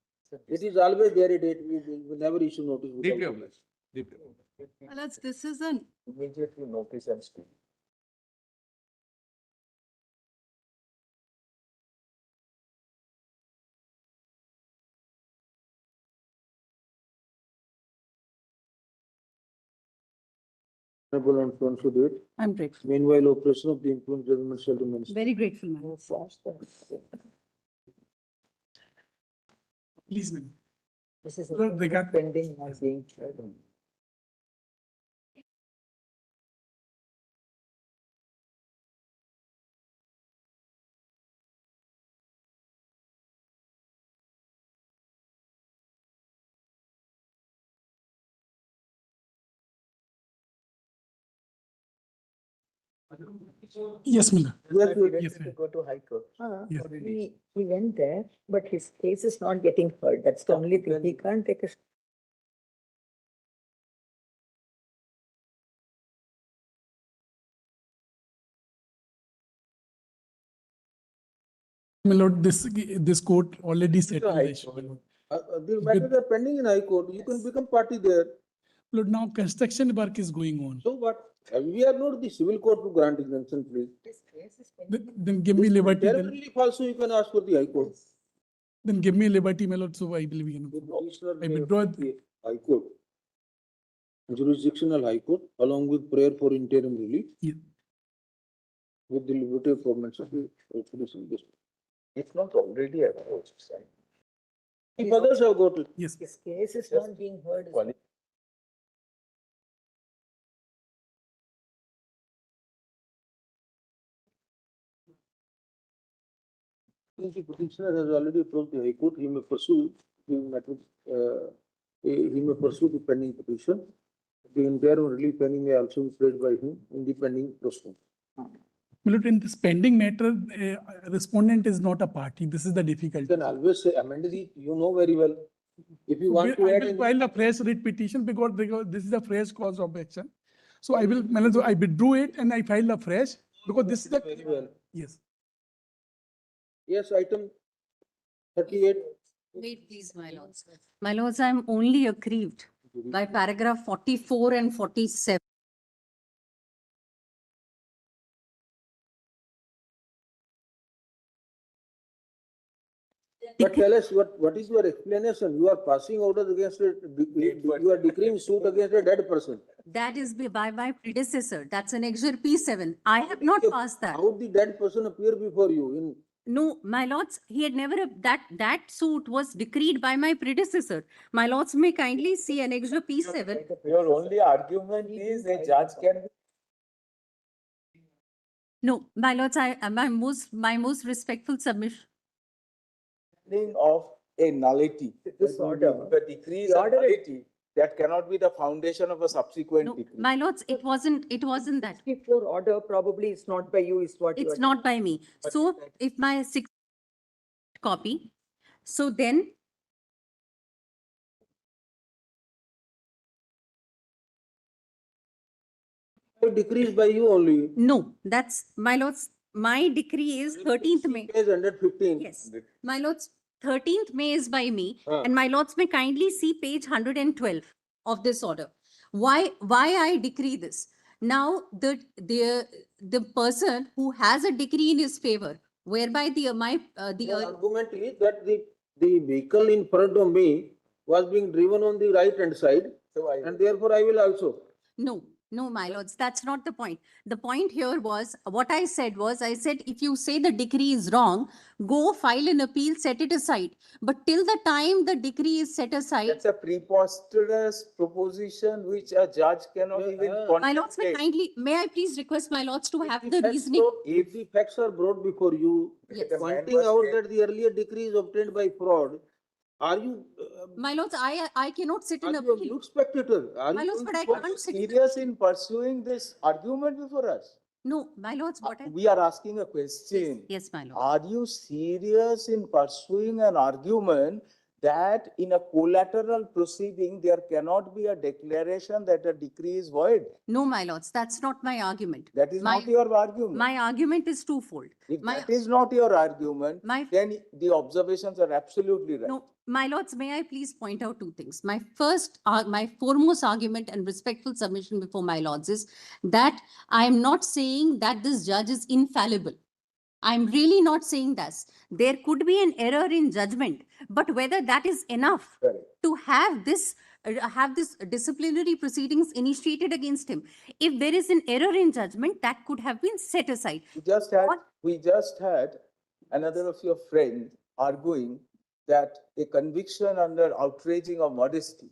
It is always there a date. We will never issue notice. without Deeply notice. obliged. Deeply obliged. My lords, this is an Immediately notice and speak. Honorable and so on so do it. I'm grateful. Meanwhile, operation of the influence judgment shall be ministered. Very grateful, my lords. Please, ma'am. This is Lord, they got- pending as being tried. Yes, Mila. Yes, Yes, to ma'am. go to High Court. Yes. He went there, but his case is not getting heard. That's the only thing. He can't take a. My lord, this court already settled the High issue. my lord. The matters are pending in High Court. You can become party there. Lord, now construction work is going on. So what? We are not the civil court to grant exemption, please. Then give me liberty, then, Terribly false, you can ask for the High Court. then give me liberty, my lord, so I believe you The know. petitioner I may withdraw appeal the High Court, jurisdictional High Court, along with prayer for interim relief. Yeah. With the liberty of performance of the judicial district. If not already approached, right? If others have got it. Yes. This case is not being heard. Since the petitioner has already approached the High Court, he may pursue the matter, he may pursue the pending petition. The interim relief pending may also be paid by him in the pending proceeding. My lord, in this pending matter, respondent is not a party. This is the difficulty. You can always say, amend it, you know very well. If you want to I add will any. file a fresh writ petition because this is a fresh cause of action. So I will, my lord, I withdrew it and I file a fresh because this is the. Very well. Yes. Yes, item 38. Wait, please, my lords. My lords, I am only aggrieved by paragraph 44 and 47. But tell us, what is your explanation? You are passing orders against it, you are declaring suit against a dead person. That is by my predecessor. That's an Exhibit P7. I have not passed that. How did the dead person appear before you in? No, my lords, he had never, that suit was decreed by my predecessor. My lords may kindly see an Exhibit P7. Your only argument is a judge can No, my lords, my most respectful submission. of a nullity. This order. The decree is a nullity. That cannot be the foundation of a subsequent No, decree. my lords, it wasn't that. Before order probably is not by you, is what you It's are. not by me. So if my 6th copy, so then Decreased by you only. no, that's my lords, my decree is 13th May. Page 115. Yes, my lords, 13th May is by me, Huh. and my lords may kindly see page 112 of this order. Why I decree this? Now, the person who has a decree in his favor, whereby the Argument is that the vehicle in front of me was being driven on the right hand side, and therefore I will also. No, my lords, that's not the point. The point here was, what I said was, I said, if you say the decree is wrong, go file an appeal, set it aside. But till the time the decree is set aside. That's a preposterous proposition which a judge cannot even My lords, may I please request my lords to have the reasoning? If the facts are brought before you, Yes. pointing out that the earlier decree is obtained by fraud, are you? My lords, I cannot sit in Are you a appeal. mute spectator? Are My you lords, going but to I can't sit. serious in pursuing this argument before us? No, my lords, what I. We are asking a question. Yes, my lord. Are you serious in pursuing an argument that in a collateral proceeding, there cannot be a declaration that a decree is void? No, my lords, that's not my argument. That is My- not your argument. My argument is twofold. If my- that is not your argument, My- then the observations are absolutely right. No, my lords, may I please point out two things? My foremost argument and respectful submission before my lords is that I am not saying that this judge is infallible. I'm really not saying this. There could be an error in judgment, but whether that is enough Correct. to have this disciplinary proceedings initiated against him. If there is an error in judgment, that could have been set aside. We just had another of your friends arguing that a conviction under outraging of modesty,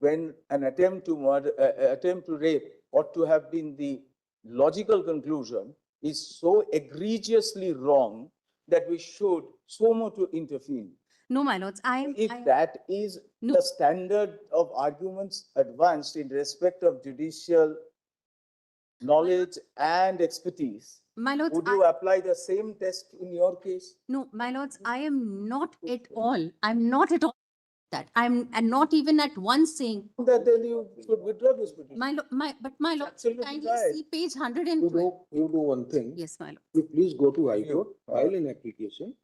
when an attempt to rape ought to have been the logical conclusion, is so egregiously wrong that we should so much to intervene. No, my lords, If that is the standard of arguments advanced in respect of judicial knowledge and expertise, my lords, would you apply the same test in your case? No, my lords, I am not at all. I'm not at all that. I'm and not even at once saying. That then you should withdraw this petition. But my lord, Absolutely kindly right. see page 112. You do one thing. Yes, my lord. You please go to High Court, file an application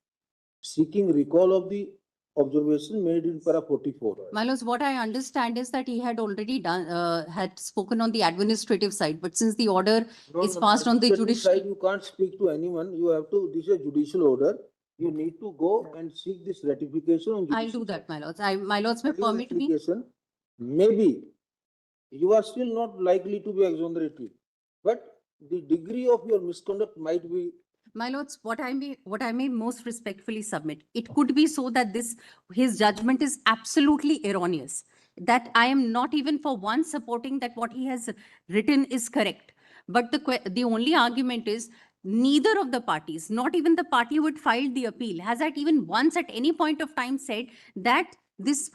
seeking recall of the observation made in para 44. My lords, what I understand is that he had already done, had spoken on the administrative side, but since the order is passed on the Administrative judicial. side, you can't speak to anyone. You have to, this is a judicial order. You need to go and seek this ratification on. I'll do that, my lords. My lords may permit me. Ratification. Maybe you are still not likely to be exonerated, but the degree of your misconduct might be. My lords, what I may most respectfully submit, it could be so that his judgment is absolutely erroneous. That I am not even for once supporting that what he has written is correct. But the only argument is neither of the parties, not even the party who had filed the appeal, has at even once at any point of time said that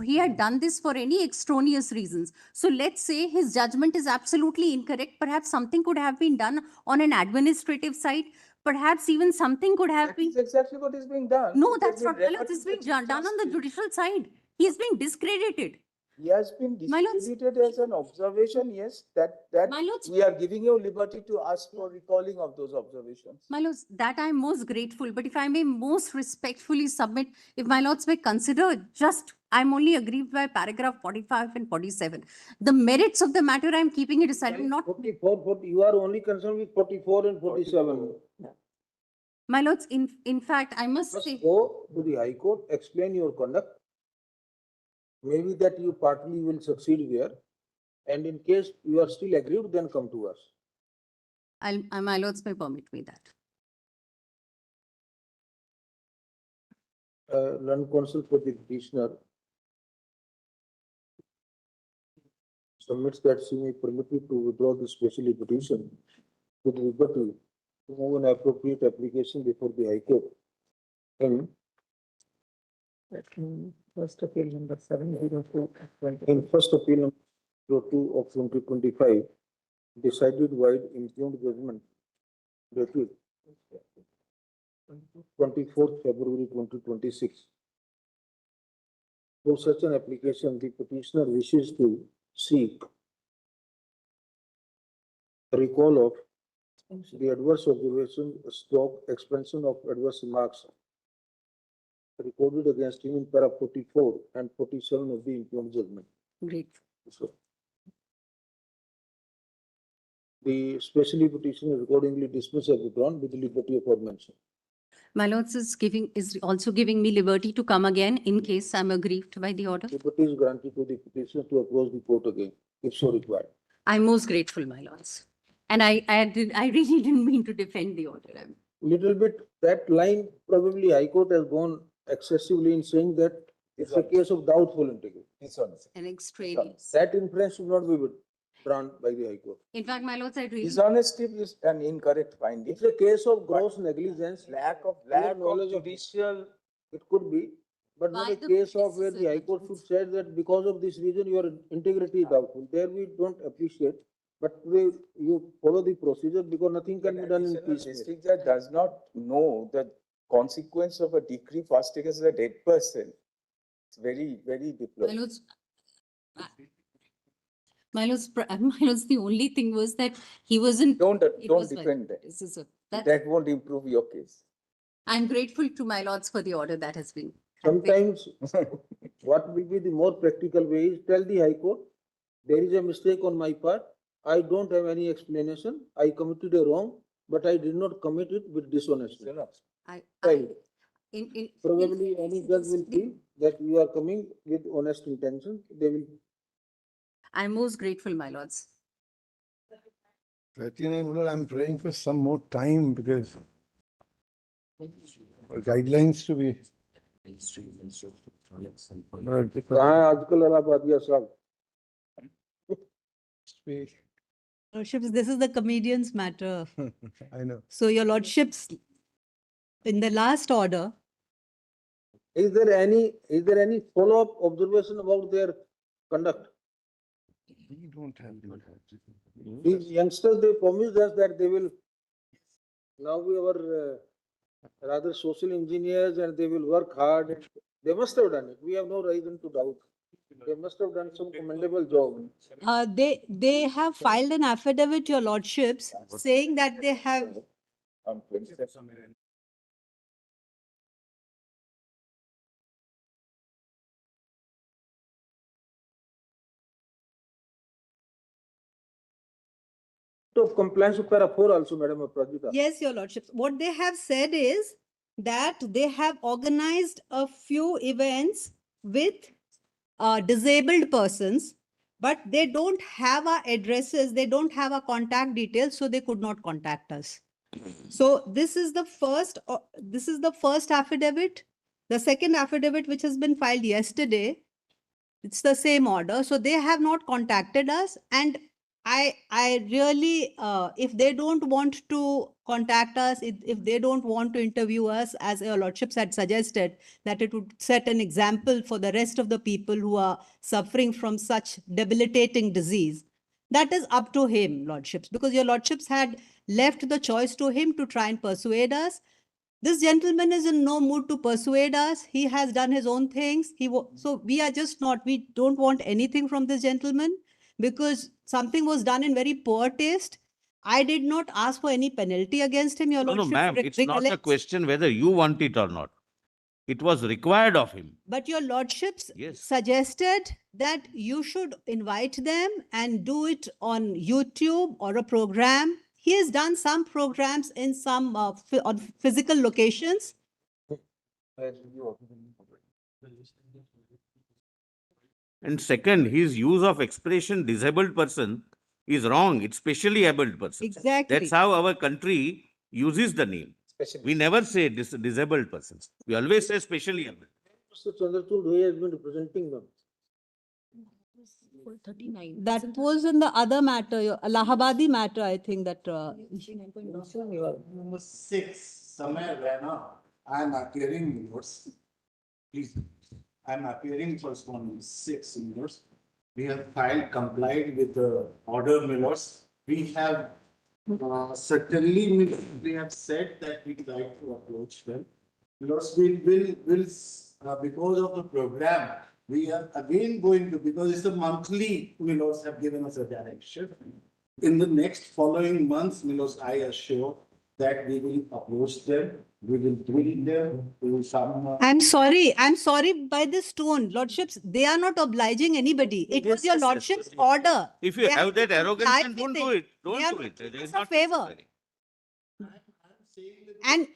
he had done this for any extraneous reasons. So let's say his judgment is absolutely incorrect. Perhaps something could have been done on an administrative side. Perhaps even something could have been. That's exactly what is being done. No, It that's has not, been my lords, it's referred being to done on the judicial side. He is being discredited. He has been My lords. discredited as an observation, yes, that My lords. we are giving you liberty to ask for recalling of those observations. My lords, that I'm most grateful, but if I may most respectfully submit, if my lords may consider I'm only aggrieved by paragraph 45 and 47. The merits of the matter, I'm keeping it aside. I'm not. 44, you are only concerned with 44 and 47. My lords, in fact, I must Just say. go to the High Court, explain your conduct. Maybe that you partly will succeed there. And in case you are still aggrieved, then come to us. My lords may permit me that. Learned counsel for the petitioner submits that she may permit you to withdraw the special petition with liberty to move an appropriate application before the High Court. First appeal number 702. In first appeal number 02 of 2025, decided wide impugned judgment dated 24th February 2026. For such an application, the petitioner wishes to seek recall of the adverse observation, expansion of adverse remarks recorded against him in para 44 and 47 of the impugned judgment. Great. So, the specially petition is accordingly dismissed and withdrawn with the liberty of aforementioned. My lords is also giving me liberty to come again in case I'm aggrieved by the order. Liberty is granted to the petitioner to approach the court again, if so required. I'm most grateful, my lords. And I really didn't mean to defend the order. Little bit, that line probably High Court has gone excessively in saying that it's a case of doubtful integrity. And extraneous. That inference should not be drawn by the High Court. In fact, my lords, I really. Dishonesty is an incorrect finding. It's a case of gross negligence, Lack of knowledge of judicial. It could be, but not By a the case of police where the High Court should say that because of this reason your integrity is doubtful. There we don't appreciate, but you follow the procedure because nothing can be done in peace. District judge does not know the consequence of a decree passed against a dead person. It's very, very My deplorable. lords, my lords, the only thing was that he wasn't. Don't was defend like- that. This is That won't improve your case. I'm grateful to my lords for the order that has been. Sometimes what will be the more practical way is tell the High Court, there is a mistake on my part. I don't have any explanation. I committed a wrong, but I did not commit it with dishonesty. Probably any judge will feel that you are coming with honest intention. They will. I'm most grateful, my lords. I'm praying for some more time because guidelines to be. आजकल इलाहाबादिया साहब Lordships, this is the comedian's matter. I know. So your lordships, in the last order, Is there any follow-up observation about their conduct? We don't have. These youngsters, they promised us that they will now be our rather social engineers and they will work hard. They must have done it. We have no reason to doubt. They must have done some commendable job. they have filed an affidavit, your lordships, saying that they have On 27. of compliance of para 4 also, Madam Apradita. Yes, Your Lordships. What they have said is that they have organized a few events with disabled persons, but they don't have our addresses, they don't have our contact details, so they could not contact us. So this is the first affidavit. The second affidavit, which has been filed yesterday, it's the same order. So they have not contacted us, and I really, if they don't want to contact us, if they don't want to interview us, as your lordships had suggested, that it would set an example for the rest of the people who are suffering from such debilitating disease, that is up to him, lordships, because your lordships had left the choice to him to try and persuade us. This gentleman is in no mood to persuade us. He has done his own things. So we are just not, we don't want anything from this gentleman because something was done in very poor taste. I did not ask for any penalty against him, your No, lordship. ma'am, it's not a question whether you want it or not. It was required of him. But your lordships Yes. suggested that you should invite them and do it on YouTube or a program. He has done some programs in some on physical locations. And second, his use of expression disabled person is wrong. It's specially abled person. Exactly. That's how our country uses the name. We never say disabled persons. We always say specially abled. Mr. Chandrachud, who has been representing them. 39. That was in the other matter, your Allahabadi matter, I think that. Number 6, somewhere where now I am appearing yours. Please, I am appearing for one 6 yours. We have complied with the order, Millers. We have certainly we have said that we would like to approach them. Millers, we will because of the program, we are again going to, because it's a monthly, Millers have given us a direction. In the next following months, Millers, I assure that we will approach them, we will bring them to some. I'm sorry by this tone, lordships, they are not obliging anybody. It was your lordship's order. If you They have have that to arrogance, comply then don't with do it. They are Don't do not it. doing It is us a not favor. necessary.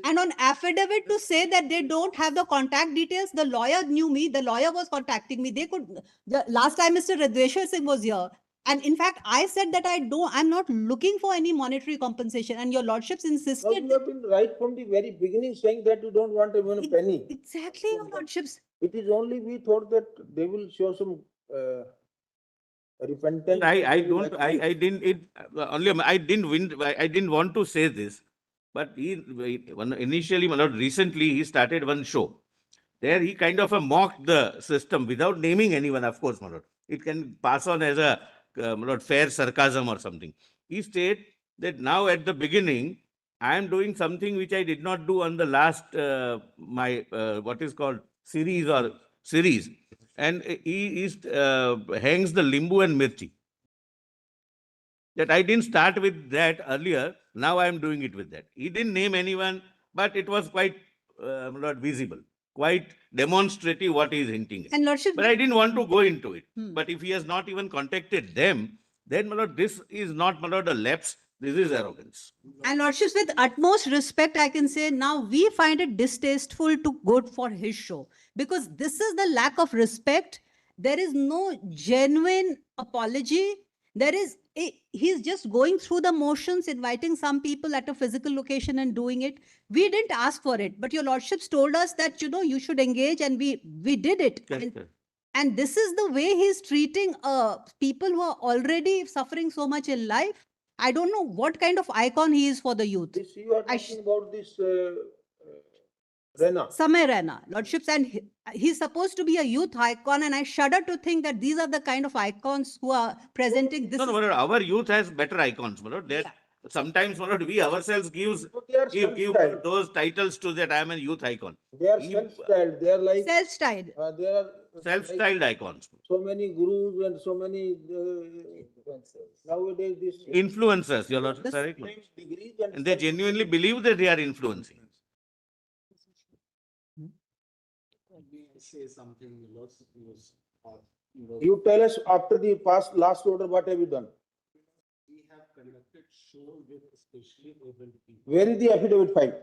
And on affidavit to say that they don't have the contact details, the lawyer knew me, the lawyer was contacting me. They could, the last time Mr. Radheshwar Singh was here. And in fact, I said that I'm not looking for any monetary compensation. And your lordships insisted. You have been right from the very beginning saying that you don't want even a penny. Exactly, your lordships. It is only we thought that they will show some repentance. I didn't want to say this, but initially, recently, he started one show. There he kind of mocked the system without naming anyone, of course, my lord. It can pass on as a fair sarcasm or something. He stated that now at the beginning, I am doing something which I did not do on the last, what is called series. And he hangs the limbu and mirchi. That I didn't start with that earlier. Now I am doing it with that. He didn't name anyone, but it was quite not visible, quite demonstrative what he is hinting at. And lordship, But I didn't want to go into it. But if he has not even contacted them, then my lord, this is not, my lord, a lapse. This is arrogance. And lordships, with utmost respect, I can say now we find it distasteful to go for his show because this is the lack of respect. There is no genuine apology. He's just going through the motions, inviting some people at a physical location and doing it. We didn't ask for it, but your lordships told us that, you should engage, and we did it. And this is the way he's treating people who are already suffering so much in life. I don't know what kind of icon he is for the youth. You are talking about this Rena. Samay Rena, lordships, and he's supposed to be a youth icon, and I shudder to think that these are the kind of icons who are presenting this. No, my lord, our youth has better icons, my lord. Sometimes, my lord, we ourselves give those titles to that I am a youth icon. They are self-styled. They are like self-styled. They are self-styled icons. So many gurus and so many nowadays this influencers. Your lord, and they genuinely believe that they are influencing. Say something, you tell us after the last order, what have you done? We have conducted show with especially able people. Where is the affidavit filed?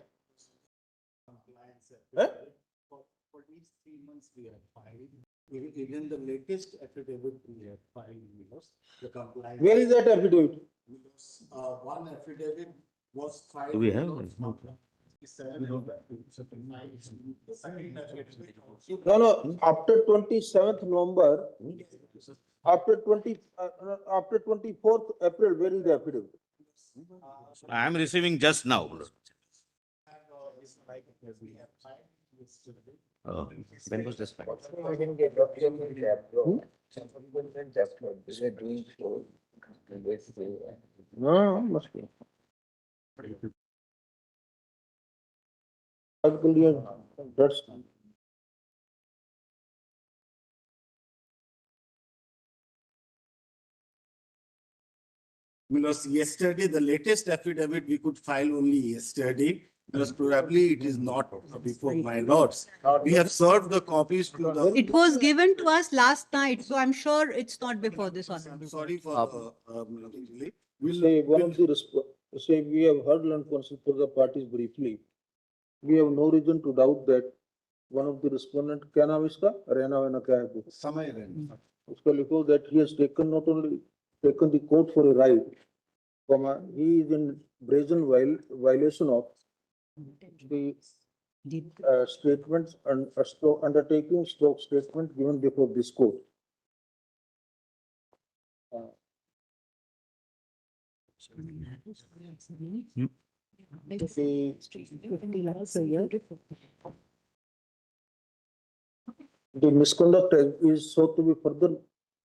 Huh? For these 3 months we have filed, even the latest affidavit we have filed, the compliance. Where is that affidavit? One affidavit was filed. Do we have one? No, after 27th November, after 24th April, where is the affidavit? I am receiving just now. Oh, when was this filed? No, must be. That's Because yesterday, the latest affidavit we could file only yesterday, because probably it is not before my lords. We have served the copies to the. It was given to us last night, so I'm sure it's not before this one. I'm sorry for delay. We'll say one of the say we have heard and considered for the parties briefly. We have no reason to doubt that one of the respondent क्या नाम इसका रहना वहना क्या है वो समय रहना उसका लिखो that he has taken not only taken the court for a ride, comma he is in brazen violation of the statements and undertaking stroke statement given before this court. The misconduct is sought to be further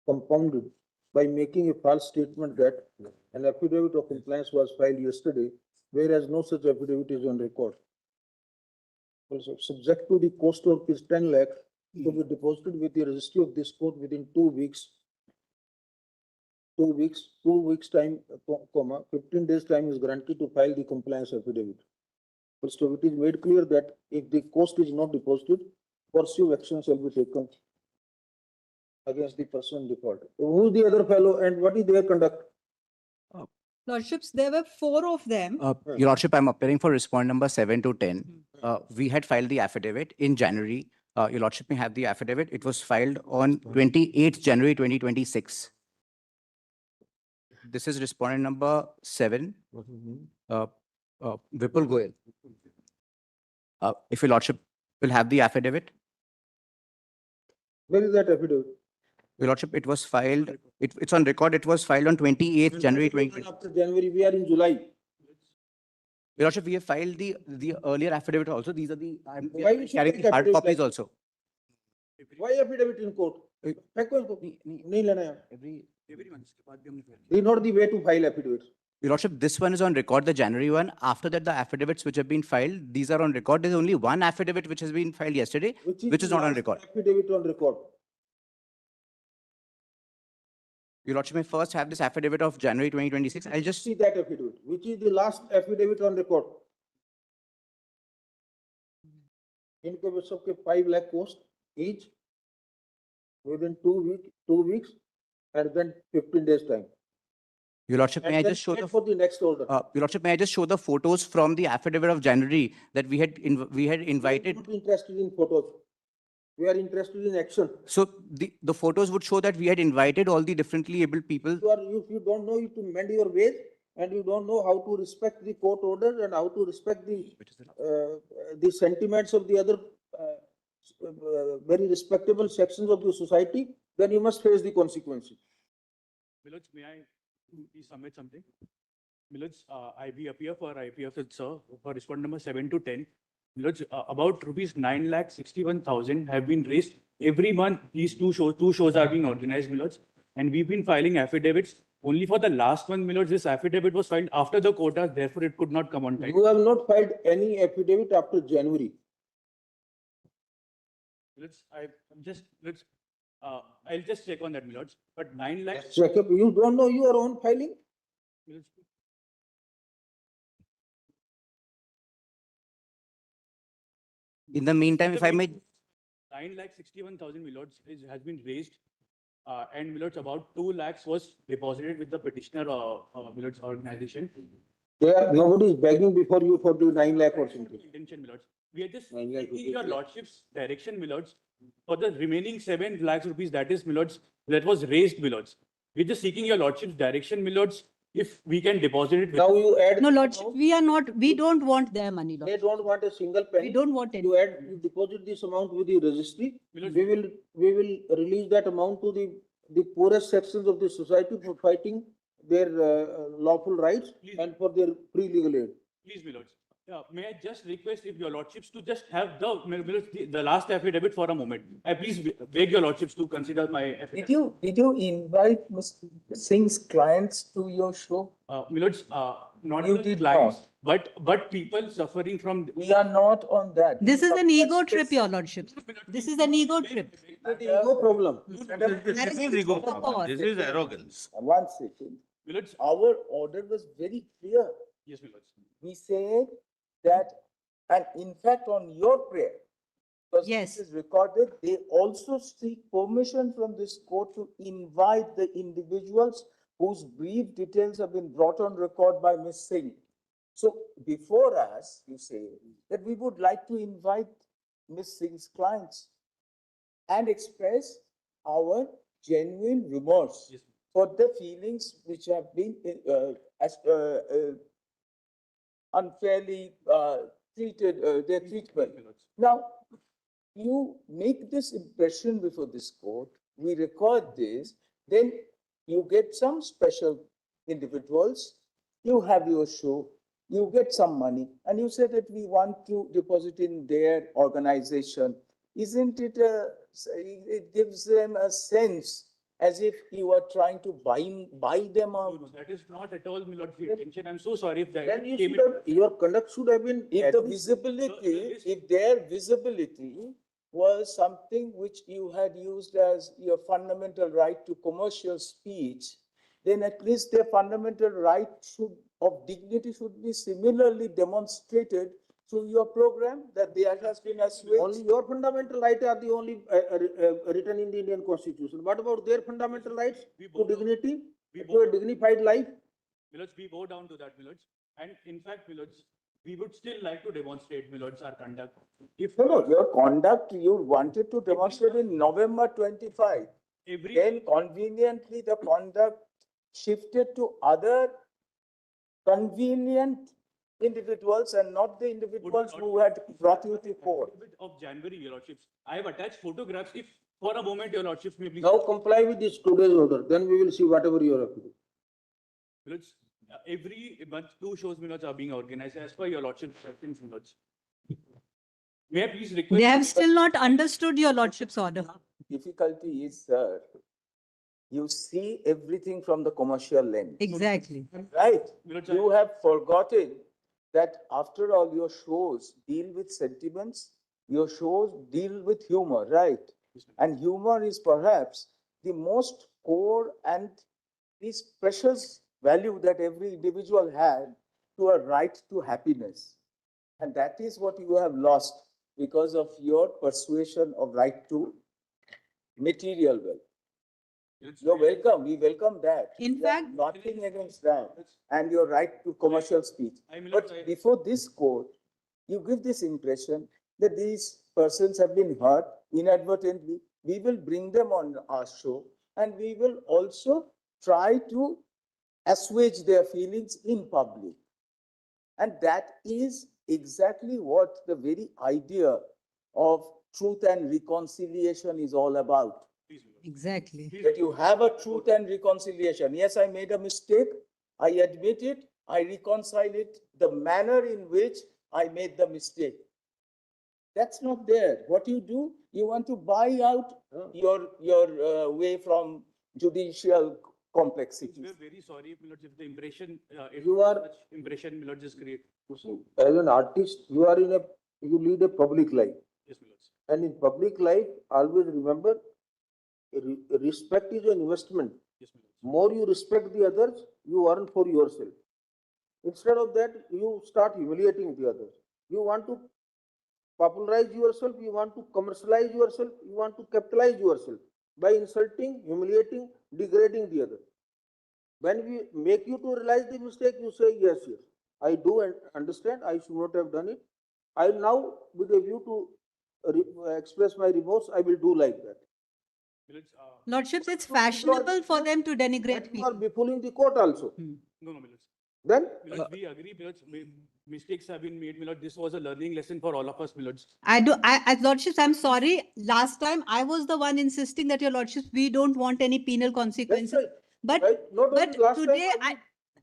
compounded by making a false statement that an affidavit of compliance was filed yesterday, whereas no such affidavit is on record. Also, subject to the cost of is 10 lakh to be deposited with the registry of this court within 2 weeks. 2 weeks time, comma, 15 days time is granted to file the compliance affidavit. So it is made clear that if the cost is not deposited, pursuant action shall be taken against the person in default. Who is the other fellow and what is their conduct? Lordships, there were 4 of them. Your Lordship, I'm appearing for respond number 7 to 10. We had filed the affidavit in January. Your Lordship may have the affidavit. It was filed on 28th January 2026. This is respondent number 7. Vipul Goyal. If Your Lordship will have the affidavit. Where is that affidavit? Your Lordship, it was filed, it's on record, it was filed on 28th January 2020. After January, we are in July. Your Lordship, we have filed the earlier affidavit also. These are the, Why we should carrying take the hard affidavit copies like- also. Why affidavit in court? फेंको इसको। नहीं लेना है। This is not the way to file affidavits. Your Lordship, this one is on record, the January one. After that, the affidavits which have been filed, these are on record. There's only one affidavit which has been filed yesterday, which is the not on last record. Affidavit on record. Your Lordship may first have this affidavit of January 2026. I'll just see that affidavit. Which is the last affidavit on record? इनके सबके 5 lakh cost each within 2 weeks and then 15 days time. Your Lordship, may I And then just show wait the for the next order. Your Lordship, may I just show the photos from the affidavit of January that we had invited. We are not interested in photos. We are interested in action. So the photos would show that we had invited all the differently abled people. If you don't know, you to mend your ways and you don't know how to respect the court order and how to respect the sentiments of the other very respectable sections of the society, then you must face the consequences. Miloj, may I please submit something? Miloj, we appear for IPF, sir, for respondent number 7 to 10. Miloj, about rupees 9,61,000 have been raised every month. These two shows are being organized, Miloj, and we've been filing affidavits. Only for the last one, Miloj, this affidavit was filed after the quota, therefore it could not come on time. You have not filed any affidavit after January. I'll just check on that, Miloj. But 9 lakhs. Check up. You don't know your own filing? Miloj, In the meantime, if I may. 9,61,000 Miloj has been raised And my lords, about 2 lakhs was deposited with the petitioner, my lords, organization. Nobody is begging before you for the 9 lakh or something. Intention, my lords. We are just 9 lakh taking rupees, your yeah. lordship's direction, my lords, for the remaining 7 lakhs rupees, that is, my lords, that was raised, my lords. We're just seeking your lordship's direction, my lords, if we can deposit it. Now you add. No, Lordship, we are not, we don't want their money, They Lordship. don't want a single penny. We don't want any. You add, you deposit this amount with the registry. We will release that amount to the poorest sections of the society for fighting their lawful rights and for their pre-legal aid. Please, my lords. May I just request if your lordships to just have the last affidavit for a moment. I please beg your lordships to consider my affidavit. Did you invite Mr. Singh's clients to your show? My lords, not You the did clients, not. but people suffering from. We are not on that. This is an ego trip, your Lordship. This is an ego trip. The ego problem. This is ego problem. This is arrogance. One second. My lords, Our order was very clear. yes, my lords. We said that, and in fact, on your prayer, because Yes. this is recorded, they also seek permission from this court to invite the individuals whose brief details have been brought on record by Ms. Singh. So before us, you say that we would like to invite Ms. Singh's clients and express our genuine remorse Yes. for the feelings which have been unfairly treated, their treatment. My lords. Now, you make this impression before this court, we record this, then you get some special individuals, you have your show, you get some money, and you say that we want to deposit in their organization. Isn't it it gives them a sense as if you are trying to buy them No, out? no, that is not at all, my lords, the intention. I'm so sorry if that. Then you came should have, your conduct should have been. If at the least- visibility, if their visibility was something which you had used as your fundamental right to commercial speech, then at least their fundamental right of dignity should be similarly demonstrated through your program, that there has been a switch. Only your fundamental rights are the only written in the Indian Constitution. What about their fundamental rights We to both- dignity, we to a both- dignified life? My lords, we bow down to that, my lords. And in fact, my lords, we would still like to demonstrate, my lords, our conduct. If No, your conduct, you wanted to demonstrate in November 25. every, Then conveniently, the conduct shifted to other convenient individuals and not the individuals who had brought you to court. of January, your lordships, I have attached photographs. If for a moment, your lordships may please. Now comply with this today's order, then we will see whatever you have to do. My lords, every month, 2 shows, my lords, are being organized as per your lordship's preference, my lords. May I please request? They have still not understood your Lordship's order. Difficulty is, sir, you see everything from the commercial lens, Exactly. right? My lords, You have forgotten that after all, your shows deal with sentiments, your shows deal with humor, right? And humor is perhaps the most core and least precious value that every individual had to a right to happiness. And that is what you have lost because of your persuasion of right to material wealth. You're welcome. We welcome that. In We have fact- nothing against that and your right to commercial speech. But before this court, you give this impression that these persons have been hurt inadvertently. We will bring them on our show and we will also try to assuage their feelings in public. And that is exactly what the very idea of truth and reconciliation is all about. Exactly. That you have a truth and reconciliation. Yes, I made a mistake. I admit it. I reconcile it. The manner in which I made the mistake. That's not there. What you do, you want to buy out your way from judicial complexities. We're very sorry, my lords, if the impression, if You are- such impression, my lords, is created. As an artist, you lead a public life. Yes, my lords. And in public life, always remember, respect is an investment. Yes, my lords. More you respect the others, you earn for yourself. Instead of that, you start humiliating the others. You want to popularize yourself, you want to commercialize yourself, you want to capitalize yourself. by insulting, humiliating, degrading the other. When we make you to realize the mistake, you say, yes, yes, I do understand, I should not have done it. I now, with a view to express my remorse, I will do like that. Lordships, it's fashionable for them to denigrate You are people. befooling the court also. No, no, Milord. Then? Milord, we agree, Milord, mistakes have been made, Milord. This was a learning lesson for all of us, Milord. As Lordships, I'm sorry. Last time I was the one insisting that your Lordships, we don't want any penal consequences. Right. But, Right? Not but only last today, time,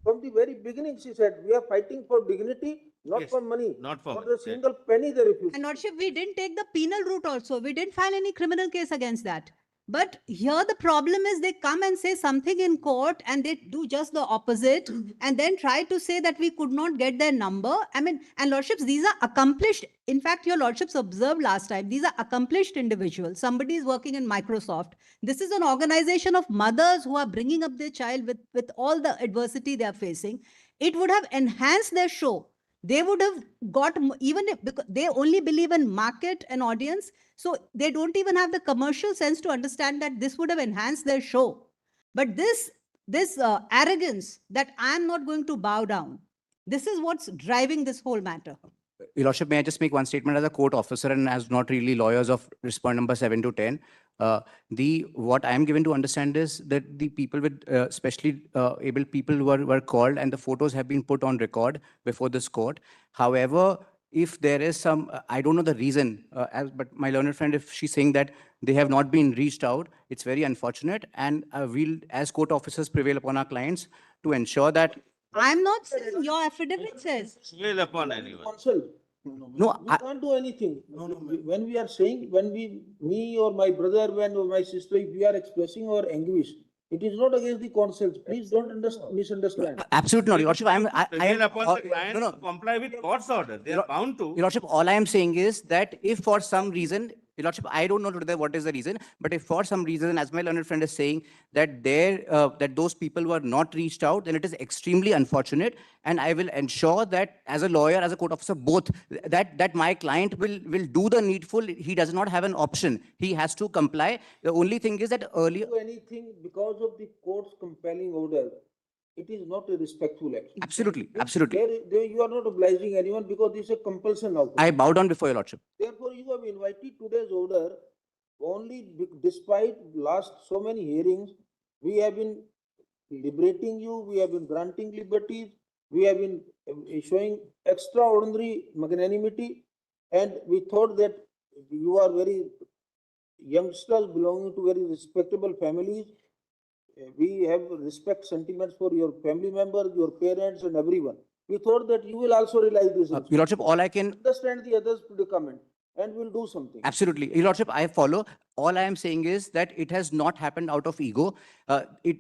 from the very beginning, she said, we are fighting for dignity, not Yes, for money. not for Not money, a single penny they refused. and Lordship, we didn't take the penal route also. We didn't file any criminal case against that. But here the problem is they come and say something in court and they do just the opposite and then try to say that we could not get their number. I mean, and Lordships, these are accomplished. In fact, your Lordships observed last time, these are accomplished individuals. Somebody is working in Microsoft. This is an organization of mothers who are bringing up their child with all the adversity they are facing. It would have enhanced their show. They would have got, even if because they only believe in market and audience, so they don't even have the commercial sense to understand that this would have enhanced their show. But this arrogance that I'm not going to bow down, this is what's driving this whole matter. Your Lordship, may I just make one statement as a court officer and as not really lawyers of respond number 7 to 10? What I am given to understand is that the people with especially able people were called and the photos have been put on record before this court. However, if there is some, I don't know the reason, but my learned friend, if she's saying that they have not been reached out, it's very unfortunate. And we'll, as court officers, prevail upon our clients to ensure that. I'm not saying your affidavit says. Prevail upon anyone. Counsel, No, we can't do anything. When we are saying, me or my brother, or my sister, if we are expressing our anguish, it is not against the counsels. Please don't misunderstand. Absolutely not, Your Lordship. I am Prevail upon the client to comply with court's order. They are bound to. Your Lordship, all I am saying is that if for some reason, Your Lordship, I don't know today what is the reason, but if for some reason, as my learned friend is saying, that that those people were not reached out, then it is extremely unfortunate. And I will ensure that as a lawyer, as a court officer, both, that my client will do the needful. He does not have an option. He has to comply. The only thing is that earlier. Do anything because of the court's compelling order, it is not a respectful action. Absolutely, absolutely. You are not obliging anyone because this is a compulsion now. I bow down before Your Lordship. Therefore, you have invited today's order only despite last so many hearings, we have been liberating you, we have been granting liberties, we have been showing extraordinary magnanimity, and we thought that you are very youngsters belonging to very respectable families. We have respect sentiments for your family members, your parents and everyone. We thought that you will also realize this. Your Lordship, all I can understand the others' predicament and will do something. Absolutely. Your Lordship, I follow. All I am saying is that it has not happened out of ego.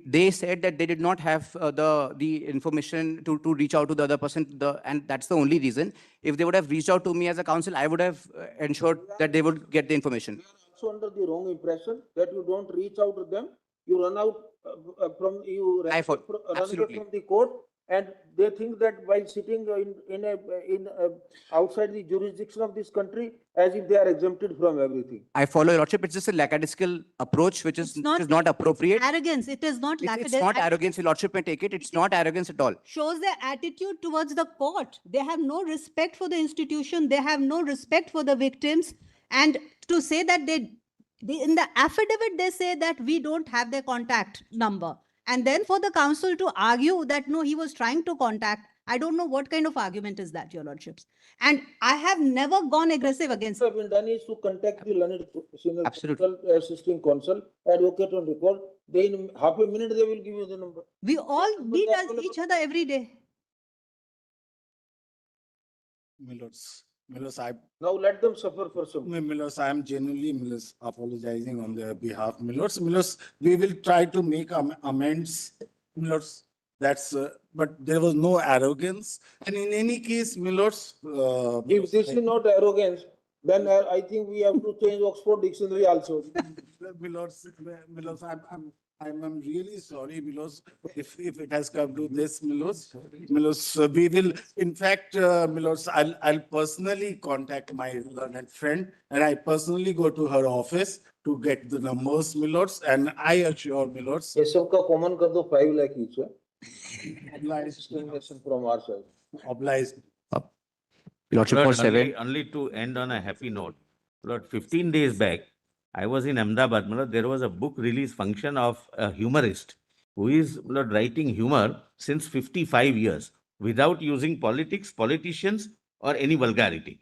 They said that they did not have the information to reach out to the other person, and that's the only reason. If they would have reached out to me as a counsel, I would have ensured that they would get the information. You are also under the wrong impression that you don't reach out to them. You run out from the court, and they think that while sitting outside the jurisdiction of this country, as if they are exempted from everything. I follow, Your Lordship. It's just a lackadaisical approach, which is not appropriate. Arrogance. It is not It's not arrogance. Your Lordship may take it. It's not arrogance at all. Shows their attitude towards the court. They have no respect for the institution. They have no respect for the victims. And to say that in the affidavit, they say that we don't have their contact number. And then for the counsel to argue that, no, he was trying to contact, I don't know what kind of argument is that, Your Lordships. And I have never gone aggressive against. What have been done is to contact the learned senior counsel, assisting counsel, advocate on record. They in half a minute they will give you the number. We all meet each other every day. Milords, now let them suffer for some. Milords, I am genuinely apologizing on their behalf. Milords, we will try to make amends. Milords, that's but there was no arrogance. And in any case, Milords, if this is not arrogance, Then I think we have to change Oxford Dictionary also. Milos, I'm really sorry, Milos, if it has come to this, Milos, we will, in fact, Milos, I'll personally contact my learned friend and I personally go to her office to get the numbers, Milos, and I assure Milos. ये सबका common कर दो 5 lakh each. Obliged. From our side. Obliged. Lordship, Lord, for 7. only to end on a happy note. Lord, 15 days back, I was in Ahmedabad. Lord, there was a book release function of a humorist who is, Lord, writing humor since 55 years without using politics, politicians, or any vulgarity.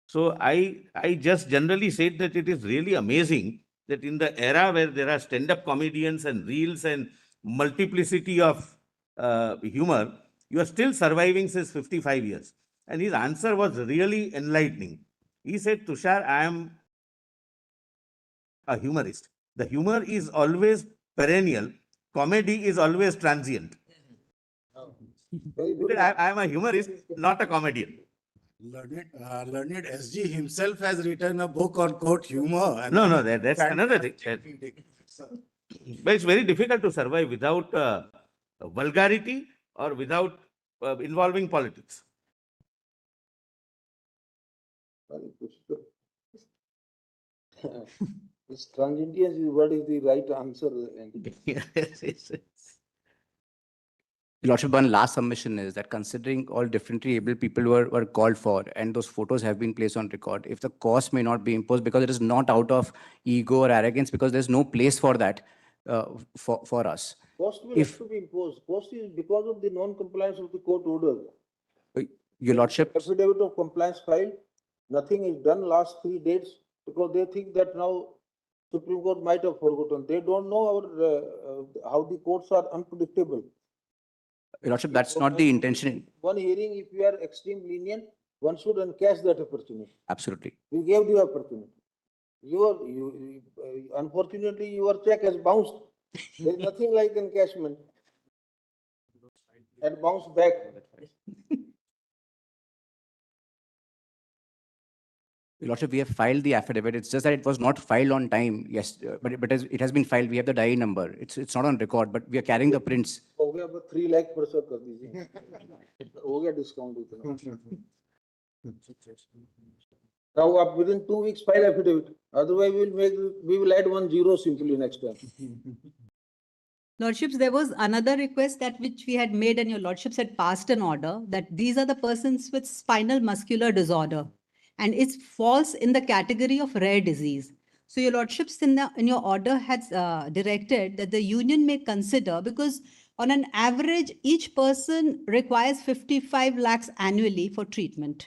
So I just generally said that it is really amazing that in the era where there are stand-up comedians and reels and multiplicity of humor, you are still surviving since 55 years. And his answer was really enlightening. He said, Tushar, I am a humorist. The humor is always perennial. Comedy is always transient. I am a humorist, not a comedian. Learned SG himself has written a book on quote humor. And No, that's another thing. But it's very difficult to survive without vulgarity or without involving politics. This transience is what is the right answer. Yes. Lordship, one last submission is that considering all differently able people were called for and those photos have been placed on record, if the cost may not be imposed because it is not out of ego or arrogance, because there's no place for that for us. Cost will have to be imposed. Cost is because of the non-compliance of the court order. Your Lordship. Affidavit of compliance filed, nothing is done last 3 days because they think that now Supreme Court might have forgotten. They don't know how the courts are unpredictable. Your Lordship, that's not the intention. One hearing, if you are extreme lenient, one should encash that opportunity. Absolutely. We gave the opportunity. Unfortunately, your check has bounced. There is nothing like encashment. And bounce back. Your Lordship, we have filed the affidavit. It's just that it was not filed on time. Yes, but it has been filed. We have the diary number. It's not on record, but we are carrying the prints. हो गया अब 3 लाख पर सौ कर दीजिए हो गया discount इतना now up within 2 weeks file affidavit, otherwise we will add 1 0 simply next time. Lordships, there was another request that which we had made and your Lordships had passed an order that these are the persons with spinal muscular disorder and it falls in the category of rare disease. So your Lordships in your order has directed that the union may consider, because on an average, each person requires 55 lakhs annually for treatment.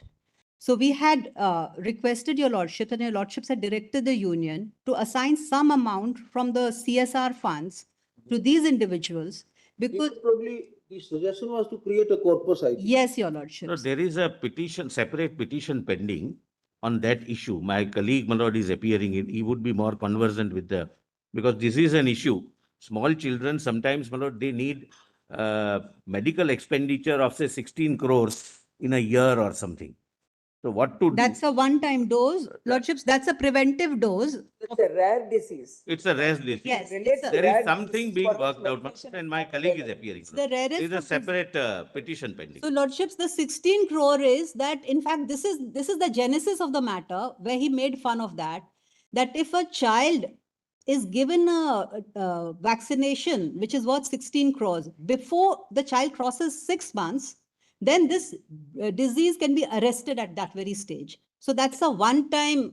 So we had requested your Lordships and your Lordships had directed the union to assign some amount from the CSR funds to these individuals because probably the suggestion was to create a corpus. Yes, your Lordship. No, there is a petition, separate petition pending on that issue. My colleague, my lord, is appearing in. He would be more conversant with because this is an issue. Small children, sometimes, my lord, they need medical expenditure of say 16 crores in a year or something. So what to do? That's a one-time dose. Lordships, that's a preventive dose. It's a rare disease. It's a rare disease. Yes. There is something being worked out, and my colleague is appearing. The rarest. There is a separate petition pending. So, Lordships, the 16 crore is that, in fact, this is the genesis of the matter where he made fun of that if a child is given a vaccination, which is worth 16 crores, before the child crosses 6 months, then this disease can be arrested at that very stage. So that's a one-time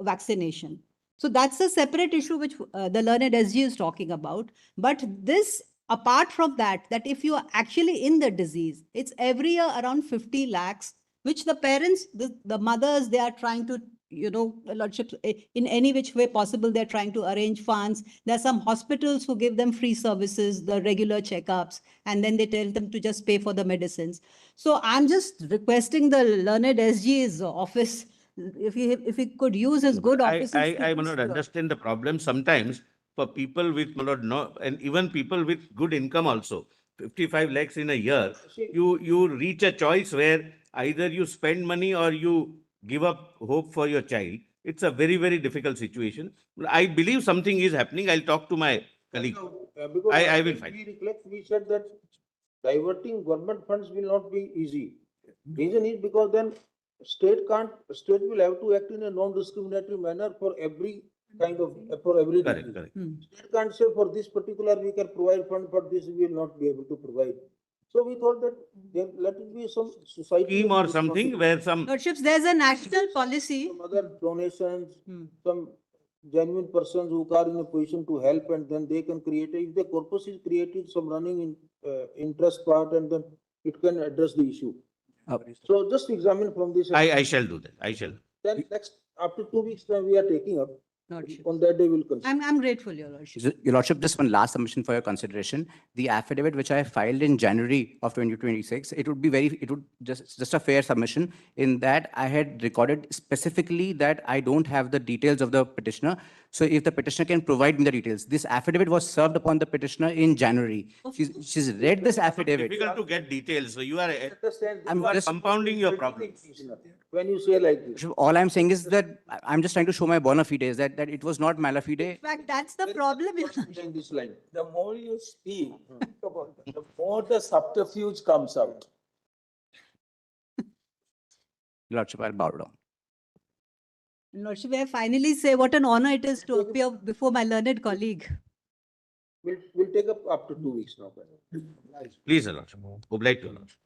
vaccination. So that's a separate issue which the learned SG is talking about. But this, apart from that if you are actually in the disease, it's every year around 50 lakhs, which the parents, the mothers, they are trying to, Lordships, in any which way possible, they're trying to arrange funds. There are some hospitals who give them free services, the regular checkups, and then they tell them to just pay for the medicines. So I'm just requesting the learned SG's office, if he could use his good offices. I may not understand the problem sometimes for people with and even people with good income also. 55 lakhs in a year, you reach a choice where either you spend money or you give up hope for your child. It's a very, very difficult situation. I believe something is happening. I'll talk to my colleague. Because I will find. We reflect, we said that diverting government funds will not be easy. Reason is because then state will have to act in a non-discriminatory manner for every kind of, for every Correct, disease. correct. State can't say for this particular we can provide fund, but this we will not be able to provide. So we thought that there, let it be some society. Scheme or something where some Lordships, there's a national policy. Some other donations, some genuine persons who are in a position to help, and then they can create, if the corpus is created, some running in interest part, and then it can address the issue. So just examine from this. I shall do that. I shall. Then next, after 2 weeks time, we are taking up. Lordship. On that day, we'll consider. I'm grateful, Your Lordship. Your Lordship, just one last submission for your consideration. The affidavit which I filed in January of 2026, it would just a fair submission in that I had recorded specifically that I don't have the details of the petitioner. So if the petitioner can provide me the details, this affidavit was served upon the petitioner in January. She's read this affidavit. Difficult to get details. So you are I'm just compounding your problems. When you say like this. All I'm saying is that I'm just trying to show my bona fide is that it was not mala fide. In fact, that's the problem. In this line. The more you speak, the more the subterfuge comes out. Your Lordship, I'll bow down. Lordship, may I finally say what an honor it is to appear before my learned colleague. We'll take up after 2 weeks now. Please, Your Lordship. Obliged to Your Lordship.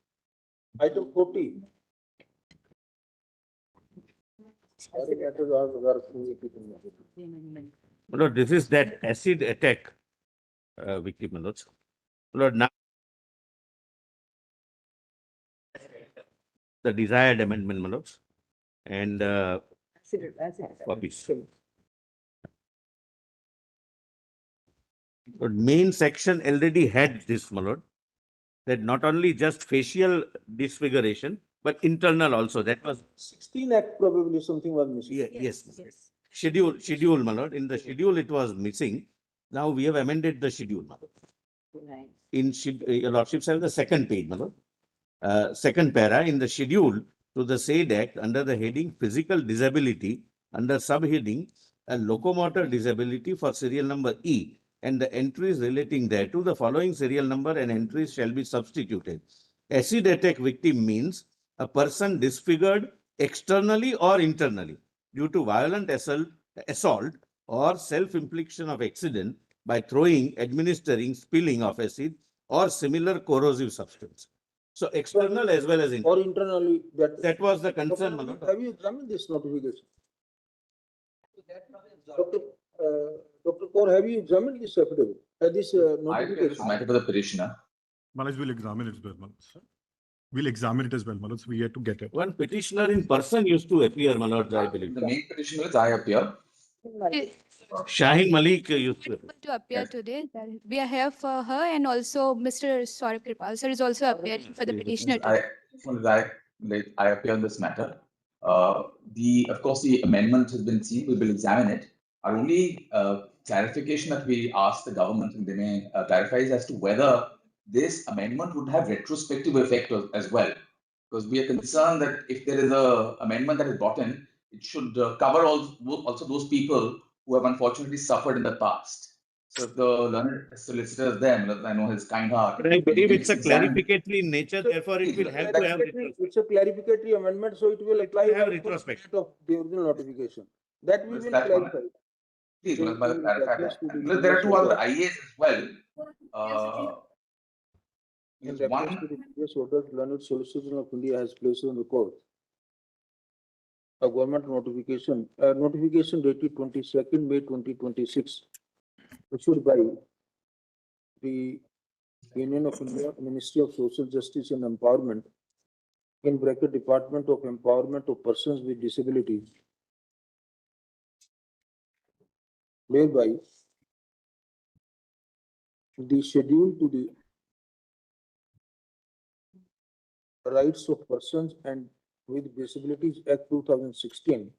Item 40. Lord, this is that acid attack victim, my lords. Lord, now the desired amendment, my lords, and copies. Lord, main section already had this, my lord, that not only just facial disfiguration, but internal also. That was 16 Act probably something was missing. yes. Schedule, my lord. In the schedule, it was missing. Now we have amended the schedule, my lord. In Your Lordships have the second page, my lord. Second para in the schedule to the said act under the heading physical disability under subheading a locomotor disability for serial number E and the entries relating thereto, the following serial number and entries shall be substituted. Acid attack victim means a person disfigured externally or internally due to violent assault or self-infliction of accident by throwing, administering, spilling of acid or similar corrosive substance. So external as well as internal. Or internally. That was the concern, my lord. Have you examined this notification? Dr. Kaur, have you examined this affidavit? This notification? Matter for the petitioner. Malaj will examine it as well, Malaj. We'll examine it as well, Malaj. We had to get it. One petitioner in person used to appear, my lord, I believe. The main petitioner is I appear. Shaheen Malik used to appear. To appear today. We are here for her, and also Mr. Saurabh Kripal sir is also appearing for the petitioner. I appear on this matter. Of course, the amendment has been seen. We will examine it. Our only clarification that we ask the government, and they may clarify, is as to whether this amendment would have retrospective effect as well. Because we are concerned that if there is an amendment that is brought in, it should cover also those people who have unfortunately suffered in the past. So if the learned solicitor is there, I know his kind heart. But I believe it's a clarificatory in nature, therefore it will have to have It's a clarificatory amendment, so it will apply have retrospect of the original notification. That we will that one? clarify. Please, clarify that. There are two other IAs as well. In reference to the previous order, Learned Solicitor of India has placed on the court a government notification dated 22nd May 2026, issued by the Union of India Ministry of Social Justice and Empowerment, in bracket Department of Empowerment of Persons with Disabilities, whereby the schedule to the Rights of Persons and with Disabilities Act 2016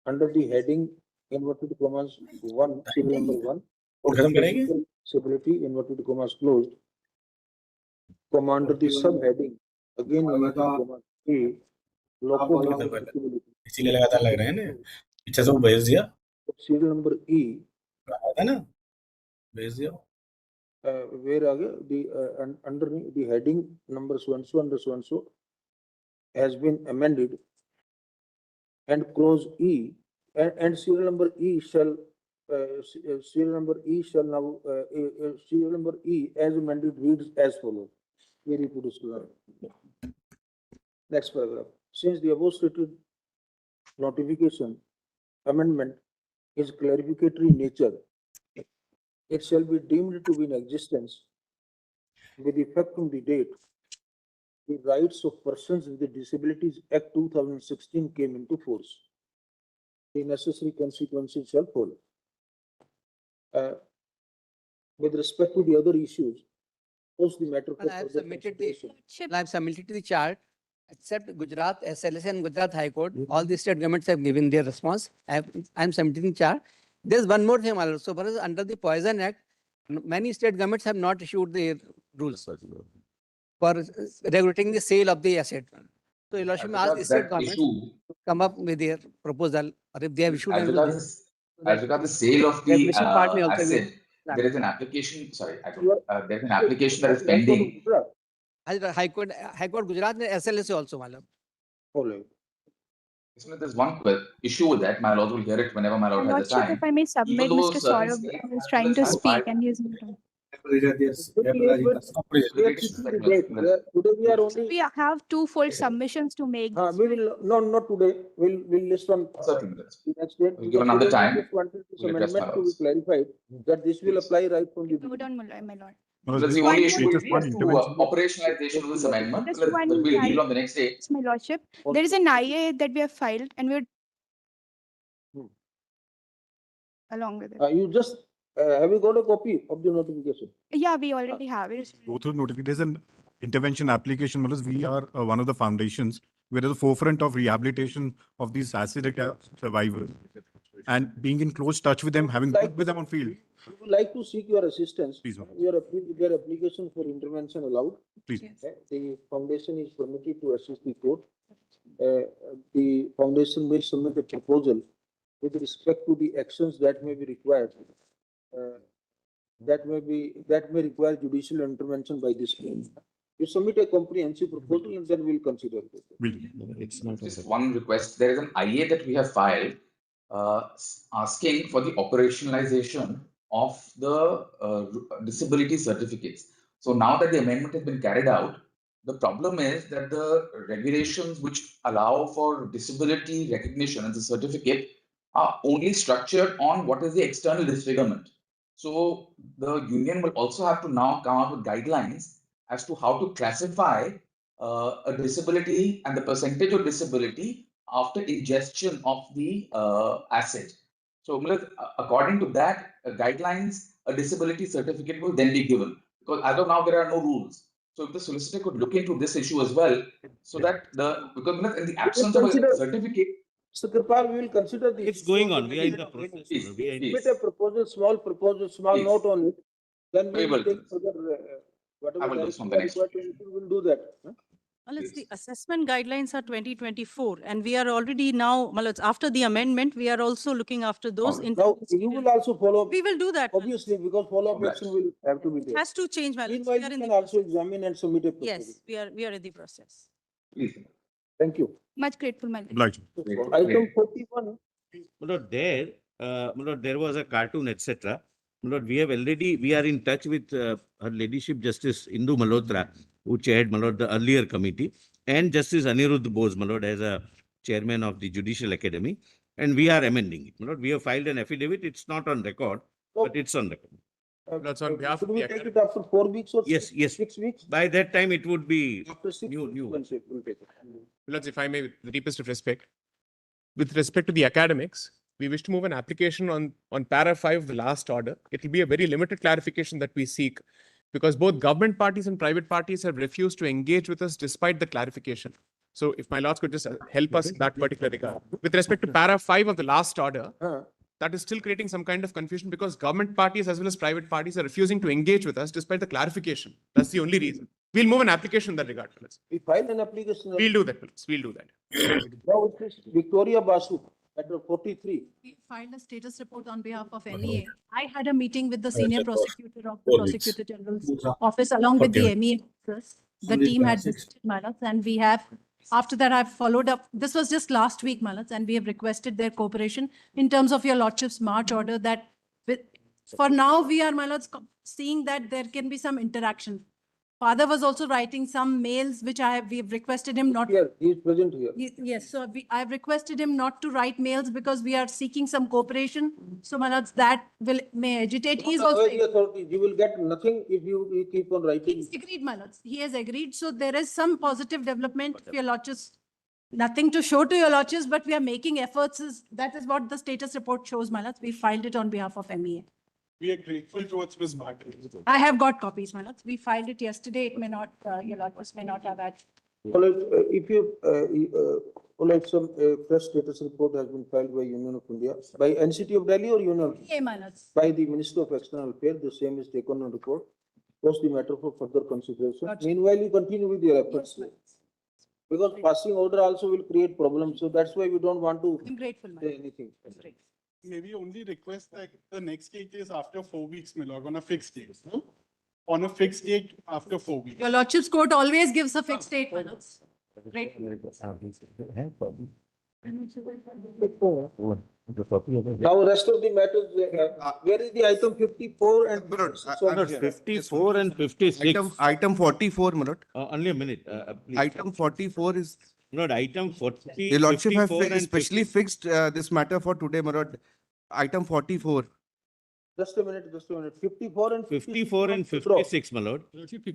under the heading inverted commas 1, serial number 1, disability inverted commas closed, under the subheading again inverted commas A इसीलिए लगातार लग रहे हैं ना पीछे से वो भेज दिया serial number E, आया था ना भेज दिया where underneath the heading number so and so under so and so has been amended, and clause E and serial number E shall serial number E shall now serial number E as amended reads as follows. Very good. Next paragraph. Since the above stated notification amendment is clarificatory in nature, it shall be deemed to be in existence with effect from the date the Rights of Persons with Disabilities Act 2016 came into force. The necessary consequences shall follow. With respect to the other issues, post the matter for I have further submitted consideration. I have submitted to the chart, except Gujarat, SLS and Gujarat High Court. All the state governments have given their response. I am submitting the chart. There's one more thing also. So far as under the Poison Act, many state governments have not issued their rules for regulating the sale of the asset. So Your Lordship may ask the state governments to come up with their proposal, or if they have issued As any regards the sale of the regulation part may also asset, be- there is an application, sorry, there is an application that is pending. High Court, Gujarat and SLS also, madam. There's one issue with that. My lord will hear it whenever my lord has the Lordship, time. if I may submit, though Mr. certain Saurabh states is trying to have speak filed and he is not on. Today we are only. We have two full submissions to make. We will, no, not today. We'll list on. Certain minutes. The next date. We'll give another Today we time. just wanted this We'll address amendment my to be lords. clarified that this will apply right from the Note beginning. on, my lord. Because the only issue will be as to operationalization of this amendment, Just that one will be revealed on the next day. My lordship, there is an IA that we have filed and we're along with it. You just, have you got a copy of the notification? Yeah, we already have it. Go through notification. There's an intervention application. Because we are one of the foundations. We're at the forefront of rehabilitation of these acid survivors. And being in close touch with them, having worked with them on field. We would like to seek your assistance. Please, Their application for intervention allowed. Please. The foundation is permitted to assist the court. The foundation will submit a proposal with respect to the actions that may be required. That may require judicial intervention by this court. You submit a comprehensive proposal and then we'll consider it. Just one request. There is an IA that we have filed asking for the operationalization of the disability certificates. So now that the amendment has been carried out, the problem is that the regulations which allow for disability recognition as a certificate are only structured on what is the external disfigurement. So the union will also have to now come up with guidelines as to how to classify a disability and the percentage of disability after ingestion of the asset. So according to that guidelines, a disability certificate will then be given, because as of now there are no rules. So if the solicitor could look into this issue as well, so that because in the absence of a certificate, Mr. Kripal, we will consider the. It's going on. We are in the process. We are in Submit a proposal, small note on it. Then we will Very take further, I will whatever do from the next. we'll do that. Well, it's the assessment guidelines are 2024, and we are already now, well, it's after the amendment, we are also looking after those. Now, you will also follow. We will do that. Obviously, because follow-up action will have to be there. Has to change, my lords. Meanwhile, We are you in can the also examine and submit a proposal. Yes, we are in the process. Thank you. Much grateful, my lord. Obliged. Item 41. There was a cartoon, etc. We are in touch with Her Ladyship Justice Indu Malhotra, who chaired the earlier committee, and Justice Aniruddh Bose, as a chairman of the Judicial Academy, and we are amending it. We have filed an affidavit. It's not on record, but it's on record. That's on behalf of Should we the take it after 4 weeks or Yes, yes. 6 weeks? By that time, it would be After 6 new. we'll take it. Lords, if I may, with the deepest of respect, with respect to the academics, we wish to move an application on para 5 of the last order. It will be a very limited clarification that we seek, because both government parties and private parties have refused to engage with us despite the clarification. So if my lords could just help us in that particular regard. With respect to para 5 of the last order, that is still creating some kind of confusion, because government parties as well as private parties are refusing to engage with us despite the clarification. That's the only reason. We'll move an application in that regard, my lords. We filed an application. We'll do that, my lords. We'll do that. Now it is Victoria Basu, matter 43. We filed a status report on behalf of MEA. I had a meeting with the senior prosecutor of the Prosecutor General's office along with the MEA officers. The team had visited my lords, and we have, after that, I've followed up. This was just last week, my lords, and we have requested their cooperation in terms of your lordship's March order that for now, we are, my lords, seeing that there can be some interaction. Father was also writing some mails, which we have requested him not. Here, he is present here. Yes, so I have requested him not to write mails because we are seeking some cooperation. So, my lords, that may agitate. He is also. You will get nothing if you keep on writing. He's agreed, my lords. He has agreed. So there is some positive development for your lordships. Nothing to show to your lordships, but we are making efforts. That is what the status report shows, my lords. We filed it on behalf of MEA. We are grateful towards Ms. Bhatt. I have got copies, my lords. We filed it yesterday. It may not, your lordships may not have had. Well, if you, some fresh status report has been filed by Union of India, by NCT of Delhi or Union? Yeah, my lords. By the Minister of External Affairs, the same is taken on record. Post the matter for further consideration. Meanwhile, you continue with your efforts. Because passing order also will create problems. So that's why we don't want to I'm grateful, say anything. Maybe only request that the next date is after 4 weeks, my lord, on a fixed date. On a fixed date after 4 weeks. Your lordship's court always gives a fixed date, my lords. Grateful. Now, rest of the matters, where is the item 54 and? 54 and 56. Item 44, my lord. Only a minute, please. Item 44 is. Lord, item 40. The lordship have 54 and specially fixed this matter for today, my lord. Item 44. Just a minute. 54 and 54 and 56, my lord.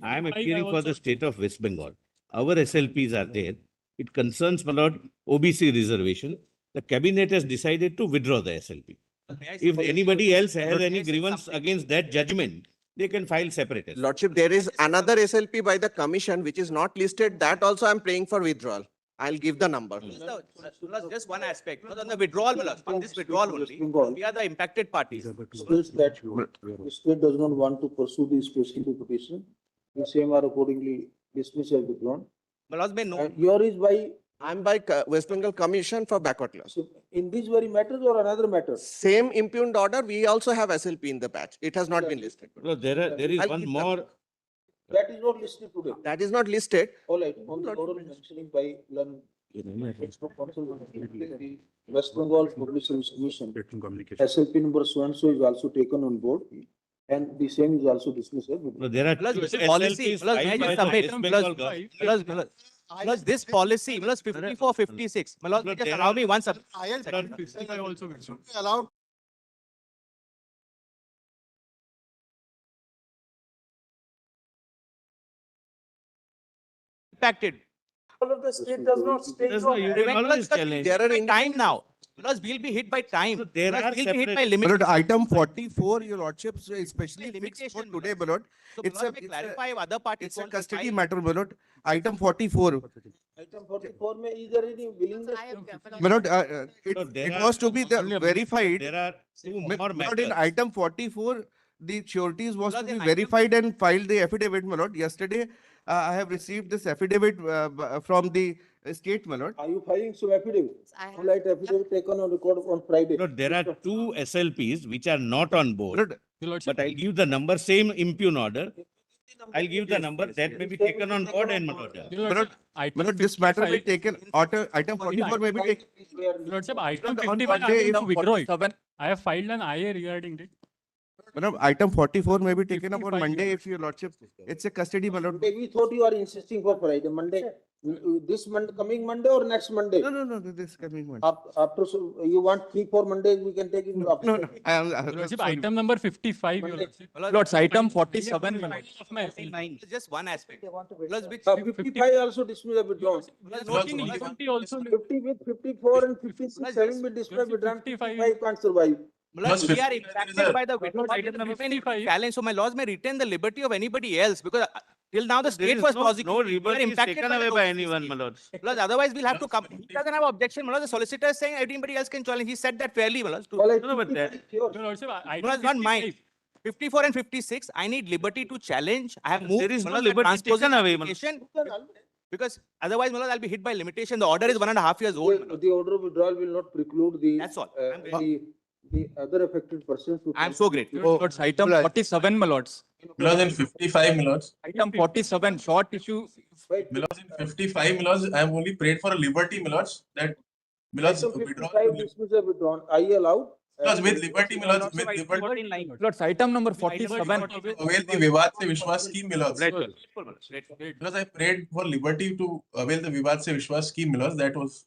I am appearing for the state of West Bengal. Our SLPs are there. It concerns, my lord, OBC reservation. The cabinet has decided to withdraw the SLP. If anybody else has any grievance against that judgment, they can file separate. Lordship, there is another SLP by the commission which is not listed. That also I am praying for withdrawal. I'll give the number. Just one aspect. On the withdrawal, on this withdrawal only, we are the impacted parties. States that the state does not want to pursue the special petition. The same are accordingly dismissed as withdrawn. And your is by? I'm by West Bengal Commission for backward class. So in these very matters or another matter? Same impugned order, we also have SLP in the batch. It has not been listed. No, there is I'll one give more. That is not listed today. That is not listed. All right, on the oral mentioning by the West Bengal Public Service Commission, SLP number so and so is also taken on board, and the same is also dismissed. No, there are Plus, two this policy, SLPs plus, filed may I by just the submit, West Bengal government. plus this policy, plus 54, 56. Just allow me one second. I also mentioned. Allowed. Impacted. All of the state does not stay. There's no unanimous challenge. There are in time now. Because we'll be hit by time. There Because are we'll be hit by separate- limit. But item 44, your lordship, especially fixed for today, my lord. So, It's Lord, may clarify if other parties. It's a want to custody file. matter, my lord. Item 44. Item 44 may either any willingness. My lord, No, it there was to are be only a minute. verified. There are two My more lord, in matters. item 44, the sureties was to Lord, be in item- verified and filed the affidavit, my lord. Yesterday, I have received this affidavit from the state, my lord. Are you filing some affidavit? I have- All right, affidavit taken on record on Friday. No, there are two SLPs which are not on board, Your but I'll give the number, same impugn order. I'll give the number that may be taken on board and not. My lord, this matter will be taken, item 44 may be taken. Lordship, item On 51, Monday, I if will withdraw it. I have filed an IA regarding it. Madam, item 44 may be taken up on 55 Monday if your lordship, it's a custody, my lord. We thought you are insisting for Friday, Monday. This Monday, coming Monday or next Monday? No, this coming one. After, so you want 3-4 Mondays, we can take it. after. No, I am. Lordship, item number 55, your Monday. lordship. Lords, item 47. Of my 49. Just one aspect. Plus which 55 also dismissed and withdrawn. Working liberty also. 50 with 54 and 56, 7 with dismissed, withdrawn, 55 can't survive. Plus, we are impacted by the withdrawal item number 55 challenge, so my laws may retain the liberty of anybody else because till now the There state is was no prosecuting. We are liberty is impacted taken by away the by OBC anyone, scheme. my lord. Plus, otherwise we'll have to come. He doesn't have objection, my lord. The solicitor is saying anybody else can challenge. He said that fairly, my lord. All right, No, but that- 55, sure. Your lordship, Plus, item not mine. 55. 54 and 56, I need liberty to challenge. I have moved. There is no my lord, the liberty transposition taken away, my lord. application, Because otherwise, my lord, I'll be hit by limitation. The order is 1.5 years old. my lord. The order of withdrawal will not preclude the. That's all. The other affected persons. to I'm so grateful. Lords, item 47, my lords. My lords, in 55, my lords. Item 47, short issue. My lords, in 55, my lords, I have only prayed for a liberty, my lords, that, my lords, Item withdraw. 55 dismissed are withdrawn. Are you allowed? My lords, with liberty, my lords, with liberty. Lords, item number 47. Avail the Vivad Se Vishwas scheme, my lords. Right. Because I prayed for liberty to avail the Vivad Se Vishwas scheme, my lords, that was